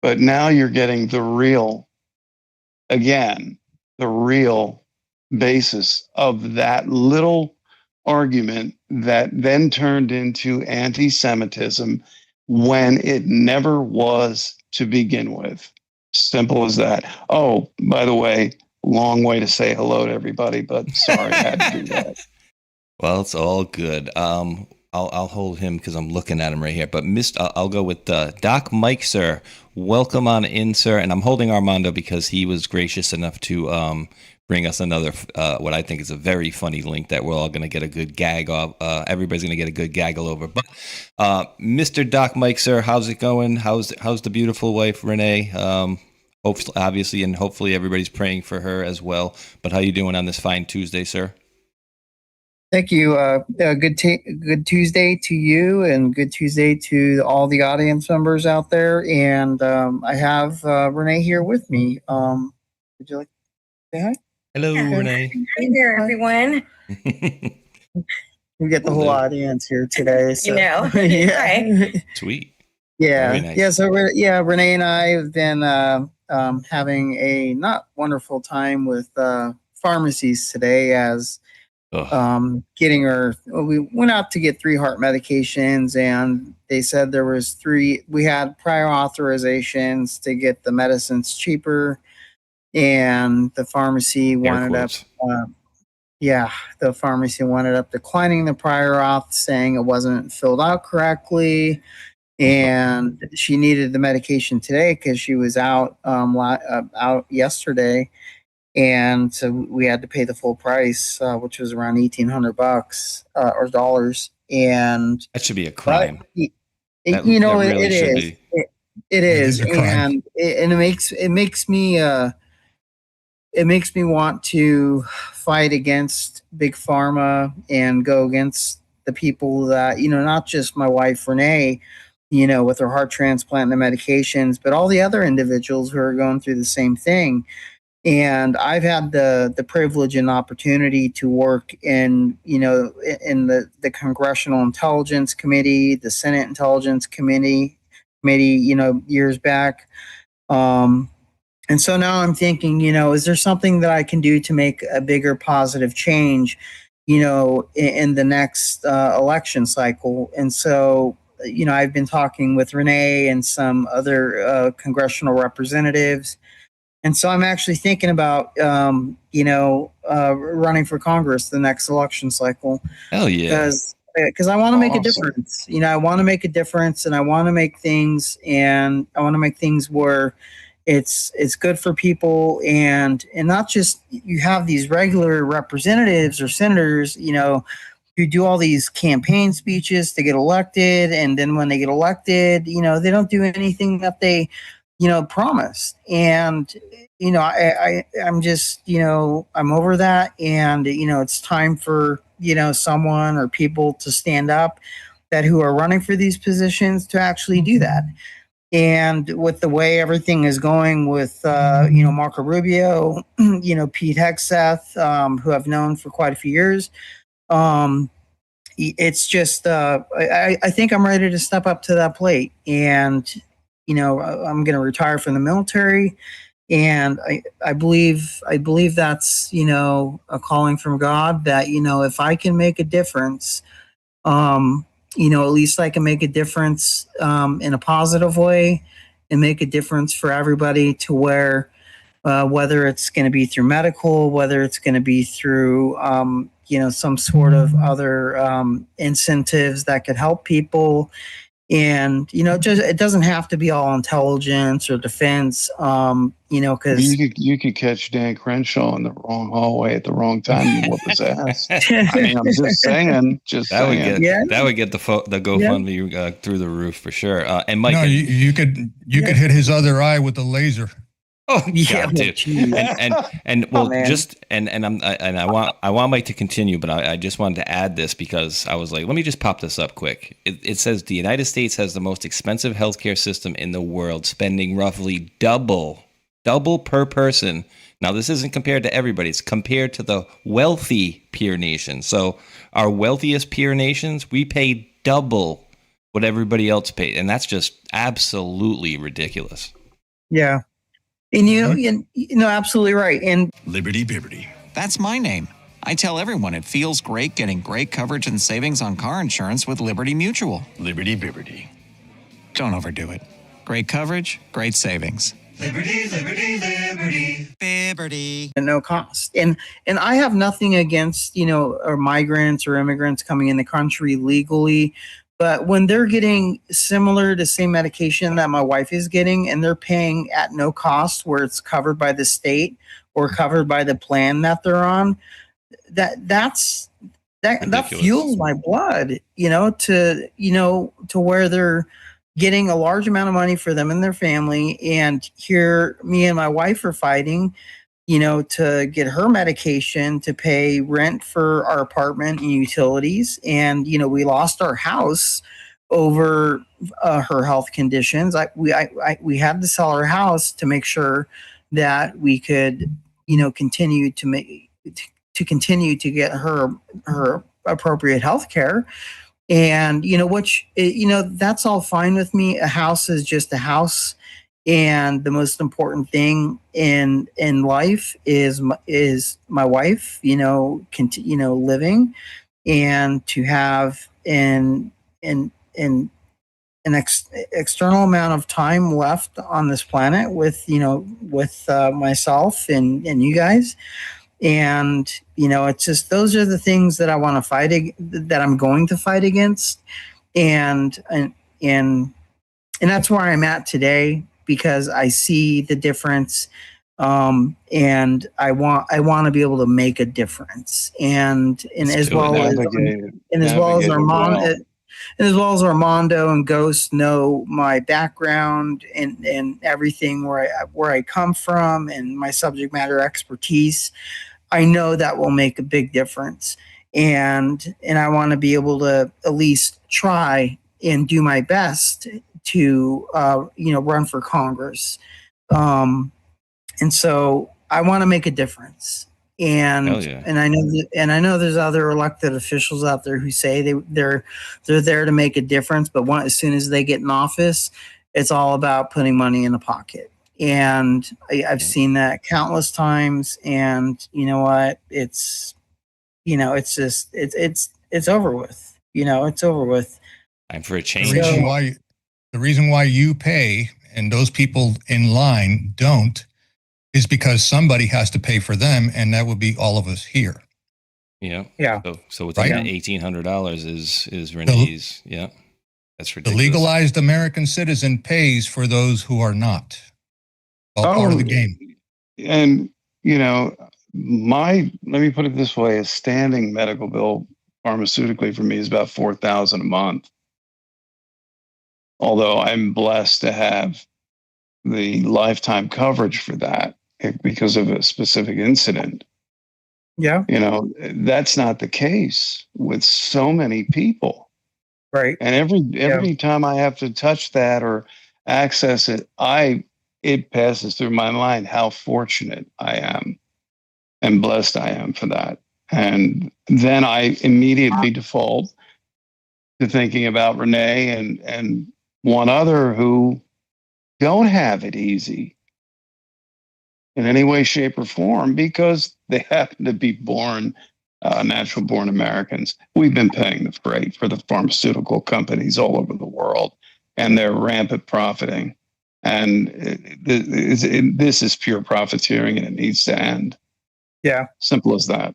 But now you're getting the real basis of that little argument that then turned into anti-Semitism when it never was to begin with. Simple as that. Oh, by the way, long way to say hello to everybody, but sorry, I had to do that. Well, it's all good. I'll hold him because I'm looking at him right here. But I'll go with Doc Mike, sir. Welcome on in, sir. And I'm holding Armando because he was gracious enough to bring us another, what I think is a very funny link that we're all going to get a good gag of. Everybody's going to get a good gaggle over. But Mr. Doc Mike, sir, how's it going? How's the beautiful wife, Renee? Hopefully, obviously, and hopefully everybody's praying for her as well. But how you doing on this fine Tuesday, sir? Thank you. Good Tuesday to you, and good Tuesday to all the audience members out there. And I have Renee here with me. Would you like to say hi? Hello, Renee. Hi there, everyone. We get the whole audience here today. So. Yeah. Hi. Sweet. Yeah. Very nice. Yeah. So Renee and I have been having a not wonderful time with pharmacies today, as getting we went out to get 3 heart medications, and they said there was 3. We had prior authorizations to get the medicines cheaper, and the pharmacy wound up declining the prior auth, saying it wasn't filled out correctly, and she needed the medication today because she was out yesterday. And so we had to pay the full price, which was around $1,800 or dollars. And that should be a crime. It is. It is, and it makes me want to fight against big pharma and go against the people that, not just my wife Renee, with her heart transplant and the medications, but all the other individuals who are going through the same thing. And I've had the privilege and opportunity to work in the Congressional Intelligence Committee, the Senate Intelligence Committee, years back. And so now I'm thinking, is there something that I can do to make a bigger positive change, in the next election cycle? And so, I've been talking with Renee and some other congressional representatives. And so I'm actually thinking about, running for Congress the next election cycle. Hell yeah. Because I want to make a difference. I want to make a difference, and I want to make things, where it's good for people, and not just you have these regular representatives or senators, who do all these campaign speeches to get elected, and then when they get elected, they don't do anything that they promised. And, I'm just, I'm over that. And, it's time for, someone or people to stand up who are running for these positions to actually do that. And with the way everything is going with, Marco Rubio, Pete Hegseth, who I've known for quite a few years, it's just, I think I'm ready to step up to that plate. And, I'm going to retire from the military, and I believe that's, a calling from God that, if I can make a difference, at least I can make a difference in a positive way and make a difference for everybody to where whether it's going to be through medical, whether it's going to be through, some sort of other incentives that could help people. And, it doesn't have to be all intelligence or defense, because you could catch Dan Crenshaw in the wrong hallway at the wrong time and whoop his ass. I mean, I'm just saying. That would get the GoFundMe through the roof for sure. And Mike, no, you could hit his other eye with a laser. Oh yeah, dude. And well, I want Mike to continue, but I just wanted to add this because I was like, let me just pop this up quick. It says the United States has the most expensive healthcare system in the world, spending roughly double per person. Now, this isn't compared to everybody; it's compared to the wealthy peer nations. So, our wealthiest peer nations, we pay double what everybody else paid, and that's just absolutely ridiculous. Yeah. And absolutely right. And Liberty. That's my name. I tell everyone it feels great getting great coverage and savings on car insurance with Liberty Mutual. Liberty. Don't overdo it. Great coverage, great savings. Liberty. At no cost. And I have nothing against, or migrants or immigrants coming in the country legally. But when they're getting similar to same medication that my wife is getting, and they're paying at no cost, where it's covered by the state or covered by the plan that they're on, that fuels my blood, to where they're getting a large amount of money for them and their family. And here, me and my wife are fighting, to get her medication, to pay rent for our apartment and utilities. And, we lost our house over her health conditions. We had to sell our house to make sure that we could, continue to get her appropriate health care. And, that's all fine with me. A house is just a house. And the most important thing in life is my wife, living, and to have an external amount of time left on this planet with myself and you guys. And, it's just, those are the things that I want to fight, that I'm going to fight against. And that's where I'm at today, because I see the difference, and I want to be able to make a difference, and as well as Armando and Ghost know my background and everything, where I come from and my subject matter expertise. I know that will make a big difference, and I want to be able to at least try and do my best to run for Congress, and so I want to make a difference. And I know there's other elected officials out there who say they're there to make a difference, but as soon as they get in office, it's all about putting money in the pocket. And I've seen that countless times. And you know what? It's just it's over with. It's over with. Time for a change. The reason why you pay and those people in line don't is because somebody has to pay for them, and that would be all of us here. Yeah. Yeah. So within that $1,800 is Renee's. Yeah. That's ridiculous. The legalized American citizen pays for those who are not. All part of the game. And, let me put it this way, a standing medical bill pharmaceutically for me is about $4,000 a month. Although I'm blessed to have the lifetime coverage for that because of a specific incident. Yeah. That's not the case with so many people. Right. And every time I have to touch that or access it, it passes through my mind how fortunate I am and blessed I am for that. And then I immediately default to thinking about Renee and one other who don't have it easy in any way, shape, or form because they happen to be born natural born Americans. We've been paying the freight for the pharmaceutical companies all over the world, and they're rampant profiting. And this is pure profiteering, and it needs to end. Yeah. Simple as that.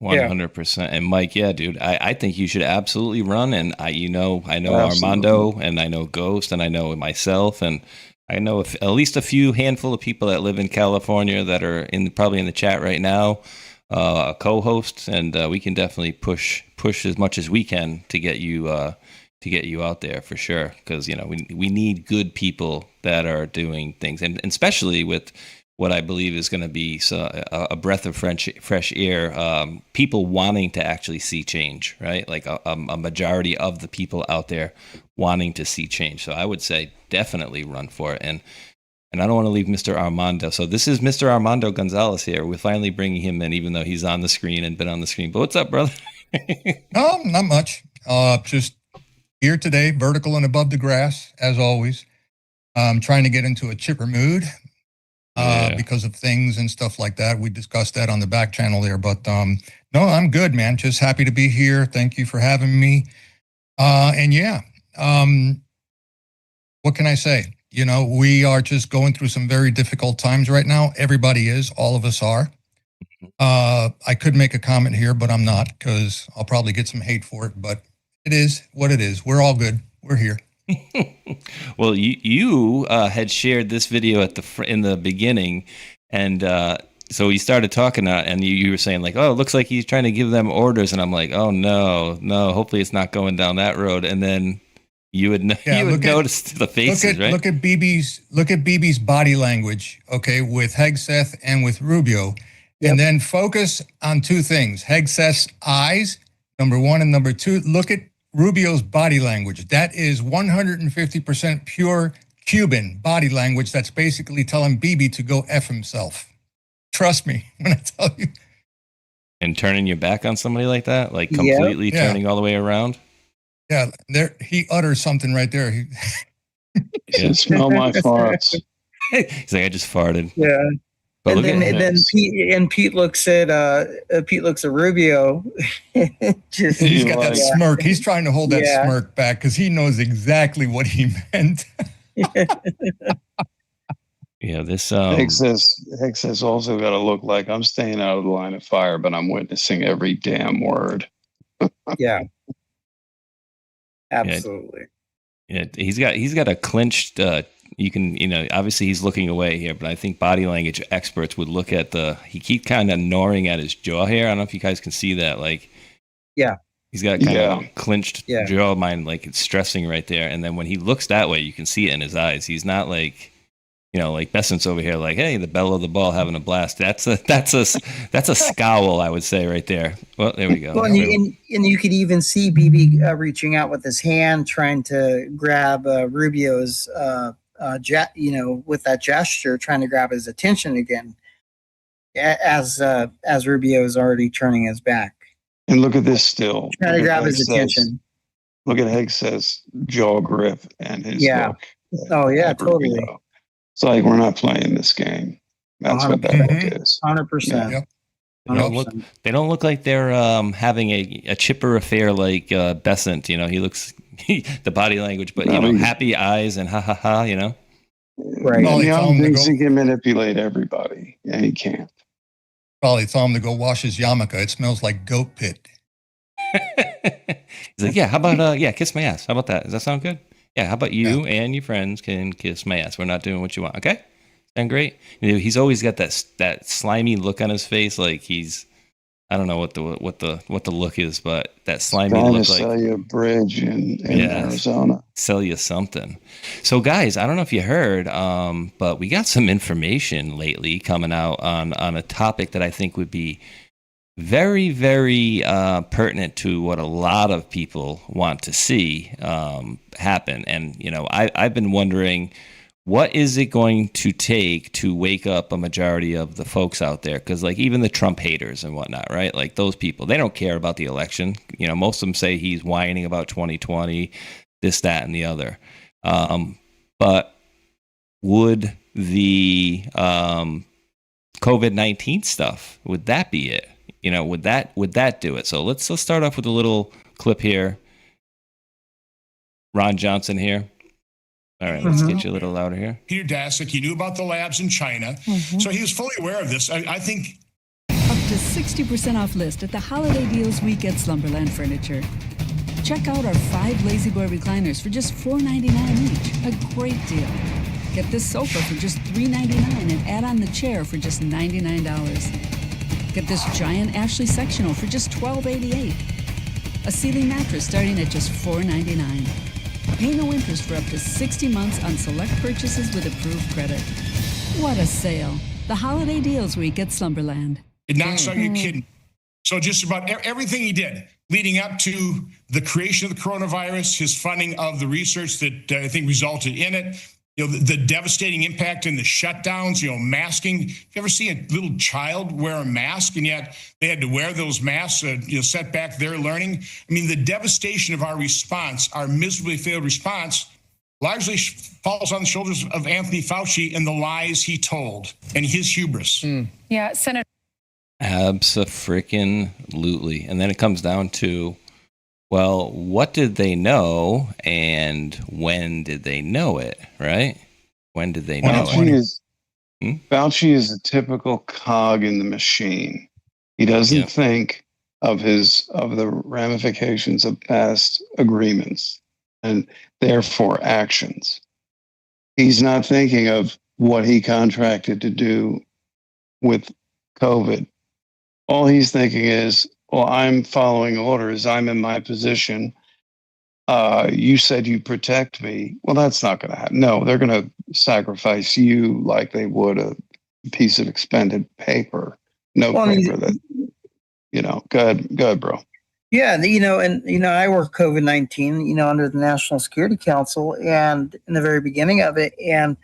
100%. And Mike, yeah, dude, I think you should absolutely run. And I know Absolutely. Armando, and I know Ghost, and I know myself, and I know at least a few handful of people that live in California that are probably in the chat right now, co-hosts, and we can definitely push as much as we can to get you out there for sure, because we need good people that are doing things, and especially with what I believe is going to be a breath of fresh air, people wanting to actually see change, right? Like a majority of the people out there wanting to see change. So I would say definitely run for it. And I don't want to leave Mr. Armando. So this is Mr. Armando Gonzalez here. We're finally bringing him in, even though he's on the screen and been on the screen. But what's up, brother? No, not much. Just here today, vertical and above the grass, as always. Trying to get into a chipper mood. Because of things and stuff like that. We discussed that on the back channel there, but no, I'm good, man. Just happy to be here. Thank you for having me. And yeah, what can I say? We are just going through some very difficult times right now. Everybody is, all of us are. I could make a comment here, but I'm not, because I'll probably get some hate for it, but it is what it is. We're all good. We're here. Well, you had shared this video in the beginning, and so we started talking, and you were saying like, "Oh, it looks like he's trying to give them orders," and I'm like, "Oh no, hopefully it's not going down that road." And then you would notice the faces, right? Look at BB's body language, okay, with Hegseth and with Rubio, and then focus on two things: Hegseth's eyes, number one, and number two, look at Rubio's body language. That is 150% pure Cuban body language. That's basically telling Bibi to go F himself. Trust me when I tell you. And turning your back on somebody like that, like completely turning all the way around. Yeah, he utters something right there. You smell my farts. He's like, I just farted. Yeah. But then Pete looks at Rubio. He's got that smirk. He's trying to hold that smirk back because he knows exactly what he meant. This Hexas also got to look like I'm staying out of the line of fire, but I'm witnessing every damn word. Yeah, absolutely. Yeah, he's got a clenched. You can, obviously he's looking away here, but I think body language experts would look at he keep kind of gnawing at his jaw here. I don't know if you guys can see that. Like, he's got kind of a clenched jaw, like it's stressing right there. And then when he looks that way, you can see it in his eyes. He's not like, like Bessent's over here, like, hey, the bell of the ball having a blast. That's a scowl, I would say, right there. Well, there we go. Well, and you could even see Bibi reaching out with his hand, trying to grab Rubio's. With that gesture, trying to grab his attention again, as Rubio is already turning his back. And look at this still. Trying to grab his attention. Look at Hegseth's jaw grip and his look. Oh yeah, totally. Rubio. It's like we're not playing this game. That's 100%. What that look is. 100%. They don't look like they're having a chipper affair like Bessent. He looks the body language, but happy eyes and ha ha ha. Right. Young thinks he can manipulate everybody, and he can't. Probably tell him to go wash his yarmulke. It smells like goat pit. He's like, yeah. How about kiss my ass? How about that? Does that sound good? Yeah. How about you and your friends can kiss my ass? We're not doing what you want. Okay. Sound great? He's always got that slimy look on his face, like he's, I don't know what the look is, but that slimy trying look to like sell you a bridge in Arizona. Sell you something. So guys, I don't know if you heard, but we got some information lately coming out on a topic that I think would be very, very pertinent to what a lot of people want to see happen. And I've been wondering, what is it going to take to wake up a majority of the folks out there? Because like even the Trump haters and whatnot, right? Like those people, they don't care about the election. Most of them say he's whining about 2020, this, that, and the other. But would the COVID-19 stuff, would that be it? would that do it? So let's start off with a little clip here. Ron Johnson here. All right, let's get you a little louder here. Peter Daszak, he knew about the labs in China, so he was fully aware of this. I think Up to 60% off list at the Holiday Deals Week at Slumberland Furniture. Check out our 5 Lazy Boy recliners for just $4.99 each. A great deal. Get this sofa for just $3.99 and add on the chair for just $99. Get this giant Ashley sectional for just $12.88. A ceiling mattress starting at just $4.99. Pay no interest for up to 60 months on select purchases with approved credit. What a sale. The Holiday Deals Week at Slumberland. it knocks out your kidney. So just about everything he did leading up to the creation of the coronavirus, his funding of the research that I think resulted in it, the devastating impact in the shutdowns, masking. You ever see a little child wear a mask and yet they had to wear those masks, set back their learning? I mean, the devastation of our response, our miserably failed response, largely falls on the shoulders of Anthony Fauci and the lies he told and his hubris. Yeah, Senator. Abso-freaking-lutely. And then it comes down to, well, what did they know and when did they know it, right? When did they know it? Fauci is a typical cog in the machine. He doesn't think of the ramifications of past agreements and therefore actions. He's not thinking of what he contracted to do with COVID. All he's thinking is, well, I'm following orders. I'm in my position. You said you protect me. Well, that's not going to happen. No, they're going to sacrifice you like they would a piece of expended paper. Paper that, go ahead, bro. Yeah, I work COVID-19, under the National Security Council, and in the very beginning of it, and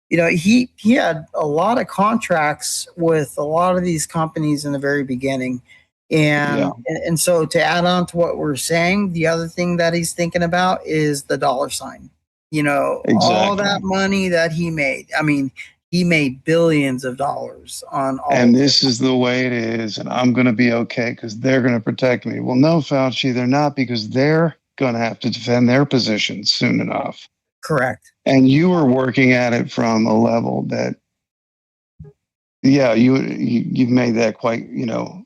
he had a lot of contracts with a lot of these companies in the very beginning. And so to add on to what we're saying, the other thing that he's thinking about is the dollar sign. All that money that he made. I mean, he made billions of dollars on all. And this is the way it is, and I'm going to be okay because they're going to protect me. Well, no, Fauci, they're not, because they're going to have to defend their position soon enough. Correct. And you were working at it from a level that, you've made that quite,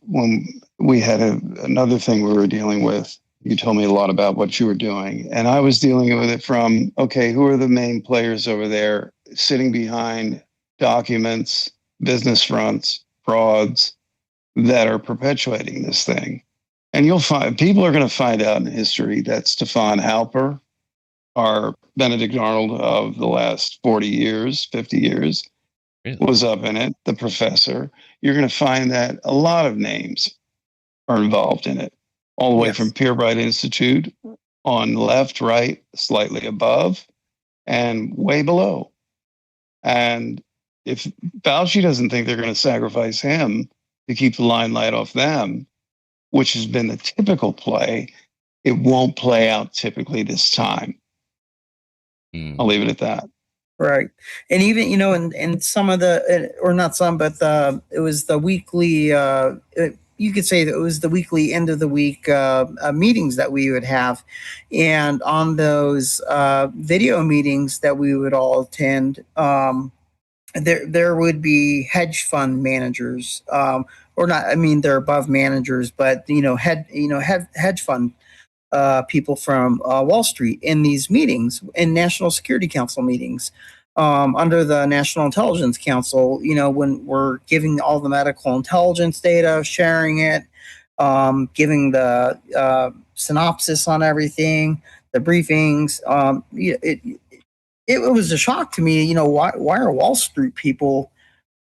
when we had another thing we were dealing with, you told me a lot about what you were doing. And I was dealing with it from, okay, who are the main players over there sitting behind documents, business fronts, frauds that are perpetuating this thing? And you'll find, people are going to find out in history that Stefan Halper, our Benedict Arnold of the last 40 years, 50 years, was up in it, the professor. You're going to find that a lot of names are involved in it, all the way from Purebright Institute on left, right, slightly above, and way below. And if Fauci doesn't think they're going to sacrifice him to keep the limelight off them, which has been the typical play, it won't play out typically this time. I'll leave it at that. Right. And even, and some of or not some, but it was the weekly, you could say that it was the weekly end of the week meetings that we would have. And on those video meetings that we would all attend, there would be hedge fund managers, or not, I mean, they're above managers, but, hedge fund people from Wall Street in these meetings, in National Security Council meetings, under the National Intelligence Council, when we're giving all the medical intelligence data, sharing it, giving the synopsis on everything, the briefings. It was a shock to me, why are Wall Street people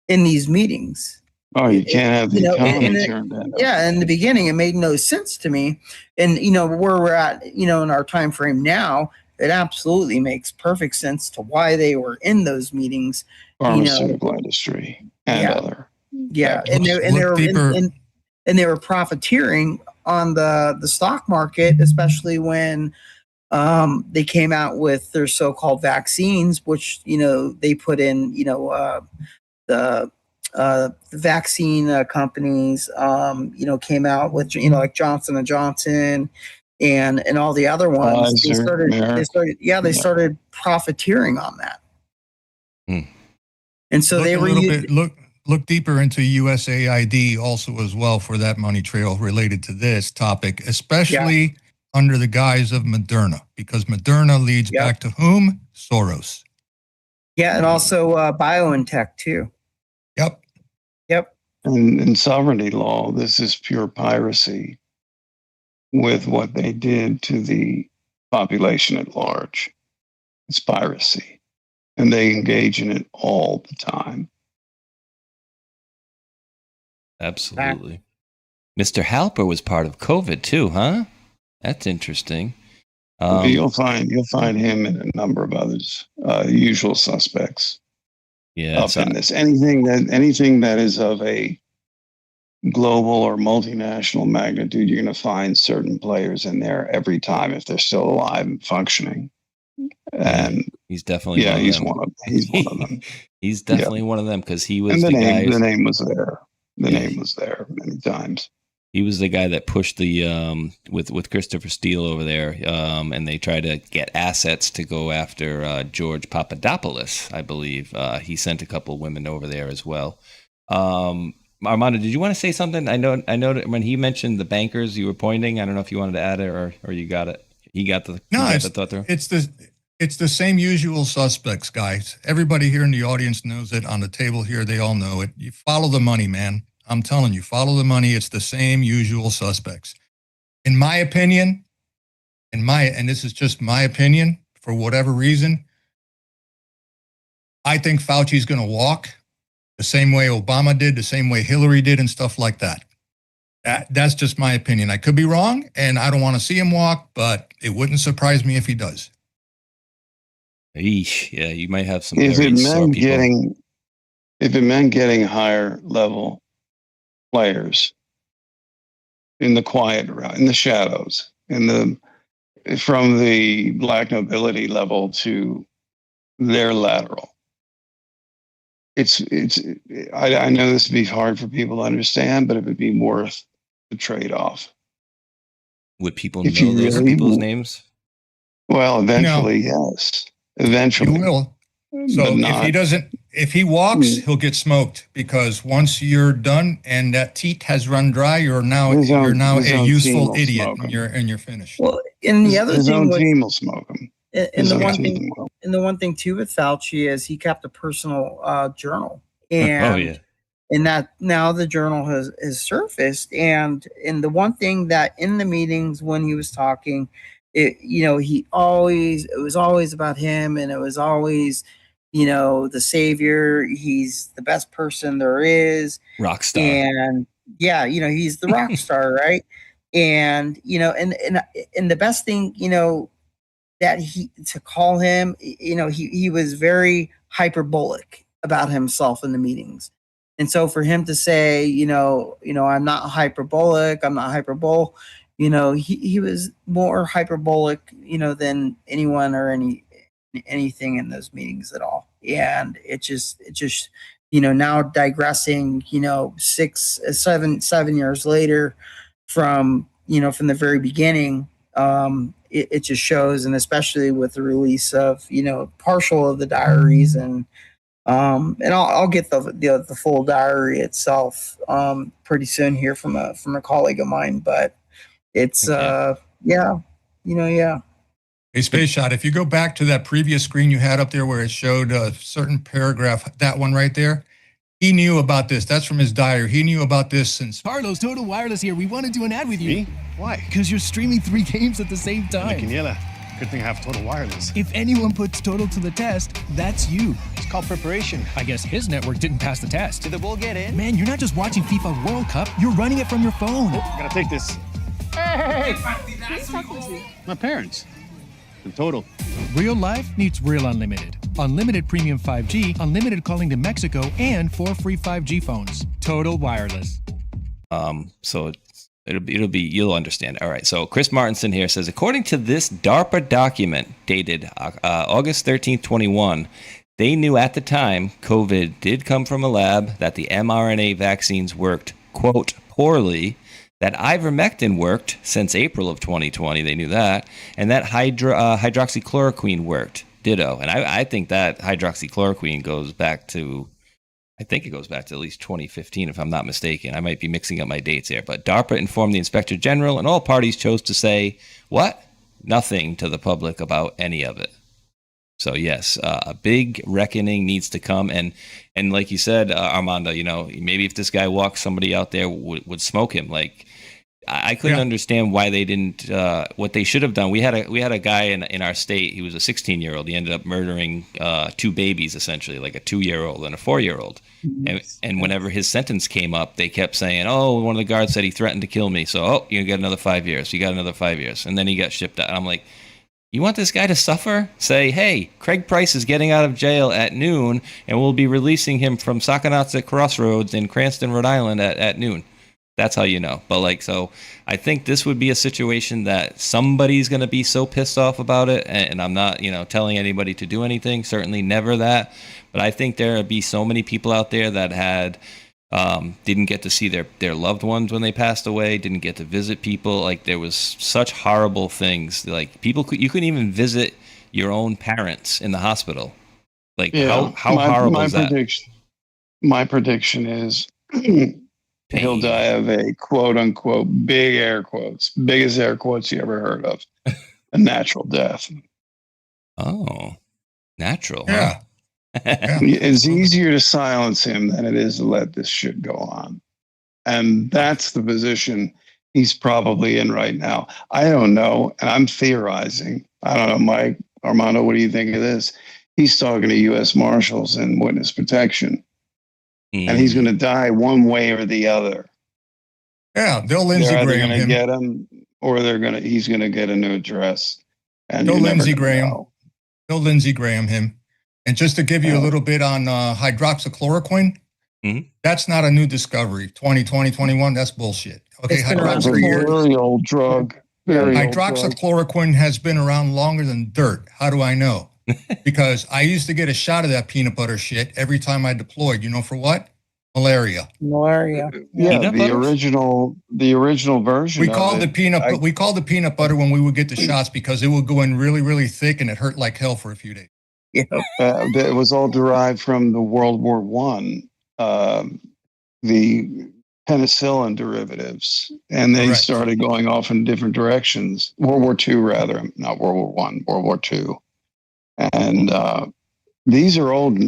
in these meetings? Oh, you can't have the economy turned down. Yeah, in the beginning, it made no sense to me. And, where we're at, in our time frame now, it absolutely makes perfect sense to why they were in those meetings. Pharmaceutical industry and other. Yeah, and they were profiteering on the stock market, especially when they came out with their so-called vaccines, which, they put in, the the vaccine companies, came out with, like Johnson and Johnson and all the other ones. They started profiteering on that. And so they were look deeper into USAID also as well for that money trail related to this topic, especially under the guise of Moderna, because Moderna leads back to whom? Soros. Yeah, and also BioNTech too. Yep. And in sovereignty law, this is pure piracy with what they did to the population at large. It's piracy. And they engage in it all the time. Absolutely. Mr. Halper was part of COVID too, huh? That's interesting. You'll find him and a number of others, usual suspects. Yeah, up in this. Anything that is of a global or multinational magnitude, you're going to find certain players in there every time if they're still alive and functioning. And he's definitely he's one of them. He's definitely one of them because he was and the guy. The name was there. The name was there many times. He was the guy that pushed the with Christopher Steele over there, and they tried to get assets to go after George Papadopoulos, I believe. He sent a couple of women over there as well. Armando, did you want to say something? I know that when he mentioned the bankers, you were pointing. I don't know if you wanted to add it or you got it. He got the thought through. It's the same usual suspects, guys. Everybody here in the audience knows it. On the table here, they all know it. You follow the money, man. I'm telling you, follow the money. It's the same usual suspects. In my opinion, and this is just my opinion, for whatever reason, I think Fauci's going to walk the same way Obama did, the same way Hillary did, and stuff like that. That's just my opinion. I could be wrong, and I don't want to see him walk, but it wouldn't surprise me if he does. Eesh, yeah, you might have some. If it meant getting higher level players in the quiet, in the shadows, from the black nobility level to their lateral. I know this would be hard for people to understand, but it would be worth the trade-off. Would people know those people's names? Well, eventually, yes. Eventually. You will. So if he walks, he'll get smoked, because once you're done and that teat has run dry, you're now a useful idiot and you're finished. Well, and the other thing, team will smoke him. And the one thing too with Fauci is he kept a personal journal, and that now the journal has surfaced, and the one thing that in the meetings when he was talking, it was always about him, and it was always, the savior. He's the best person there is. Rock star. And he's the rock star, right? And, and the best thing, that to call him, he was very hyperbolic about himself in the meetings. And so for him to say, I'm not hyperbolic, he was more hyperbolic, than anyone or anything in those meetings at all. And it just, now digressing, 7 years later from the very beginning, it just shows, and especially with the release of, partial of the diaries and I'll get the full diary itself, pretty soon here from a colleague of mine, but it's, Hey, Space Shot, if you go back to that previous screen you had up there where it showed a certain paragraph, that one right there, he knew about this. That's from his diary. He knew about this since... Carlos, Total Wireless here. We want to do an ad with you. Me? Why? Because you're streaming 3 games at the same time. Quiniela. Good thing I have Total Wireless. If anyone puts Total to the test, that's you. It's called preparation. I guess his network didn't pass the test. Did the ball get in? Man, you're not just watching FIFA World Cup. You're running it from your phone. Oh, gotta take this. Hey! Who's talking to? My parents. And Total. Real life needs real unlimited. Unlimited premium 5G, unlimited calling to Mexico, and 4 free 5G phones. Total Wireless. So it'll be you'll understand. All right. So Chris Martinson here says, according to this DARPA document dated August 13th, 21, They knew at the time COVID did come from a lab, that the mRNA vaccines worked, quote, poorly, that ivermectin worked since April of 2020. They knew that. And that hydroxychloroquine worked. Ditto. And I think that hydroxychloroquine goes back to, I think it goes back to at least 2015, if I'm not mistaken. I might be mixing up my dates here. But DARPA informed the Inspector General, and all parties chose to say, what? Nothing to the public about any of it. So yes, a big reckoning needs to come, and like you said, Armando, you know, maybe if this guy walked, somebody out there would smoke him. Like I couldn't understand why they didn't. What they should have done. We had a guy in our state. He was a 16-year-old. He ended up murdering 2 babies, essentially, like a 2-year-old and a 4-year-old. And whenever his sentence came up, they kept saying, "Oh, one of the guards said he threatened to kill me, so you get another 5 years. You got another 5 years," and then he got shipped out. And I'm like, you want this guy to suffer? Say, hey, Craig Price is getting out of jail at noon, and we'll be releasing him from Sakonotzik Crossroads in Cranston, Rhode Island at noon. That's how you know. But so I think this would be a situation that somebody's going to be so pissed off about it, and I'm not, telling anybody to do anything, certainly never that. But I think there would be so many people out there that had didn't get to see their loved ones when they passed away, didn't get to visit people. Like, there was such horrible things. Like, you couldn't even visit your own parents in the hospital. Like, how horrible is that? My prediction is he'll die of a quote unquote biggest air quotes you ever heard of, a natural death. Oh, natural. Yeah. Huh? It's easier to silence him than it is to let this shit go on. And that's the position he's probably in right now. I don't know. And I'm theorizing. I don't know, Mike, Armando, what do you think of this? He's talking to U.S. Marshals and witness protection. And he's going to die one way or the other. Yeah, they'll Lindsey Graham going to him. get him, or he's going to get a new address. And They'll Lindsey Graham. They'll Lindsey Graham him. And just to give you a little bit on hydroxychloroquine, that's not a new discovery. 2020, 21, that's bullshit. Okay, hydroxychloroquine, very old drug. Hydroxychloroquine has been around longer than dirt. How do I know? Because I used to get a shot of that peanut butter shit every time I deployed. You know for what? Malaria. Yeah, the original version. We called the peanut butter when we would get the shots because it would go in really, really thick and it hurt like hell for a few days. Yeah, it was all derived from the World War I, the penicillin derivatives, and they started going off in different directions. World War II, rather, not World War I, World War II, and these are old.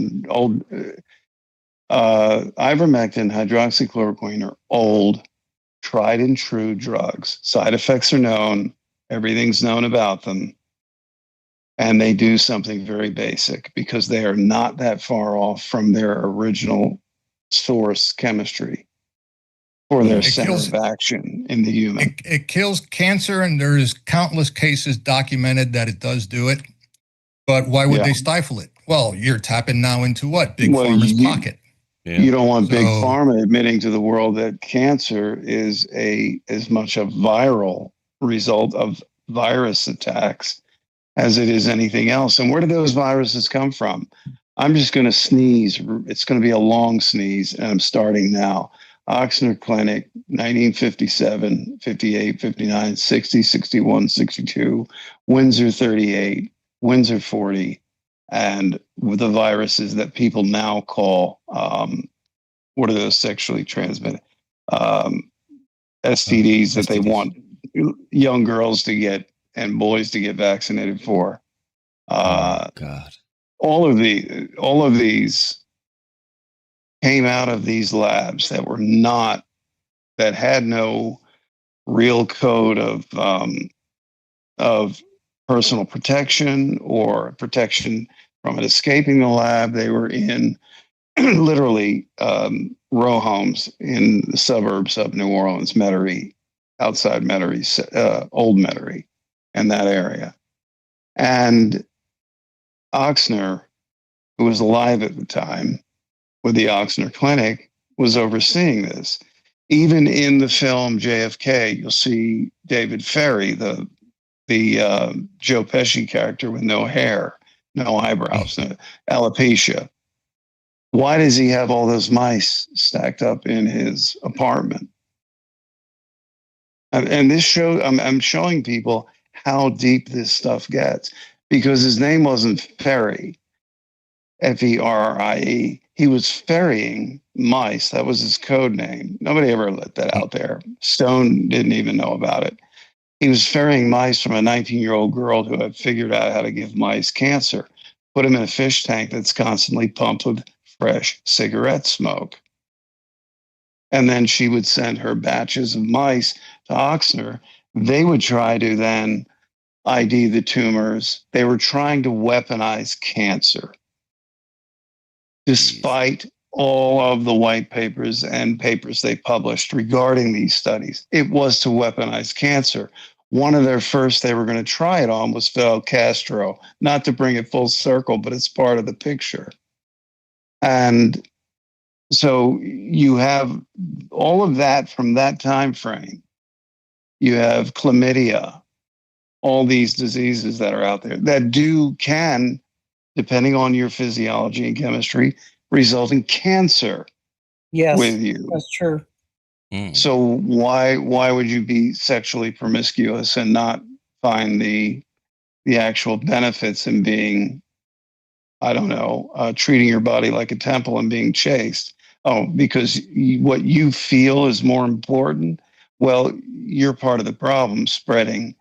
Ivermectin, hydroxychloroquine are old, tried and true drugs. Side effects are known. Everything's known about them. And they do something very basic because they are not that far off from their original source chemistry for their center of action in the human. It kills cancer, and there's countless cases documented that it does do it. But why would they stifle it? Well, you're tapping now into what? Big Pharma's pocket. Yeah. You don't want Big Pharma admitting to the world that cancer is as much a viral result of virus attacks as it is anything else. And where do those viruses come from? I'm just going to sneeze. It's going to be a long sneeze, and I'm starting now. Ochsner Clinic, 1957, 58, 59, 60, 61, 62, Windsor 38, Windsor 40, and with the viruses that people now call, what are those sexually transmitted? STDs that they want young girls to get and boys to get vaccinated for. God. All of these came out of these labs that had no real code of personal protection or protection from it escaping the lab. They were in literally row homes in the suburbs of New Orleans, Metairie, outside Metairie, Old Metairie, and that area. And Ochsner, who was alive at the time with the Ochsner Clinic, was overseeing this. Even in the film JFK, you'll see David Ferry, the Joe Pesci character with no hair, no eyebrows, no alopecia. Why does he have all those mice stacked up in his apartment? And this show, I'm showing people how deep this stuff gets, because his name wasn't Ferrie, F-E-R-R-I-E. He was ferrying mice. That was his code name. Nobody ever let that out there. Stone didn't even know about it. He was ferrying mice from a 19-year-old girl who had figured out how to give mice cancer, put them in a fish tank that's constantly pumped with fresh cigarette smoke. And then she would send her batches of mice to Ochsner. They would try to then ID the tumors. They were trying to weaponize cancer. Despite all of the white papers and papers they published regarding these studies, it was to weaponize cancer. One of their first they were going to try it on was Fidel Castro, not to bring it full circle, but it's part of the picture. And so you have all of that from that time frame. You have chlamydia, all these diseases that are out there that can, depending on your physiology and chemistry, result in cancer. Yes, with you. that's true. So why would you be sexually promiscuous and not find the actual benefits in being, I don't know, treating your body like a temple and being chaste? Oh, because what you feel is more important. Well, you're part of the problem, spreading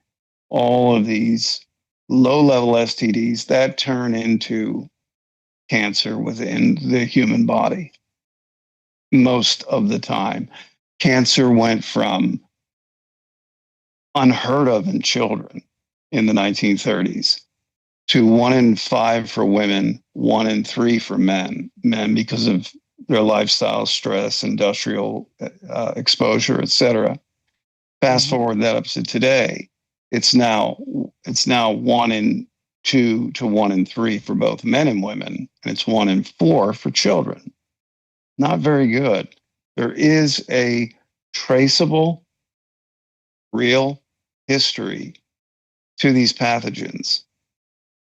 all of these low-level STDs that turn into cancer within the human body. Most of the time, cancer went from unheard of in children in the 1930s to 1 in 5 for women, 1 in 3 for men because of their lifestyle, stress, industrial exposure, etc. Fast forward that up to today, it's now 1 in 2 to 1 in 3 for both men and women, and it's 1 in 4 for children. Not very good. There is a traceable, real history to these pathogens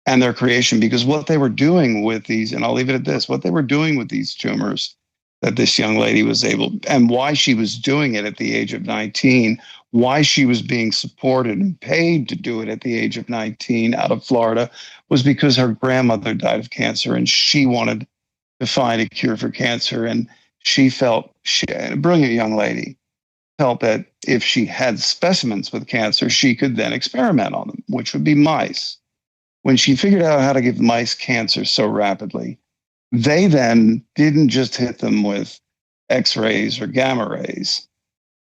and their creation, because what they were doing with these, and I'll leave it at this, what they were doing with these tumors that this young lady was able, and why she was doing it at the age of 19, why she was being supported and paid to do it at the age of 19 out of Florida, was because her grandmother died of cancer and she wanted to find a cure for cancer. And she felt, a brilliant young lady, felt that if she had specimens with cancer, she could then experiment on them, which would be mice. When she figured out how to give mice cancer so rapidly, they then didn't just hit them with X-rays or gamma rays.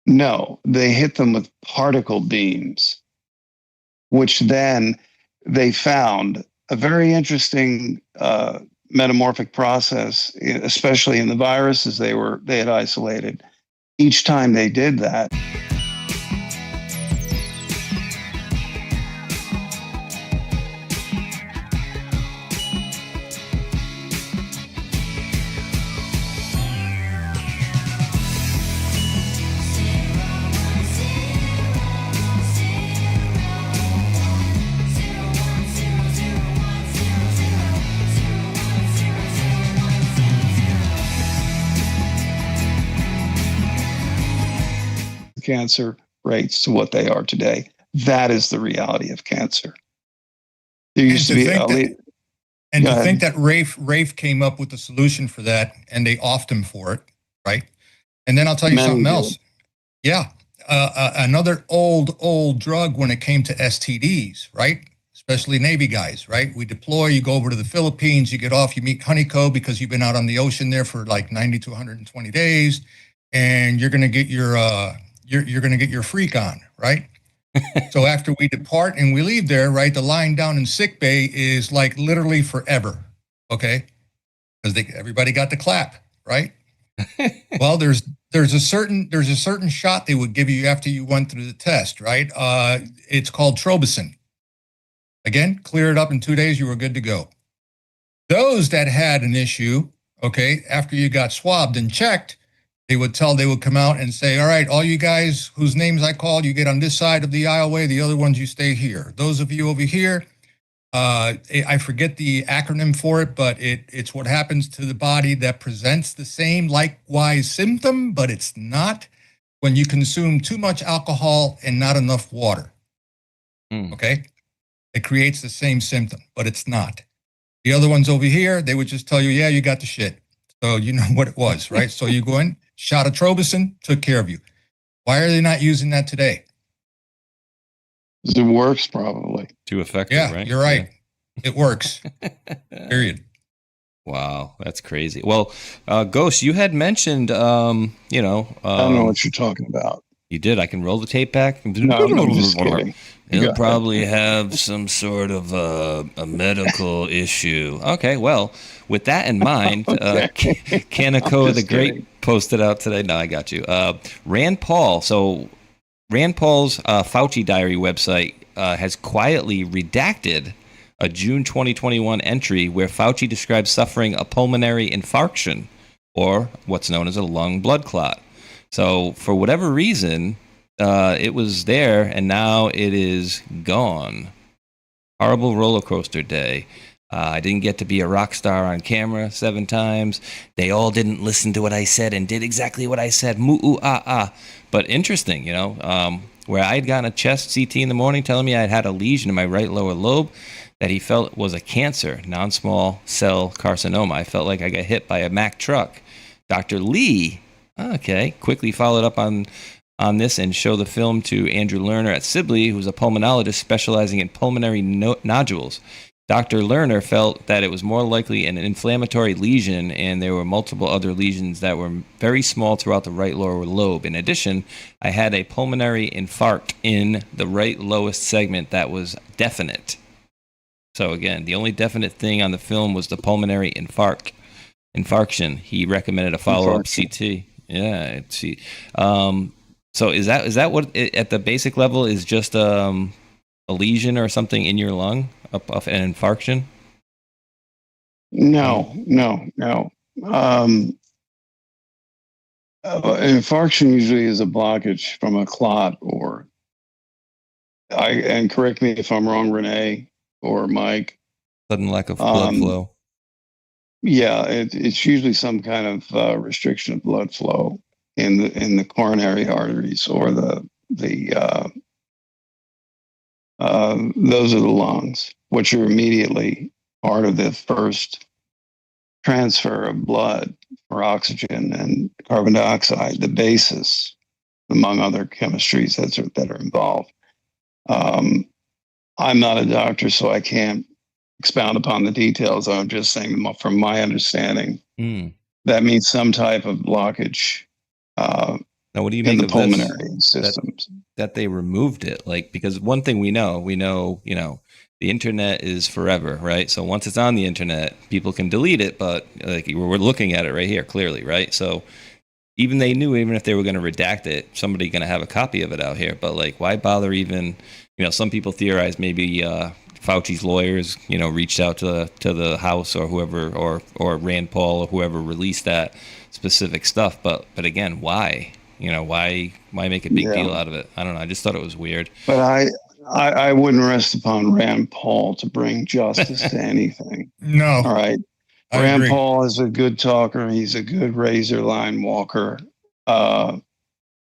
No, they hit them with particle beams, which then they found a very interesting metamorphic process, especially in the viruses they had isolated. Each time they did that, cancer rates to what they are today. That is the reality of cancer. There used to be think that Rafe came up with the solution for that, and they offed him for it, right? And then I'll tell you something else. Yeah, another old drug when it came to STDs, right? Especially Navy guys, right? We deploy, you go over to the Philippines, you get off, you meet honeycomb because you've been out on the ocean there for like 90 to 120 days, and you're going to get your you're going to get your freak on, right? So after we depart and we leave there, right, the line down in sick bay is like literally forever, okay? Because everybody got the clap, right? Well, there's a certain shot they would give you after you went through the test, right? It's called Trobicin. Again, clear it up in 2 days, you were good to go. Those that had an issue, okay, after you got swabbed and checked, they would come out and say, all right, all you guys whose names I called, you get on this side of the aisleway, the other ones you stay here. Those of you over here, I forget the acronym for it, but it's what happens to the body that presents the same likewise symptom, but it's not when you consume too much alcohol and not enough water. Okay? It creates the same symptom, but it's not. The other ones over here, they would just tell you, yeah, you got the shit. So you know what it was, right? So you go in, shot of Atrobicin, took care of you. Why are they not using that today? It works probably. Too effective, Yeah, right? you're right. It works. Period. Wow, that's crazy. Well, Ghost, you had mentioned, I don't know what you're talking about. You did. I can roll the tape back. No, I'm just kidding. He'll probably have some sort of a medical issue. Okay, well, with that in mind, Kaneko the Great posted out today. No, I got you. Rand Paul. So Rand Paul's Fauci Diary website has quietly redacted a June 2021 entry where Fauci describes suffering a pulmonary infarction, or what's known as a lung blood clot. So for whatever reason, it was there, and now it is gone. Horrible roller coaster day. I didn't get to be a rock star on camera 7 times. They all didn't listen to what I said and did exactly what I said. Moo-oo-ah-ah. But interesting, where I had gotten a chest CT in the morning telling me I had had a lesion in my right lower lobe that he felt was a cancer, non-small cell carcinoma. I felt like I got hit by a Mack truck. Dr. Lee, quickly followed up on this and showed the film to Andrew Lerner at Sibley, who's a pulmonologist specializing in pulmonary nodules. Dr. Lerner felt that it was more likely an inflammatory lesion, and there were multiple other lesions that were very small throughout the right lower lobe. In addition, I had a pulmonary infarct in the right lowest segment that was definite. So again, the only definite thing on the film was the pulmonary infarction. He recommended a follow-up CT. Yeah, see. So is that what at the basic level is just a lesion or something in your lung, of an infarction? No. Infarction usually is a blockage from a clot, and correct me if I'm wrong, Renee or Mike. Sudden lack of blood flow. Yeah, it's usually some kind of restriction of blood flow in the coronary arteries, or those are the lungs, which are immediately part of the first transfer of blood for oxygen and carbon dioxide, the basis, among other chemistries that are involved. I'm not a doctor, so I can't expound upon the details. I'm just saying, from my understanding, that means some type of blockage. Now, what do you in make the of pulmonary this, systems? That they removed it? Because one thing we know, the internet is forever, right? So once it's on the internet, people can delete it, but we're looking at it right here clearly, right? So even if they were going to redact it, somebody's going to have a copy of it out here. But why bother even? Some people theorize maybe Fauci's lawyers, reached out to the House or whoever, or Rand Paul or whoever released that specific stuff. But again, why? Why make a big deal out of it? I don't know. I just thought it was weird. But I wouldn't rest upon Rand Paul to bring justice to anything. No. All right. Rand Paul is a good talker. He's a good razor line walker. He'll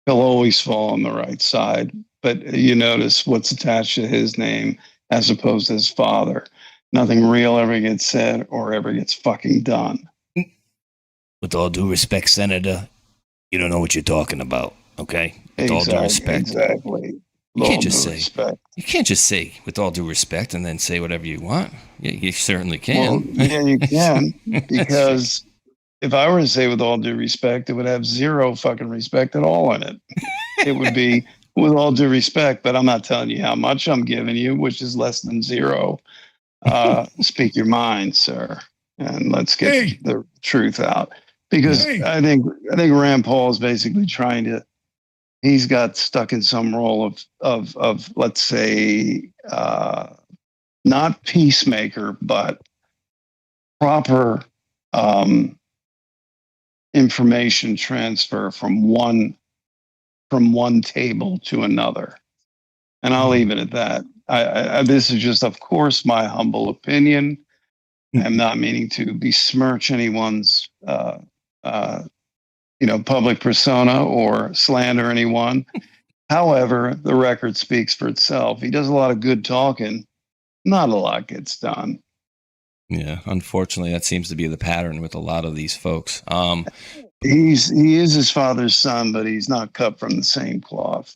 always fall on the right side. But you notice what's attached to his name as opposed to his father. Nothing real ever gets said or ever gets fucking done. With all due respect, Senator, you don't know what you're talking about, okay? With all due respect. Exactly. You can't just say with all due respect and then say whatever you want. You certainly can. Well, yeah, you can. Because if I were to say with all due respect, it would have zero fucking respect at all in it. It would be with all due respect, but I'm not telling you how much I'm giving you, which is less than zero. Speak your mind, sir, and let's get the truth out. Because I think Rand Paul is basically he's got stuck in some role of let's say not peacemaker, but proper information transfer from one table to another. And I'll leave it at that. this is just, of course, my humble opinion. I'm not meaning to besmirch anyone's, public persona or slander anyone. However, the record speaks for itself. He does a lot of good talking. Not a lot gets done. Yeah, unfortunately, that seems to be the pattern with a lot of these folks. He is his father's son, but he's not cut from the same cloth.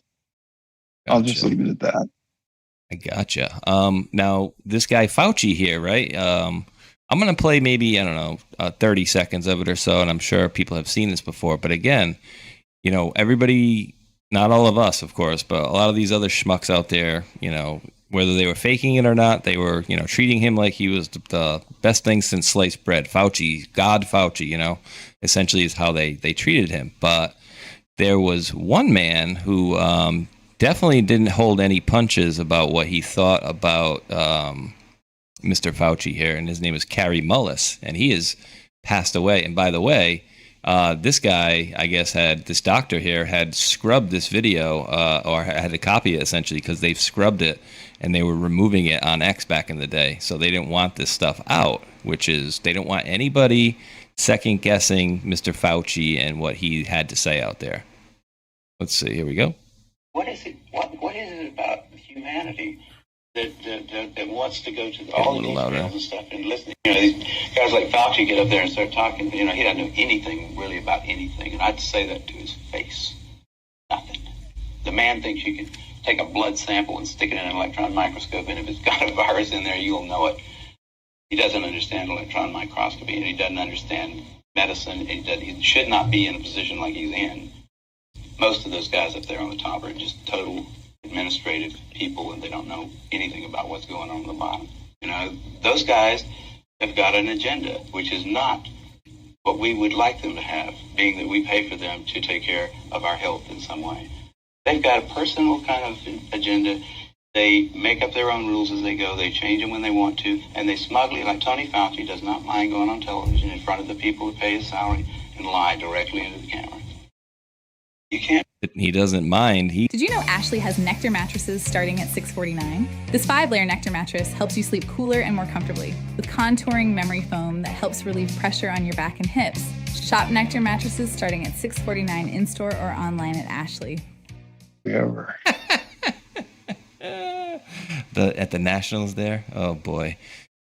Gotcha. I'll just leave it at that. I gotcha. Now, this guy Fauci here, right? I'm going to play maybe, 30 seconds of it or so, and I'm sure people have seen this before. But again, everybody, not all of us, of course, but a lot of these other schmucks out there, whether they were faking it or not, they were, treating him like he was the best thing since sliced bread. Fauci, God Fauci, essentially is how they treated him. But there was one man who definitely didn't hold any punches about what he thought about Mr. Fauci here, and his name is Kary Mullis, and he has passed away. And by the way, this guy, I guess, this doctor here had scrubbed this video, or had to copy it essentially, because they've scrubbed it and they were removing it on X back in the day. So they didn't want this stuff out, which is they don't want anybody second guessing Mr. Fauci and what he had to say out there. Let's see. Here we go. What is it? What is it about humanity that wants to go to all the details and stuff and listen? These guys like Fauci get up there and start talking. He doesn't know anything really about anything, and I'd say that to his face. Nothing. The man thinks you can take a blood sample and stick it in an electron microscope, and if it's got a virus in there, you'll know it. He doesn't understand electron microscopy, and he doesn't understand medicine. He should not be in a position like he's in. Most of those guys up there on the top are just total administrative people, and they don't know anything about what's going on the bottom. Those guys have got an agenda, which is not what we would like them to have, being that we pay for them to take care of our health in some way. They've got a personal kind of agenda. They make up their own rules as they go. They change them when they want to, and they smugly, like Tony Fauci, does not mind going on television in front of the people who pay his salary and lie directly into the camera. You can't. He doesn't mind. Did you know Ashley has Nectar mattresses starting at $649? This 5-layer Nectar mattress helps you sleep cooler and more comfortably with contouring memory foam that helps relieve pressure on your back and hips. Shop Nectar mattresses starting at $649 in-store or online at Ashley. Ever. At the Nationals there? Oh, boy.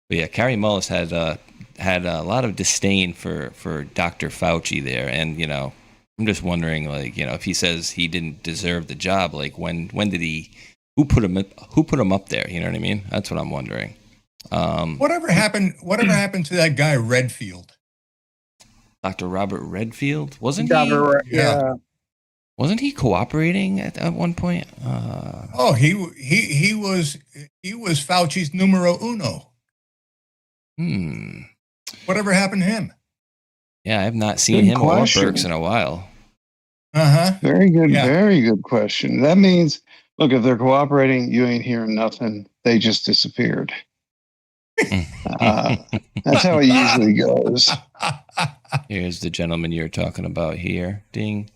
But yeah, Kary Mullis had a lot of disdain for Dr. Fauci there. And, I'm just wondering, if he says he didn't deserve the job, when did he? Who put him up there? You know what I mean? That's what I'm wondering. Whatever happened to that guy Redfield? Dr. Robert Redfield, wasn't he? Yeah. Wasn't he cooperating at one point? He was Fauci's numero uno. Whatever happened to him? Yeah, I have not seen him or Burks in a while. Very good, very good question. That means, look, if they're cooperating, you ain't hearing nothing. They just disappeared. That's how it usually goes. Here's the gentleman you're talking about here. Ding.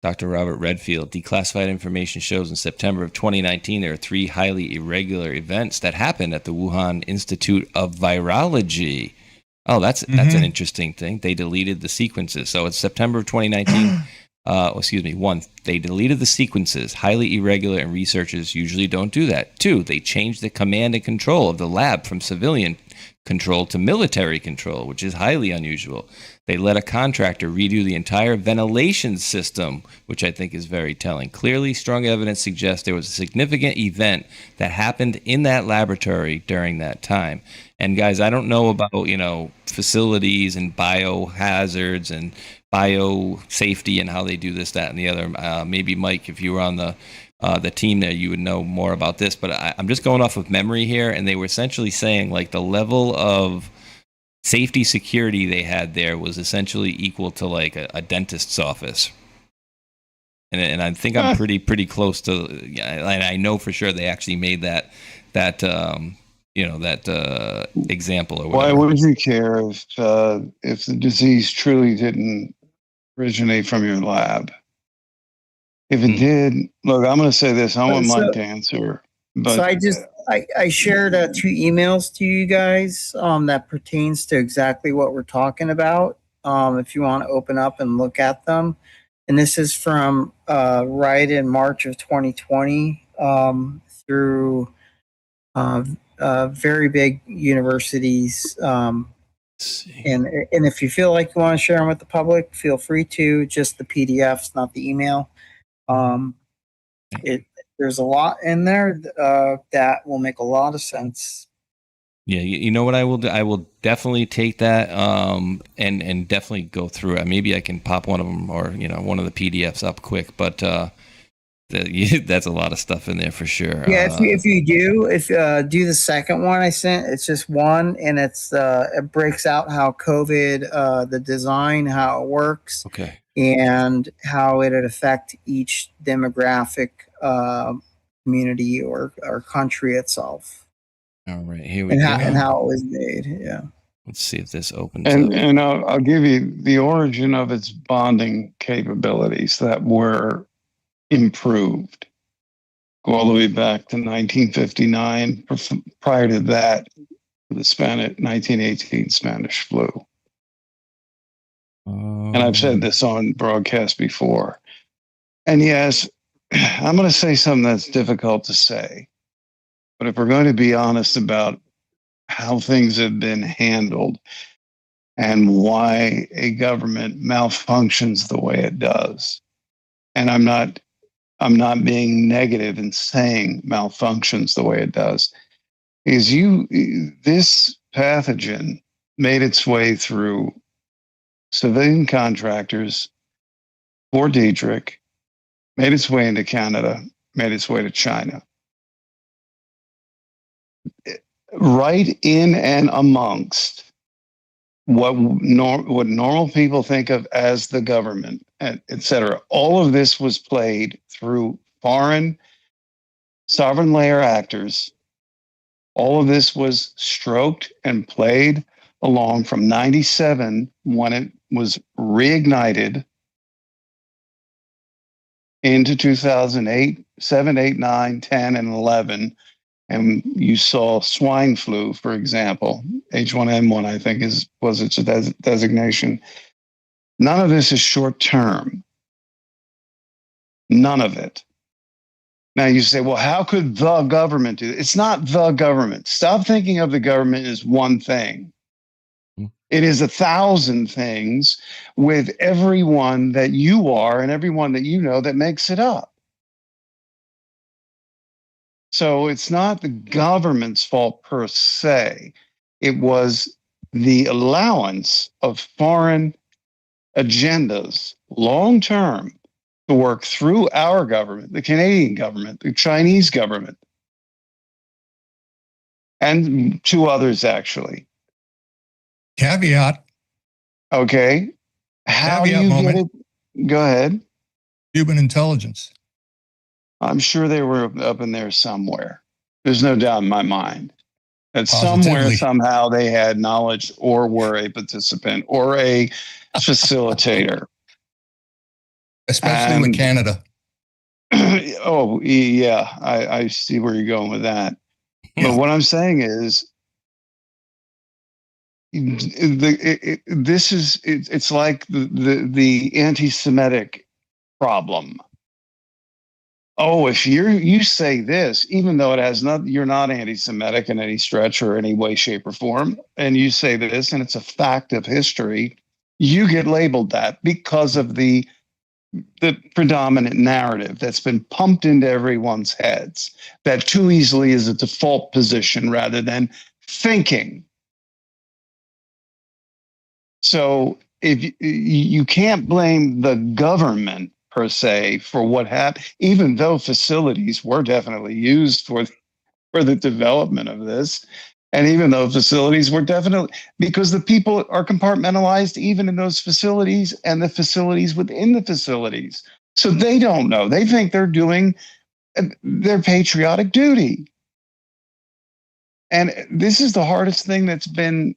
Dr. Robert Redfield. Declassified information shows in September of 2019, there are 3 highly irregular events that happened at the Wuhan Institute of Virology. Oh, that's an interesting thing. They deleted the sequences. So it's September of 2019. One, they deleted the sequences, highly irregular, and researchers usually don't do that. 2, they changed the command and control of the lab from civilian control to military control, which is highly unusual. They let a contractor redo the entire ventilation system, which I think is very telling. Clearly, strong evidence suggests there was a significant event that happened in that laboratory during that time. And guys, I don't know about, facilities and biohazards and biosafety and how they do this, that, and the other. Maybe Mike, if you were on the team there, you would know more about this. But I'm just going off of memory here, and they were essentially saying the level of safety security they had there was essentially equal to a dentist's office. And I think I'm pretty close to. And I know for sure they actually made that example or whatever. Why would you care if the disease truly didn't originate from your lab? If it did, look, I'm going to say this. I want Mike to answer But So I shared 2 emails to you guys that pertains to exactly what we're talking about. If you want to open up and look at them, and this is from right in March of 2020 through very big universities. And if you feel like you want to share them with the public, feel free to. Just the PDFs, not the email. There's a lot in there that will make a lot of sense. Yeah, you know what I will do? I will definitely take that and definitely go through it. Maybe I can pop one of them or one of the PDFs up quick, but that's a lot of stuff in there for sure. Yeah, if you do the second one I sent, it's just one, and it breaks out how COVID, the design, how it works, okay, and how it'd affect each demographic community or country itself. All right, here we and go. And how it was made. Yeah. Let's see if this opens up. And I'll give you the origin of its bonding capabilities that were improved. Go all the way back to 1959. Prior to that, the 1918 Spanish flu. And I've said this on broadcast before. And yes, I'm going to say something that's difficult to say. But if we're going to be honest about how things have been handled and why a government malfunctions the way it does, and I'm not being negative in saying malfunctions the way it does, is this pathogen made its way through civilian contractors, Fort Detrick, made its way into Canada, made its way to China. Right in and amongst what normal people think of as the government, et cetera. All of this was played through foreign sovereign layer actors. All of this was stroked and played along from 97 when it was reignited into 2008, 7, 8, 9, 10, and 11. And you saw swine flu, for example, H1N1, I think was its designation. None of this is short term. None of it. Now you say, well, how could the government do it? It's not the government. Stop thinking of the government as one thing. It is 1,000 things with everyone that you are and everyone that you know that makes it up. So it's not the government's fault per se. It was the allowance of foreign agendas long term to work through our government, the Canadian government, the Chinese government, and 2 others actually. Caveat. Okay. How Caveat do you moment. get it? Go ahead. Cuban intelligence. I'm sure they were up in there somewhere. There's no doubt in my mind that Positively. somewhere, somehow they had knowledge or were a participant or a facilitator. Especially with Canada. Oh, yeah. I see where you're going with that. Yeah. But what I'm saying is, it's like the anti-Semitic problem. Oh, if you say this, even though you're not anti-Semitic in any stretch or any way, shape, or form, and you say this, and it's a fact of history, you get labeled that because of the predominant narrative that's been pumped into everyone's heads. That too easily is a default position rather than thinking. So if you can't blame the government per se for what happened, even though facilities were definitely used for the development of this, and even though facilities were definitely, because the people are compartmentalized even in those facilities and the facilities within the facilities. So they don't know. They think they're doing their patriotic duty. And this is the hardest thing that's been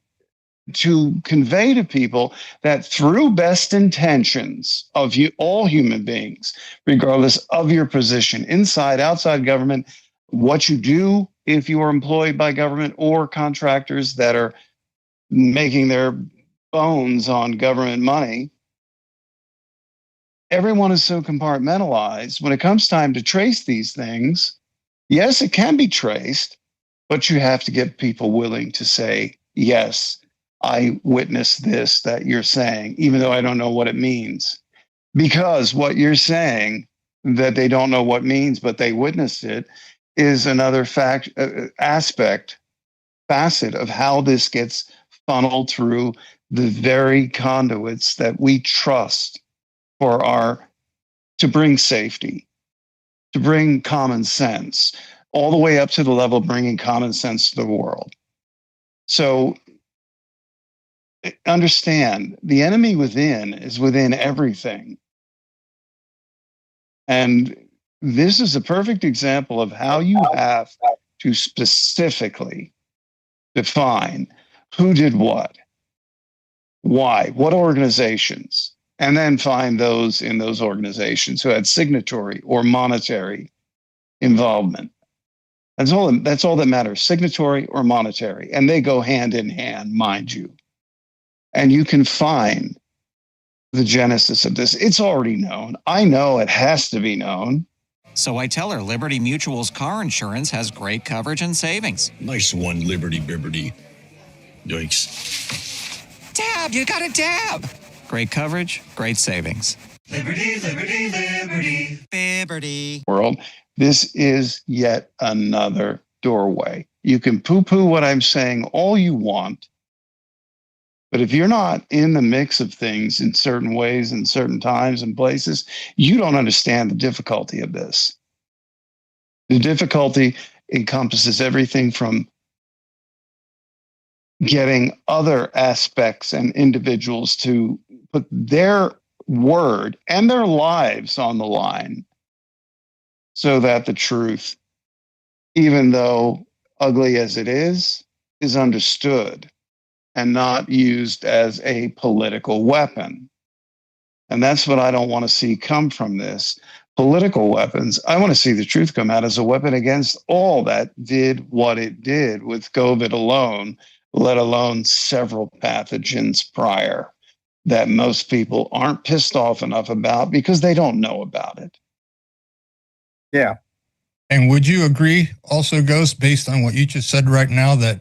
to convey to people, that through best intentions of all human beings, regardless of your position, inside, outside government, what you do if you are employed by government or contractors that are making their bones on government money. Everyone is so compartmentalized. When it comes time to trace these things, yes, it can be traced, but you have to get people willing to say, yes, I witnessed this that you're saying, even though I don't know what it means. Because what you're saying that they don't know what means, but they witnessed it, is another facet of how this gets funneled through the very conduits that we trust to bring safety, to bring common sense, all the way up to the level of bringing common sense to the world. So understand, the enemy within is within everything. And this is a perfect example of how you have to specifically define who did what, why, what organizations, and then find those in those organizations who had signatory or monetary involvement. That's all that matters, signatory or monetary. And they go hand in hand, mind you. And you can find the genesis of this. It's already known. I know it has to be known. So I tell her Liberty Mutual's car insurance has great coverage and savings. Nice one, Liberty Bibberty. Yikes. Dab, you got a dab. Great coverage, great savings. Liberty, liberty, liberty. Liberty. World. This is yet another doorway. You can poo-poo what I'm saying all you want, but if you're not in the mix of things in certain ways, in certain times and places, you don't understand the difficulty of this. The difficulty encompasses everything from getting other aspects and individuals to put their word and their lives on the line so that the truth, even though ugly as it is understood and not used as a political weapon. And that's what I don't want to see come from this. Political weapons. I want to see the truth come out as a weapon against all that did what it did with COVID alone, let alone several pathogens prior that most people aren't pissed off enough about because they don't know about it. Yeah. And would you agree also, Ghost, based on what you just said right now, that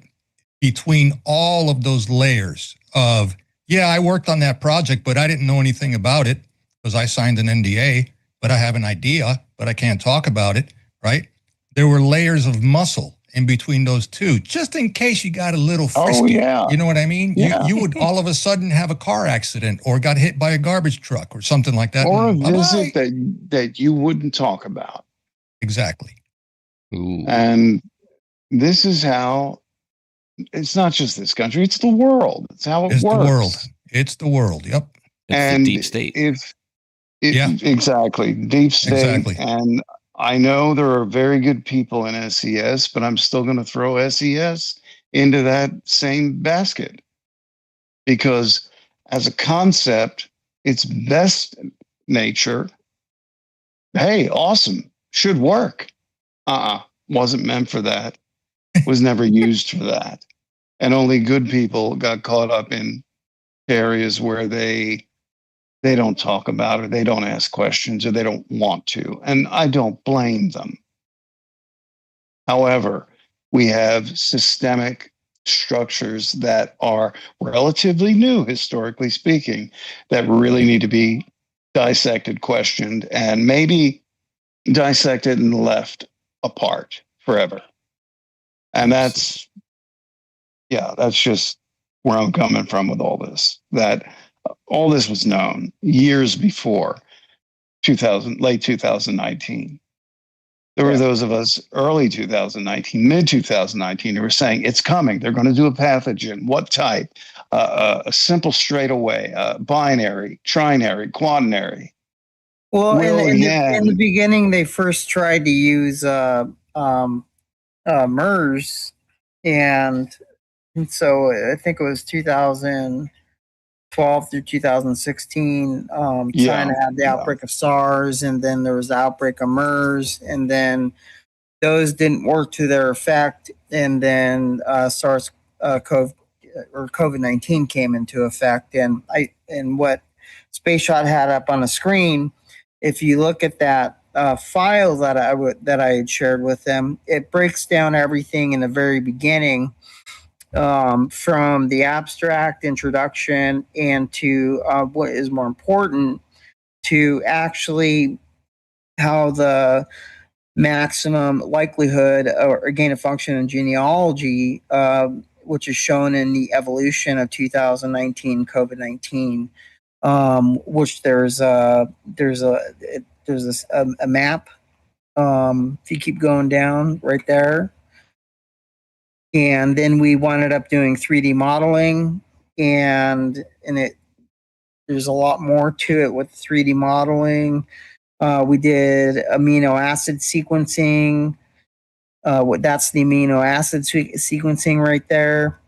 between all of those layers of, yeah, I worked on that project, but I didn't know anything about it because I signed an NDA, but I have an idea, but I can't talk about it, right? There were layers of muscle in between those two, just in case you got a little frisky. Oh, yeah. You know what I mean? Yeah. You would all of a sudden have a car accident or got hit by a garbage truck or something like that. Or a Bye-bye. visit that you wouldn't talk about. Exactly. Ooh. And this is how, it's not just this country, it's the world. It's how it It's works. the world. It's the world. Yep. And the deep state. Exactly. Deep state. Exactly. And I know there are very good people in SES, but I'm still going to throw SES into that same basket because as a concept, its best nature, hey, awesome, should work. Wasn't meant for that. Was never used for that. And only good people got caught up in areas where they don't talk about it, they don't ask questions, or they don't want to. And I don't blame them. However, we have systemic structures that are relatively new, historically speaking, that really need to be dissected, questioned, and maybe dissected and left apart forever. And that's just where I'm coming from with all this, that all this was known years before late 2019. There were those of us early 2019, mid 2019, who were saying it's coming. They're going to do a pathogen. What type? A simple straightaway, binary, trinary, quaternary. Well, in the beginning, they first tried to use MERS, and so I think it was 2012 through 2016. China had the outbreak of SARS, and then there was the outbreak of MERS, and then those didn't work to their effect, and then COVID-19 came into effect. And what Space Shot had up on the screen, if you look at that file that I had shared with them, it breaks down everything in the very beginning, from the abstract introduction and to what is more important, to actually how the maximum likelihood or gain of function in genealogy, which is shown in the evolution of 2019 COVID-19, which there's a map. If you keep going down right there, and then we ended up doing 3D modeling, and there's a lot more to it with 3D modeling. We did amino acid sequencing. That's the amino acid sequencing right there.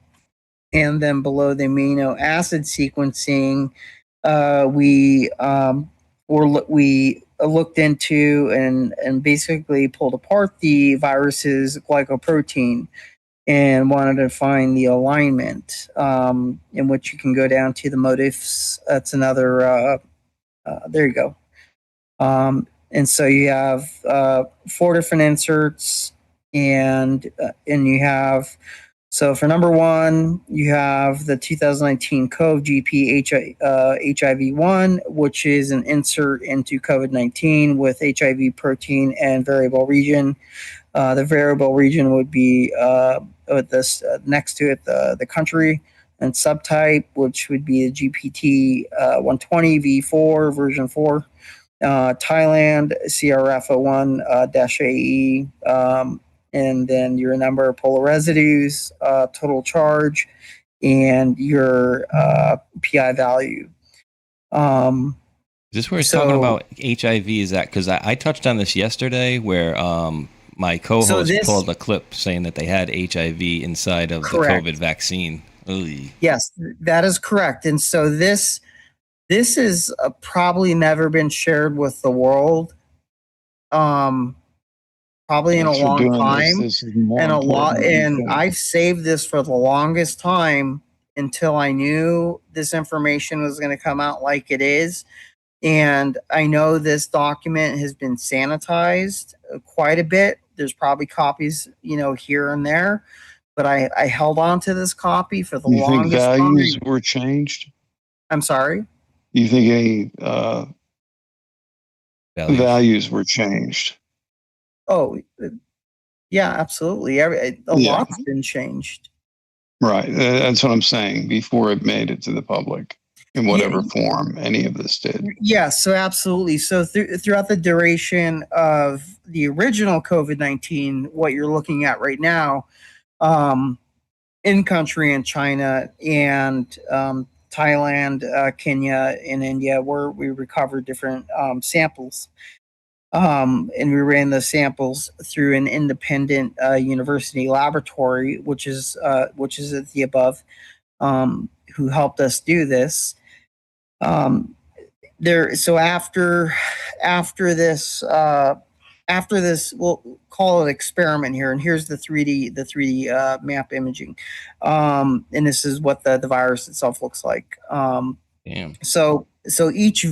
And then below the amino acid sequencing, we looked into and basically pulled apart the virus's glycoprotein and wanted to find the alignment, in which you can go down to the motifs. That's another, there you go. And so you have 4 different inserts, and you have, so for number 1, you have the 2019 COV-GP HIV-1, which is an insert into COVID-19 with HIV protein and variable region. The variable region would be with this next to it, the country and subtype, which would be the GPT 120 V4 version 4. Thailand, CRF01-AE, and then your number of polar residues, total charge, and your PI value. Is this where it's talking about HIV? Is that because I touched on this yesterday, where my co-host pulled a clip saying that they had HIV inside of the COVID vaccine? Ugh. Yes, that is correct. And so this is probably never been shared with the world. Probably in a long time, and I've saved this for the longest time until I knew this information was going to come out like it is. And I know this document has been sanitized quite a bit. There's probably copies, here and there, but I held on to this copy for the longest time. You think values were changed? I'm sorry? You think any values were changed? Oh, yeah, absolutely. A lot's been changed. Right. That's what I'm saying. Before it made it to the public, in whatever form any of this did. Yeah, so absolutely. So throughout the duration of the original COVID-19, what you're looking at right now, in country in China and Thailand, Kenya, and India, where we recovered different samples. And we ran the samples through an independent university laboratory, which is at the above, who helped us do this. So after this, we'll call it experiment here, and here's the 3D map imaging, and this is what the virus itself looks like. Damn. So each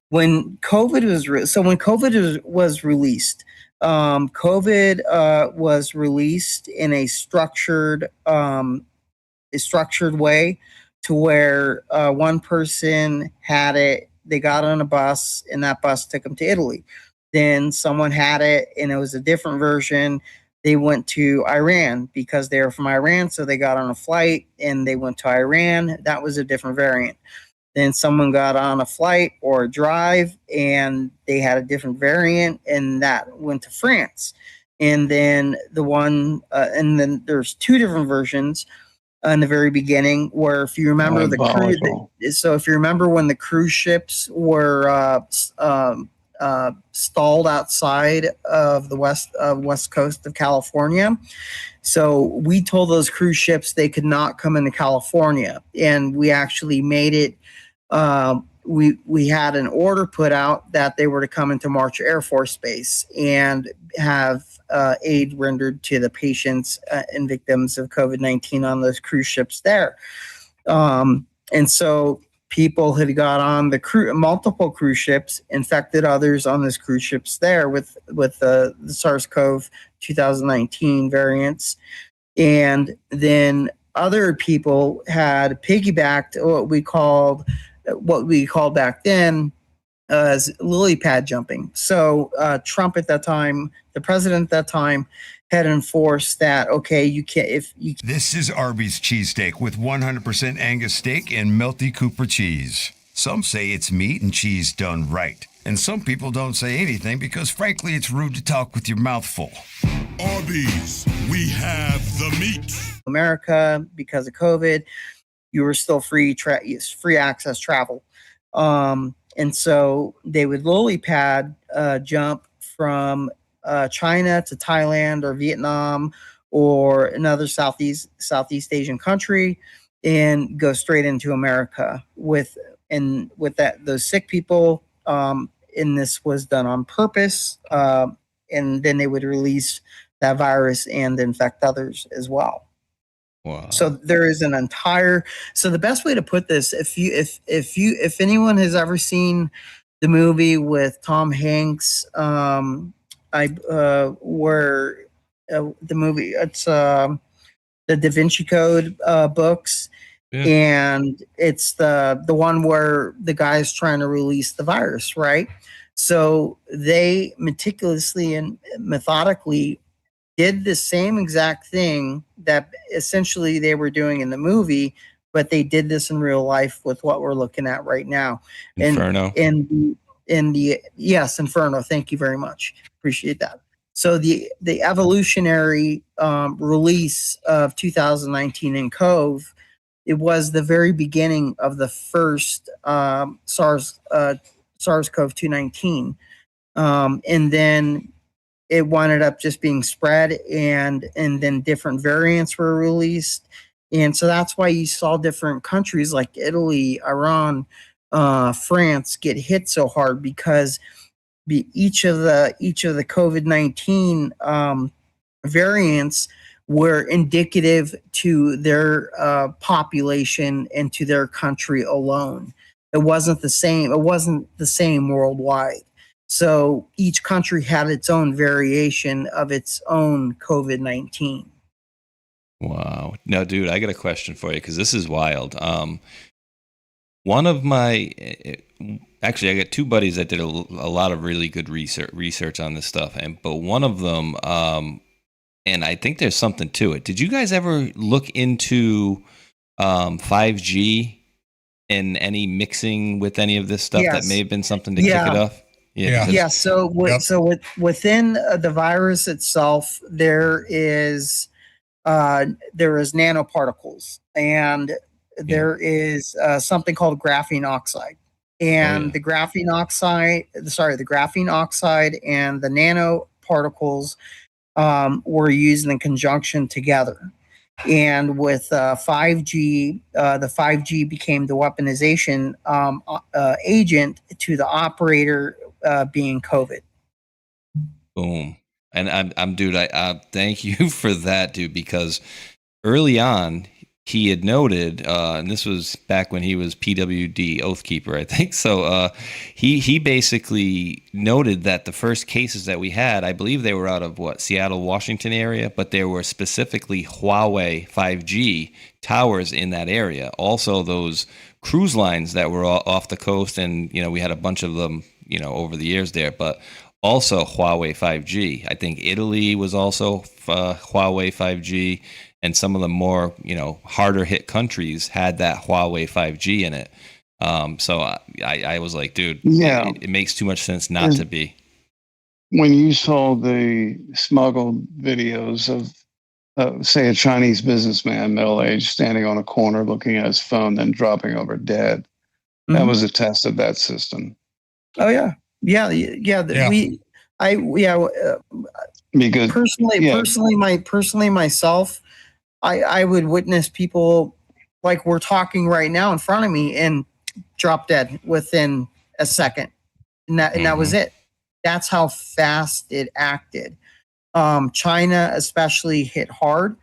when COVID was released, COVID was released in a structured way, to where one person had it, they got on a bus, and that bus took them to Italy. Then someone had it, and it was a different version. They went to Iran because they were from Iran, so they got on a flight and they went to Iran. That was a different variant. Then someone got on a flight or a drive, and they had a different variant, and that went to France. And then and then there's 2 different versions in the very beginning, where if you remember if you remember when the cruise ships were stalled outside of the west coast of California. So we told those cruise ships they could not come into California, and we actually made it we had an order put out that they were to come into March Air Force Base and have aid rendered to the patients and victims of COVID-19 on those cruise ships there. And so people had got on multiple cruise ships, infected others on those cruise ships there with the SARS-CoV 2019 variants. And then other people had piggybacked what we called back then as lily pad jumping. So Trump at that time, the president at that time, had enforced that, okay, you can't, if you. This is Arby's cheesesteak with 100% Angus steak and melty Cooper cheese. Some say it's meat and cheese done right. And some people don't say anything because, frankly, it's rude to talk with your mouth full. Arby's, we have the meat. America, because of COVID, you were still free access travel. And so they would lily pad jump from China to Thailand or Vietnam or another Southeast Asian country and go straight into America with those sick people. And this was done on purpose. And then they would release that virus and infect others as well. Wow. So there is an entire. So the best way to put this, if anyone has ever seen the movie with Tom Hanks, where the movie, it's the Da Vinci Code books, and it's the one where the guy's trying to release the virus, right? So they meticulously and methodically did the same exact thing that essentially they were doing in the movie, but they did this in real life with what we're looking at right now. Inferno. Yes, Inferno. Thank you very much. Appreciate that. So the evolutionary release of 2019 in COVE, it was the very beginning of the first SARS-CoV-2 and then it wound up just being spread, and then different variants were released, and so that's why you saw different countries like Italy, Iran, France get hit so hard, because each of the COVID-19 variants were indicative to their population and to their country alone. It wasn't the same. It wasn't the same worldwide. So each country had its own variation of its own COVID-19. Wow. Now, dude, I got a question for you because this is wild. One of my, actually, I got two buddies that did a lot of really good research on this stuff, but one of them, and I think there's something to it. Did you guys ever look into 5G and any mixing with any of this stuff that may have been something to kick it off? Yeah. So within the virus itself, there is nanoparticles, and there is something called graphene oxide, and the graphene oxide and the nanoparticles were used in conjunction together. And with 5G, the 5G became the weaponization agent to the operator being COVID. Boom. And I'm dude, I thank you for that, dude, because early on he had noted, and this was back when he was PWD Oathkeeper, I think. So he basically noted that the first cases that we had, I believe they were out of Seattle, Washington area, but there were specifically Huawei 5G towers in that area. Also, those cruise lines that were off the coast, and we had a bunch of them, over the years there, but also Huawei 5G. I think Italy was also Huawei 5G. And some of the more, harder hit countries had that Huawei 5G in it. So I was like, dude, it makes too much sense not to be. When you saw the smuggled videos of, say, a Chinese businessman, middle-aged, standing on a corner looking at his phone, then dropping over dead, that was a test of that system. Oh, yeah. Yeah. Because personally, myself, I would witness people like we're talking right now in front of me, and dropped dead within a second. And that was it. That's how fast it acted. China especially hit hard.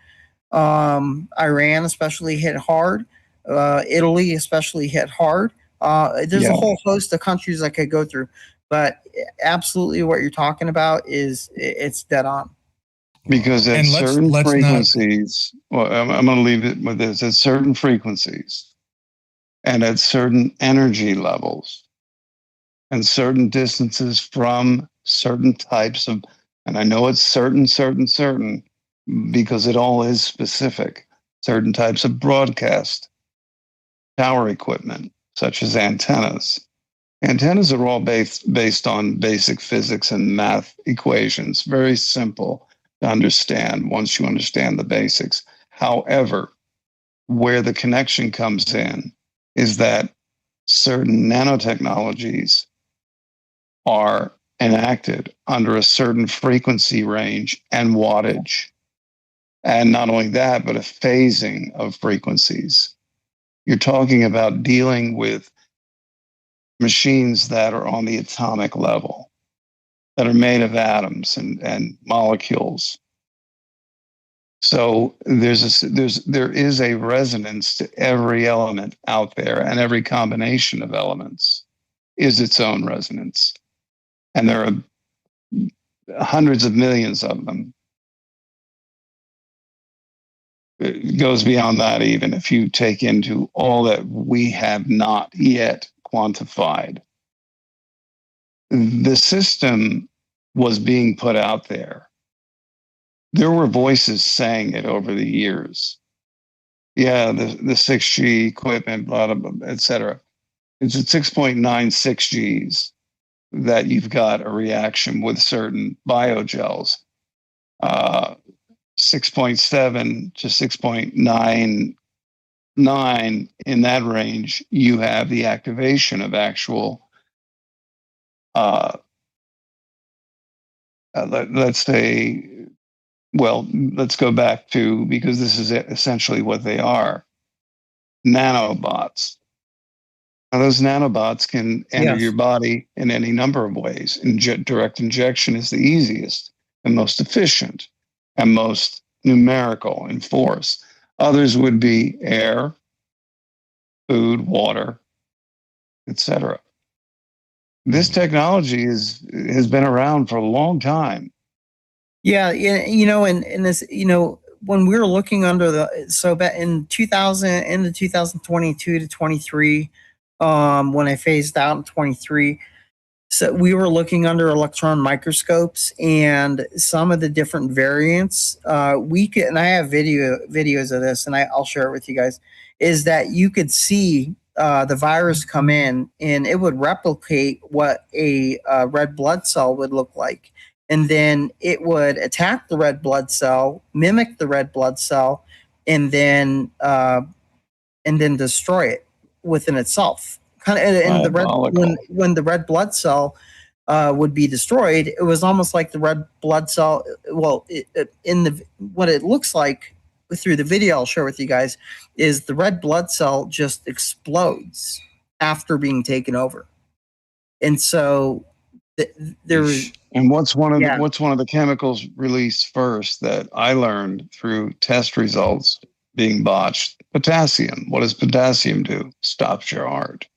Iran especially hit hard. Italy especially hit hard. There's a whole host of countries I could go through, but absolutely what you're talking about it's dead on. Because at certain frequencies, well, I'm going to leave it with this, at certain frequencies and at certain energy levels and certain distances from certain types of, and I know it's certain, because it all is specific, certain types of broadcast tower equipment, such as antennas. Antennas are all based on basic physics and math equations, very simple to understand once you understand the basics. However, where the connection comes in is that certain nanotechnologies are enacted under a certain frequency range and wattage. And not only that, but a phasing of frequencies. You're talking about dealing with machines that are on the atomic level, that are made of atoms and molecules. So there is a resonance to every element out there, and every combination of elements is its own resonance. And there are hundreds of millions of them. It goes beyond that, even if you take into all that we have not yet quantified. The system was being put out there. There were voices saying it over the years. Yeah, the 6G equipment, blah, blah, blah, et cetera. It's at 6.96 Gs that you've got a reaction with certain biogels. 6.7 to 6.99, in that range, you have the activation of actual, let's say, well, let's go back to, because this is essentially what they are, nanobots. Now, those nanobots can enter your body in any number of ways. Direct injection is the easiest and most efficient and most numerical in force. Others would be air, food, water, etc. This technology has been around for a long time. Yeah, and this, when we were looking under in 2000 into 2022 to 23, when I phased out in 23, so we were looking under electron microscopes and some of the different variants. And I have videos of this, and I'll share it with you guys. Is that you could see the virus come in, and it would replicate what a red blood cell would look like, and then it would attack the red blood cell, mimic the red blood cell, and then destroy it within itself. Kind of, and when the red blood cell would be destroyed, it was almost like the red blood cell. Well, what it looks like through the video I'll share with you guys is the red blood cell just explodes after being taken over, and so there's. And what's one of the chemicals released first that I learned through test results being botched? Potassium. What does potassium do? Stops your heart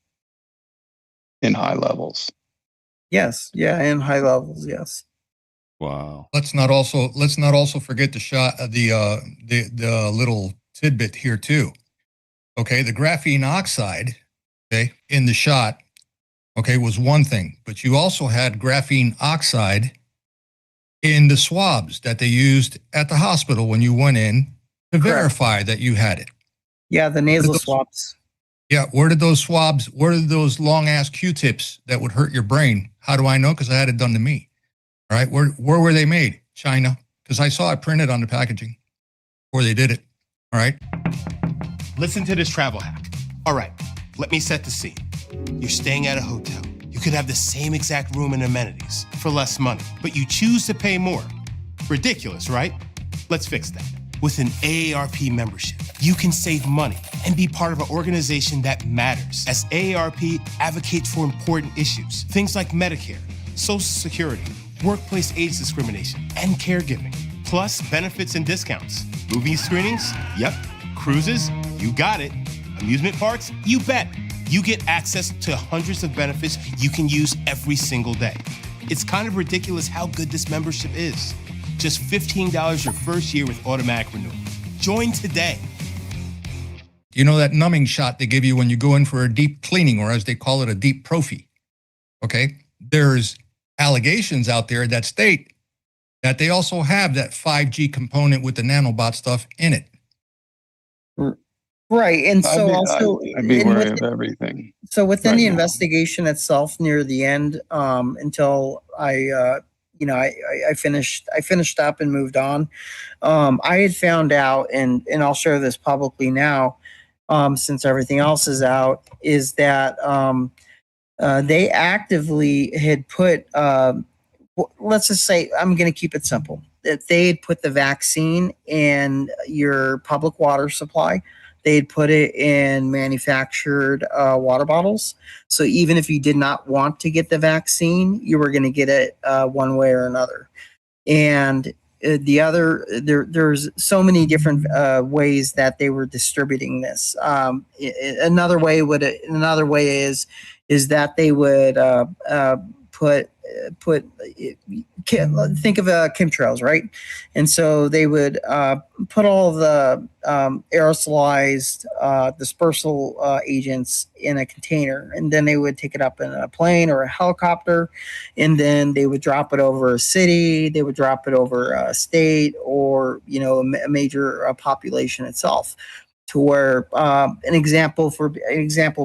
in high levels. Yes, yeah, in high levels, yes. Wow. Let's not also forget the little tidbit here too. Okay, the graphene oxide, okay, in the shot, okay, was one thing, but you also had graphene oxide in the swabs that they used at the hospital when you went in to verify that you had it. Yeah, the nasal swabs. Yeah, where did those long ass Q-tips that would hurt your brain? How do I know? Because I had it done to me. All right, where were they made? China, because I saw it printed on the packaging before they did it. All right. Listen to this travel hack. All right, let me set the scene. You're staying at a hotel. You could have the same exact room and amenities for less money, but you choose to pay more. Ridiculous, right? Let's fix that. With an AARP membership, you can save money and be part of an organization that matters, as AARP advocates for important issues, things like Medicare, Social Security, workplace age discrimination, and caregiving, plus benefits and discounts. Movie screenings? Yep. Cruises? You got it. Amusement parks? You bet. You get access to hundreds of benefits you can use every single day. It's kind of ridiculous how good this membership is. Just $15 your first year with automatic renewal. Join today. You know that numbing shot they give you when you go in for a deep cleaning, or as they call it, a deep prophy? Okay? There's allegations out there that state that they also have that 5G component with the nanobot stuff in it. Right, and so I'd be wary of everything. So within right the now. investigation itself, near the end, until I finished up and moved on, I had found out, and I'll share this publicly now, since everything else is out, is that they actively had put, let's just say, I'm going to keep it simple, that they had put the vaccine in your public water supply. They'd put it in manufactured water bottles. So even if you did not want to get the vaccine, you were going to get it one way or another. And there's so many different ways that they were distributing this. Another way is that they would think of chemtrails, right? And so they would put all the aerosolized dispersal agents in a container, and then they would take it up in a plane or a helicopter, and then they would drop it over a city, they would drop it over a state, or a major population itself. To where an example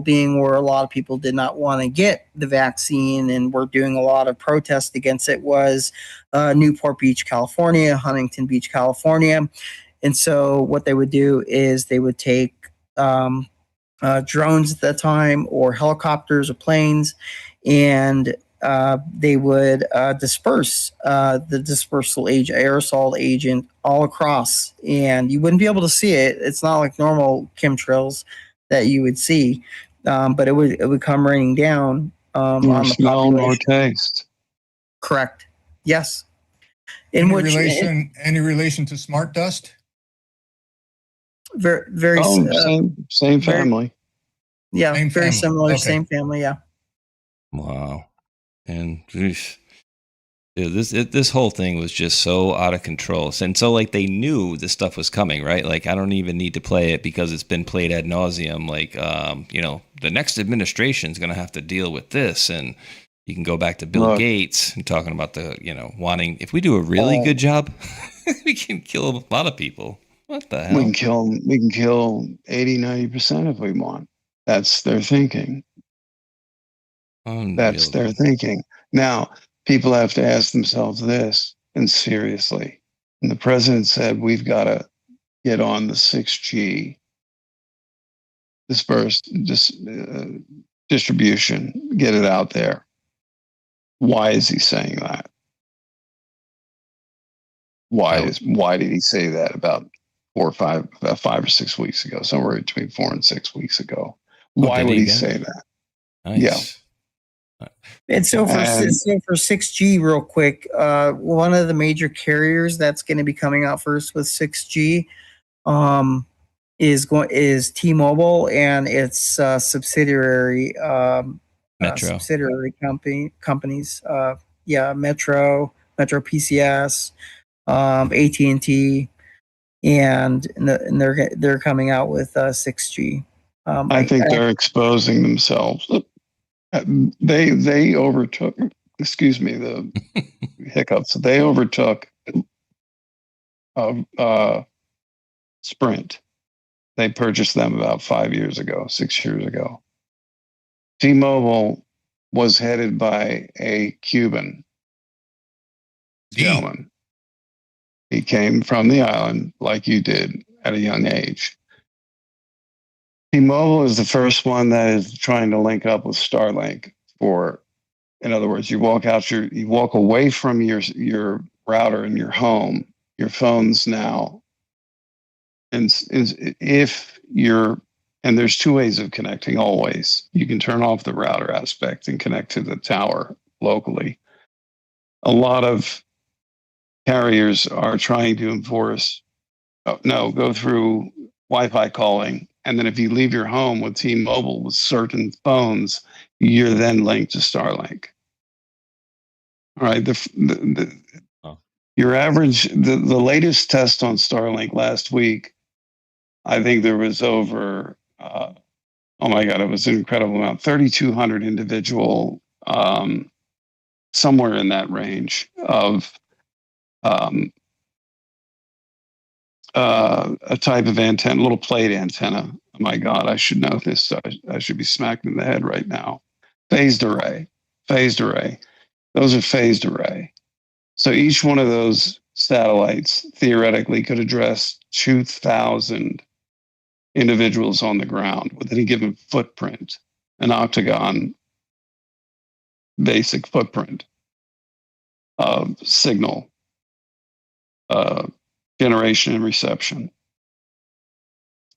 being where a lot of people did not want to get the vaccine and were doing a lot of protest against it was Newport Beach, California, Huntington Beach, California. And so what they would do is they would take drones at the time, or helicopters or planes, and they would disperse the dispersal agent, aerosol agent, all across, and you wouldn't be able to see it. It's not like normal chemtrails that you would see, but it would come raining down on No the smell, no population. taste. Correct. Yes. Any relation to smart dust? Very Same family. Yeah, Same very family. similar. Okay. Same family. Yeah. Wow. And geez, this whole thing was just so out of control. And so like they knew this stuff was coming, right? Like I don't even need to play it because it's been played ad nauseum. Like, the next administration is going to have to deal with this. And you can go back to Bill Gates and talking about wanting, if we do a really good job, we can kill a lot of people. What the hell? We can kill 80-90% if we want. That's their thinking. That's their thinking. Now, people have to ask themselves this, and seriously. And the president said we've got to get on the 6G distribution, get it out there. Why is he saying that? Why did he say that about 5 or 6 weeks ago? Somewhere between 4 and 6 weeks ago. Why would he say that? Nice. Yeah. And so for 6G, real quick, one of the major carriers that's going to be coming out first with 6G is T-Mobile and its subsidiary Metro. companies. Metro PCS, AT&T, and they're coming out with 6G. I think they're exposing themselves. They overtook, the hiccups. They overtook Sprint. They purchased them about 6 years ago. T-Mobile was headed by a Cuban gentleman. He came from the island like you did at a young age. T-Mobile is the first one that is trying to link up with Starlink in other words, you walk away from your router in your home. Your phones now if you're, and there's two ways of connecting always. You can turn off the router aspect and connect to the tower locally. A lot of carriers are trying to enforce, go through Wi-Fi calling. And then if you leave your home with T-Mobile with certain phones, you're then linked to Starlink. All right. Your average, the latest test on Starlink last week, I think there was over, oh my God, it was an incredible amount, 3,200 individual, somewhere in that range of a type of antenna, little plate antenna. Oh my God, I should know this. I should be smacked in the head right now. Phased array. Those are phased array. So each one of those satellites theoretically could address 2,000 individuals on the ground with any given footprint, an octagon basic footprint of signal generation and reception.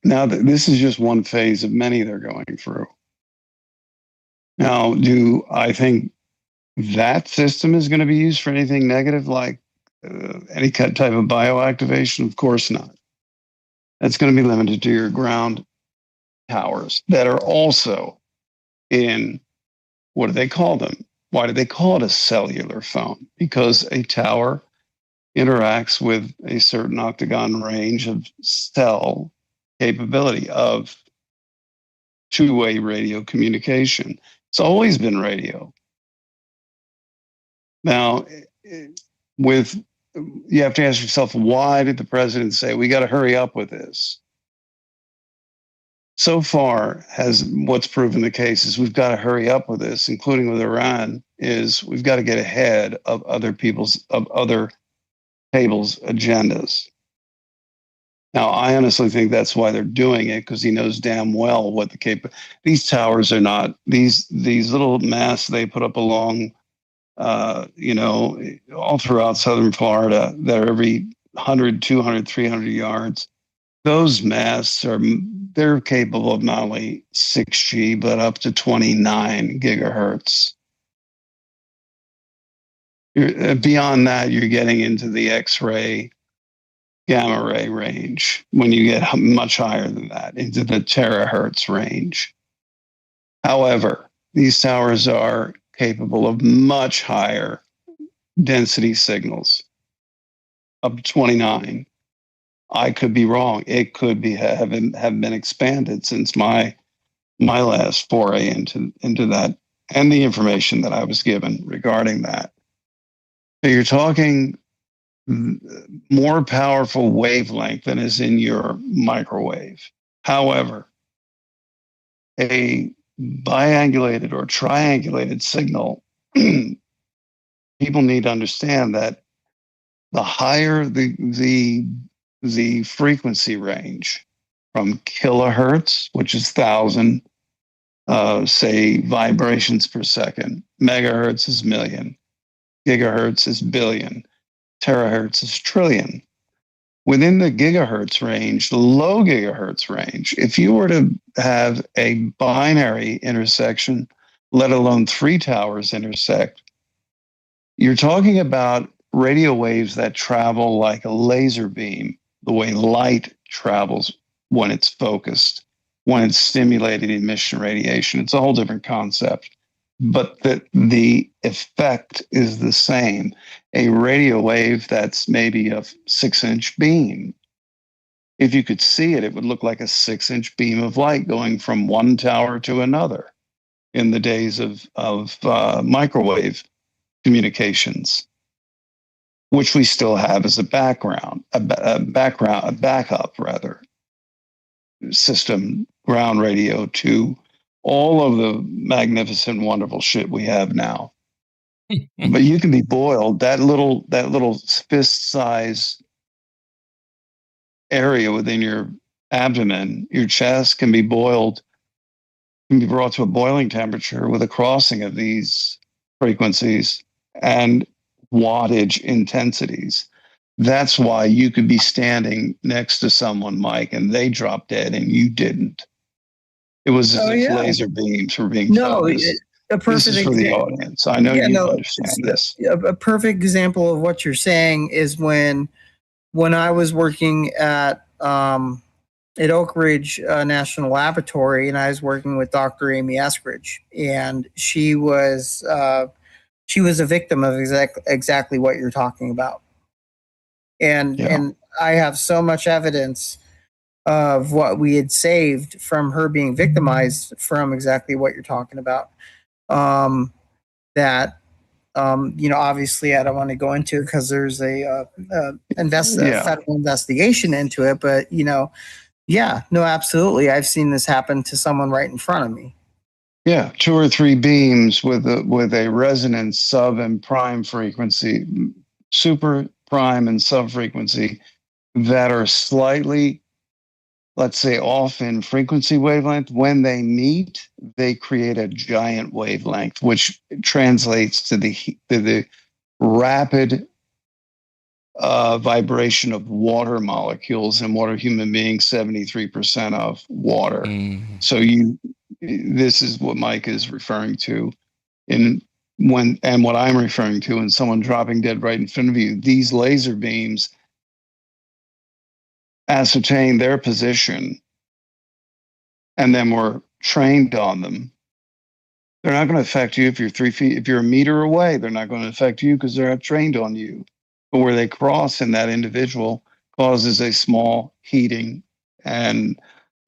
Now, this is just one phase of many they're going through. Now, do I think that system is going to be used for anything negative like any type of bioactivation? Of course not. That's going to be limited to your ground towers that are also in, what do they call them? Why do they call it a cellular phone? Because a tower interacts with a certain octagon range of cell capability of two-way radio communication. It's always been radio. Now, you have to ask yourself, why did the president say we got to hurry up with this? So far, what's proven the case is we've got to hurry up with this, including with Iran, is we've got to get ahead of other tables' agendas. Now, I honestly think that's why they're doing it, because he knows damn well what these towers are not, these little masts they put up along, all throughout southern Florida that are every 100, 200, 300 yards. Those masts they're capable of not only 6G, but up to 29 gigahertz. Beyond that, you're getting into the X-ray, gamma ray range when you get much higher than that, into the terahertz range. However, these towers are capable of much higher density signals, up to 29. I could be wrong. It could have been expanded since my last foray into that and the information that I was given regarding that. So you're talking more powerful wavelength than is in your microwave. However, a biangulated or triangulated signal, people need to understand that the higher the frequency range from kilohertz, which is 1,000, say vibrations per second, megahertz is million, gigahertz is billion, terahertz is trillion. Within the gigahertz range, the low gigahertz range, if you were to have a binary intersection, let alone three towers intersect, you're talking about radio waves that travel like a laser beam, the way light travels when it's focused, when it's stimulated emission radiation. It's a whole different concept, but the effect is the same. A radio wave that's maybe a 6-inch beam, if you could see it, it would look like a 6-inch beam of light going from one tower to another in the days of microwave communications, which we still have as a backup system, ground radio to all of the magnificent, wonderful shit we have now. But you can be boiled. That little fist size area within your abdomen, your chest can be boiled, can be brought to a boiling temperature with a crossing of these frequencies and wattage intensities. That's why you could be standing next to someone, Mike, and they drop dead and you didn't. It was as if laser beams were being focused. This is for the audience. I know you understand this. A perfect example of what you're saying is when I was working at Oak Ridge National Laboratory, and I was working with Dr. Amy Eskridge, and she was a victim of exactly what you're talking about. And I have so much evidence of what we had saved from her being victimized from exactly what you're talking about. That obviously I don't want to go into it because there's a federal investigation into it, but absolutely, I've seen this happen to someone right in front of me. Yeah, 2 or 3 beams with a resonance sub and prime frequency, super prime and sub frequency that are slightly, let's say, off in frequency wavelength. When they meet, they create a giant wavelength, which translates to the rapid vibration of water molecules. And what are human beings? 73% of water. So this is what Mike is referring to and what I'm referring to in someone dropping dead right in front of you. These laser beams ascertain their position and then we're trained on them. They're not going to affect you if you're 3 feet. If you're a meter away, they're not going to affect you because they're trained on you. But where they cross in that individual causes a small heating and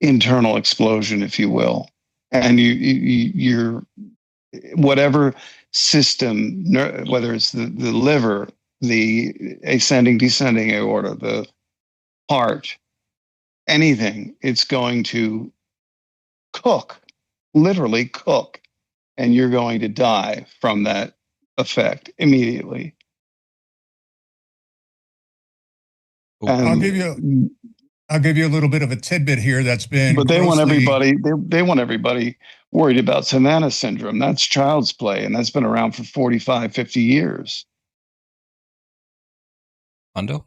internal explosion, if you will. And you're whatever system, whether it's the liver, the ascending, descending aorta, the heart, anything, it's going to cook, literally cook, and you're going to die from that effect immediately. I'll give you a little bit of a tidbit here that's been. But they want everybody. They want everybody worried about Savannah syndrome. That's child's play, and that's been around for 45, 50 years. Hondo?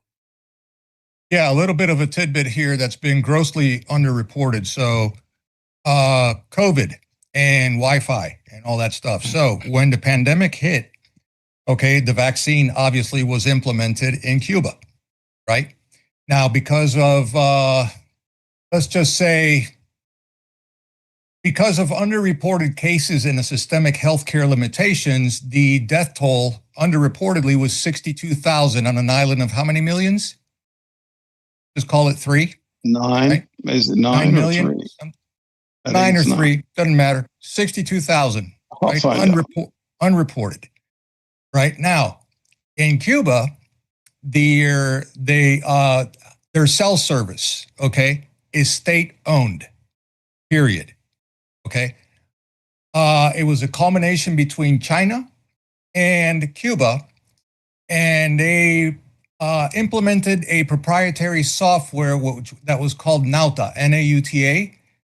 Yeah, a little bit of a tidbit here that's been grossly underreported. So, COVID and Wi-Fi and all that stuff. So when the pandemic hit, the vaccine obviously was implemented in Cuba, right? Now, because of, let's just say, because of underreported cases and the systemic healthcare limitations, the death toll underreportedly was 62,000 on an island of how many millions? Just call it 3. 9. Right? Is it 9 million? Or 3? 9 or 3, doesn't matter. 62,000, right? Unreported. Right now, in Cuba, their cell service, is state owned. Period. It was a culmination between China and Cuba, and they implemented a proprietary software that was called Nauta, Nauta.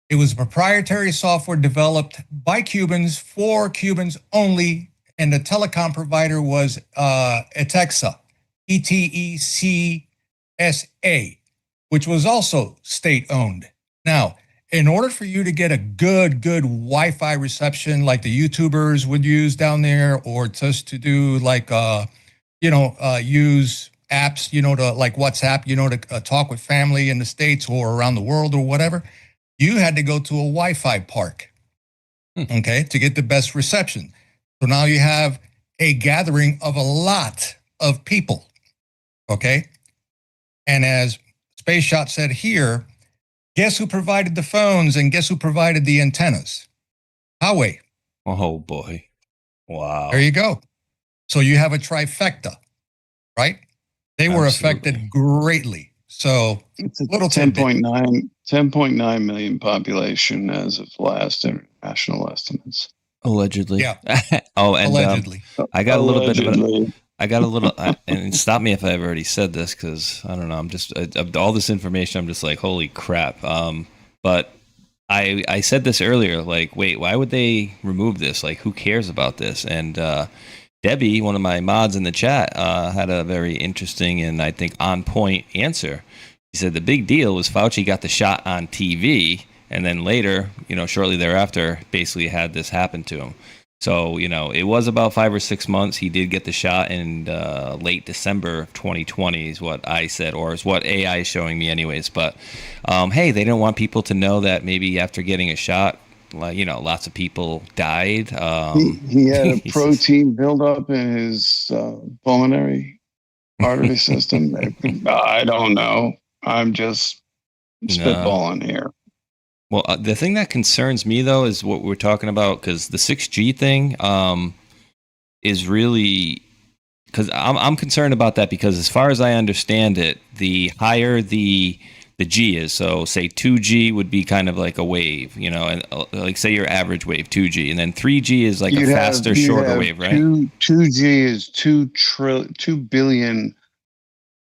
It was proprietary software developed by Cubans for Cubans only, and the telecom provider was ETECSA, ETECSA, which was also state-owned. Now, in order for you to get a good Wi-Fi reception like the YouTubers would use down there, or just to do like, use apps, to like WhatsApp, to talk with family in the States or around the world or whatever, you had to go to a Wi-Fi park, to get the best reception. So now you have a gathering of a lot of people, And as Space Shot said here, guess who provided the phones and guess who provided the antennas? Huawei. Oh, boy. Wow. There you go. So you have a trifecta, right? They were affected greatly. So it's a little 10.9 million population as of last international estimates. Allegedly. Yeah. And allegedly. I got a little bit of it. And stop me if I've already said this, because I don't know. I'm just all this information. I'm just like, holy crap. But I said this earlier. Like, wait, why would they remove this? Like, who cares about this? And Debbie, one of my mods in the chat, had a very interesting and I think on point answer. He said the big deal was Fauci got the shot on TV, and then later, shortly thereafter, basically had this happen to him. So, it was about 5 or 6 months. He did get the shot in late December of 2020 is what I said, or is what AI is showing me anyways. But, hey, they didn't want people to know that maybe after getting a shot, lots of people died. He had a protein buildup in his pulmonary artery system. I don't know. I'm just spitballing here. Well, the thing that concerns me, though, is what we're talking about, because the 6G thing is really, because I'm concerned about that, because as far as I understand it, the higher the G is, so say 2G would be kind of like a wave, and like say your average wave, 2G, and then 3G is like a faster, shorter wave, right? 2G is 2 billion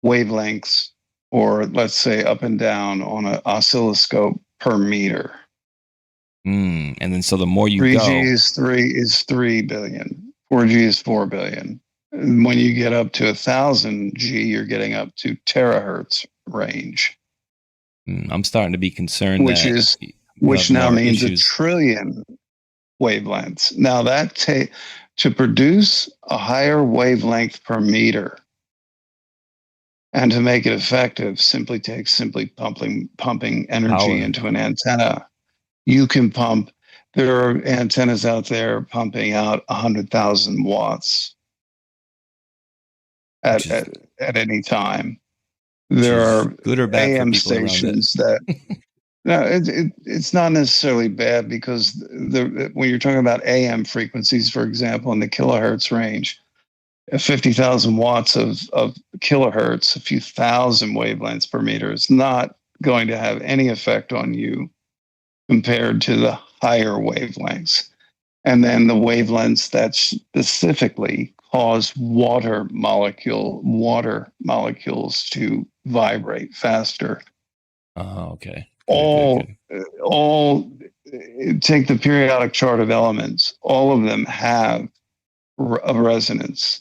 wavelengths, or let's say up and down on an oscilloscope per meter. And then so the more you 3G is 3 billion. 4G is 4 billion. And when you get up to 1,000 G, you're getting up to terahertz range. I'm starting to be concerned, which now means issues. 1 trillion wavelengths. Now that to produce a higher wavelength per meter, and to make it effective, simply takes pumping energy into an antenna. You can pump. There are antennas out there pumping out 100,000 watts at any time. There are good or bad AM for people stations that. No, it's not necessarily bad, because when you're talking about AM frequencies, for example, in the kilohertz range, 50,000 watts of kilohertz, a few thousand wavelengths per meter, is not going to have any effect on you compared to the higher wavelengths. And then the wavelengths that specifically cause water molecules to vibrate faster. Oh, okay. All take the periodic chart of elements. All of them have a resonance.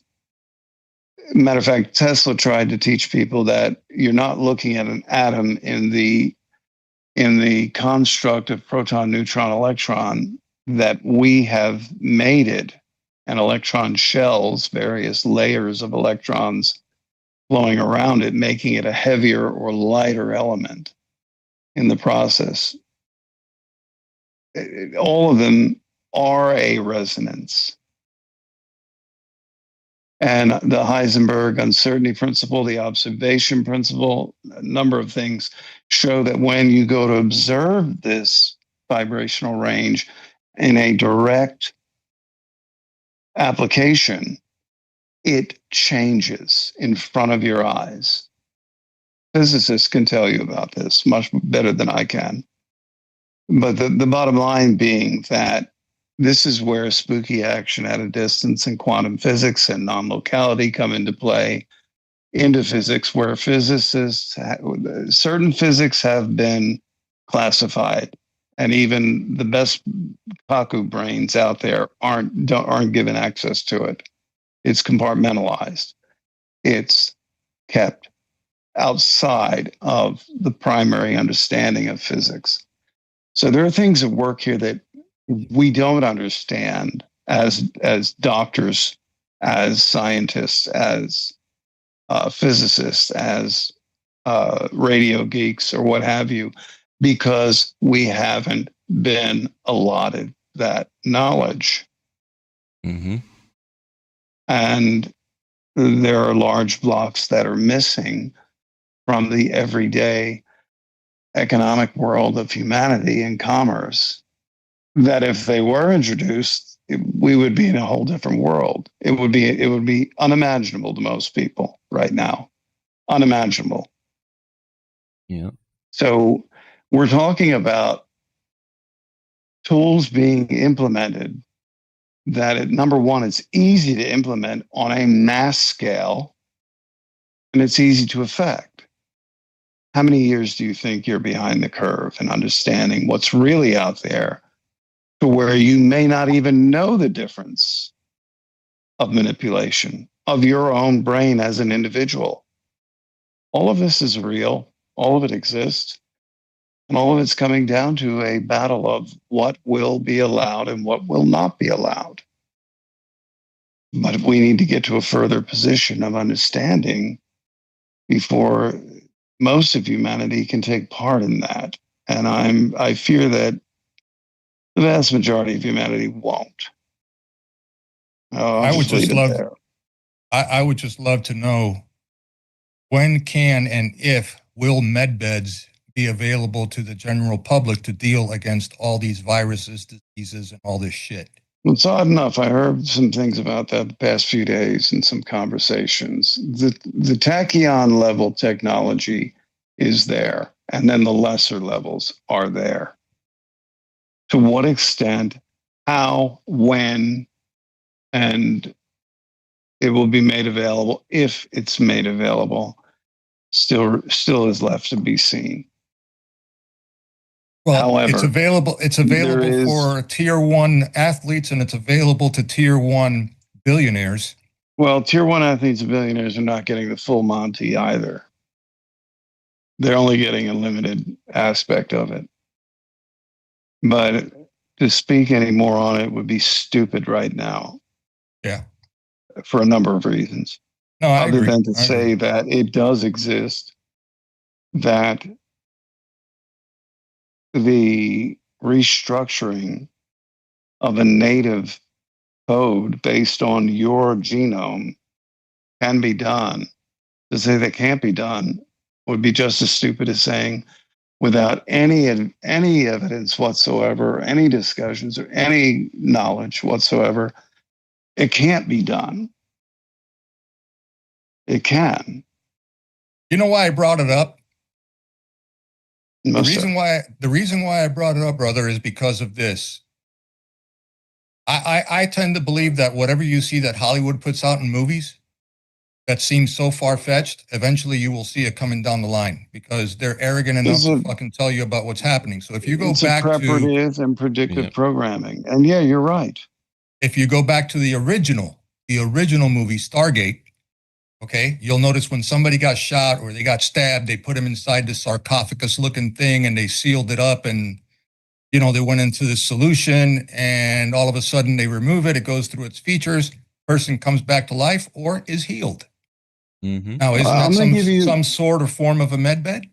Matter of fact, Tesla tried to teach people that you're not looking at an atom in the construct of proton, neutron, electron, that we have made it, and electron shells, various layers of electrons flowing around it, making it a heavier or lighter element in the process. All of them are a resonance. And the Heisenberg uncertainty principle, the observation principle, a number of things show that when you go to observe this vibrational range in a direct application, it changes in front of your eyes. Physicists can tell you about this much better than I can. But the bottom line being that this is where spooky action at a distance and quantum physics and non-locality come into play, into physics, where certain physics have been classified, and even the best Kaku brains out there aren't given access to it. It's compartmentalized. It's kept outside of the primary understanding of physics. So there are things at work here that we don't understand as doctors, as scientists, as physicists, as radio geeks, or what have you, because we haven't been allotted that knowledge. Mm-hmm. And there are large blocks that are missing from the everyday economic world of humanity and commerce, that if they were introduced, we would be in a whole different world. It would be unimaginable to most people right now. Unimaginable. Yeah. So we're talking about tools being implemented that, number one, it's easy to implement on a mass scale, and it's easy to affect. How many years do you think you're behind the curve in understanding what's really out there, to where you may not even know the difference of manipulation of your own brain as an individual. All of this is real. All of it exists. And all of it's coming down to a battle of what will be allowed and what will not be allowed. But we need to get to a further position of understanding before most of humanity can take part in that. And I fear that the vast majority of humanity won't. I would just love to know, when can and if will medbeds be available to the general public to deal against all these viruses, diseases, and all this shit? It's odd enough. I heard some things about that the past few days in some conversations. The tachyon level technology is there, and then the lesser levels are there. To what extent, how, when, and it will be made available, if it's made available, still is left to be seen. Well, however, it's available for tier 1 athletes, and it's available to tier 1 billionaires. Well, tier 1 athletes and billionaires are not getting the full Monty either. They're only getting a limited aspect of it. But to speak any more on it would be stupid right now. Yeah. For a number of reasons. No, I Other agree. than to say that it does exist, that the restructuring of a native code based on your genome can be done. To say that can't be done would be just as stupid as saying, without any evidence whatsoever, any discussions or any knowledge whatsoever, it can't be done. It can. You know why I brought it up? No, the reason why I brought it up, brother, is because of this. I tend to believe that whatever you see that Hollywood puts out in movies that seems so far-fetched, eventually you will see it coming down the line, because they're arrogant enough to fucking tell you about what's happening. So if you go back to preparative and predictive programming, and yeah, you're right. If you go back to the original movie, Stargate, okay, you'll notice when somebody got shot or they got stabbed, they put him inside this sarcophagus-looking thing and they sealed it up, and they went into the solution, and all of a sudden they remove it. It goes through its features. Person comes back to life or is healed. Mm-hmm. Now, isn't that some sort of form of a med bed?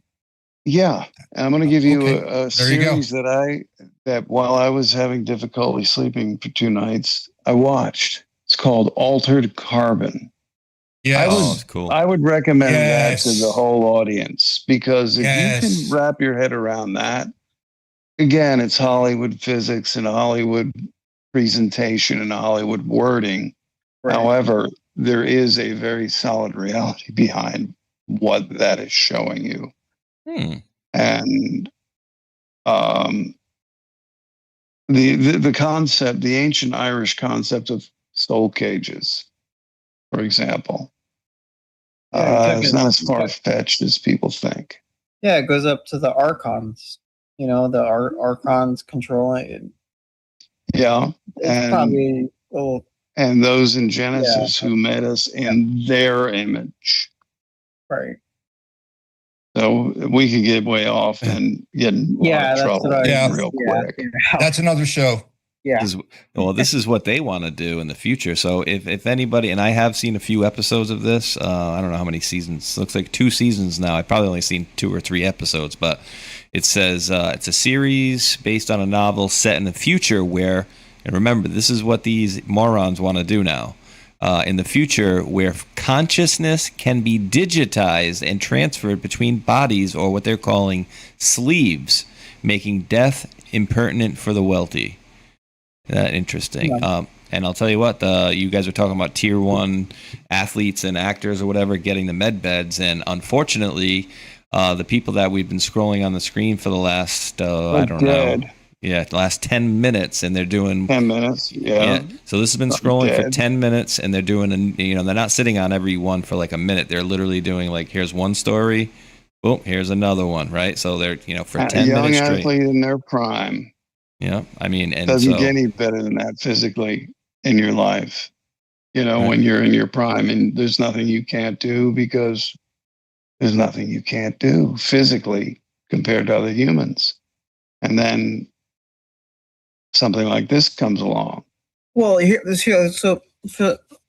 Yeah, and I'm going to give you Okay. a series that while I was having difficulty sleeping for 2 nights, I watched. It's called Altered Carbon. Yeah, it's cool. I would recommend that to the whole audience, because if you can wrap your head around that, again, it's Hollywood physics and Hollywood presentation and Hollywood wording. Right. However, there is a very solid reality behind what that is showing you. And the concept, the ancient Irish concept of soul cages, for example, is not as far-fetched as people think. Yeah, it goes up to the archons. The archons controlling it. Yeah, It's probably a little. And those in Genesis who made us in their image. Right. So we could get way off and get in a lot of trouble real quick. That's another show. Yeah. This is what they want to do in the future. So if anybody, and I have seen a few episodes of this, I don't know how many seasons. It looks like 2 seasons now. I've probably only seen 2 or 3 episodes, but it says it's a series based on a novel set in the future where, and remember, this is what these morons want to do now. In the future, where consciousness can be digitized and transferred between bodies, or what they're calling sleeves, making death impertinent for the wealthy. Interesting. Yeah. And I'll tell you what, you guys are talking about tier 1 athletes and actors or whatever getting the med beds, and unfortunately, the people that we've been scrolling on the screen for the last, the last 10 minutes, and they're doing 10 minutes. Yeah. So this has been scrolling for 10 minutes, and they're doing, they're not sitting on every one for like a minute. They're literally doing here's one story, boom, here's another one, right? So they're, for 10 young minutes straight. athlete in their prime. Yeah. I mean, and doesn't so, get any better than that physically in your life. when you're in your prime, and there's nothing you can't do because there's nothing you can't do physically compared to other humans. And then something like this comes along. Well, so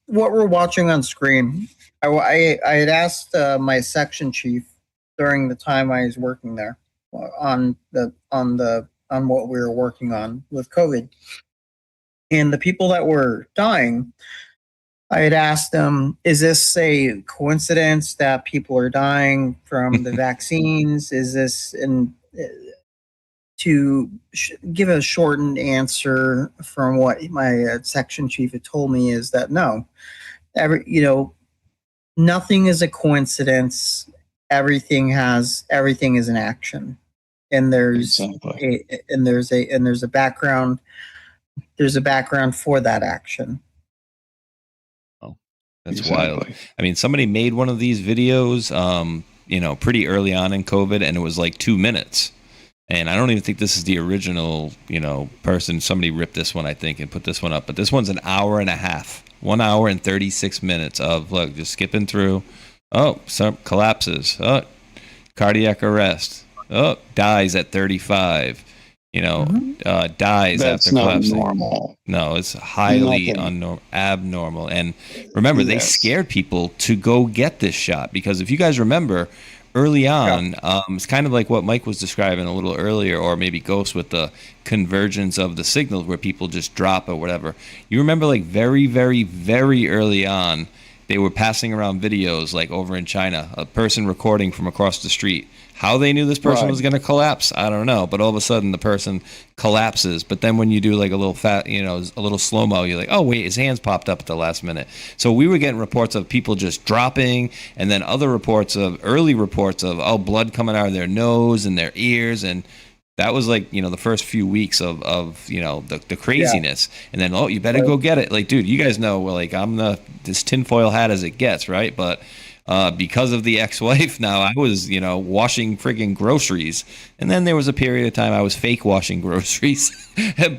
what we're watching on screen, I had asked my section chief during the time I was working there on what we were working on with COVID, and the people that were dying. I had asked them, is this a coincidence that people are dying from the vaccines? Is this to give a shortened answer from what my section chief had told me is that no, nothing is a coincidence. Everything is an action, and there's a background. There's a background for that action. That's wild. I mean, somebody made one of these videos, pretty early on in COVID, and it was like 2 minutes. And I don't even think this is the original, person. Somebody ripped this one, I think, and put this one up. But this one's an hour and a half, 1 hour and 36 minutes of, look, just skipping through. Oh, some collapses. Oh, cardiac arrest. Oh, dies at 35. Dies That's after not collapsing. normal. No, it's highly abnormal. And remember, they scared people to go get this shot because if you guys remember, early on, it's kind of like what Mike was describing a little earlier, or maybe Ghost with the convergence of the signals where people just drop or whatever. You remember, like very, very, very early on, they were passing around videos like over in China, a person recording from across the street. How they knew this person was going to collapse, I don't know. But all of a sudden, the person collapses. But then when you do like a little a little slow-mo, you're like, oh, wait, his hands popped up at the last minute. So we were getting reports of people just dropping, and then early reports of, blood coming out of their nose and their ears. And that was like, the first few weeks of the craziness. Yeah. And then, you better go get it. Like, dude, you guys know, like, I'm this tinfoil hat as it gets, right? But because of the ex-wife, now I was, washing friggin' groceries. And then there was a period of time I was fake washing groceries.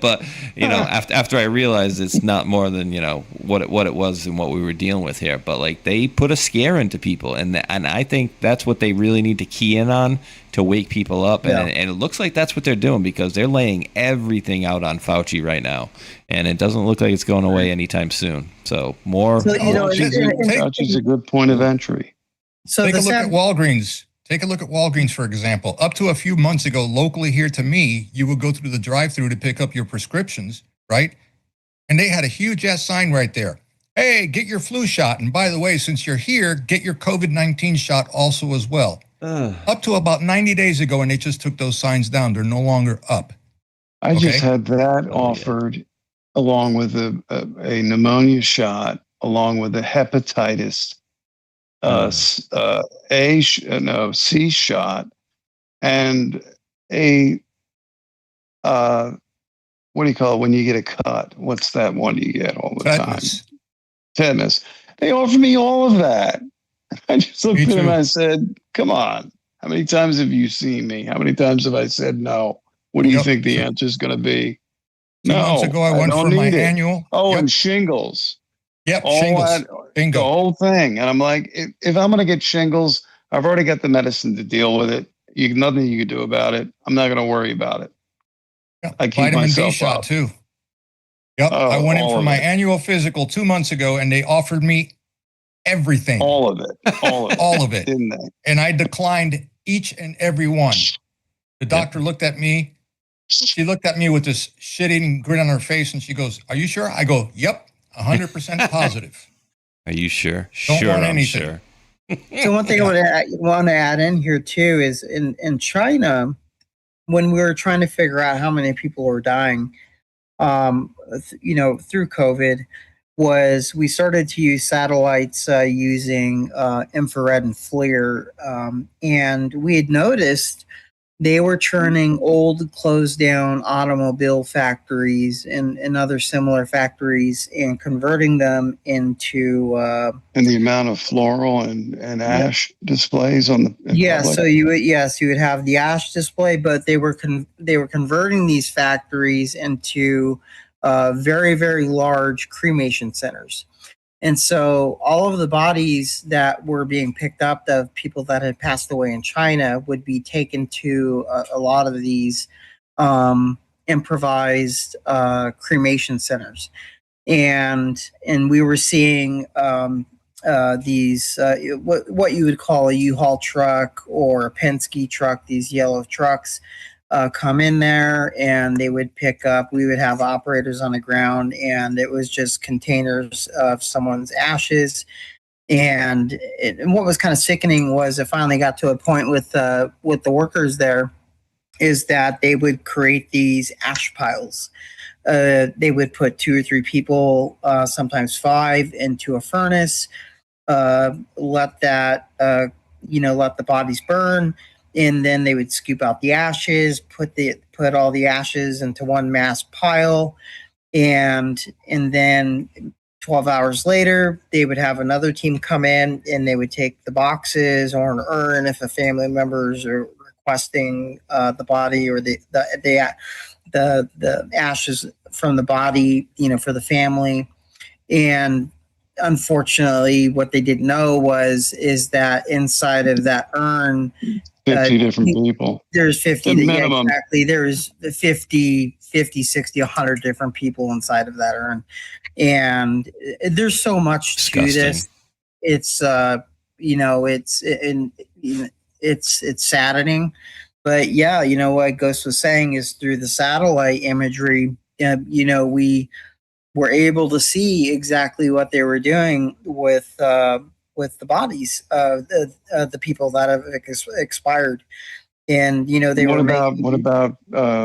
But, after I realized it's not more than, what it was and what we were dealing with here. But, like, they put a scare into people. And I think that's what they really need to key in on to wake people up. And it looks like that's what they're doing because they're laying everything out on Fauci right now. And it doesn't look like it's going away anytime soon. So more. Fauci's a good point of entry. So take a look at Walgreens. Take a look at Walgreens, for example. Up to a few months ago, locally here to me, you would go through the drive-thru to pick up your prescriptions, right? And they had a huge-ass sign right there. Hey, get your flu shot. And by the way, since you're here, get your COVID-19 shot also as well. Up to about 90 days ago, and they just took those signs down. They're no longer up. I just had that offered along with a pneumonia shot, along with a hepatitis C shot, and a what do you call it when you get a cut? What's that one you get all the time? Tetanus. They offered me all of that. I just looked at him and I said, come on. How many times have you seen me? How many times have I said no? What do you think the answer is going to be? 2 months ago, I went for my annual. Oh, and shingles. Yep, all shingles. Bingo. The whole thing. And I'm like, if I'm going to get shingles, I've already got the medicine to deal with it. Nothing you can do about it. I'm not going to worry about it. Yep. I keep Vitamin myself D shot up. too. Yep, I went in for my annual physical 2 months ago, and they offered me everything. All of it. All of it. Didn't they? And I declined each and every one. The doctor looked at me. She looked at me with this shit-eating grin on her face, and she goes, "Are you sure?" I go, "Yep, 100% positive." Are you sure? Don't sure, want I'm anything. sure. So one thing I want to add in here too is in China, when we were trying to figure out how many people were dying, through COVID, was we started to use satellites using infrared and FLIR, and we had noticed they were churning old closed down automobile factories and other similar factories and converting them into and the amount of floral and ash displays on the public. So you would have the ash display, but they were converting these factories into very, very large cremation centers. And so all of the bodies that were being picked up of people that had passed away in China would be taken to a lot of these improvised cremation centers. And we were seeing these what you would call a U-Haul truck or a Penske truck, these yellow trucks come in there, and they would pick up. We would have operators on the ground, and it was just containers of someone's ashes. And what was kind of sickening was it finally got to a point with the workers there, is that they would create these ash piles. They would put 2 or 3 people, sometimes 5, into a furnace, let the bodies burn, and then they would scoop out the ashes, put all the ashes into one mass pile, and then 12 hours later, they would have another team come in, and they would take the boxes or an urn if a family members are requesting the body or the ashes from the body, for the family. And unfortunately, what they didn't know is that inside of that urn, 50 different people. There's 50. The Yeah, minimum. exactly. There's 50, 60, 100 different people inside of that urn. And there's so much Disgusting. to this. It's, it's saddening. But yeah, what Ghost was saying is through the satellite imagery, we were able to see exactly what they were doing with the bodies of the people that have expired. And they what were about making, what about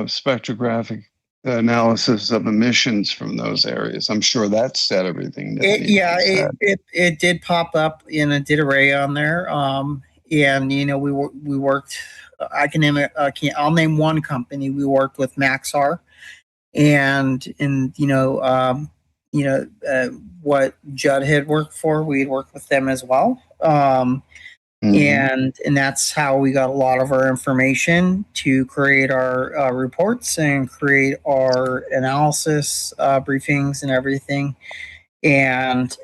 spectrographic analysis of emissions from those areas? I'm sure that said everything. That needed to be said. it did pop up, and it did array on there. And we worked. I'll name one company. We worked with Maxar, and what Judd had worked for, we had worked with them as well. And that's how we got a lot of our information to create our reports and create our analysis briefings and everything. And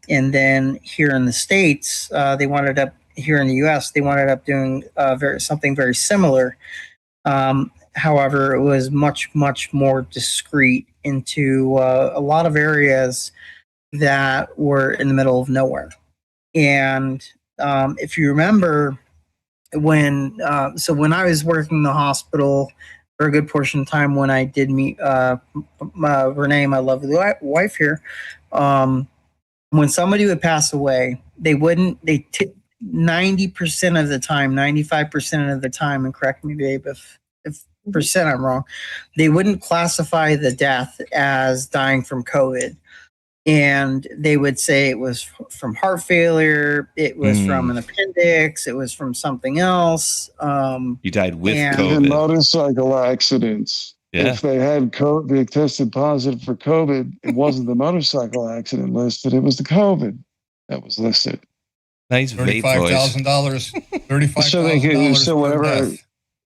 then here in the States, here in the U.S., they wound up doing something very similar. However, it was much, much more discreet into a lot of areas that were in the middle of nowhere. And if you remember, when I was working in the hospital for a good portion of time, when I did meet Renee, my lovely wife here, when somebody would pass away, 90% of the time, 95% of the time, and correct me, babe, if percent I'm wrong, they wouldn't classify the death as dying from COVID. And they would say it was from heart failure, it was from an appendix, it was from something else. You died with And COVID. motorcycle accidents. Yeah. If they had they tested positive for COVID, it wasn't the motorcycle accident listed; it was the COVID that was listed. Nice vape voice. $35,000. $35,000 So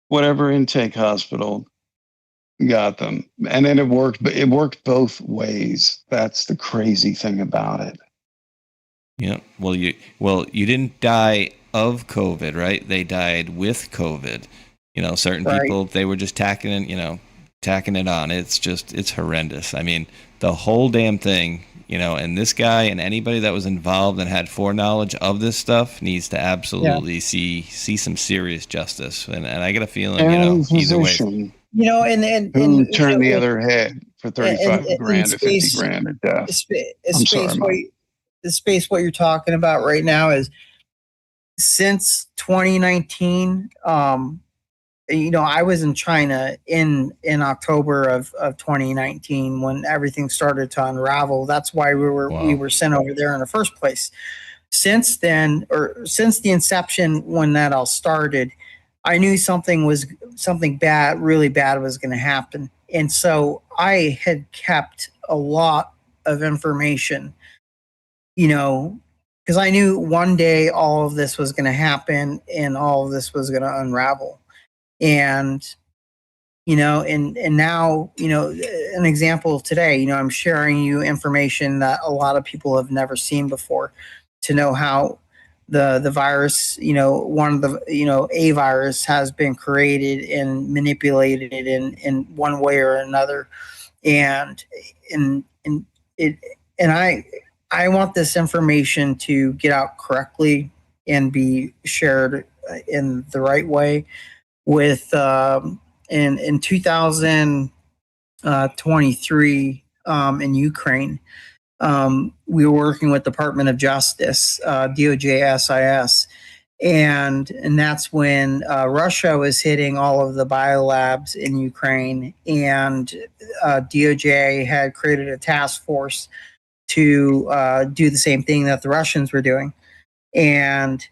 whatever intake hospital got them, and then it worked. But it worked both ways. That's the crazy thing about it. Yeah. Well, you didn't die of COVID, right? They died with COVID. Certain Right. people, they were just tacking it on. It's horrendous. I mean, the whole damn thing, and this guy and anybody that was involved and had foreknowledge of this stuff needs to absolutely see some serious justice. And I get a feeling, either way. Physician And who turned the other head for 35 grand to 50 grand at death. I'm sorry, Mike. The space, what you're talking about right now is since 2019. I was in China in October of 2019 when everything started to unravel. That's why we were sent over there in the first place. Since then, or since the inception when that all started, I knew something bad, really bad, was going to happen, and so I had kept a lot of information. Because I knew one day all of this was going to happen and all of this was going to unravel. And and now, an example of today, I'm sharing you information that a lot of people have never seen before, to know how the virus, one of the, a virus has been created and manipulated in one way or another. And it, and I want this information to get out correctly and be shared in the right way. With in 2023 in Ukraine, we were working with Department of Justice, DOJ, SIS, and that's when Russia was hitting all of the biolabs in Ukraine, and DOJ had created a task force to do the same thing that the Russians were doing. And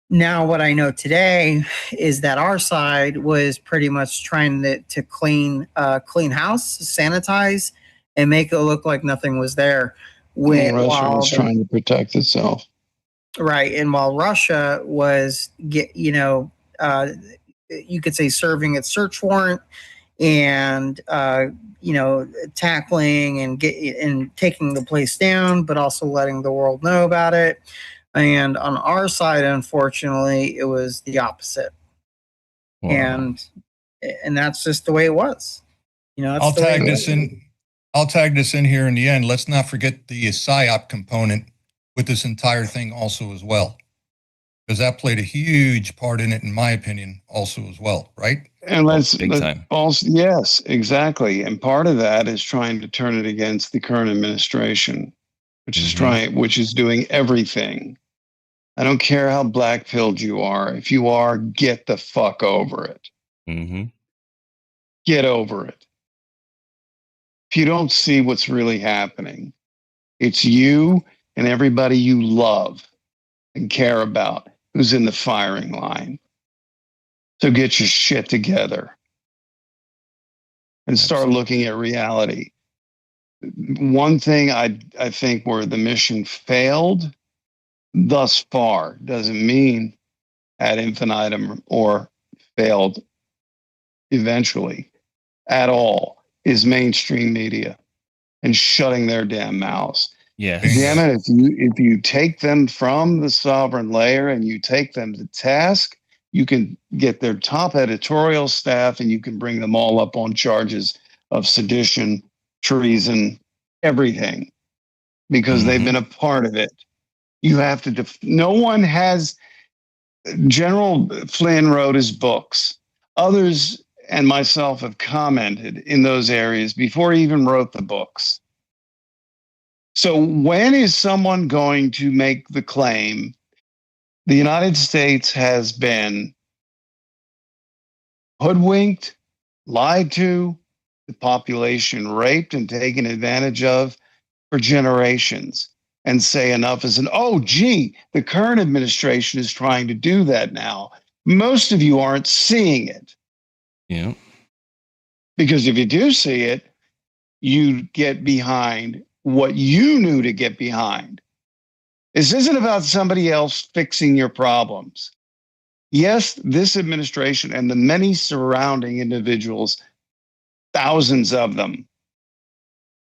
now what I know today is that our side was pretty much trying to clean house, sanitize, and make it look like nothing was there. Russia was trying to protect itself. Right. And while Russia was, you could say serving its search warrant and, tackling and taking the place down, but also letting the world know about it. And on our side, unfortunately, it was the opposite. Wow. And that's just the way it was. I'll tag this in here in the end. Let's not forget the PSYOP component with this entire thing also as well, because that played a huge part in it, in my opinion, also as well, right? And let's also, yes, exactly. And part of that is trying to turn it against the current administration, which is doing everything. I don't care how black-pilled you are. If you are, get the fuck over it. Mm-hmm. Get over it. If you don't see what's really happening, it's you and everybody you love and care about who's in the firing line. So get your shit together and start looking at reality. One thing I think where the mission failed thus far doesn't mean ad infinitum or failed eventually at all is mainstream media and shutting their damn mouths. Yeah. Damn it, if you take them from the sovereign layer and you take them to task, you can get their top editorial staff and you can bring them all up on charges of sedition, treason, everything, because they've been a part of it. You have to, no one has, General Flynn wrote his books. Others and myself have commented in those areas before he even wrote the books. So when is someone going to make the claim the United States has been hoodwinked, lied to, the population raped and taken advantage of for generations, and say enough is the current administration is trying to do that now. Most of you aren't seeing it. Yeah. Because if you do see it, you get behind what you knew to get behind. This isn't about somebody else fixing your problems. Yes, this administration and the many surrounding individuals, thousands of them,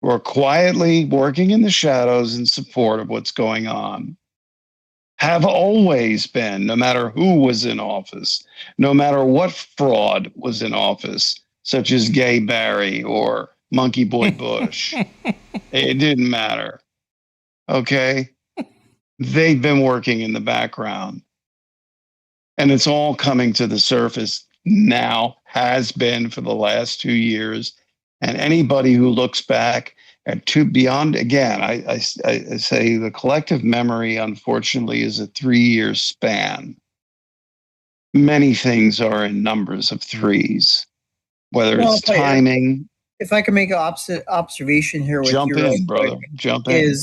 who are quietly working in the shadows in support of what's going on, have always been, no matter who was in office, no matter what fraud was in office, such as Gay Barry or Monkey Boy Bush. It didn't matter. Okay? They've been working in the background. And it's all coming to the surface now, has been for the last 2 years. And anybody who looks back at beyond, again, I say the collective memory, unfortunately, is a 3-year span. Many things are in numbers of threes, whether it's timing. If I can make an observation here with Jump you, in, brother. Jump in.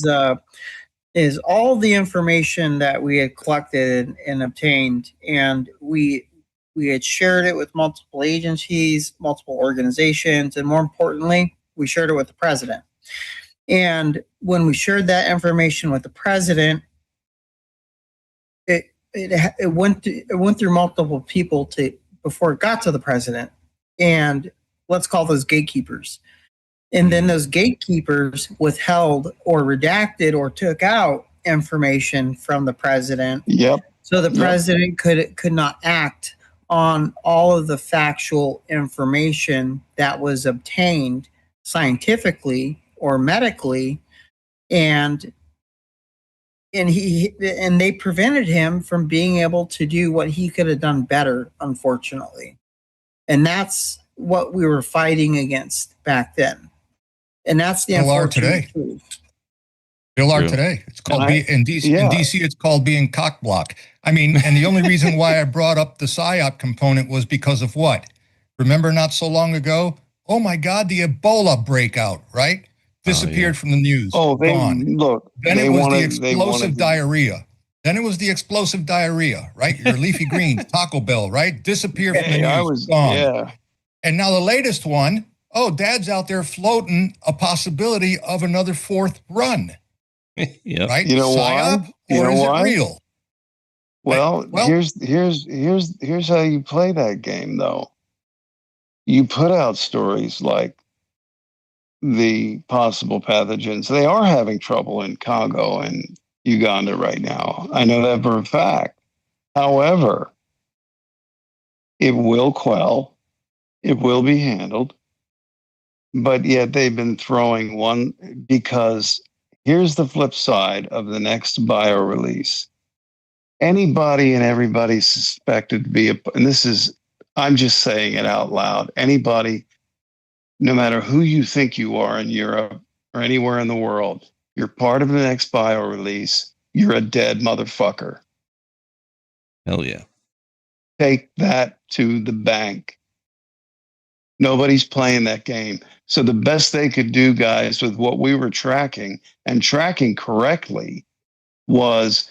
Is all the information that we had collected and obtained, and we had shared it with multiple agencies, multiple organizations, and more importantly, we shared it with the president. And when we shared that information with the president, it went through multiple people before it got to the president. and let's call those gatekeepers. And then those gatekeepers withheld or redacted or took out information from the president. Yep. So the president could not act on all of the factual information that was obtained scientifically or medically, and they prevented him from being able to do what he could have done better, unfortunately. And that's what we were fighting against back then. And that's the unfortunate truth. Still are today. It's called in DC. In DC, it's called being cockblock. I mean, and the only reason why I brought up the PSYOP component was because of what? Remember, not so long ago? Oh my God, the Ebola breakout, right? Disappeared from the news. Oh, gone. Look. Then it was the explosive diarrhea. Then it was the explosive diarrhea, right? Your leafy greens, Taco Bell, right? Disappeared from the news. Gone. Yeah. And now the latest one. Oh, Dad's out there floating a possibility of another fourth run. Yep. Right? You know PSYOP, why? You or know is why? it real? Well, here's how you play that game, though. You put out stories like the possible pathogens. They are having trouble in Congo and Uganda right now. I know that for a fact. However, it will quell. It will be handled. But yet they've been throwing one, because here's the flip side of the next bio release. Anybody and everybody suspected to be, and this is, I'm just saying it out loud, anybody, no matter who you think you are in Europe or anywhere in the world, you're part of the next bio release, you're a dead motherfucker. Hell yeah. Take that to the bank. Nobody's playing that game. So the best they could do, guys, with what we were tracking and tracking correctly was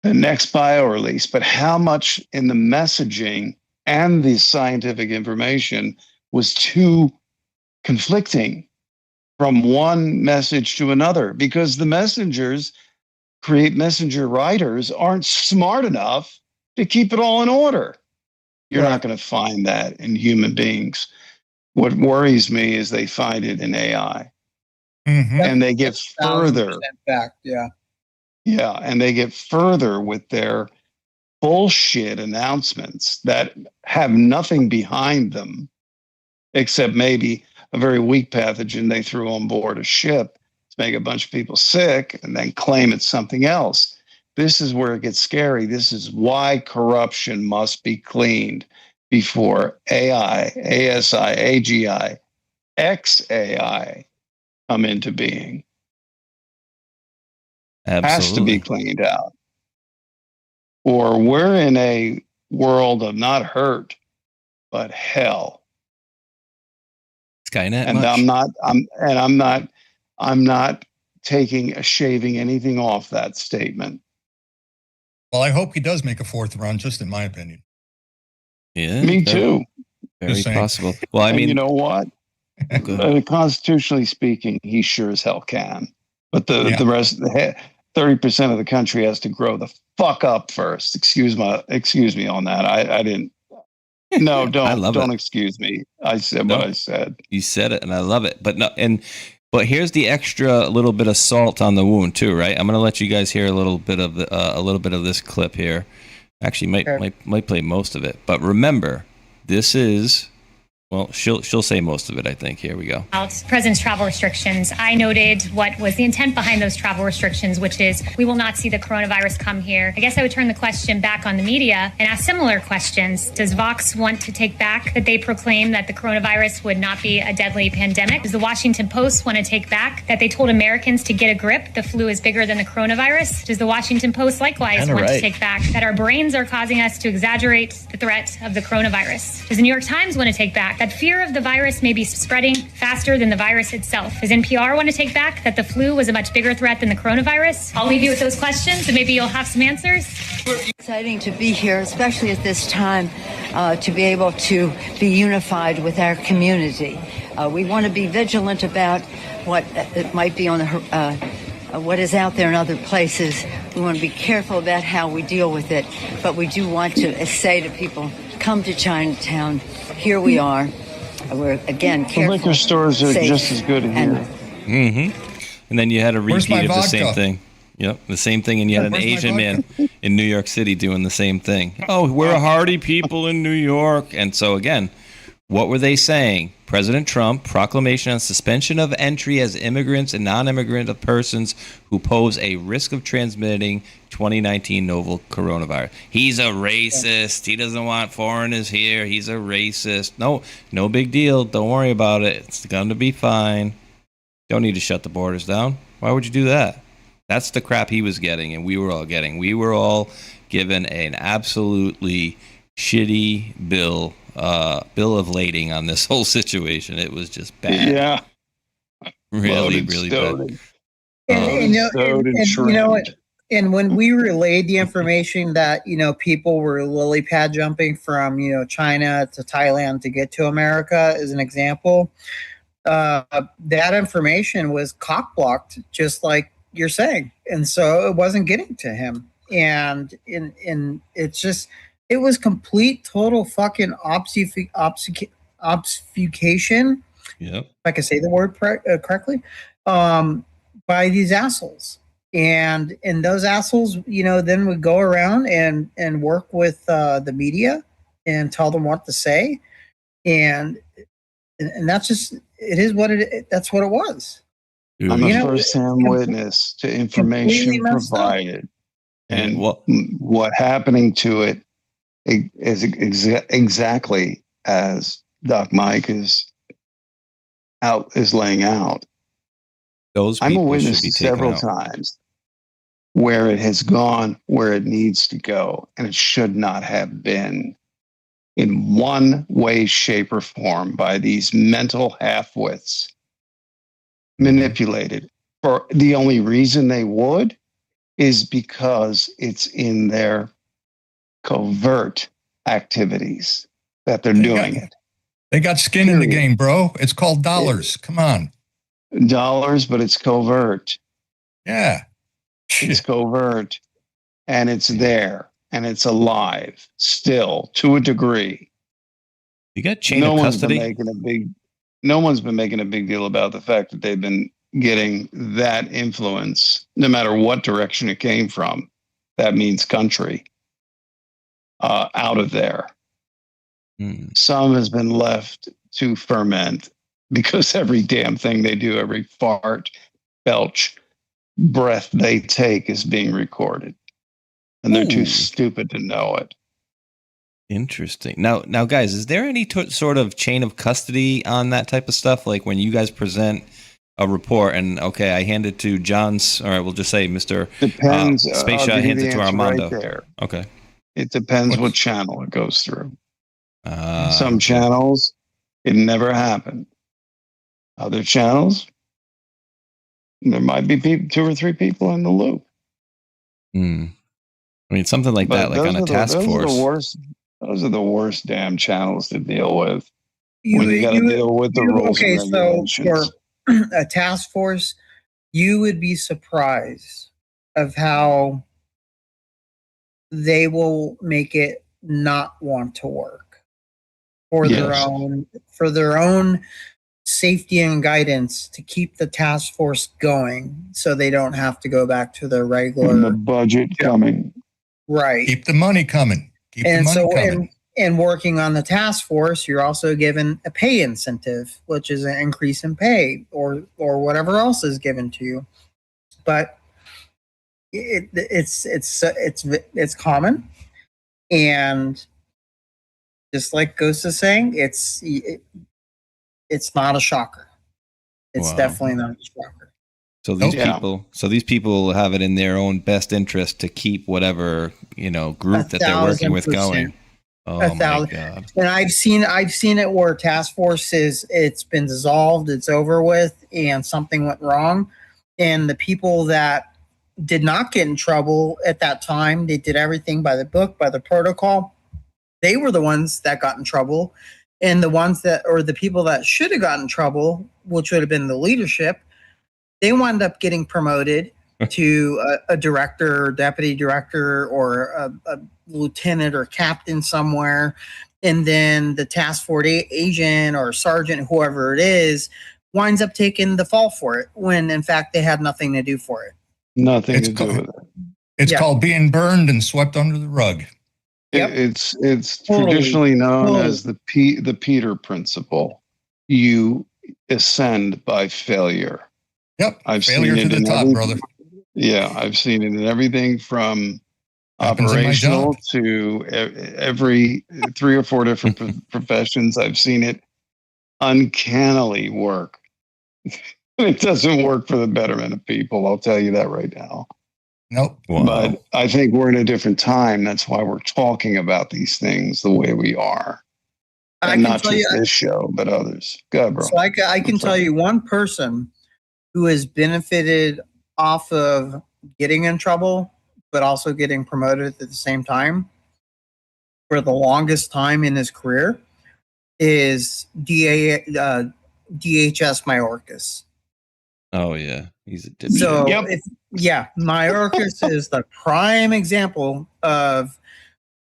the next bio release. But how much in the messaging and the scientific information was too conflicting from one message to another? Because the messengers, messenger writers, aren't smart enough to keep it all in order. You're not going to find that in human beings. What worries me is they find it in AI. Mm-hmm. And they get further. Fact, yeah. Yeah, and they get further with their bullshit announcements that have nothing behind them except maybe a very weak pathogen they threw on board a ship to make a bunch of people sick and then claim it's something else. This is where it gets scary. This is why corruption must be cleaned before AI, ASI, AGI, XAI come into being. Absolutely. Has to be cleaned out. Or we're in a world of not hurt, but hell. Skynet. And much? I'm not shaving anything off that statement. Well, I hope he does make a fourth run, just in my opinion. Yeah. Me too. Very possible. Well, I mean, you know what? Constitutionally speaking, he sure as hell can. But the rest, 30% of the country has to grow the fuck up first. Excuse me on that. I didn't. No, don't excuse me. I said what I said. You said it, and I love it. But here's the extra little bit of salt on the wound too, right? I'm gonna let you guys hear a little bit of this clip here. Actually, might play most of it. But remember, this is. Well, she'll say most of it, I think. Here we go. President's travel restrictions. I noted what was the intent behind those travel restrictions, which is we will not see the coronavirus come here. I guess I would turn the question back on the media and ask similar questions. Does Vox want to take back that they proclaim that the coronavirus would not be a deadly pandemic? Does the Washington Post want to take back that they told Americans to get a grip? The flu is bigger than the coronavirus. Does the Washington Post likewise want to take back that our brains are causing us to exaggerate the threat of the coronavirus? Does the New York Times want to take back that fear of the virus may be spreading faster than the virus itself? Does NPR want to take back that the flu was a much bigger threat than the coronavirus? I'll leave you with those questions and maybe you'll have some answers. Exciting to be here, especially at this time, to be able to be unified with our community. We want to be vigilant about what it might be on what is out there in other places. We want to be careful about how we deal with it, but we do want to say to people, come to Chinatown. Here we are. We're again The careful. liquor stores are safe, just as good here. And then you had a Where's repeat my of the same vodka? thing. Yep, the same thing, and you had an Where's my Asian man in New York City doing the same thing. Oh, we're a hardy people in New York. And so, again, what were they saying? President Trump, proclamation on suspension of entry as immigrants and non-immigrant persons who pose a risk of transmitting 2019 novel coronavirus. He's a racist. He doesn't want foreigners here. He's a racist. No big deal. Don't worry about it. It's going to be fine. Don't need to shut the borders down. Why would you do that? That's the crap he was getting, and we were all getting. We were all given an absolutely shitty bill of lading on this whole situation. It was just bad. Yeah. Really, Loaded, really stowed. bad. And you know what? And when we relayed the information that, people were lily pad jumping from, China to Thailand to get to America, as an example, that information was cock blocked, just like you're saying. And so it wasn't getting to him. And it's just, it was complete, total fucking obfuscation. Yep. If I can say the word correctly, by these assholes. And those assholes, then would go around and work with the media and tell them what to say. And that's just, it is what that's what it was. I'm a first-hand witness to information provided. And what happening to it is exactly as Doc Mike is laying out. Those I'm a people witness should be to taken several out. times where it has gone where it needs to go, and it should not have been in one way, shape, or form by these mental half-wits manipulated. For the only reason they would is because it's in their covert activities that they're doing it. They got skin in the game, bro. It's called dollars. Come on. Dollars, but it's covert. Yeah. It's covert, and it's there, and it's alive still to a degree. You got chain of custody. No one's been making a big deal about the fact that they've been getting that influence, no matter what direction it came from. That means country. Out of there. Some has been left to ferment because every damn thing they do, every fart, belch, breath they take is being recorded. And they're too stupid to know it. Interesting. Now, guys, is there any sort of chain of custody on that type of stuff? Like when you guys present a report and, okay, I hand it to John's, all right, we'll just say Mr. Depends. Space I'll Shot give you hands the it to answer Armando. right there. Okay. It depends what channel it goes through. Some channels, it never happened. Other channels, there might be 2 or 3 people in the loop. I mean, something like that, like on a task force. Those are the worst damn channels to deal with. When you got to deal with the rules and regulations. So for a task force, you would be surprised of how they will make it not want to work for their own safety and guidance, to keep the task force going so they don't have to go back to their regular and the budget coming. Right. Keep the money coming. And working on the task force, you're also given a pay incentive, which is an increase in pay or whatever else is given to you. But it's common, and just like Ghost is saying, it's not a shocker. It's definitely not a shocker. So these people have it in their own best interest to keep whatever group that they're working with going. Oh my God! And I've seen it where task force it's been dissolved, it's over with, and something went wrong, and the people that did not get in trouble at that time, they did everything by the book, by the protocol. They were the ones that got in trouble, and the ones the people that should have gotten in trouble, which would have been the leadership, they wound up getting promoted to a director or deputy director or a lieutenant or captain somewhere. And then the task force agent or sergeant, whoever it is, winds up taking the fall for it when in fact they had nothing to do for it. Nothing to do with it. It's called being burned and swept under the rug. It's Totally. traditionally known Totally. as the Peter principle. You ascend by failure. Yep. I've Failure seen to it the in top, brother. Yeah, I've seen it in everything from Happens in my operational job. to every 3 or 4 different professions. I've seen it uncannily work. It doesn't work for the betterment of people. I'll tell you that right now. Nope. But I think we're in a different time. That's why we're talking about these things the way we are. I And can not tell just you- this show, but others. Go ahead, bro. So I can tell you one person who has benefited off of getting in trouble, but also getting promoted at the same time for the longest time in his career is DHS Mayorkas. Oh yeah, he's a dipshit. So Mayorkas is the prime example of,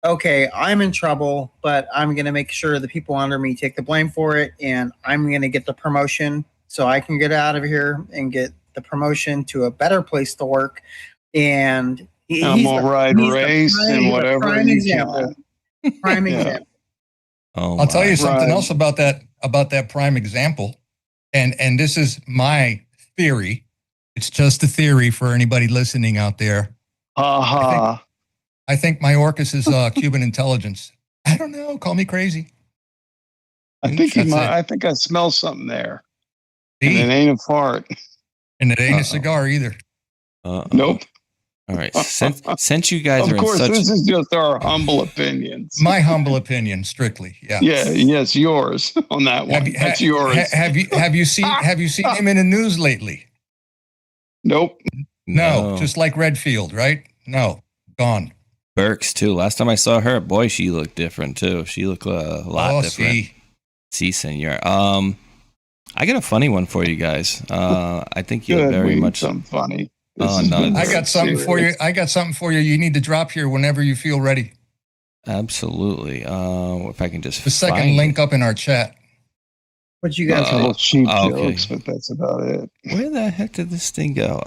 okay, I'm in trouble, but I'm going to make sure the people under me take the blame for it, and I'm going to get the promotion so I can get out of here and get the promotion to a better place to work. And I'm he's gonna the- ride he's the race prime- and the whatever prime you example. can. Prime Yeah. example. Oh, I'll tell you something Right. else about that prime example, and this is my theory. It's just a theory for anybody listening out there. Ha I think Mayorkas is Cuban intelligence. I don't know. Call me crazy. I think That's it. I think I smell something there. See? And it ain't a fart. And it ain't a cigar either. Nope. All right. Since you guys Of are course, in this such is just our humble opinions. My humble opinion, strictly. Yeah. Yeah, yes, yours on that one. That's yours. Have you seen him in the news lately? Nope. No, just like Redfield, right? No, gone. Burks too. Last time I saw her, boy, she looked different too. She looked a lot different. see. Senor. I got a funny one for you guys. I think you'll Good, very we need much. something funny. Oh no! I got something for you. I got something for you. You need to drop here whenever you feel ready. Absolutely. If I can just The second find link up in our chat. What you Got guys a couple cheap okay. jokes, but that's about it. Where the heck did this thing go?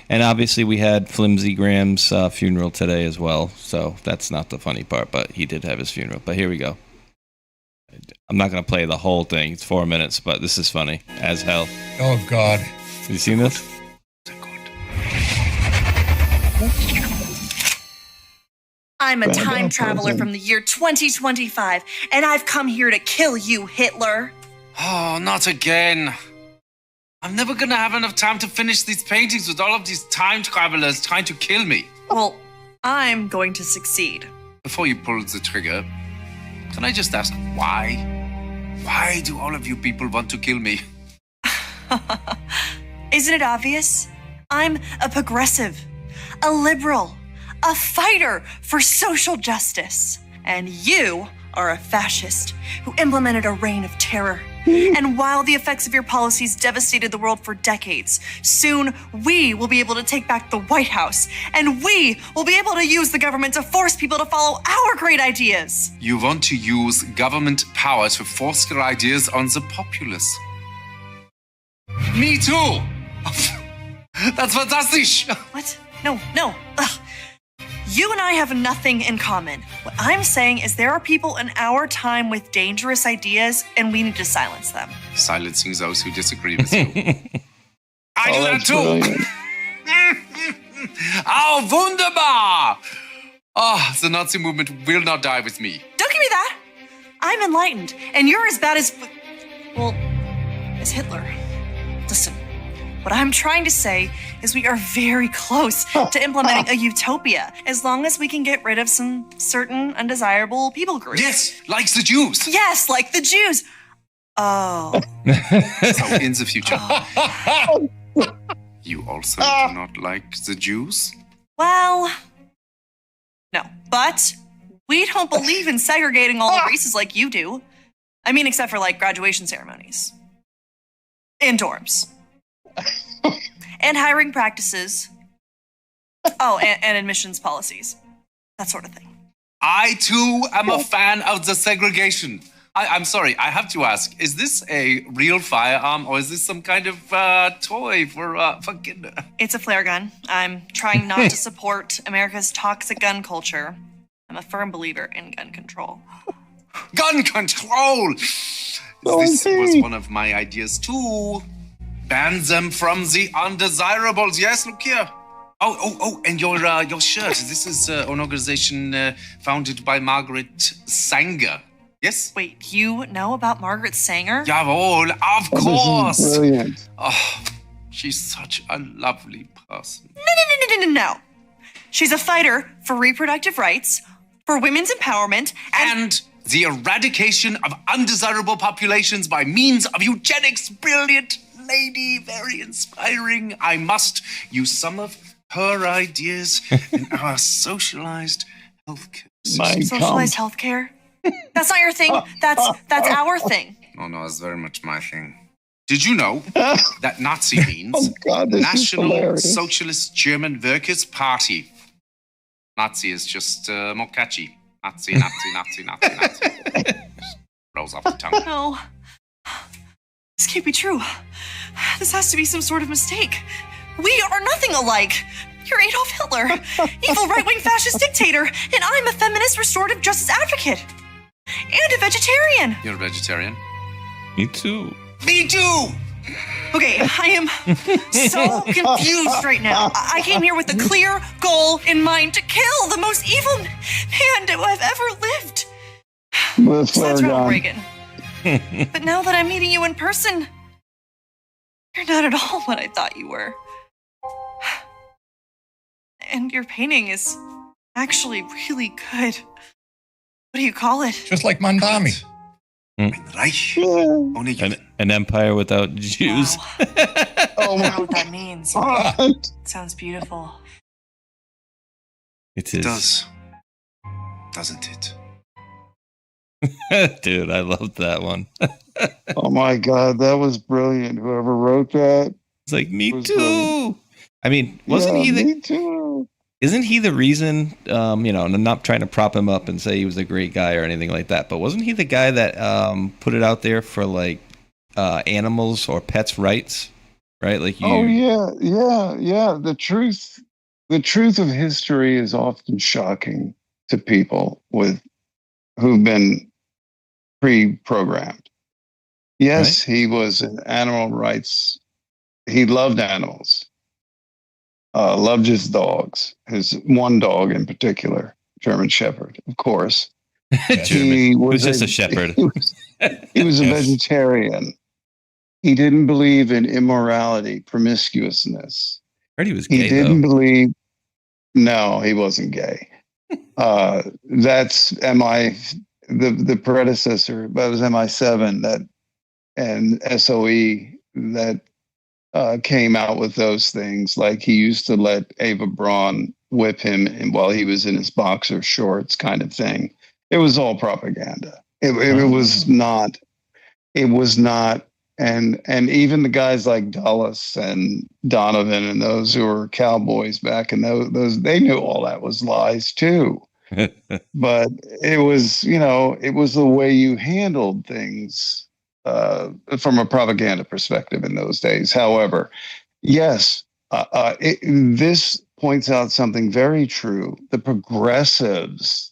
And obviously we had Flimsy Graham's funeral today as well. So that's not the funny part, but he did have his funeral. But here we go. I'm not going to play the whole thing. It's 4 minutes, but this is funny as hell. Oh, God. Have you seen this? I'm a Right. time traveler from the year 2025, and I've come here to kill you, Hitler. Oh, not again. I'm never gonna have enough time to finish these paintings with all of these time travelers trying to kill me. Well, I'm going to succeed. Before you pull the trigger, can I just ask why? Why do all of you people want to kill me? Isn't it obvious? I'm a progressive, a liberal, a fighter for social justice. And you are a fascist who implemented a reign of terror. And while the effects of your policies devastated the world for decades, soon we will be able to take back the White House, and we will be able to use the government to force people to follow our great ideas. You want to use government power to force your ideas on the populace. Me too! That's fantastic! What? No. Ugh. You and I have nothing in common. What I'm saying is there are people in our time with dangerous ideas, and we need to silence them. Silencing those who disagree with you. I do that too! Oh, wunderbar! Oh, the Nazi movement will not die with me. Don't give me that! I'm enlightened, and you're as bad as, well, as Hitler. Listen, what I'm trying to say is we are very close to implementing a utopia, as long as we can get rid of some certain undesirable people groups. Yes, like the Jews. Yes, like the Jews. Oh. So in the future, you also do not like the Jews? Well, no. But we don't believe in segregating all the races like you do. I mean, except for like graduation ceremonies. And dorms. And hiring practices. Oh, and admissions policies. That sort of thing. I too am a fan of the segregation. I'm sorry, I have to ask, is this a real firearm or is this some kind of toy for kinder? It's a flare gun. I'm trying not to support America's toxic gun culture. I'm a firm believer in gun control. Gun control! This was one of my ideas too. Ban them from the undesirables. Yes, look here. Oh, and your shirt. This is an organization founded by Margaret Sanger. Yes? Wait, you know about Margaret Sanger? Jawohl, of course. This is brilliant. Oh, she's such a lovely person. No. She's a fighter for reproductive rights, for women's empowerment, and the eradication of undesirable populations by means of eugenics. Brilliant lady, very inspiring. I must use some of her ideas in our socialized healthcare system. Socialized healthcare? That's not your thing. That's our thing. Oh no, it's very much my thing. Did you know that Nazi means National Socialist German Workers' Party? Nazi is just more catchy. Nazi. Rolls off the tongue. No. This can't be true. This has to be some sort of mistake. We are nothing alike. You're Adolf Hitler, evil right-wing fascist dictator, and I'm a feminist restorative justice advocate. And a vegetarian. You're a vegetarian? Me too. Me too! Okay, I am so confused right now. I came here with a clear goal in mind to kill the most evil man to have ever lived. That's Ronald Reagan. But now that I'm meeting you in person, you're not at all what I thought you were. And your painting is actually really good. What do you call it? Just like Mandami. Reich. An empire without Jews. Wow. I don't know what that means. It sounds beautiful. It is. It does. Doesn't it? Dude, I loved that one. Oh my God, that was brilliant. Whoever wrote that. It's like, me too. I mean, wasn't he the... Me too. Isn't he the reason, and I'm not trying to prop him up and say he was a great guy or anything like that, but wasn't he the guy that put it out there for like animals or pets' rights, right? Like you. Oh yeah. The truth of history is often shocking to people who've been pre-programmed. Yes, right? He was an animal rights. He loved animals. Loved his dogs, his one dog in particular, German Shepherd, of course. He was just a shepherd. He was a vegetarian. He didn't believe in immorality, promiscuousness. I heard he was gay, He didn't believe... No, he wasn't gay. That's the predecessor, that was MI7 and SOE that came out with those things. Like he used to let Ava Braun whip him while he was in his boxer shorts, kind of thing. It was all propaganda. It was not. It was not. And even the guys like Dulles and Donovan and those who were cowboys back in those, they knew all that was lies too. But it was, it was the way you handled things from a propaganda perspective in those days. However, yes, this points out something very true. The progressives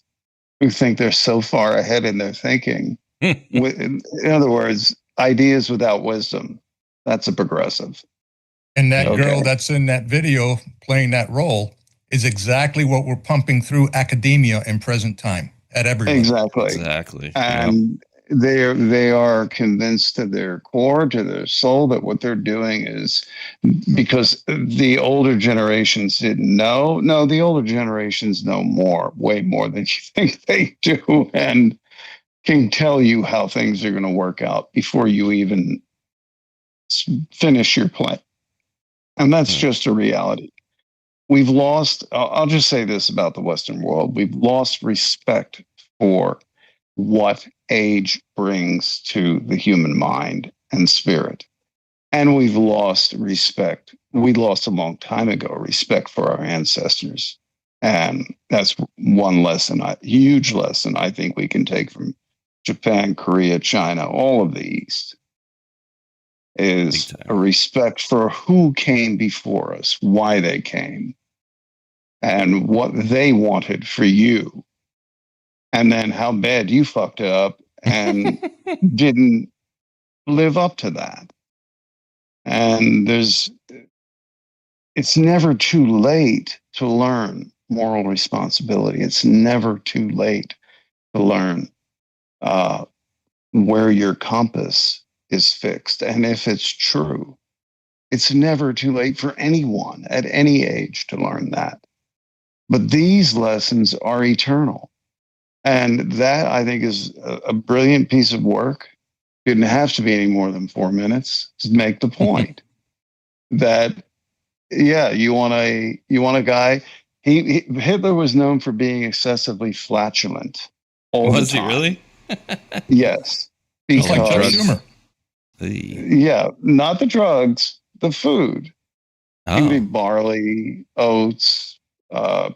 who think they're so far ahead in their thinking, in other words, ideas without wisdom, that's a progressive. And that girl that's in that video playing that role is exactly what we're pumping through academia in present time at every level. Exactly. And they are convinced to their core, to their soul, that what they're doing is because the older generations didn't know. No, the older generations know more, way more than you think they do, and can tell you how things are going to work out before you even finish your plan. And that's just a reality. We've lost, I'll just say this about the Western world, we've lost respect for what age brings to the human mind and spirit. And we've lost respect. We lost a long time ago respect for our ancestors. And that's one lesson, huge lesson I think we can take from Japan, Korea, China, all of the East, is a respect for who came before us, why they came, and what they wanted for you. And then how bad you fucked up and didn't live up to that. And it's never too late to learn moral responsibility. It's never too late to learn where your compass is fixed. And if it's true, it's never too late for anyone at any age to learn that. But these lessons are eternal. And that, I think, is a brilliant piece of work. Didn't have to be any more than 4 minutes to make the point that, yeah, you want a guy. Hitler was known for being excessively flatulent. Was he really? Yes, Just like Chuck because Schumer. yeah, not the drugs, the food. It would be barley, oats,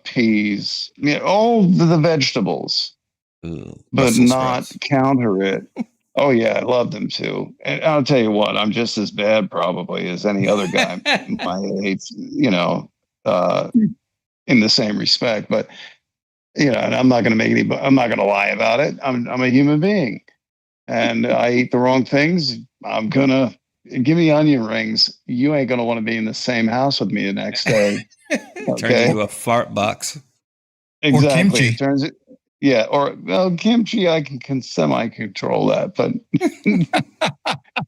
peas, all the vegetables, but Brussels not sprouts. counter it. Oh yeah, I love them too. And I'll tell you what, I'm just as bad probably as any other guy my age, in the same respect. But and I'm not going to I'm not going to lie about it. I'm a human being, and I eat the wrong things. I'm gonna give me onion rings. You ain't gonna want to be in the same house with me the next day. Turns into a fart box. Exactly. kimchi. It turns it. Yeah, or kimchi, I can semi-control that, but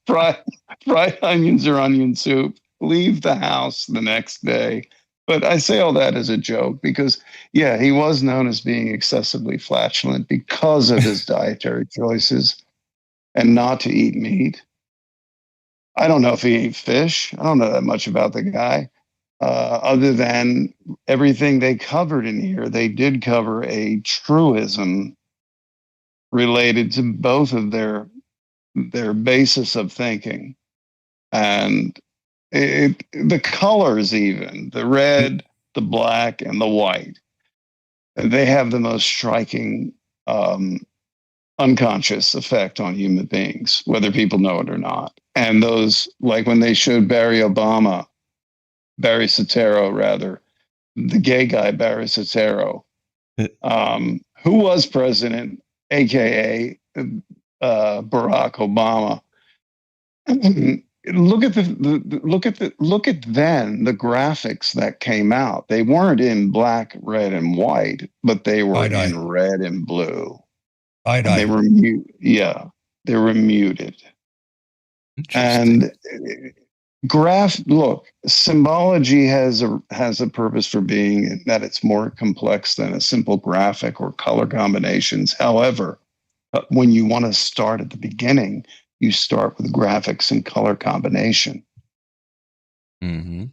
fried onions or onion soup, leave the house the next day. But I say all that as a joke because, yeah, he was known as being excessively flatulent because of his dietary choices and not to eat meat. I don't know if he ate fish. I don't know that much about the guy. Other than everything they covered in here, they did cover a truism related to both of their basis of thinking, and the colors, even the red, the black, and the white, they have the most striking unconscious effect on human beings, whether people know it or not. And those, like when they showed Barry Soetoro, rather, the gay guy, Barry Soetoro, who was president, aka Barack Obama. Look at the graphics that came out. They weren't in black, red, and white, but they were in red and blue. They were they were muted. And look, symbology has a purpose for being that it's more complex than a simple graphic or color combinations. However, when you want to start at the beginning, you start with graphics and color combination. Mm-hmm.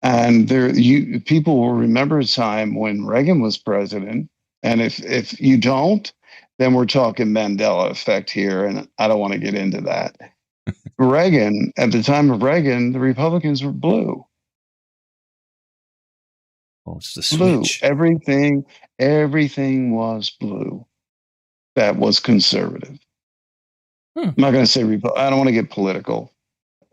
And people will remember a time when Reagan was president. And if you don't, then we're talking Mandela effect here. And I don't want to get into that. Reagan, at the time of Reagan, the Republicans were blue. Oh, it's the Blue. switch. Everything was blue. That was conservative. I'm not going to say I don't want to get political,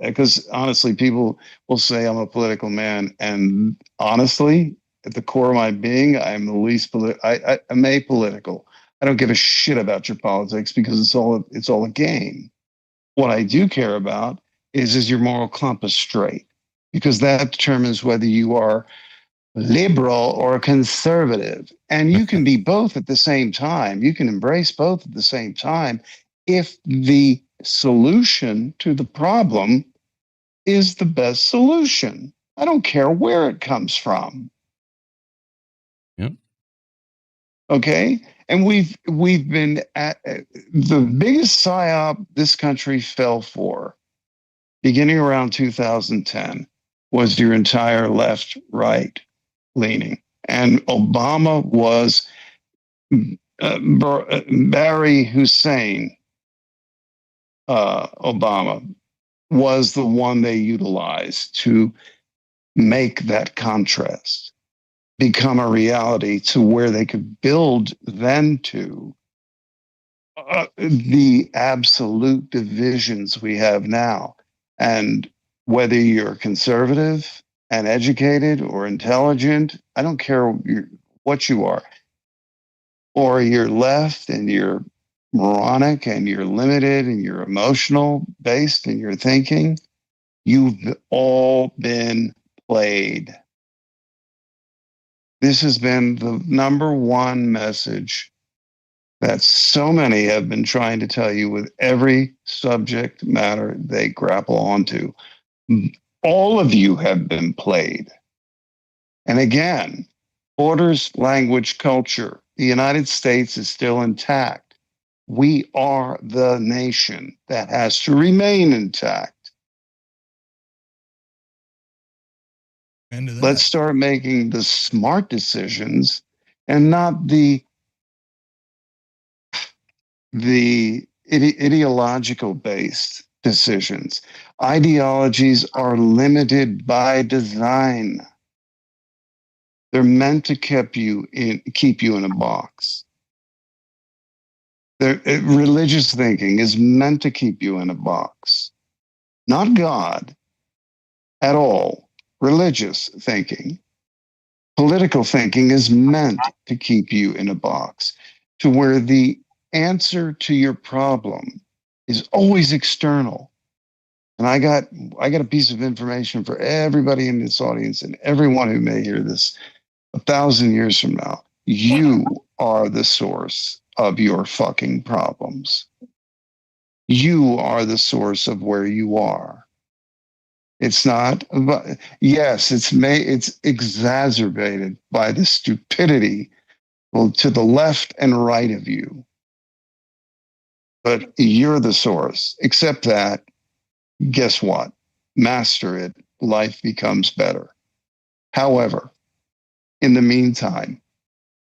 because honestly, people will say I'm a political man, and honestly, at the core of my being, I'm the least I'm apolitical. I don't give a shit about your politics because it's all a game. What I do care about is your moral compass straight? Because that determines whether you are liberal or conservative. And you can be both at the same time. You can embrace both at the same time if the solution to the problem is the best solution. I don't care where it comes from. Yep. Okay? And we've been at the biggest psyop this country fell for, beginning around 2010, was your entire left-right leaning. And Obama was Barry Hussein. Obama was the one they utilized to make that contrast, become a reality to where they could build then to the absolute divisions we have now. And whether you're conservative and educated or intelligent, I don't care what you are, or you're left and you're moronic and you're limited and you're emotional based in your thinking, you've all been played. This has been the number one message that so many have been trying to tell you with every subject matter they grapple onto. All of you have been played. And again, borders, language, culture. The United States is still intact. We are the nation that has to remain intact. Let's start making the smart decisions and not the ideological based decisions. Ideologies are limited by design. They're meant to keep you in a box. Religious thinking is meant to keep you in a box. Not God at all. Religious thinking. Political thinking is meant to keep you in a box, to where the answer to your problem is always external. And I got a piece of information for everybody in this audience and everyone who may hear this 1,000 years from now. You are the source of your fucking problems. You are the source of where you are. It's not, yes, it's exacerbated by the stupidity to the left and right of you. But you're the source. Accept that. Guess what? Master it. Life becomes better. However, in the meantime,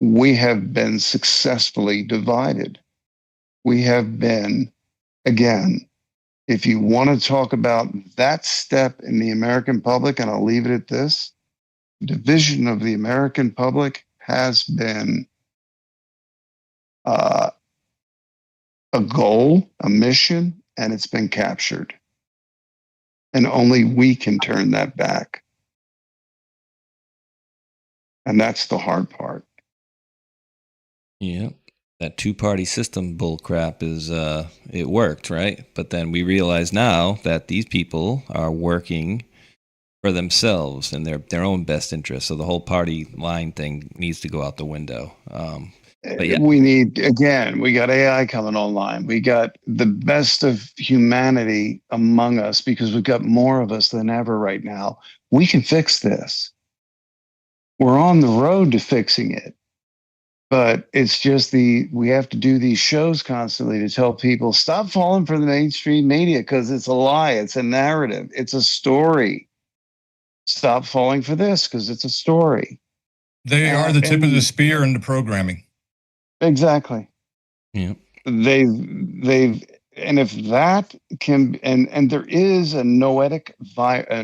we have been successfully divided. We have been, again, if you want to talk about that step in the American public, and I'll leave it at this, division of the American public has been a goal, a mission, and it's been captured. And only we can turn that back. And that's the hard part. Yeah. That two-party system bullcrap is, it worked, right? But then we realize now that these people are working for themselves and their own best interest. So the whole party line thing needs to go out the window. But yeah. We got AI coming online. We got the best of humanity among us because we've got more of us than ever right now. We can fix this. We're on the road to fixing it. But it's just we have to do these shows constantly to tell people, stop falling for the mainstream media because it's a lie. It's a narrative. It's a story. Stop falling for this because it's a story. They are the tip of the spear in the programming. Exactly. Yeah. They've and if that can and there is a noetic virus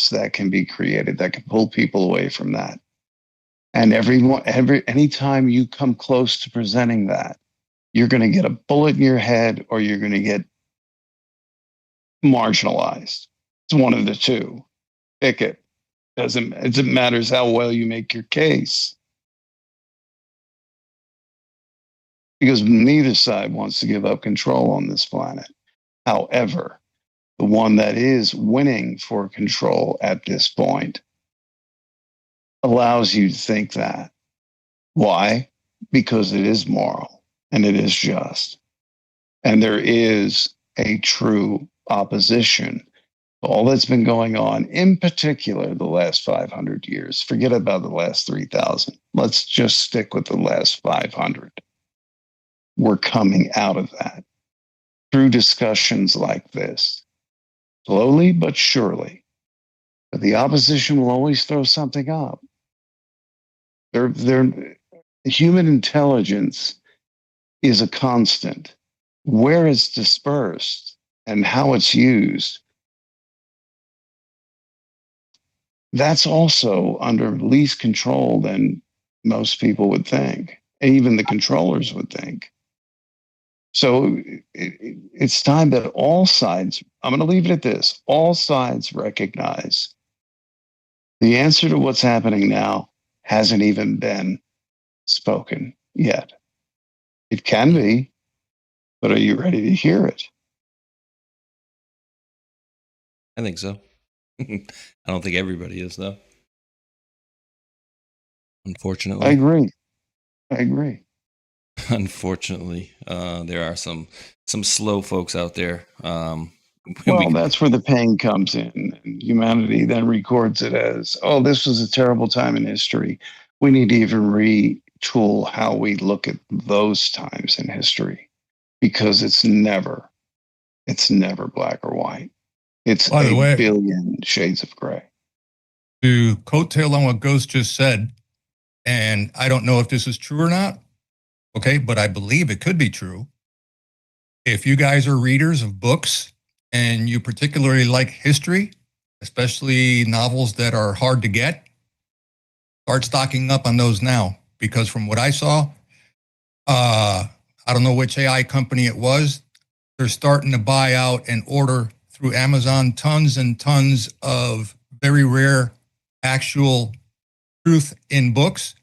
that can be created that can pull people away from that. And anytime you come close to presenting that, you're going to get a bullet in your head or you're going to get marginalized. It's one of the two. Pick it. It matters how well you make your case. Because neither side wants to give up control on this planet. However, the one that is winning for control at this point allows you to think that. Why? Because it is moral and it is just. And there is a true opposition to all that's been going on, in particular the last 500 years. Forget about the last 3,000. Let's just stick with the last 500. We're coming out of that through discussions like this, slowly but surely. But the opposition will always throw something up. Human intelligence is a constant. Where it's dispersed and how it's used that's also under least control than most people would think, and even the controllers would think. So it's time that all sides, I'm going to leave it at this, all sides recognize the answer to what's happening now hasn't even been spoken yet. It can be, but are you ready to hear it? I think so. I don't think everybody is, though. Unfortunately. I agree. Unfortunately, there are some slow folks out there. Well, that's where the pain comes in. And humanity then records it as, oh, this was a terrible time in history. We need to even retool how we look at those times in history, because it's never black or white. It's By the way, billion shades of gray. To coattail on what Ghost just said, and I don't know if this is true or not, okay, but I believe it could be true. If you guys are readers of books and you particularly like history, especially novels that are hard to get, start stocking up on those now. Because from what I saw, I don't know which AI company it was, they're starting to buy out and order through Amazon tons and tons of very rare actual truth in books,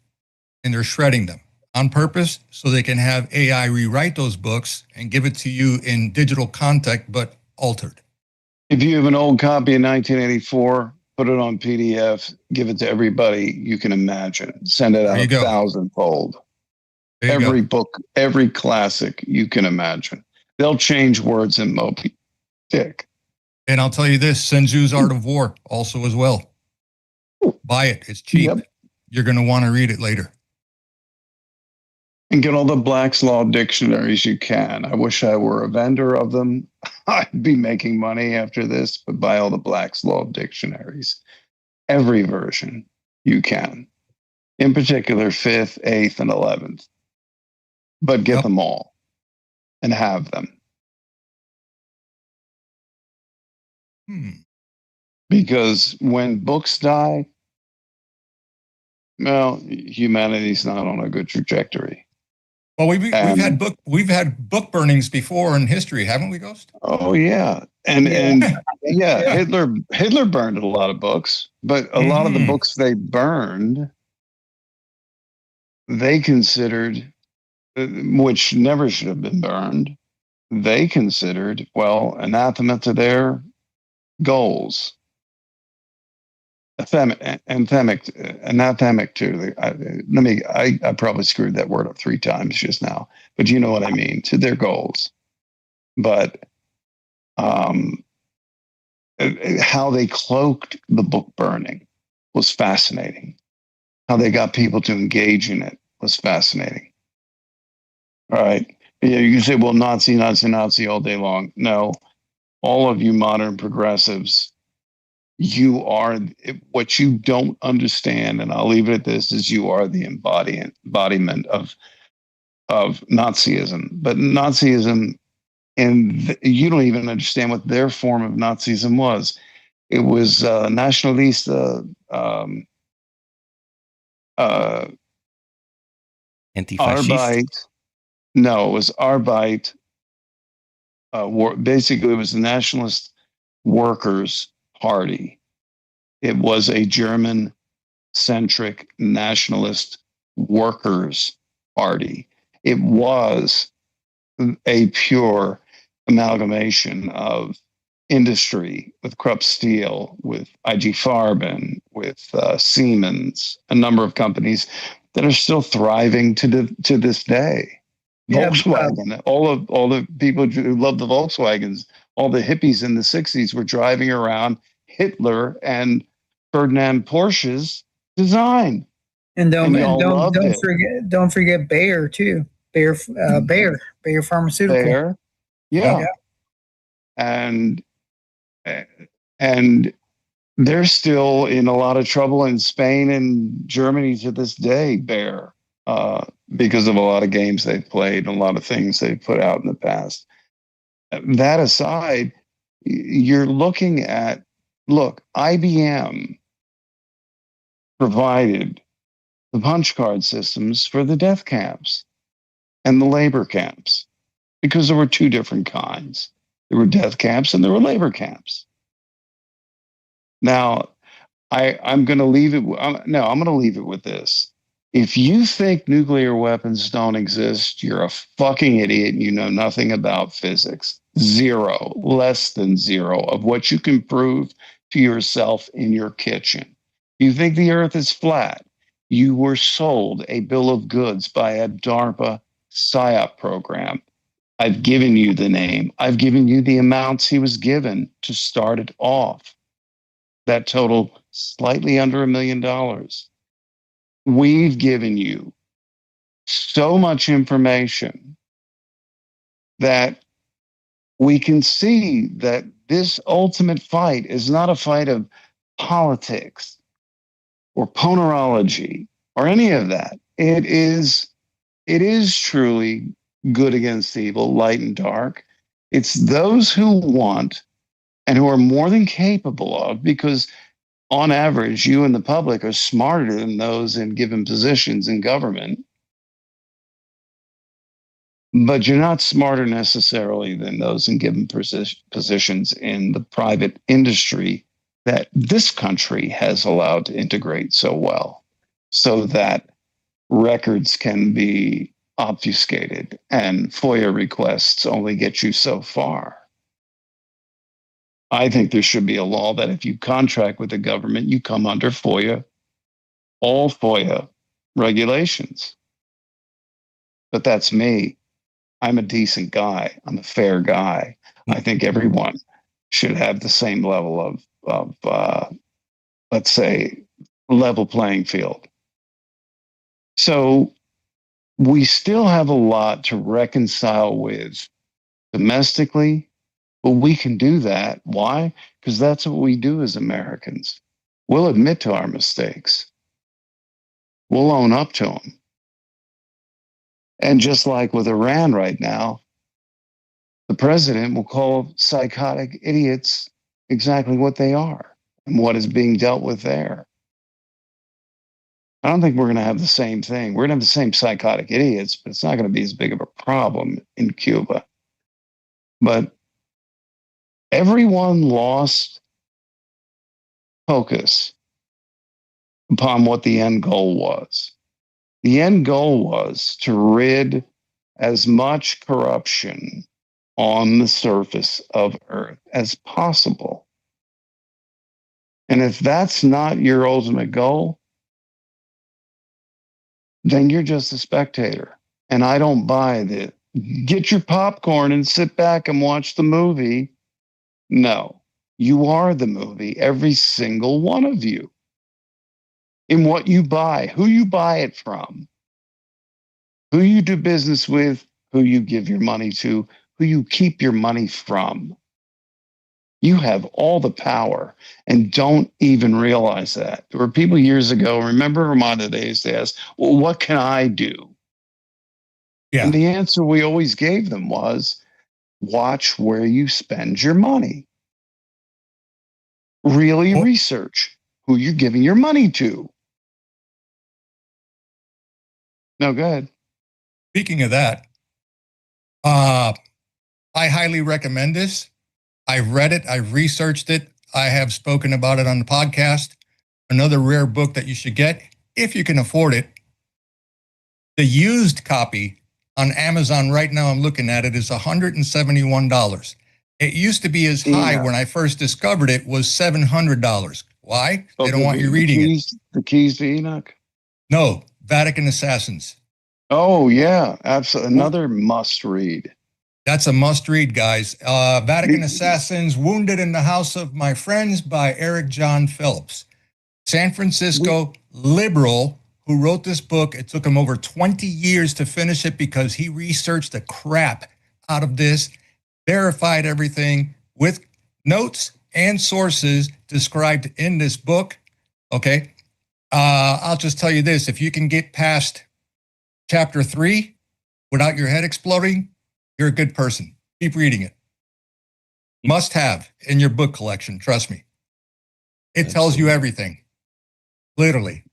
and they're shredding them on purpose so they can have AI rewrite those books and give it to you in digital content, but altered. If you have an old copy of 1984, put it on PDF, give it to everybody you can imagine. Send it out 1,000-fold. Every book, every classic you can imagine. They'll change words in Moby Dick. And I'll tell you this, Sun Tzu's Art of War also as well. Buy it. It's cheap. Yep. You're going to want to read it later. And get all the Black's Law dictionaries you can. I wish I were a vendor of them. I'd be making money after this, but buy all the Black's Law dictionaries. Every version you can. In particular, 5th, 8th, and 11th. But get them all and have them. Because when books die, well, humanity's not on a good trajectory. Well, we've had book burnings before in history, haven't we, Ghost? Oh yeah, and Hitler burned a lot of books, but a lot of the books they burned, they considered, which never should have been burned, they considered, well, anathema to their goals. Anathemic to I probably screwed that word up 3 times just now, but you know what I mean, to their goals. But how they cloaked the book burning was fascinating. How they got people to engage in it was fascinating. All right. Yeah, you can say, well, Nazi all day long. No, all of you modern progressives, you are, what you don't understand, and I'll leave it at this, is you are the embodiment of Nazism. But Nazism, and you don't even understand what their form of Nazism was. It was nationalista, Arbeit. No, it was Arbeit. Basically, it was the Nationalist Workers' Party. It was a German-centric nationalist workers' party. It was a pure amalgamation of industry with Krupp Steel, with IG Farben, with Siemens, a number of companies that are still thriving to this day. Yeah, Volkswagen, all the people who love the Volkswagens, all the hippies in the 60s were driving around Hitler and Ferdinand Porsche's design. And don't forget Bayer too. Bayer Pharmaceutical. Bayer, yeah. And they're still in a lot of trouble in Spain and Germany to this day, Bayer, because of a lot of games they've played and a lot of things they've put out in the past. That aside, you're looking at, IBM provided the punch card systems for the death camps and the labor camps, because there were two different kinds. There were death camps and there were labor camps. Now, I'm going to leave it. I'm going to leave it with this. If you think nuclear weapons don't exist, you're a fucking idiot and you know nothing about physics. Zero, less than zero of what you can prove to yourself in your kitchen. You think the earth is flat. You were sold a bill of goods by a DARPA PSYOP program. I've given you the name. I've given you the amounts he was given to start it off. That total slightly under $1 million. We've given you so much information that we can see that this ultimate fight is not a fight of politics or ponerology or any of that. It is truly good against evil, light and dark. It's those who want and who are more than capable of, because on average, you and the public are smarter than those in given positions in government. But you're not smarter necessarily than those in given positions in the private industry that this country has allowed to integrate so well, so that records can be obfuscated and FOIA requests only get you so far. I think there should be a law that if you contract with the government, you come under FOIA, all FOIA regulations. But that's me. I'm a decent guy. I'm a fair guy. I think everyone should have the same level of let's say, level playing field. So we still have a lot to reconcile with domestically, but we can do that. Why? Because that's what we do as Americans. We'll admit to our mistakes. We'll own up to them. And just like with Iran right now, the president will call psychotic idiots exactly what they are and what is being dealt with there. I don't think we're going to have the same thing. We're going to have the same psychotic idiots, but it's not going to be as big of a problem in Cuba. But everyone lost focus upon what the end goal was. The end goal was to rid as much corruption on the surface of Earth as possible. And if that's not your ultimate goal, then you're just a spectator. And I don't buy the get your popcorn and sit back and watch the movie. No, you are the movie, every single one of you. In what you buy, who you buy it from, who you do business with, who you give your money to, who you keep your money from. You have all the power and don't even realize that. There were people years ago, remember Armando Days, they asked, well, what can I do? Yeah. And the answer we always gave them was, watch where you spend your money. Really research who you're giving your money to. No, go ahead. Speaking of that, I highly recommend this. I've read it. I've researched it. I have spoken about it on the podcast. Another rare book that you should get, if you can afford it. The used copy on Amazon right now, I'm looking at it, is $171. It used to be as high when I first discovered it was $700. Why? They don't want you reading it. The Keys to Enoch? No, Vatican Assassins. Oh, yeah, absolutely. Another must read. That's a must read, guys. Vatican Assassins, Wounded in the House of My Friends by Eric John Phillips. San Francisco liberal who wrote this book. It took him over 20 years to finish it because he researched the crap out of this, verified everything with notes and sources described in this book. Okay. I'll just tell you this. If you can get past chapter 3 without your head exploding, you're a good person. Keep reading it. Must have in your book collection. Trust me. It tells you everything. Literally.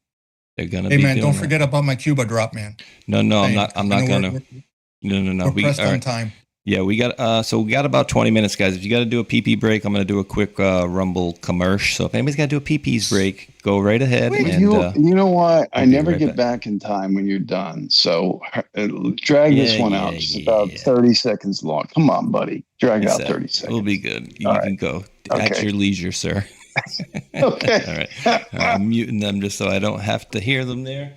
They're gonna Hey be man, doing don't that. forget about my Cuba drop, man. No, I'm not I know gonna. we're- No. We're pressed all on right. time. Yeah, we got so we got about 20 minutes, guys. If you got to do a PP break, I'm going to do a quick Rumble commercial. So if anybody's got to do a PP's break, go right ahead. Wait, and you know what? I we'll be never right get back in time when you're done. So drag this one out. It's about 30 seconds long. Come on, buddy. Drag it out 30 seconds. We'll be good. You All can right. go Okay. at your leisure, sir. Okay. All right. I'm muting them just so I don't have to hear them there.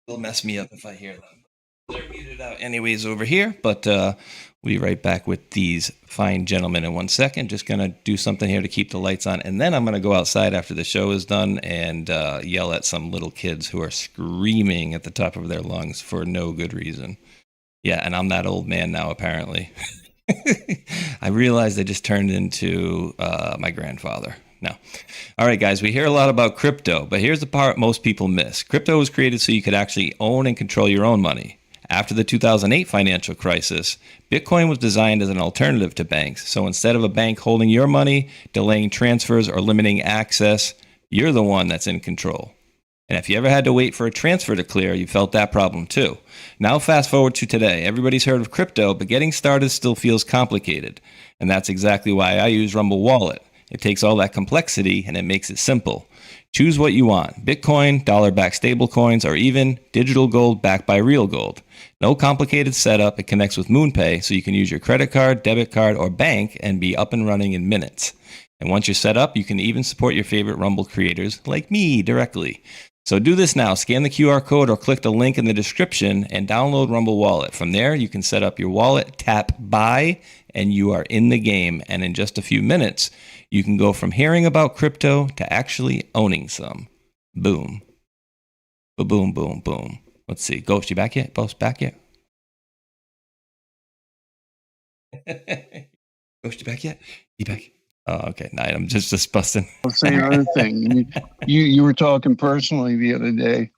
It'll mess me up if I hear them. They're muted out anyways over here, but we'll be right back with these fine gentlemen in 1 second. Just going to do something here to keep the lights on, and then I'm going to go outside after the show is done and yell at some little kids who are screaming at the top of their lungs for no good reason. Yeah, and I'm that old man now, apparently. I realized I just turned into my grandfather. No. All right, guys, we hear a lot about crypto, but here's the part most people miss. Crypto was created so you could actually own and control your own money. After the 2008 financial crisis, Bitcoin was designed as an alternative to banks. So instead of a bank holding your money, delaying transfers, or limiting access, you're the one that's in control. And if you ever had to wait for a transfer to clear, you felt that problem too. Now fast forward to today. Everybody's heard of crypto, but getting started still feels complicated. And that's exactly why I use Rumble Wallet. It takes all that complexity and it makes it simple. Choose what you want: Bitcoin, dollar-backed stablecoins, or even digital gold backed by real gold. No complicated setup. It connects with MoonPay, so you can use your credit card, debit card, or bank and be up and running in minutes. And once you're set up, you can even support your favorite Rumble creators like me directly. So do this now. Scan the QR code or click the link in the description and download Rumble Wallet. From there, you can set up your wallet, tap buy, and you are in the game. And in just a few minutes, you can go from hearing about crypto to actually owning some. Boom. Boom, boom, boom. Let's see. Ghost, you back yet? Ghost, back yet? Ghost, you back yet? You back? Oh, okay. No, I'm just busting. I'll say another thing. You were talking personally the other day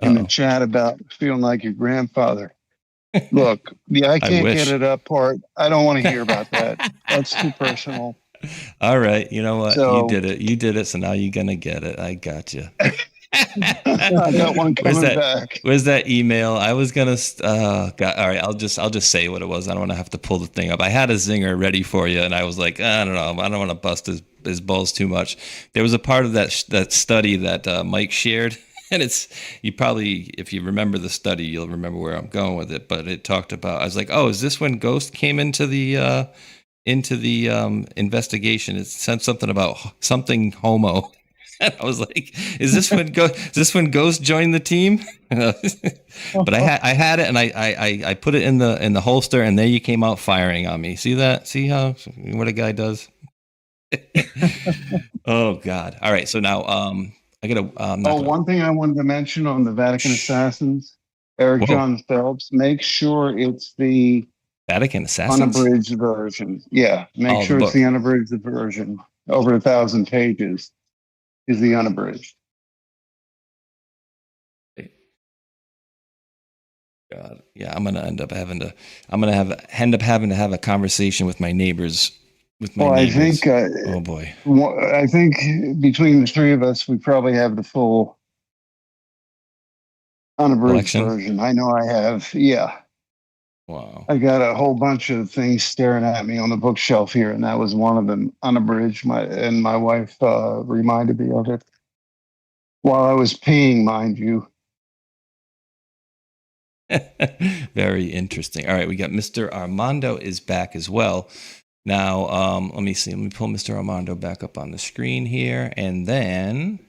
in the chat about feeling like your grandfather. Look, I can't wish. get it up part. I don't want to hear about that. That's too personal. All right. You know what? So- you did it. You did it. So now you're going to get it. I got you. I got one coming back. Where's that email? I was gonna. God, all right, I'll just say what it was. I don't want to have to pull the thing up. I had a zinger ready for you, and I was like, I don't know. I don't want to bust his balls too much. There was a part of that study that Mike shared, and you probably, if you remember the study, you'll remember where I'm going with it. But it talked about. I was like, oh, is this when Ghost came into the investigation? It said something about something homo. And I was like, "Is this when Ghost joined the team?" But I had it, and I put it in the holster, and there you came out firing on me. See that? See what a guy does? Oh God! All right, so now I gotta. One thing I wanted to mention on the Vatican Assassins, Eric Whoa. John Phelps. Make sure it's the Vatican Assassins. unabridged version. Yeah, make Oh, the sure book. it's the unabridged version. Over 1,000 pages is the unabridged. God, yeah, I'm gonna end up having to have a conversation with my neighbors. Well, I think. Oh boy. I think between the three of us, we probably have the full unabridged Collection? version. I know I have. Yeah. Wow. I got a whole bunch of things staring at me on the bookshelf here, and that was one of them, unabridged. My wife reminded me of it while I was peeing, mind you. Very interesting. All right, we got Mr. Armando is back as well. Now, let me see. Let me pull Mr. Armando back up on the screen here, and then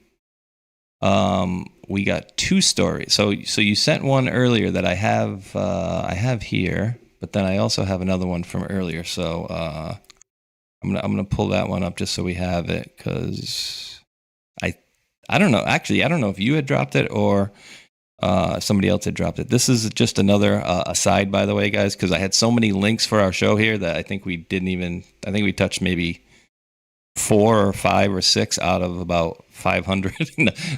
we got two stories. So you sent one earlier that I have here, but then I also have another one from earlier. So I'm gonna pull that one up just so we have it, because I don't know. Actually, I don't know if you had dropped it or somebody else had dropped it. This is just another aside, by the way, guys, because I had so many links for our show here that I think we touched maybe 4 or 5 or 6 out of about 500.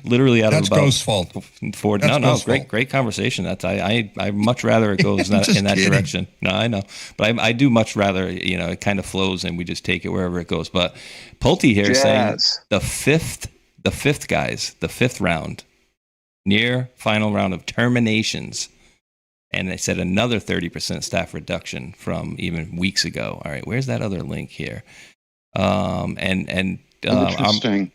Literally out That's of about Ghost's fault. 4. That's No, Ghost's fault. great conversation. That's I much rather it goes in that Just kidding. direction. No, I know, but I do much rather, it kind of flows and we just take it wherever it goes. But Pulte here is saying Jazz. the 5th the fifth, guys, the fifth round, near final round of terminations. And they said another 30% staff reduction from even weeks ago. All right, where's that other link here? Interesting.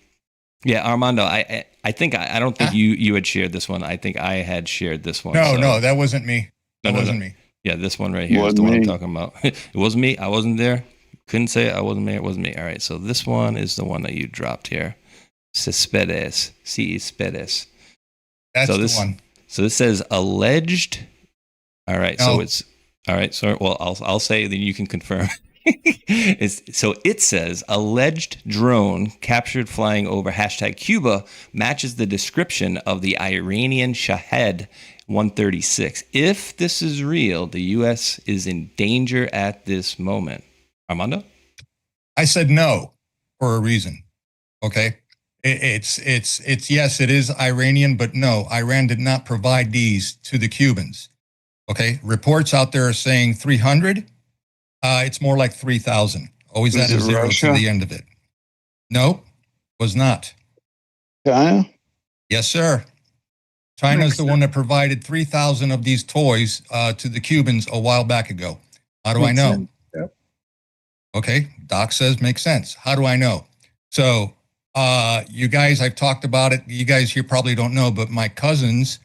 Yeah, Armando, I think I don't think you had shared this one. I think I had shared this one. No, that wasn't me. That wasn't me. Yeah, this one right here is the one I'm talking about. It wasn't me. I wasn't there. Couldn't say it. I wasn't there. It wasn't me. All right, so this one is the one that you dropped here. Cespedes. Cespedes. That's the one. So this says alleged. All right, so it's all right. So well, I'll say, then you can confirm. So it says alleged drone captured flying over #Cuba matches the description of the Iranian Shahed 136. If this is real, the U.S. is in danger at this moment. Armando? I said no for a reason. Okay. It's yes, it is Iranian, but no, Iran did not provide these to the Cubans. Okay. Reports out there are saying 300. It's more like 3,000. Always add a zero to the end of it. Nope, was not. China? Yes, sir. China's the one that provided 3,000 of these toys to the Cubans a while back ago. How do I know? Yep. Okay, Doc says makes sense. How do I know? So, you guys, I've talked about it. You guys here probably don't know, but my cousins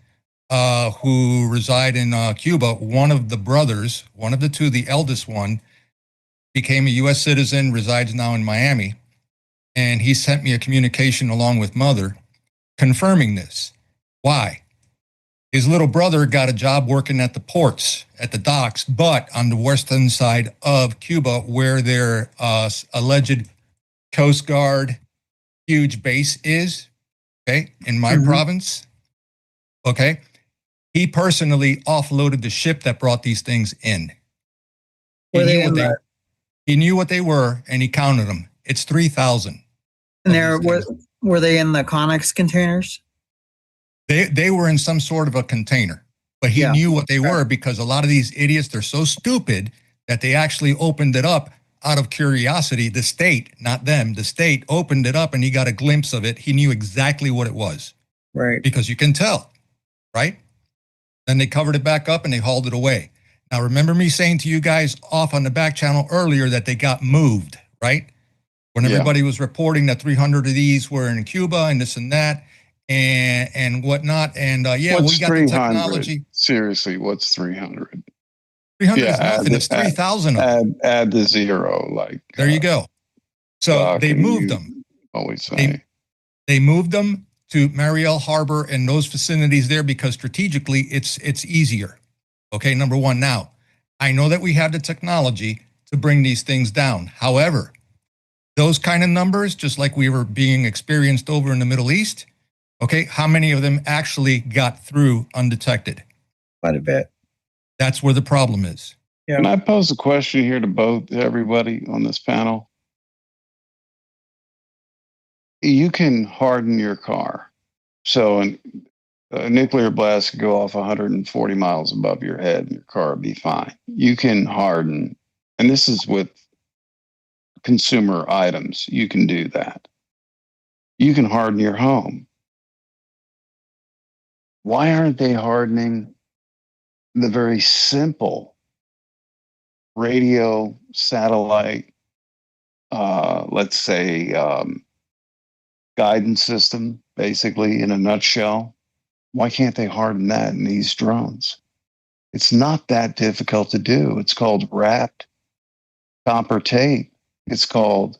who reside in Cuba, one of the brothers, one of the two, the eldest one, became a U.S. citizen, resides now in Miami, and he sent me a communication along with mother confirming this. Why? His little brother got a job working at the ports, at the docks, but on the western side of Cuba, where their alleged Coast Guard huge base is, okay, in my province, okay, he personally offloaded the ship that brought these things in. He knew what they were, and he counted them. It's 3,000. And were they in the Connex containers? They were in some sort of a container, but he knew what they were because a lot of these idiots, they're so stupid that they actually opened it up out of curiosity. The state, not them, the state opened it up and he got a glimpse of it. He knew exactly what it was. Right. Because you can tell, right? Then they covered it back up and they hauled it away. Now, remember me saying to you guys off on the back channel earlier that they got moved, right? When everybody was reporting that 300 of these were in Cuba and this and that and whatnot. And what's we got 300? the technology. Seriously, what's 300? 300 is nothing. It's 3,000 of them. Add the zero. Like there you go. So they moved them. Always say. They moved them to Mariel Harbor and those facilities there because strategically it's easier. Okay, number one. Now, I know that we have the technology to bring these things down. However, those kind of numbers, just like we were being experienced over in the Middle East, okay, how many of them actually got through undetected? Quite a bit. That's where the problem is. Yeah. Can I pose a question here to everybody on this panel? You can harden your car. So a nuclear blast could go off 140 miles above your head and your car would be fine. You can harden, and this is with consumer items, you can do that. You can harden your home. Why aren't they hardening the very simple radio, satellite, let's say, guidance system, basically, in a nutshell? Why can't they harden that in these drones? It's not that difficult to do. It's called wrapped copper tape. It's called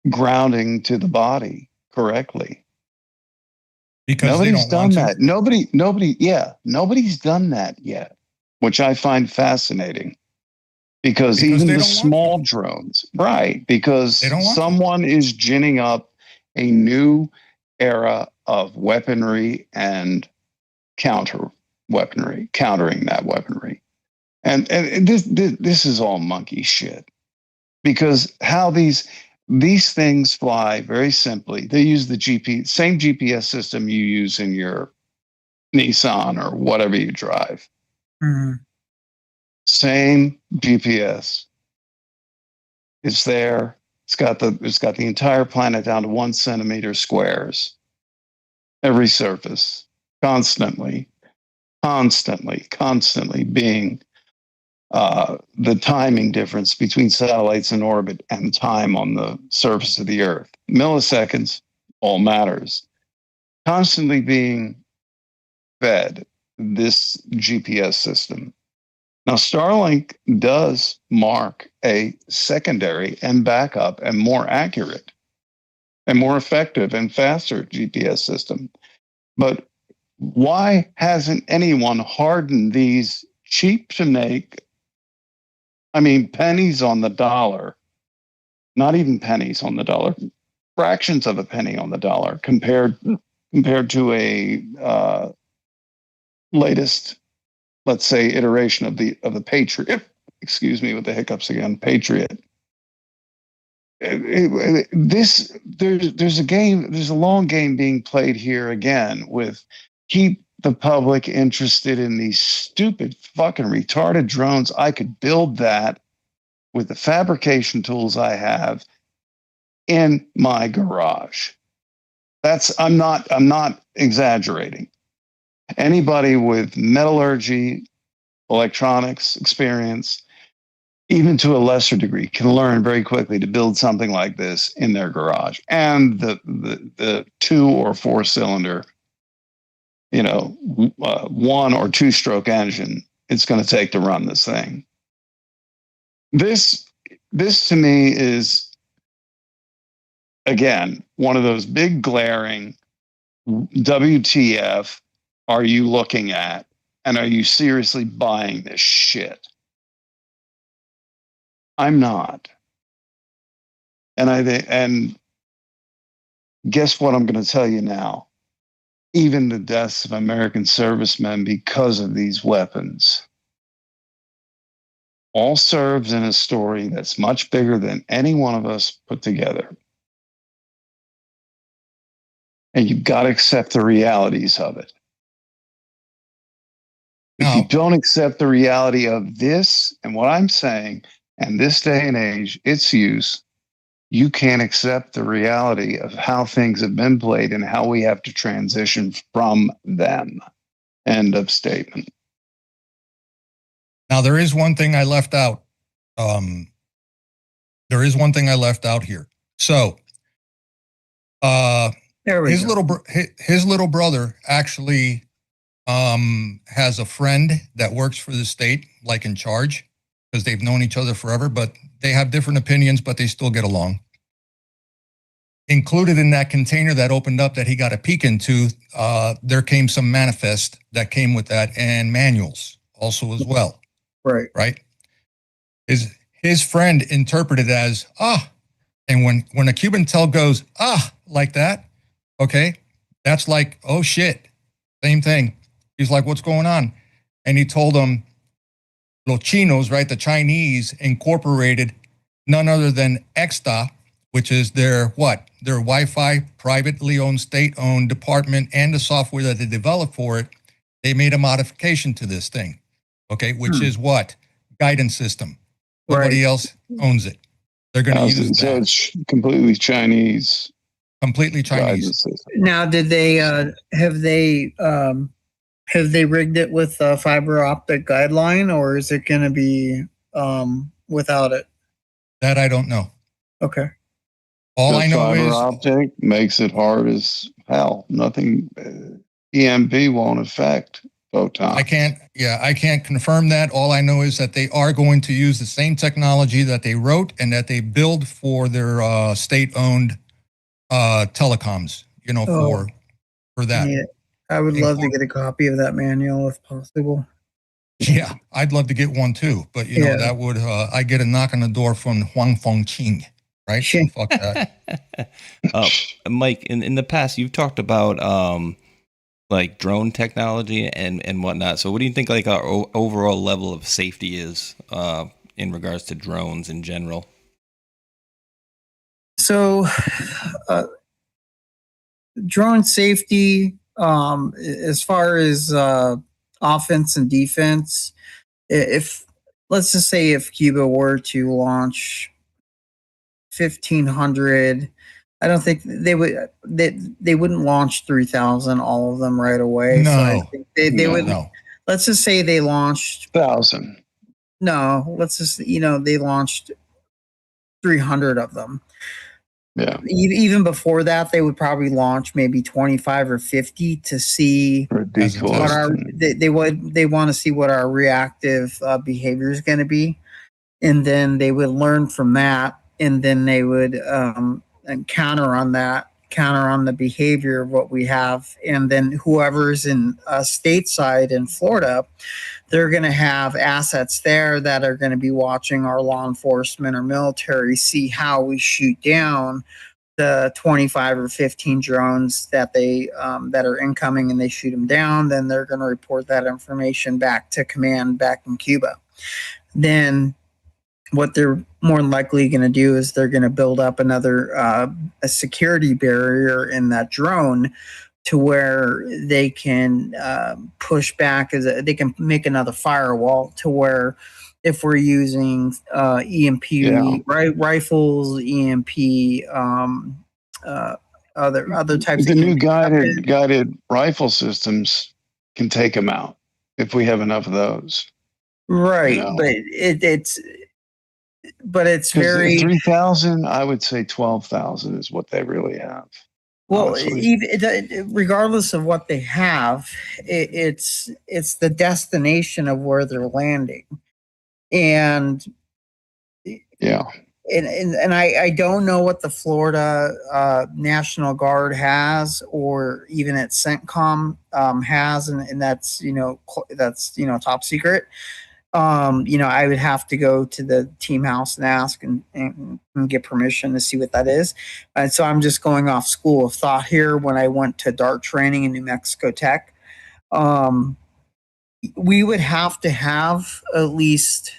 grounding to the body correctly. Because nobody's done that. Nobody's done that yet, which I find fascinating. Because even the small drones, right? Because someone is ginning up a new era of weaponry and countering that weaponry. And this is all monkey shit. Because how these things fly, very simply, they use the same GPS system you use in your Nissan or whatever you drive. Mm-hmm. Same GPS. It's there, It's got the entire planet down to 1 centimeter squares. Every surface, constantly being the timing difference between satellites in orbit and time on the surface of the Earth. Milliseconds, all matters. Constantly being fed this GPS system. Now, Starlink does mark a secondary and backup and more accurate and more effective and faster GPS system. But why hasn't anyone hardened these cheap to make, pennies on the dollar, not even pennies on the dollar, fractions of a penny on the dollar compared to a latest, let's say, iteration of the Patriot. Excuse me with the hiccups again. Patriot. There's a long game being played here again with keep the public interested in these stupid fucking retarded drones. I could build that with the fabrication tools I have in my garage. I'm not exaggerating. Anybody with metallurgy, electronics experience, even to a lesser degree, can learn very quickly to build something like this in their garage. And the 2 or 4 cylinder, 1 or 2 stroke engine it's going to take to run this thing. This to me is, again, one of those big glaring WTF are you looking at, and are you seriously buying this shit? I'm not. And guess what I'm going to tell you now? Even the deaths of American servicemen because of these weapons all serves in a story that's much bigger than any one of us put together. And you've got to accept the realities of it. If you don't accept the reality of this and what I'm saying, and this day and age, its use, you can't accept the reality of how things have been played and how we have to transition from them. End of statement. Now, there is one thing I left out. There is one thing I left out here. So, his little brother actually has a friend that works for the state, like in charge, because they've known each other forever, but they have different opinions, but they still get along. Included in that container that opened up that he got a peek into, there came some manifest that came with that and manuals also as well. Right. Right. His friend interpreted as, and when a Cuban tel goes, like that, okay, that's like, oh shit, same thing. He's like, what's going on? And he told him, Los Chinos, right, the Chinese, incorporated none other than EXTA, which is their Wi-Fi, privately owned, state-owned department, and the software that they developed for it. They made a modification to this thing, okay, which is what? Guidance system. Nobody else owns it. They're going to use that. So it's completely Chinese. Completely Chinese. Now, did they have they rigged it with a fiber optic guideline, or is it going to be without it? That I don't know. Okay. All I know fiber is optic makes it hard as hell. Nothing EMP won't affect photons. I can't confirm that. All I know is that they are going to use the same technology that they wrote and that they build for their state-owned telecoms. For that. Yeah. I would love to get a copy of that manual if possible. Yeah, I'd love to get one too, but that would I get a knock on the door from Huang Fengqing, right? So fuck that. Mike, in the past, you've talked about like drone technology and whatnot. So, what do you think like our overall level of safety is in regards to drones in general? So, drone safety. As far as offense and defense, if let's just say if Cuba were to launch 1,500. I don't think they wouldn't launch 3,000, all of them right away. So I No. think they would. No. Let's just say they launched 1,000. No, let's just they launched 300 of them. Yeah. Even before that, they would probably launch maybe 25 or 50 to see Ridiculous. what they want to see what our reactive behavior is going to be, and then they would learn from that, and then they would and counter on the behavior of what we have, and then whoever's in stateside in Florida, they're going to have assets there that are going to be watching our law enforcement or military see how we shoot down the 25 or 15 drones that they that are incoming, and they shoot them down. Then they're going to report that information back to command back in Cuba. Then what they're more than likely going to do is they're going to build up another a security barrier in that drone to where they can push back, they can make another firewall to where if we're using EMP rifles, EMP, other types the of new EMP guided rifle systems can take them out if we have enough of those. Right, You know? but it's very 3,000. I would say 12,000 is what they really have. well. honestly. Regardless of what they have, it's the destination of where they're landing, and Yeah. and I don't know what the Florida National Guard has, or even at CENTCOM has, and that's top secret. I would have to go to the team house and ask and get permission to see what that is. And so I'm just going off school of thought here. When I went to DART training in New Mexico Tech, we would have to have at least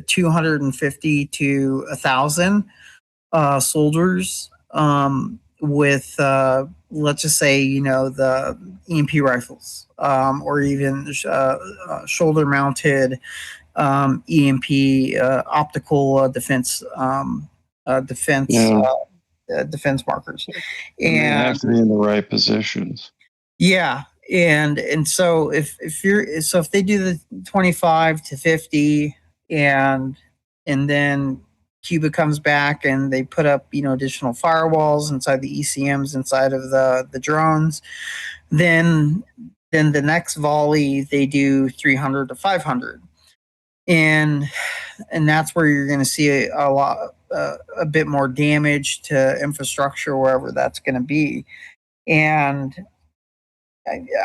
250 to 1,000 soldiers with let's just say the EMP rifles, or even shoulder mounted EMP optical defense defense markers, And they and have to be in the right positions. yeah, and so if they do the 25 to 50, and then Cuba comes back and they put up additional firewalls inside the ECMs inside of the drones, then the next volley they do 300 to 500, and that's where you're going to see a bit more damage to infrastructure wherever that's going to be. And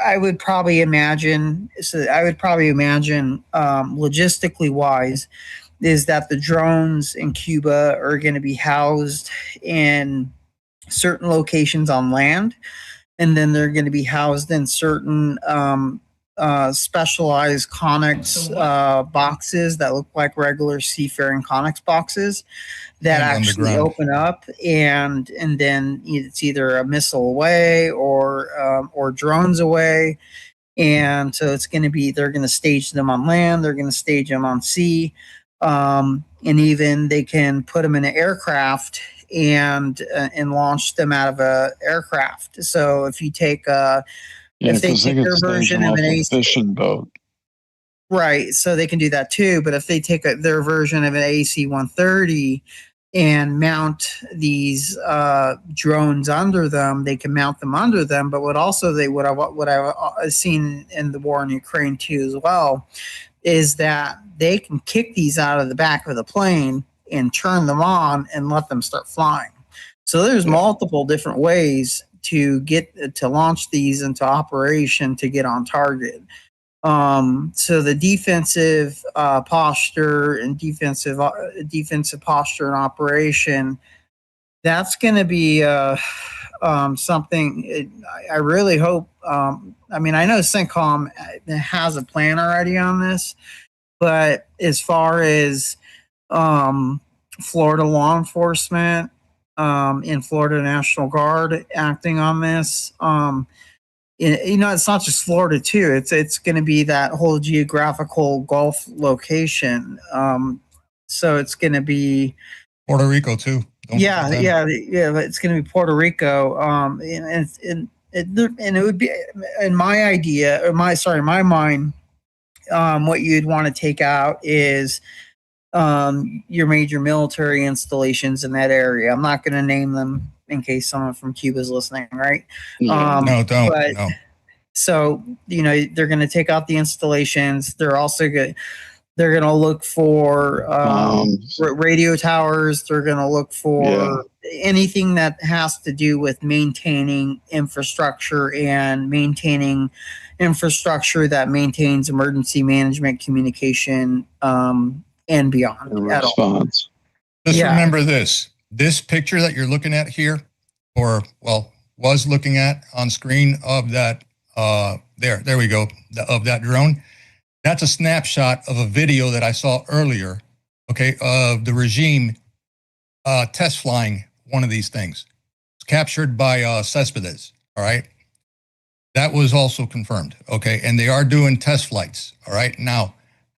I would probably imagine logistically wise is that the drones in Cuba are going to be housed in certain locations on land, and then they're going to be housed in certain specialized Connex boxes that look like regular seafaring Connex boxes that And actually underground. open up, and then it's either a missile away or drones away. And so it's going to be, they're going to stage them on land, they're going to stage them on sea, and even they can put them in an aircraft and launch them out of a aircraft. So if you take if they because take could their stage version them of off an a AC, fishing boat. right? So they can do that too. But if they take their version of an AC-130 and mount these drones under them, they can mount them under them. But what I've seen in the war in Ukraine too as well is that they can kick these out of the back of the plane and turn them on and let them start flying. So there's multiple different ways to get to launch these into operation to get on target. So the defensive posture and defensive posture and operation, that's going to be something. I really hope. I mean, I know CENTCOM has a plan already on this, but as far as Florida law enforcement and Florida National Guard acting on this, it's not just Florida too. It's going to be that whole geographical Gulf location. So it's going to be Puerto Rico too. Don't yeah, forget them. yeah. But it's going to be Puerto Rico. And it would be in my idea or my mind. What you'd want to take out is your major military installations in that area. I'm not going to name them in case someone from Cuba is listening, right? No, don't. But, No. So, they're going to take out the installations. They're also good. They're going to look for radio towers. They're going to look for anything that has to do with maintaining infrastructure and maintaining infrastructure that maintains emergency management, communication, and beyond. Response. Just remember this. This picture that you're looking at here, or, was looking at on screen of that, there we go, of that drone. That's a snapshot of a video that I saw earlier, okay, of the regime test flying one of these things. It's captured by Cespedes, all right? That was also confirmed, okay? And they are doing test flights, all right? Now,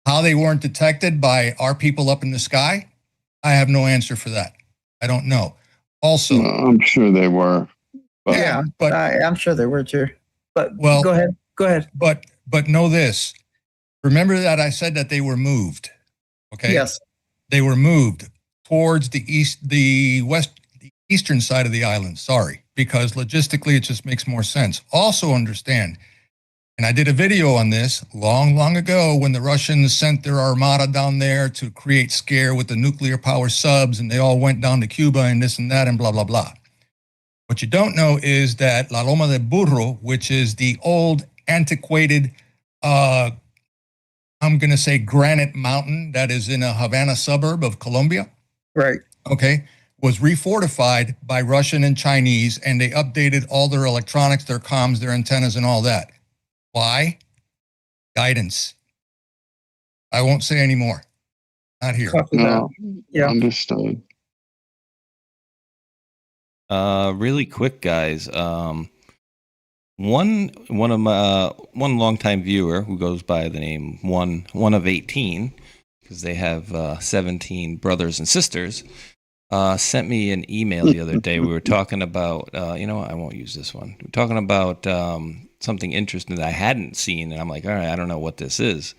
how they weren't detected by our people up in the sky, I have no answer for that. I don't know. Also, I'm sure they were. But, but I'm sure they were too. But go ahead. But know this. Remember that I said that they were moved. Okay. Yes. They were moved towards the eastern side of the island. Sorry, because logistically it just makes more sense. Also understand, and I did a video on this long ago when the Russians sent their armada down there to create scare with the nuclear power subs, and they all went down to Cuba and this and that and blah, blah, blah. What you don't know is that La Loma de Burro, which is the old antiquated, I'm going to say granite mountain that is in a Havana suburb of Colombia. Right. Okay. Was refortified by Russian and Chinese, and they updated all their electronics, their comms, their antennas, and all that. Why? Guidance. I won't say any more. Not here. No, understood. Really quick, guys. One longtime viewer who goes by the name one of 18, because they have 17 brothers and sisters, sent me an email the other day. We were talking about, I won't use this one. We're talking about something interesting that I hadn't seen, and I'm like, all right, I don't know what this is.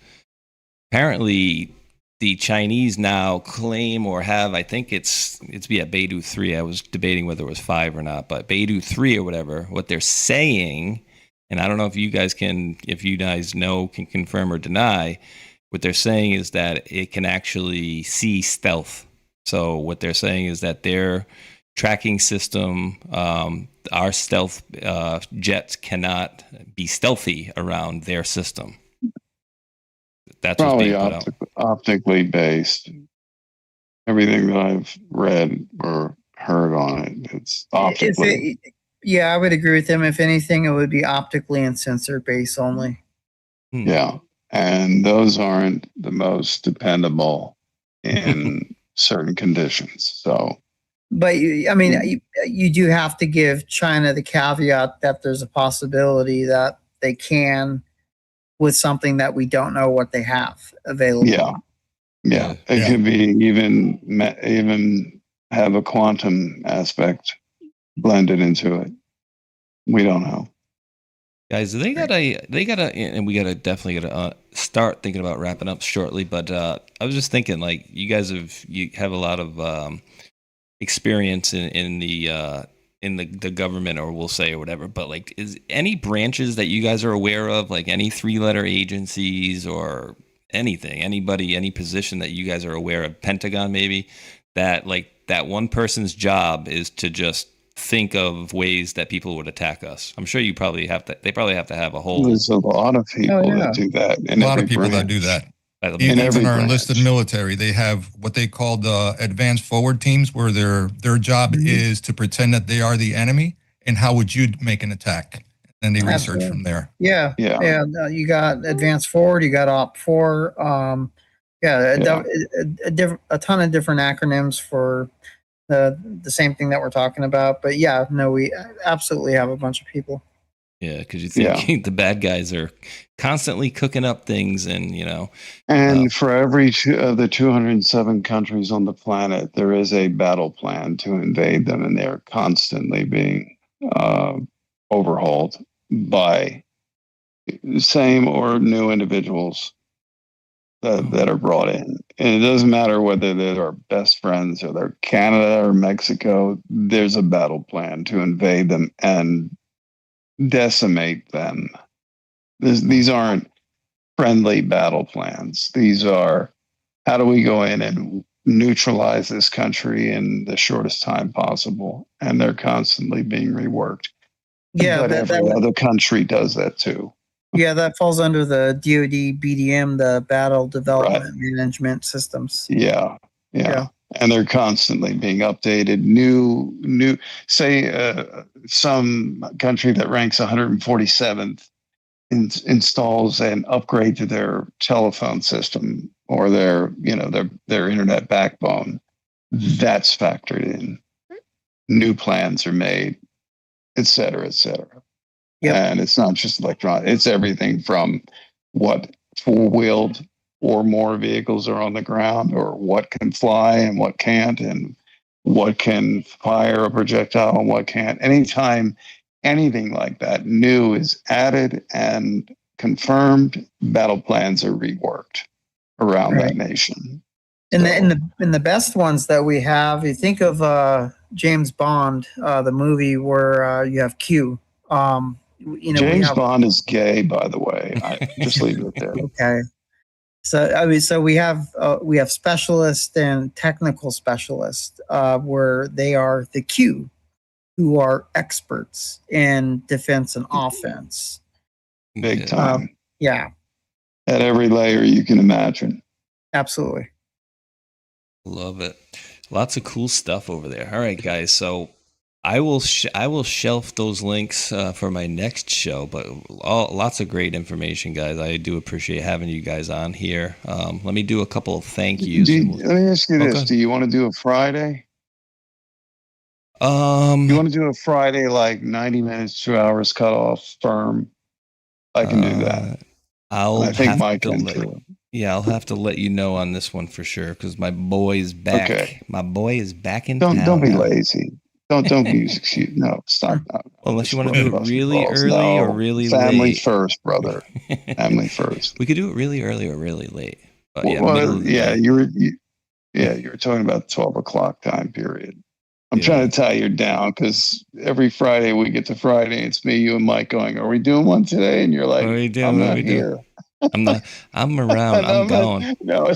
Apparently, the Chinese now claim or have, I think it's Beidou 3. I was debating whether it was 5 or not, but Beidou 3 or whatever, what they're saying, and I don't know if you guys can confirm or deny, what they're saying is that it can actually see stealth. So what they're saying is that their tracking system, our stealth jets cannot be stealthy around their system. That's probably what's being put out. Optically based. Everything that I've read or heard on it, it's optically. I would agree with him. If anything, it would be optically and sensor based only. Yeah, and those aren't the most dependable in certain conditions. So, but you do have to give China the caveat that there's a possibility that they can, with something that we don't know what they have available. Yeah. It could be even have a quantum aspect blended into it. We don't know. Guys, they gotta, and we definitely gotta start thinking about wrapping up shortly. But I was just thinking, like, you guys have a lot of experience in the government, or we'll say, or whatever. But like, is any branches that you guys are aware of, like any 3-letter agencies or anything, anybody, any position that you guys are aware of, Pentagon maybe, that like that one person's job is to just think of ways that people would attack us? I'm sure you probably have to. They probably have to have a whole. There's a lot of people that do that. A lot of people that do that. Even our enlisted military, they have what they call the advanced forward teams, where their job is to pretend that they are the enemy, and how would you make an attack? And they research from there. Yeah. You got advanced forward, you got op 4. A ton of different acronyms for the same thing that we're talking about. But we absolutely have a bunch of people. Yeah, because you think the bad guys are constantly cooking up things, and And for every of the 207 countries on the planet, there is a battle plan to invade them, and they're constantly being overhauled by same or new individuals that are brought in. And it doesn't matter whether they're our best friends or they're Canada or Mexico, there's a battle plan to invade them and decimate them. These aren't friendly battle plans. These are, how do we go in and neutralize this country in the shortest time possible? And they're constantly being reworked. Yeah, but every other country does that too. Yeah, that falls under the DoD BDM, the Battle Development Management Systems. Yeah. And they're constantly being updated. New. Say some country that ranks 147th installs an upgrade to their telephone system or their internet backbone. That's factored in. New plans are made, et cetera, et cetera. Yep. And it's not just electronic. It's everything from what four-wheeled or more vehicles are on the ground, or what can fly and what can't, and what can fire a projectile and what can't. Anytime anything like that new is added and confirmed, battle plans are reworked around that nation. And the best ones that we have, you think of James Bond, the movie where you have Q. James Bond is gay, by the way. I just leave it there. Okay. So we have specialists and technical specialists where they are the Q, who are experts in defense and offense. Big time. Yeah. At every layer you can imagine. Absolutely. Love it. Lots of cool stuff over there. All right, guys. So I will shelf those links for my next show, but lots of great information, guys. I do appreciate having you guys on here. Let me do a couple of thank yous. Let me ask you this. Do you want to do a Friday? You want to do a Friday, like 90 minutes, 2 hours cut off firm? I can do that. I think Mike can too. Yeah, I'll have to let you know on this one for sure, because my boy's back. Okay. My boy is back in town. Don't be lazy. Don't use excuse. No, stop. No. Unless you want to do it really early or really late. Family first, brother. Family first. We could do it really early or really late. But you were talking about 12 o'clock time period. I'm trying to tie you down, because every Friday we get to Friday, it's me, you, and Mike going, "Are we doing one today?" And you're like, "I'm not here. I'm around. I'm going." No,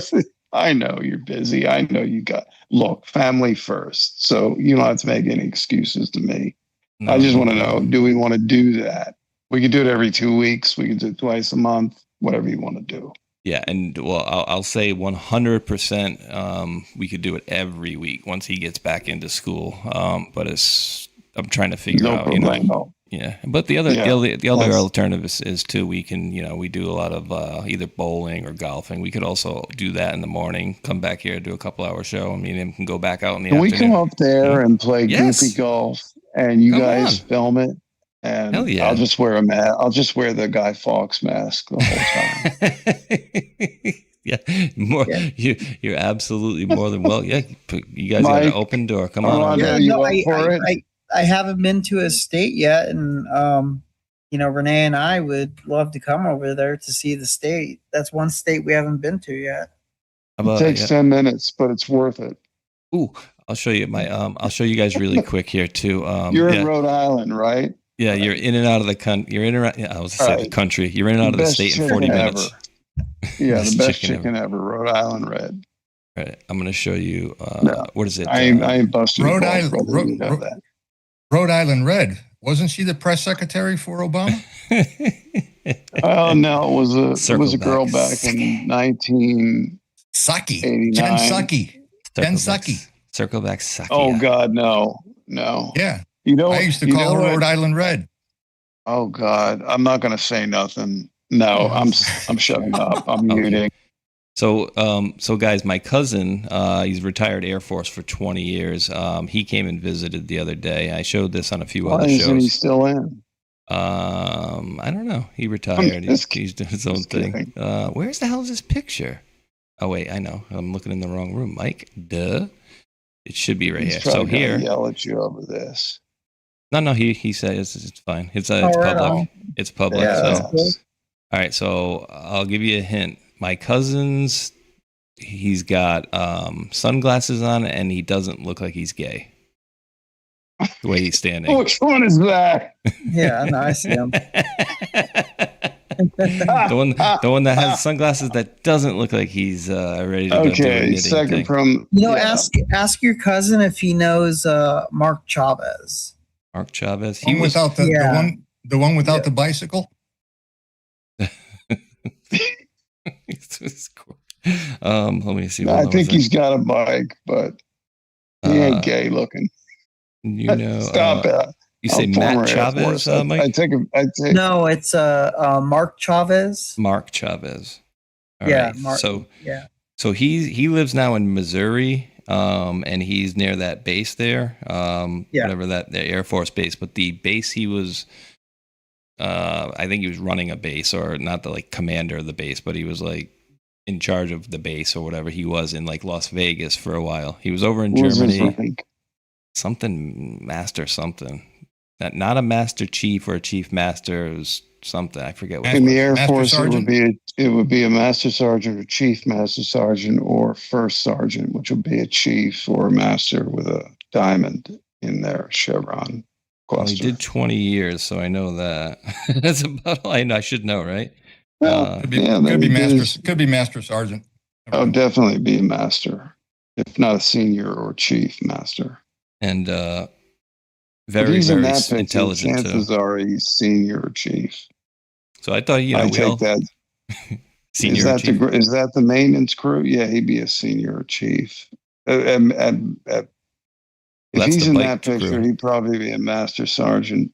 I know you're busy. I know you look, family first. So you don't have to make any excuses to me. No, I just want to know, do we want to do that? We can do it every 2 weeks. We can do it twice a month, whatever you want to do. Yeah. And well, I'll say 100%. We could do it every week once he gets back into school. But I'm trying to figure out, yeah. But the other alternative is too, we can, we do a lot of either bowling or golfing. We could also do that in the morning, come back here, do a couple hour show, and me and him can go back out in the afternoon. We come up there and play goofy golf, and you guys film it. And hell yeah. I'll just wear a mask. I'll just wear the Guy Fawkes mask the whole time. You're absolutely more than well. Yeah, you guys got an open door. Come on. I haven't been to a state yet, and Renee and I would love to come over there to see the state. That's one state we haven't been to yet. It takes 10 minutes, but it's worth it. Ooh, I'll show you I'll show you guys really quick here too. You're in Rhode Island, right? Yeah, you're in and out of the country. You're in and out. I was going to say the country. You're in and out of the state in 40 minutes. Yeah, the best chicken ever. Rhode Island Red. All right, I'm going to show you. What is it? I ain't busting. Rhode Island Red. Wasn't she the press secretary for Obama? Oh no, it was a girl back in 1989. Jen Psaki. Circleback Saki. Oh God, no. Yeah. I used to call her Rhode Island Red. Oh God, I'm not going to say nothing. No, I'm shutting up. I'm muting. So guys, my cousin, he's retired Air Force for 20 years. He came and visited the other day. I showed this on a few other shows. Isn't he still in? I don't know. He retired. He's doing his own thing. Where's the hell is this picture? Oh wait, I know. I'm looking in the wrong room, Mike. Duh. It should be right here. So here, yell at you over this. No. He says it's fine. It's public. It's public. Yeah, so, cool. All right. So I'll give you a hint. My cousin's. He's got sunglasses on, and he doesn't look like he's gay. The way he's standing. Which one is that? Yeah, no, I see him. the one that has sunglasses that doesn't look like he's ready to go do a knitting second thing. from ask your cousin if he knows Mark Chavez. Mark Chavez. He without the one without the bicycle. Let me see. I think he's got a bike, but he ain't gay looking. You know, stop it. You say Matt Chavez, Mike? I take. No, it's Mark Chavez. Mark Chavez. All Yeah, right. Mark- So yeah. So he lives now in Missouri, and he's near that base there, whatever the Air Force base. But the base he was, I think he was running a base, or not the like commander of the base, but he was like in charge of the base or whatever. He was in like Las Vegas for a while. He was over in What was his Germany. rank? Something master something. Not a master chief or a chief master. It was something. I forget what. In the Air Master Force, Sergeant? it would be a master sergeant or chief master sergeant or first sergeant, which would be a chief or a master with a diamond in their chevron Well, he cluster. did 20 years, so I know that. That's about all I know. I should know, right? Well, Could be, yeah, could be then it master. is- Could be master sergeant. Oh, definitely be a master, if not a senior or chief master. And If very, he's in very that picture, intelligent too. chances are he's senior or chief. So I thought, you know, I we all take that. senior Is that chief. is that the maintenance crew? Yeah, he'd be a senior or chief. If That's he's the in bike that picture, crew. he'd probably be a master sergeant,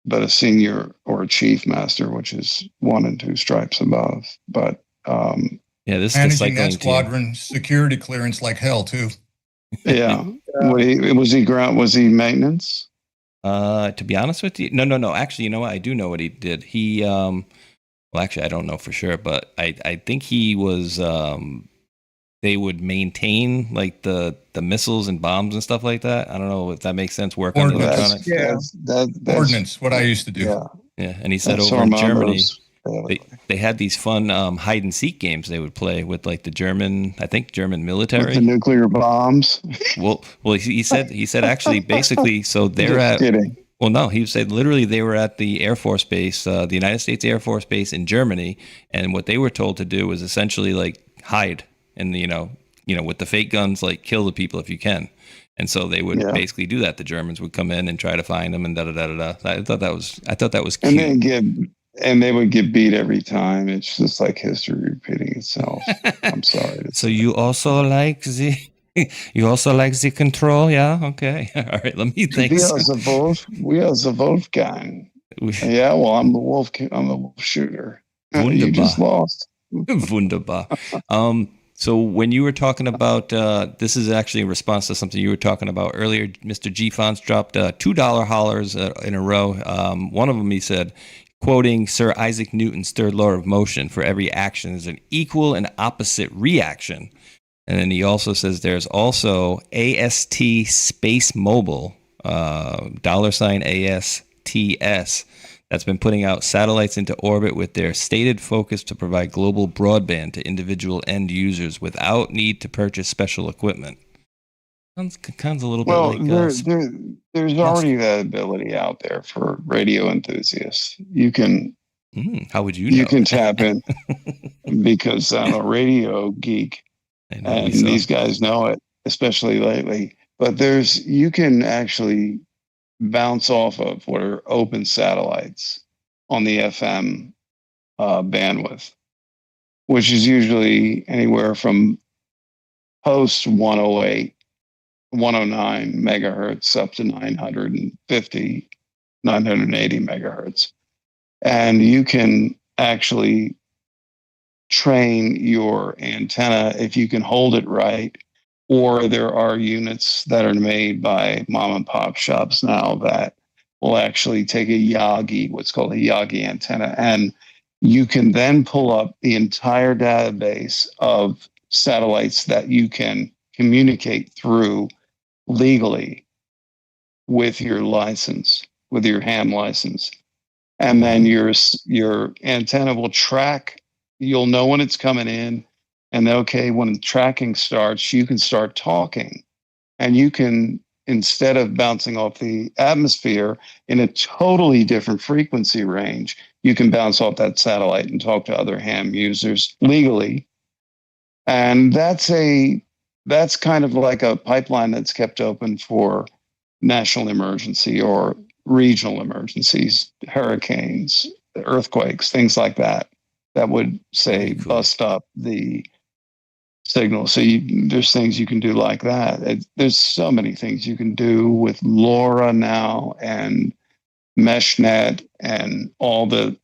but a senior or a chief master, which is 1 and 2 stripes above. But Yeah, this is the Managing cycling that team. squadron security clearance like hell too. yeah, was he ground? Was he maintenance? To be honest with you, no. Actually, you know what? I do know what he did. He, well, actually, I don't know for sure, but I think he was. They would maintain like the missiles and bombs and stuff like that. I don't know if that makes sense. Work on the Ordnance. electronics. That's Ordnance, what I used to do. Yeah, Yeah, and he said That's over in Germany, Armando's family. they had these fun hide and seek games they would play with like the German, I think German with military. the nuclear bombs. Well, he said actually basically. So they're Just at. kidding. Well, no, he said literally they were at the Air Force Base, the United States Air Force Base in Germany, and what they were told to do was essentially like hide and you know with the fake guns, like kill the people if you can. And so they would Yeah. basically do that. The Germans would come in and try to find them and da da da da. I thought that was And cute. they would get beat every time. It's just like history repeating itself. I'm sorry. to So you also like the control, yeah? Okay, all right. Let me think. We are the Wolfgang. Yeah, well, I'm the wolf. I'm the wolf shooter. You just lost. Wunderbar. So when you were talking about, this is actually in response to something you were talking about earlier. Mr. G. Fonts dropped $2 hollers in a row. One of them, he said, quoting Sir Isaac Newton's third law of motion, for every action is an equal and opposite reaction. And then he also says there's also AST Space Mobile, $ASTS, that's been putting out satellites into orbit with their stated focus to provide global broadband to individual end users without need to purchase special equipment. Sounds a little Well, bit like there's already that ability out there for radio enthusiasts. You can. How would you know? You can tap in because I'm a radio geek, and these guys know it, especially lately. But you can actually bounce off of what are open satellites on the FM bandwidth, which is usually anywhere from post 108, 109 megahertz up to 950, 980 megahertz. And you can actually train your antenna if you can hold it right. Or there are units that are made by mom and pop shops now that will actually take a Yagi, what's called a Yagi antenna, and you can then pull up the entire database of satellites that you can communicate through legally with your license, with your ham license. And then your antenna will track, you'll know when it's coming in, and okay, when tracking starts, you can start talking. And you can, instead of bouncing off the atmosphere in a totally different frequency range, you can bounce off that satellite and talk to other ham users legally. And that's kind of like a pipeline that's kept open for national emergency or regional emergencies, hurricanes, earthquakes, things like that, that would say bust up the signal. So there's things you can do like that. There's so many things you can do with LoRa now and MeshNet and all the.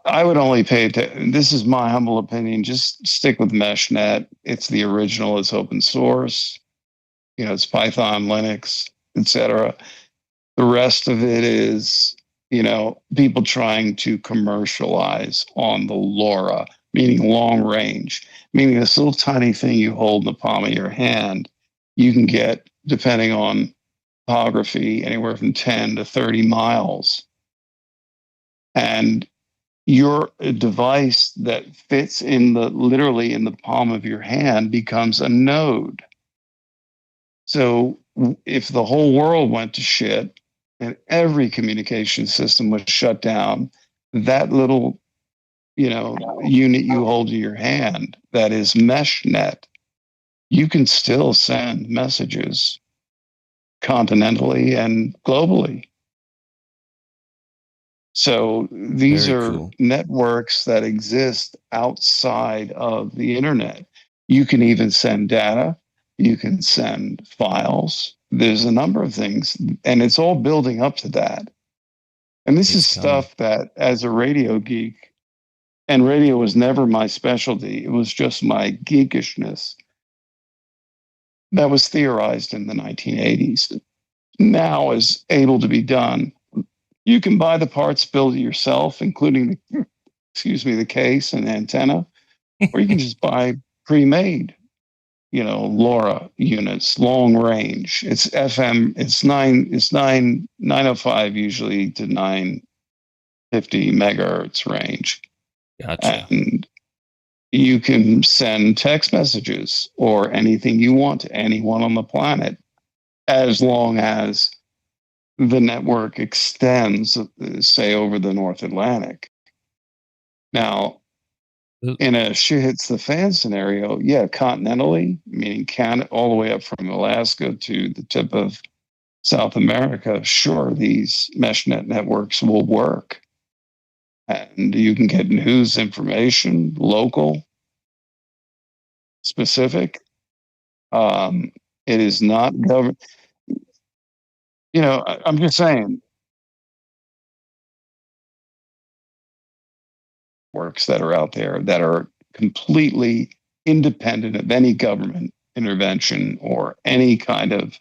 I would only pay attention. This is my humble opinion. Just stick with MeshNet. It's the original. It's open source. It's Python, Linux, etc. The rest of it is, people trying to commercialize on the LoRa, meaning long range, meaning this little tiny thing you hold in the palm of your hand, you can get, depending on topography, anywhere from 10 to 30 miles. And your device that fits literally in the palm of your hand becomes a node. So if the whole world went to shit and every communication system was shut down, that little unit you hold in your hand, that is MeshNet, you can still send messages continentally and globally. So these are networks that exist outside of the internet. You can even send data. You can send files. There's a number of things, and it's all building up to that. And this is stuff that, as a radio geek, and radio was never my specialty, it was just my geekishness, that was theorized in the 1980s. Now is able to be done. You can buy the parts, build it yourself, including the case and antenna, or you can just buy pre-made, LoRa units, long range. It's FM, it's 905 usually to 950 megahertz range. Gotcha. And you can send text messages or anything you want to anyone on the planet, as long as the network extends, say, over the North Atlantic. Now, in a shit hits the fan scenario, continentally, meaning Canada, all the way up from Alaska to the tip of South America, sure, these MeshNet networks will work. And you can get news information, local, specific. It is not government. I'm just saying, works that are out there that are completely independent of any government intervention or any kind of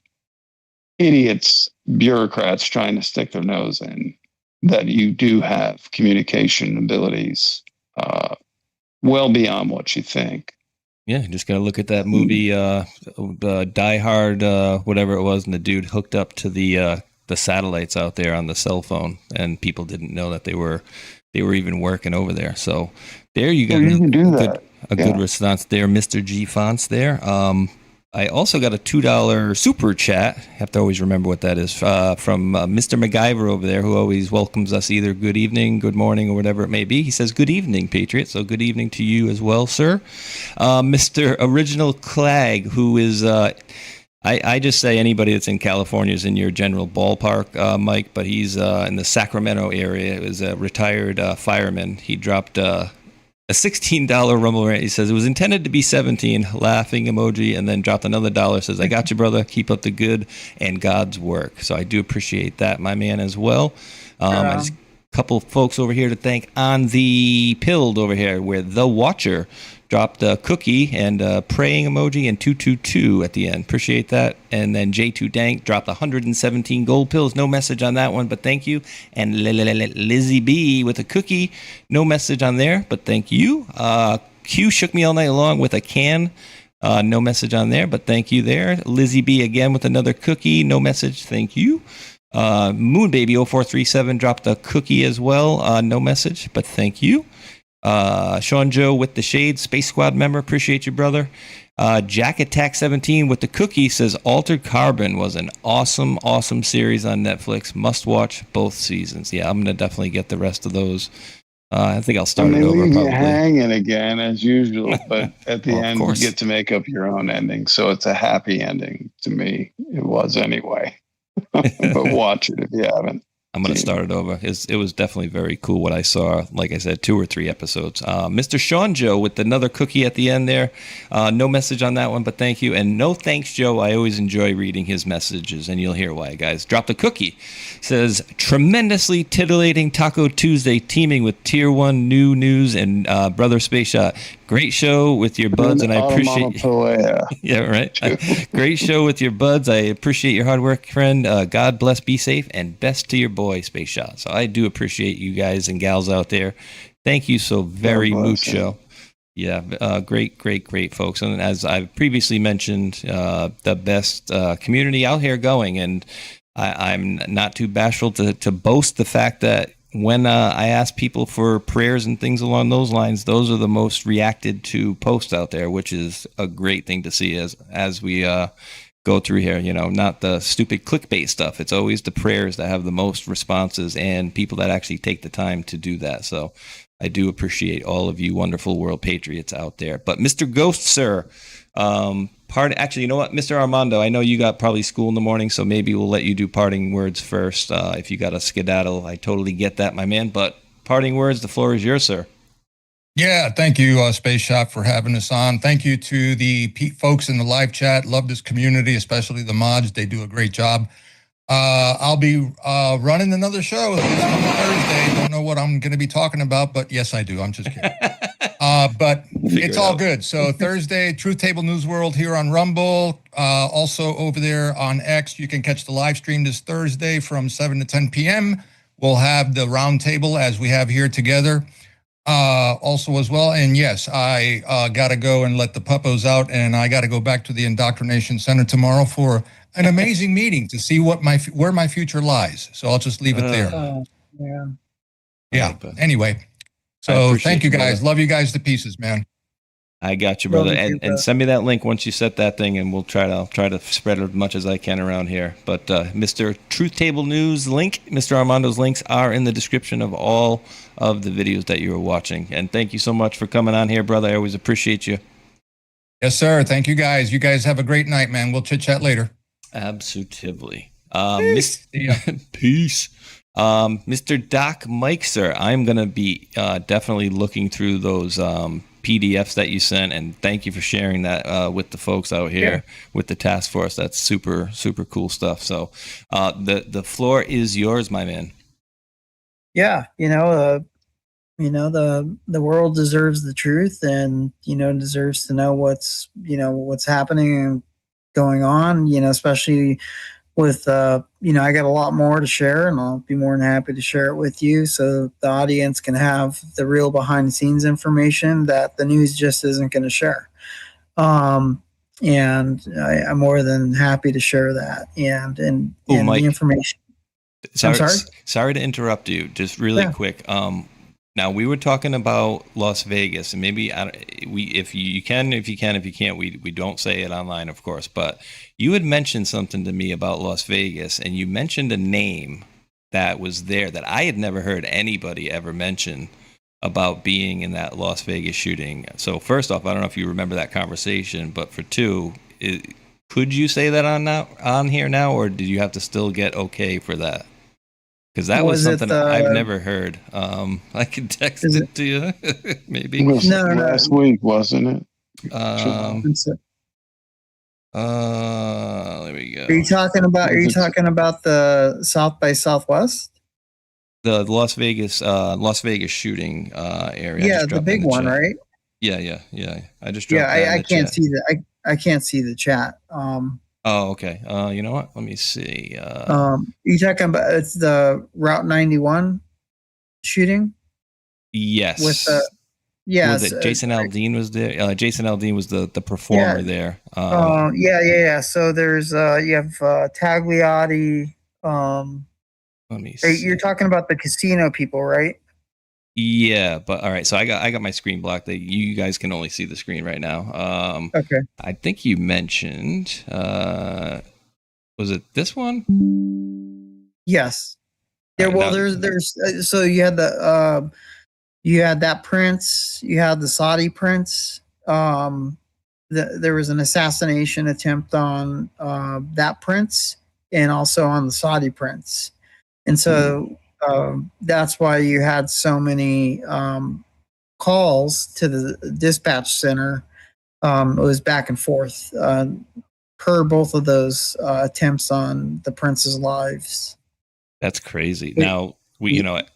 idiots, bureaucrats trying to stick their nose in, that you do have communication abilities well beyond what you think. Yeah, just got to look at that movie, Die Hard, whatever it was, and the dude hooked up to the satellites out there on the cell phone, and people didn't know that they were even working over there. So there you go. You can do that. A good response there, Mr. G Fonts there. I also got a $2 super chat. Have to always remember what that is, from Mr. MacGyver over there, who always welcomes us either good evening, good morning, or whatever it may be. He says, good evening, Patriot. So good evening to you as well, sir. Mr. Original Clag, who is, I just say anybody that's in California is in your general ballpark, Mike, but he's in the Sacramento area. It was a retired fireman. He dropped a $16 Rumble rant. He says it was intended to be 17, laughing emoji, and then dropped another $1. Says, I got you, brother. Keep up the good and God's work. So I do appreciate that, my man, as well. I just couple folks over here to thank on the Pilled over here, where The Watcher dropped a cookie and a praying emoji and 222 at the end. Appreciate that. And then J2 Dank dropped 117 gold pills. No message on that one, but thank you. And Lizzie B with a cookie. No message on there, but thank you. Q shook me all night long with a can. No message on there, but thank you there. Lizzie B again with another cookie. No message. Thank you. Moonbaby 0437 dropped a cookie as well. No message, but thank you. Sean Joe with the shade, Space Squad member, appreciate you, brother. Jack Attack 17 with the cookie says Altered Carbon was an awesome series on Netflix. Must watch both seasons. Yeah, I'm gonna definitely get the rest of those. I think I'll start it over. Leave Probably you hanging again as usual, but at the Well, of end course. you get to make up your own ending. So it's a happy ending to me. It was anyway. But watch it if you haven't. I'm going to start it over. It was definitely very cool what I saw. Like I said, 2 or 3 episodes. Mr. Sean Joe with another cookie at the end there. No message on that one, but thank you. And no thanks, Joe. I always enjoy reading his messages, and you'll hear why, guys. Dropped a cookie. Says, tremendously titillating Taco Tuesday teaming with Tier 1 new news and Brother Space Shot. Great show with your buds, and I appreciate. Yeah, right. Great show with your buds. I appreciate your hard work, friend. God bless, be safe, and best to your boy, Space Shot. So I do appreciate you guys and gals out there. Thank you so very mucho. Yeah, great folks. And as I've previously mentioned, the best community out here going. And I'm not too bashful to boast the fact that when I ask people for prayers and things along those lines, those are the most reacted to posts out there, which is a great thing to see as we go through here. You know, not the stupid clickbait stuff. It's always the prayers that have the most responses and people that actually take the time to do that. So I do appreciate all of you wonderful world patriots out there. But Mr. Ghost, sir, actually, you know what, Mr. Armando, I know you got probably school in the morning, so maybe we'll let you do parting words first. If you got a skedaddle, I totally get that, my man. But parting words, the floor is yours, sir. Yeah, thank you, Space Shop, for having us on. Thank you to the folks in the live chat. Love this community, especially the mods. They do a great job. I'll be running another show this Thursday. Don't know what I'm going to be talking about, but yes, I do. I'm just kidding. But it's all good. So Thursday, Truth Table News World here on Rumble. Also over there on X, you can catch the live stream this Thursday from 7 to 10 p.m. We'll have the round table as we have here together also as well. And yes, I got to go and let the puppos out, and I got to go back to the Indoctrination Center tomorrow for an amazing meeting to see where my future lies. So I'll just leave it there. Yeah. Anyway, so thank you guys. Brother. Love you guys to pieces, man. I got you, brother. And send me that link once you set that thing, and we'll try to spread it as much as I can around here. But Mr. Truth Table News link, Mr. Armando's links are in the description of all of the videos that you are watching. And thank you so much for coming on here, brother. I always appreciate you. Yes, sir. Thank you guys. You guys have a great night, man. We'll chit chat later. Absolutely. Peace. Mr. Doc Mike, sir, I'm going to be definitely looking through those PDFs that you sent, and thank you for sharing that with the folks out here with the task force. That's super cool stuff. So the floor is yours, my man. Yeah, the world deserves the truth, and deserves to know what's happening and going on, especially with I got a lot more to share, and I'll be more than happy to share it with you so the audience can have the real behind the scenes information that the news just isn't going to share. And I'm more than happy to share that and Mike, the information. Sorry to interrupt you, just really quick. Now we were talking about Las Vegas, and maybe if you can't, we don't say it online, of course. But you had mentioned something to me about Las Vegas, and you mentioned a name that was there that I had never heard anybody ever mention about being in that Las Vegas shooting. So first off, I don't know if you remember that conversation, but for two, could you say that on here now, or did you have to still get okay for that? Because that was something I've never heard. I can text it to you, maybe. It was last week, wasn't it? There we go. Are you talking about the South by Southwest? The Las Vegas shooting area. Yeah, the big one, right? Yeah. I just Yeah, dropped that in I the can't chat. see the I can't see the chat. Oh, okay. You know what? Let me see. You talking about it's the Route 91 shooting Yes. with Was yes, it Jason Aldean was there? Jason Aldean was the performer yeah, there. yeah. So there's you have Tagliati. Let me see. You're talking about the casino people, right? Yeah, but all right. So I got my screen blocked. You guys can only see the screen right now. Okay. I think you mentioned. Was it this one? Yes. Yeah. All right, Well, now- there's so you had that prince, you had the Saudi prince. There was an assassination attempt on that prince and also on the Saudi prince, and so that's why you had so many calls to the dispatch center. It was back and forth per both of those attempts on the prince's lives. That's crazy. Now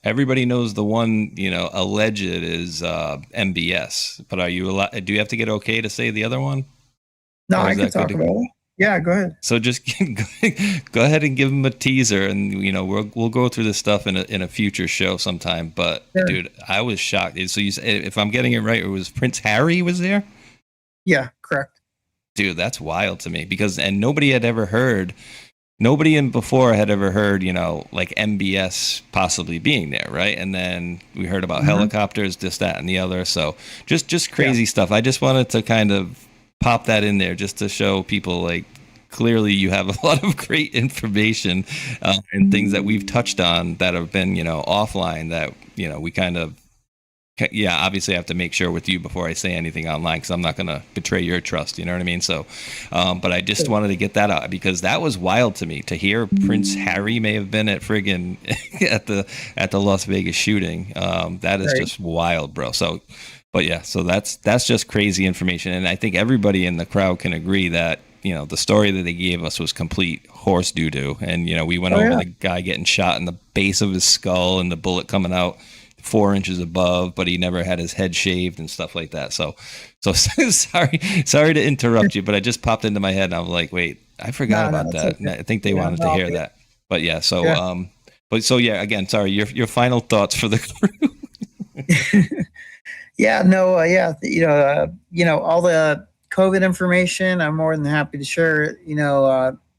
everybody knows the one alleged is MBS, but are you allowed? Do you have to get okay to say the other one? No, Or I is can that good talk to about go? it. Yeah, go ahead. So just go ahead and give them a teaser, and we'll go through this stuff in a future show sometime. But Sure. dude, I was shocked. So you said, if I'm getting it right, it was Prince Harry was there. Yeah, correct. Dude, that's wild to me and nobody had ever heard. Nobody in before had ever heard, like MBS possibly being there, right? And then we heard about helicopters, this, that, and the other. So just crazy stuff. I just wanted to kind of pop that in there just to show people, like, clearly you have a lot of great information and things that we've touched on that have been, offline that, we kind of, obviously I have to make sure with you before I say anything online, because I'm not going to betray your trust. You know what I mean? So, but I just wanted to get that out because that was wild to me to hear Prince Harry may have been at friggin' at the Las Vegas shooting. That is just wild, bro. So, but yeah, so that's just crazy information. And I think everybody in the crowd can agree that, the story that they gave us was complete horse doo-doo. And, we went over the guy getting shot in the base of his skull and the bullet coming out 4 inches above, but he never had his head shaved and stuff like that. So sorry to interrupt you, but I just popped into my head and I was like, wait, I forgot about that. okay. And I think they wanted to hear that. But yeah, so again, sorry, your final thoughts for the crew. Yeah, no, all the COVID information, I'm more than happy to share it.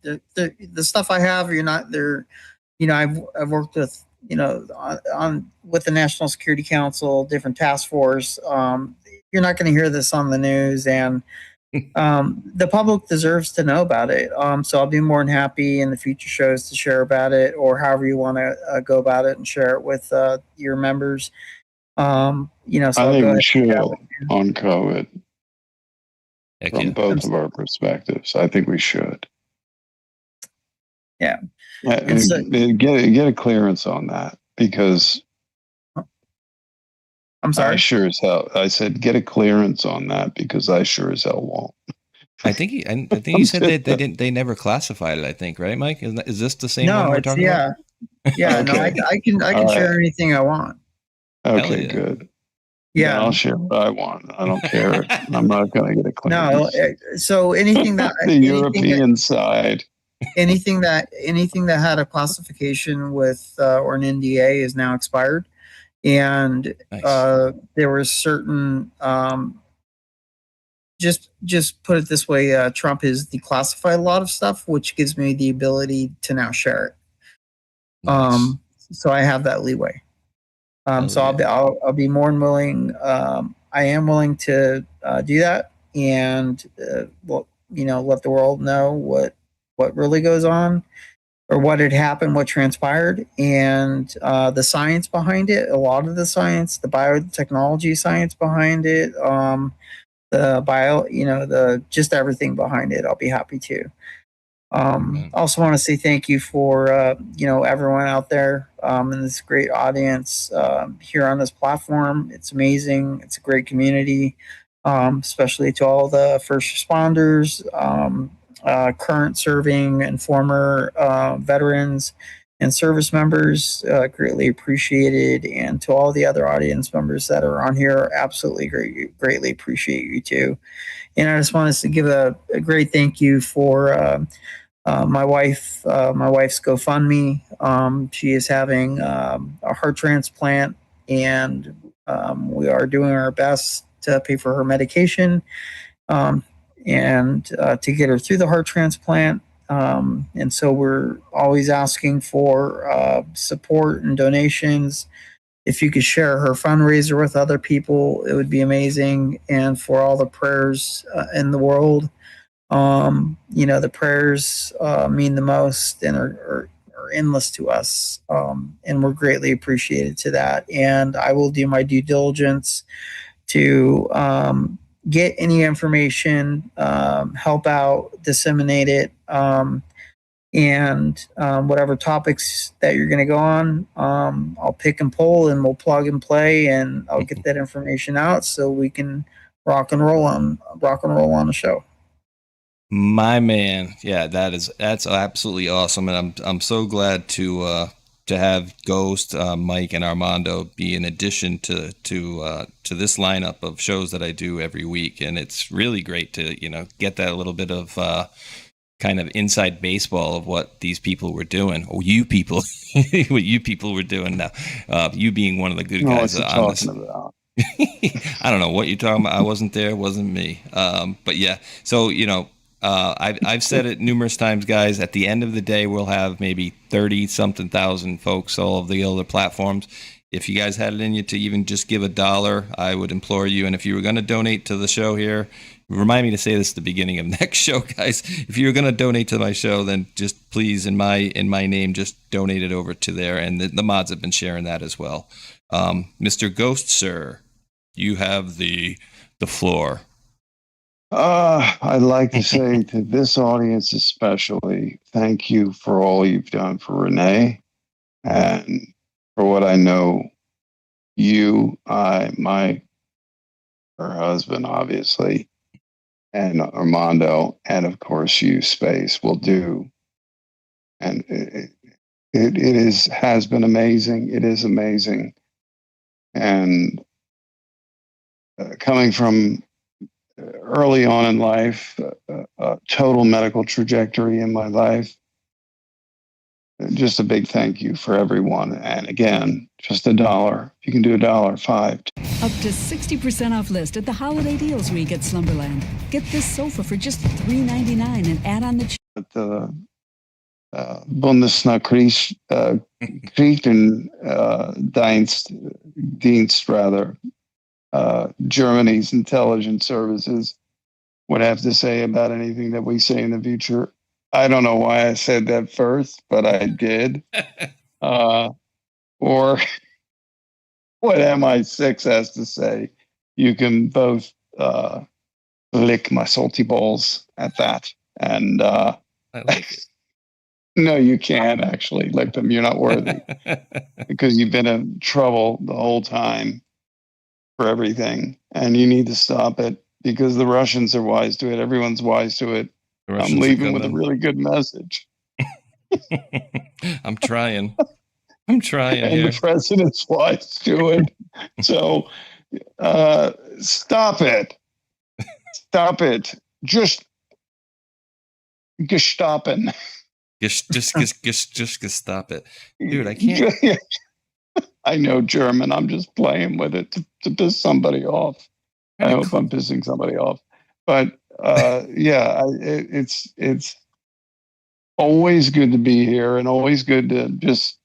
The stuff I have, you're not there. I've worked with, on with the National Security Council, different task force. You're not going to hear this on the news, and the public deserves to know about it. So I'll be more than happy in the future shows to share about it, or however you want to go about it and share it with your members. So I I'll think go we ahead should and on COVID Heck from yeah. both of our perspectives. I think we should. Yeah. And so- get a clearance on that because I'm sorry. I sure as hell. I said get a clearance on that because I sure as hell won't. I think you said they never classified it. I think, right, Mike? Is this the same one No, we're it's talking about? yeah. No, Okay. I can All share right. anything I want. Okay, yeah. good. Yeah. Then I'll share what I want. I don't care. I'm not going to get a No, clearance. so anything that The European side. anything that had a classification with or an NDA is now expired, and Nice. there was certain just put it this way, Trump has declassified a lot of stuff, which gives me the ability to now share it. Nice. So I have that leeway. Hell So yeah. I'll be more than willing. I am willing to do that, and let the world know what really goes on, or what had happened, what transpired, and the science behind it. A lot of the science, the biotechnology science behind it, the bio, the just everything behind it. I'll be happy to. Also want to say thank you for everyone out there in this great audience here on this platform. It's amazing. It's a great community, especially to all the first responders, current serving and former veterans, and service members, greatly appreciated. And to all the other audience members that are on here, absolutely greatly appreciate you too. And I just wanted to give a great thank you for my wife's GoFundMe. She is having a heart transplant, and we are doing our best to pay for her medication and to get her through the heart transplant. And so we're always asking for support and donations. If you could share her fundraiser with other people, it would be amazing. And for all the prayers in the world, the prayers mean the most and are endless to us. And we're greatly appreciated to that. And I will do my due diligence to get any information, help out, disseminate it, and whatever topics that you're going to go on, I'll pick and pull, and we'll plug and play, and I'll get that information out so we can rock and roll on the show. My man, yeah, that's absolutely awesome, and I'm so glad to have Ghost, Mike, and Armando be in addition to this lineup of shows that I do every week, and it's really great to get that little bit of kind of inside baseball of what these people were doing, or you people, what you people were doing now. You being one of the good guys on this. I don't know what you're talking about. I wasn't there. It wasn't me. But yeah, so I've said it numerous times, guys. At the end of the day, we'll have maybe 30-something thousand folks, all of the other platforms. If you guys had it in you to even just give $1, I would implore you. And if you were going to donate to the show here, remind me to say this at the beginning of next show, guys. If you're going to donate to my show, then just please, in my name, just donate it over to there. And the mods have been sharing that as well. Mr. Ghost, sir, you have the floor. I'd like to say to this audience especially, thank you for all you've done for Renee, and for what I know you, her husband, obviously, and Armando, and of course you, Space, will do. And it has been amazing. It is amazing. And coming from early on in life, a total medical trajectory in my life, just a big thank you for everyone. And again, just $1. If you can do $1, $5. Up to 60% off list at the holiday deals week at Slumberland. Get this sofa for just $3.99 and add on the Bundesnachrichtendienst, rather, Germany's intelligence services would have to say about anything that we say in the future. I don't know why I said that first, but I did. Or what MI6 has to say. You can both lick my salty balls at that. And I like it. No, you can't actually lick them. You're not worthy because you've been in trouble the whole time for everything, and you need to stop it because the Russians are wise to it. Everyone's wise to it. I'm leaving with a really good message. I'm trying. And here. The president's wise to it. So stop it. Stop it. Just gestoppen. Just stop it. Dude, I can't. I know German. I'm just playing with it to piss somebody off. I hope I'm pissing somebody off. But it's always good to be here and always good to just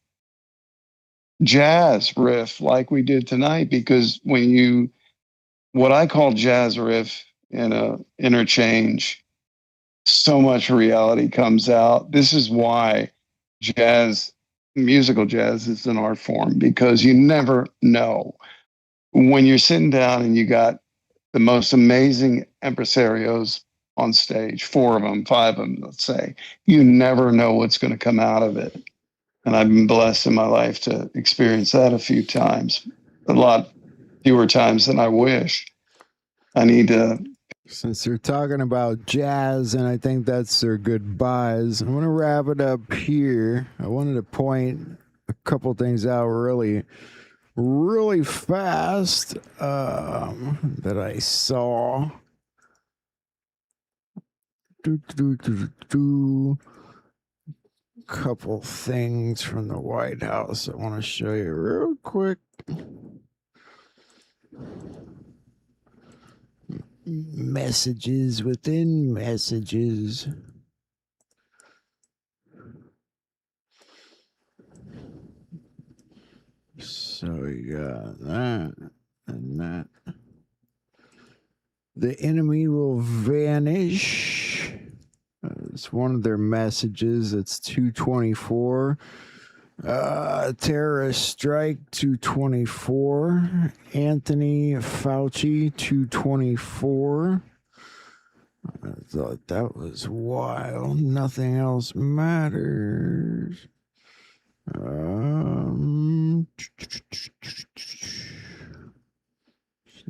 jazz riff like we did tonight, because what I call jazz riff in a interchange, so much reality comes out. This is why musical jazz is an art form, because you never know when you're sitting down and you got the most amazing impresarios on stage, 4 of them, 5 of them, let's say, you never know what's going to come out of it. And I've been blessed in my life to experience that a few times, a lot fewer times than I wish. I need to Since they're talking about jazz, and I think that's their goodbyes, I'm going to wrap it up here. I wanted to point a couple things out really fast that I saw. Couple things from the White House I want to show you real quick. Messages within messages. So you got that and that. The enemy will vanish. It's one of their messages. It's 224. Terrorist strike 224. Anthony Fauci 224. I thought that was wild. Nothing else matters.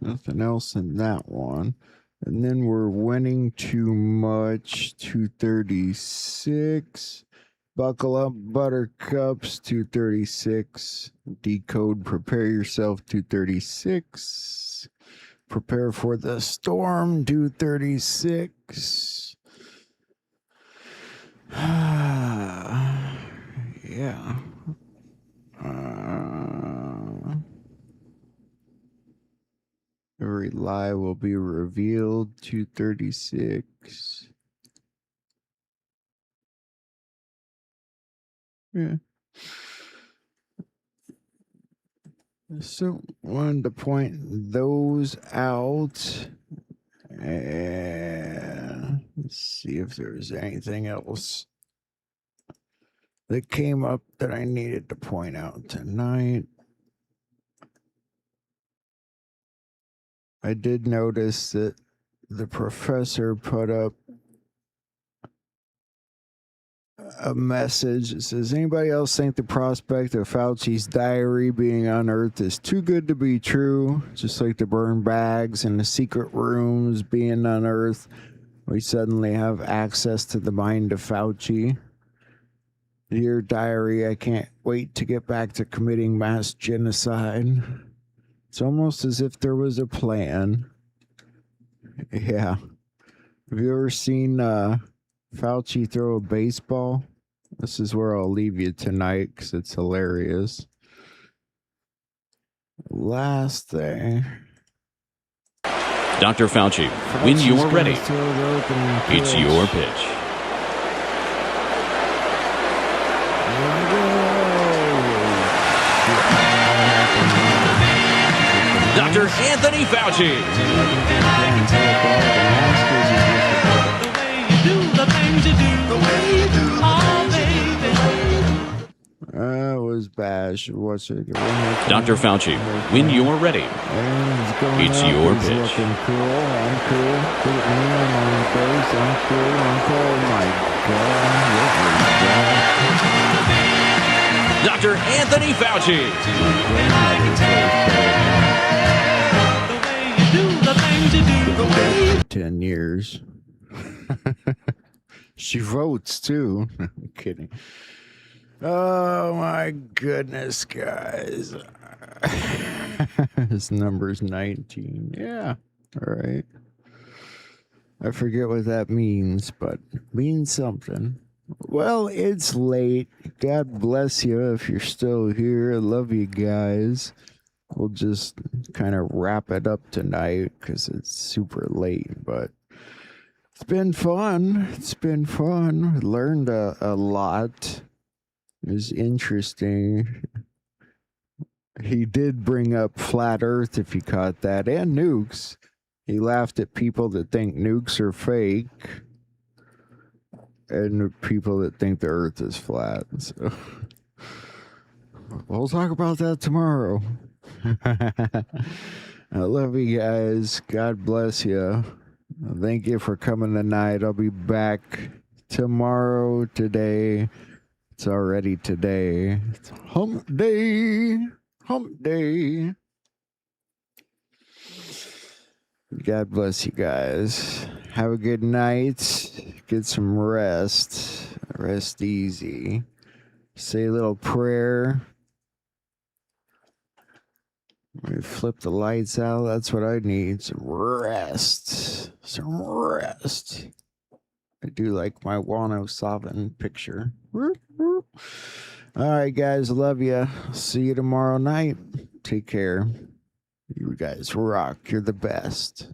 Nothing else in that one. And then we're winning too much. 236. Buckle up, buttercups. 236. Decode, prepare yourself. 236. Prepare for the storm. 236. Yeah. Every lie will be revealed. 236. Yeah. So wanted to point those out. And let's see if there's anything else that came up that I needed to point out tonight. I did notice that the professor put up a message that says, anybody else think the prospect of Fauci's diary being unearthed is too good to be true? Just like the burn bags and the secret rooms being unearthed, we suddenly have access to the mind of Fauci. Dear diary, I can't wait to get back to committing mass genocide. It's almost as if there was a plan. Yeah. Have you ever seen Fauci throw a baseball? This is where I'll leave you tonight because it's hilarious. Last thing. Dr. Fauci, when you're ready, it's your pitch. Dr. Anthony Fauci. That was bad. What's it? Dr. Fauci, when you're ready, it's your pitch. Looking cool. I'm cool. Put me on base. I'm cool. Oh my God. Dr. Anthony Fauci. 10 years. She votes too. I'm kidding. Oh my goodness, guys. His number's 19. Yeah. All right. I forget what that means, but it means something. Well, it's late. God bless you if you're still here. I love you guys. We'll just kind of wrap it up tonight because it's super late, but it's been fun. It's been fun. Learned a lot. It was interesting. He did bring up flat Earth, if you caught that, and nukes. He laughed at people that think nukes are fake and people that think the Earth is flat. So we'll talk about that tomorrow. I love you guys. God bless you. Thank you for coming tonight. I'll be back tomorrow, today. It's already today. It's hump day. Hump day. God bless you guys. Have a good night. Get some rest. Rest easy. Say a little prayer. We flip the lights out. That's what I need. Some rest. Some rest. I do like my Wano Savin picture. All right, guys. Love you. See you tomorrow night. Take care. You guys rock. You're the best.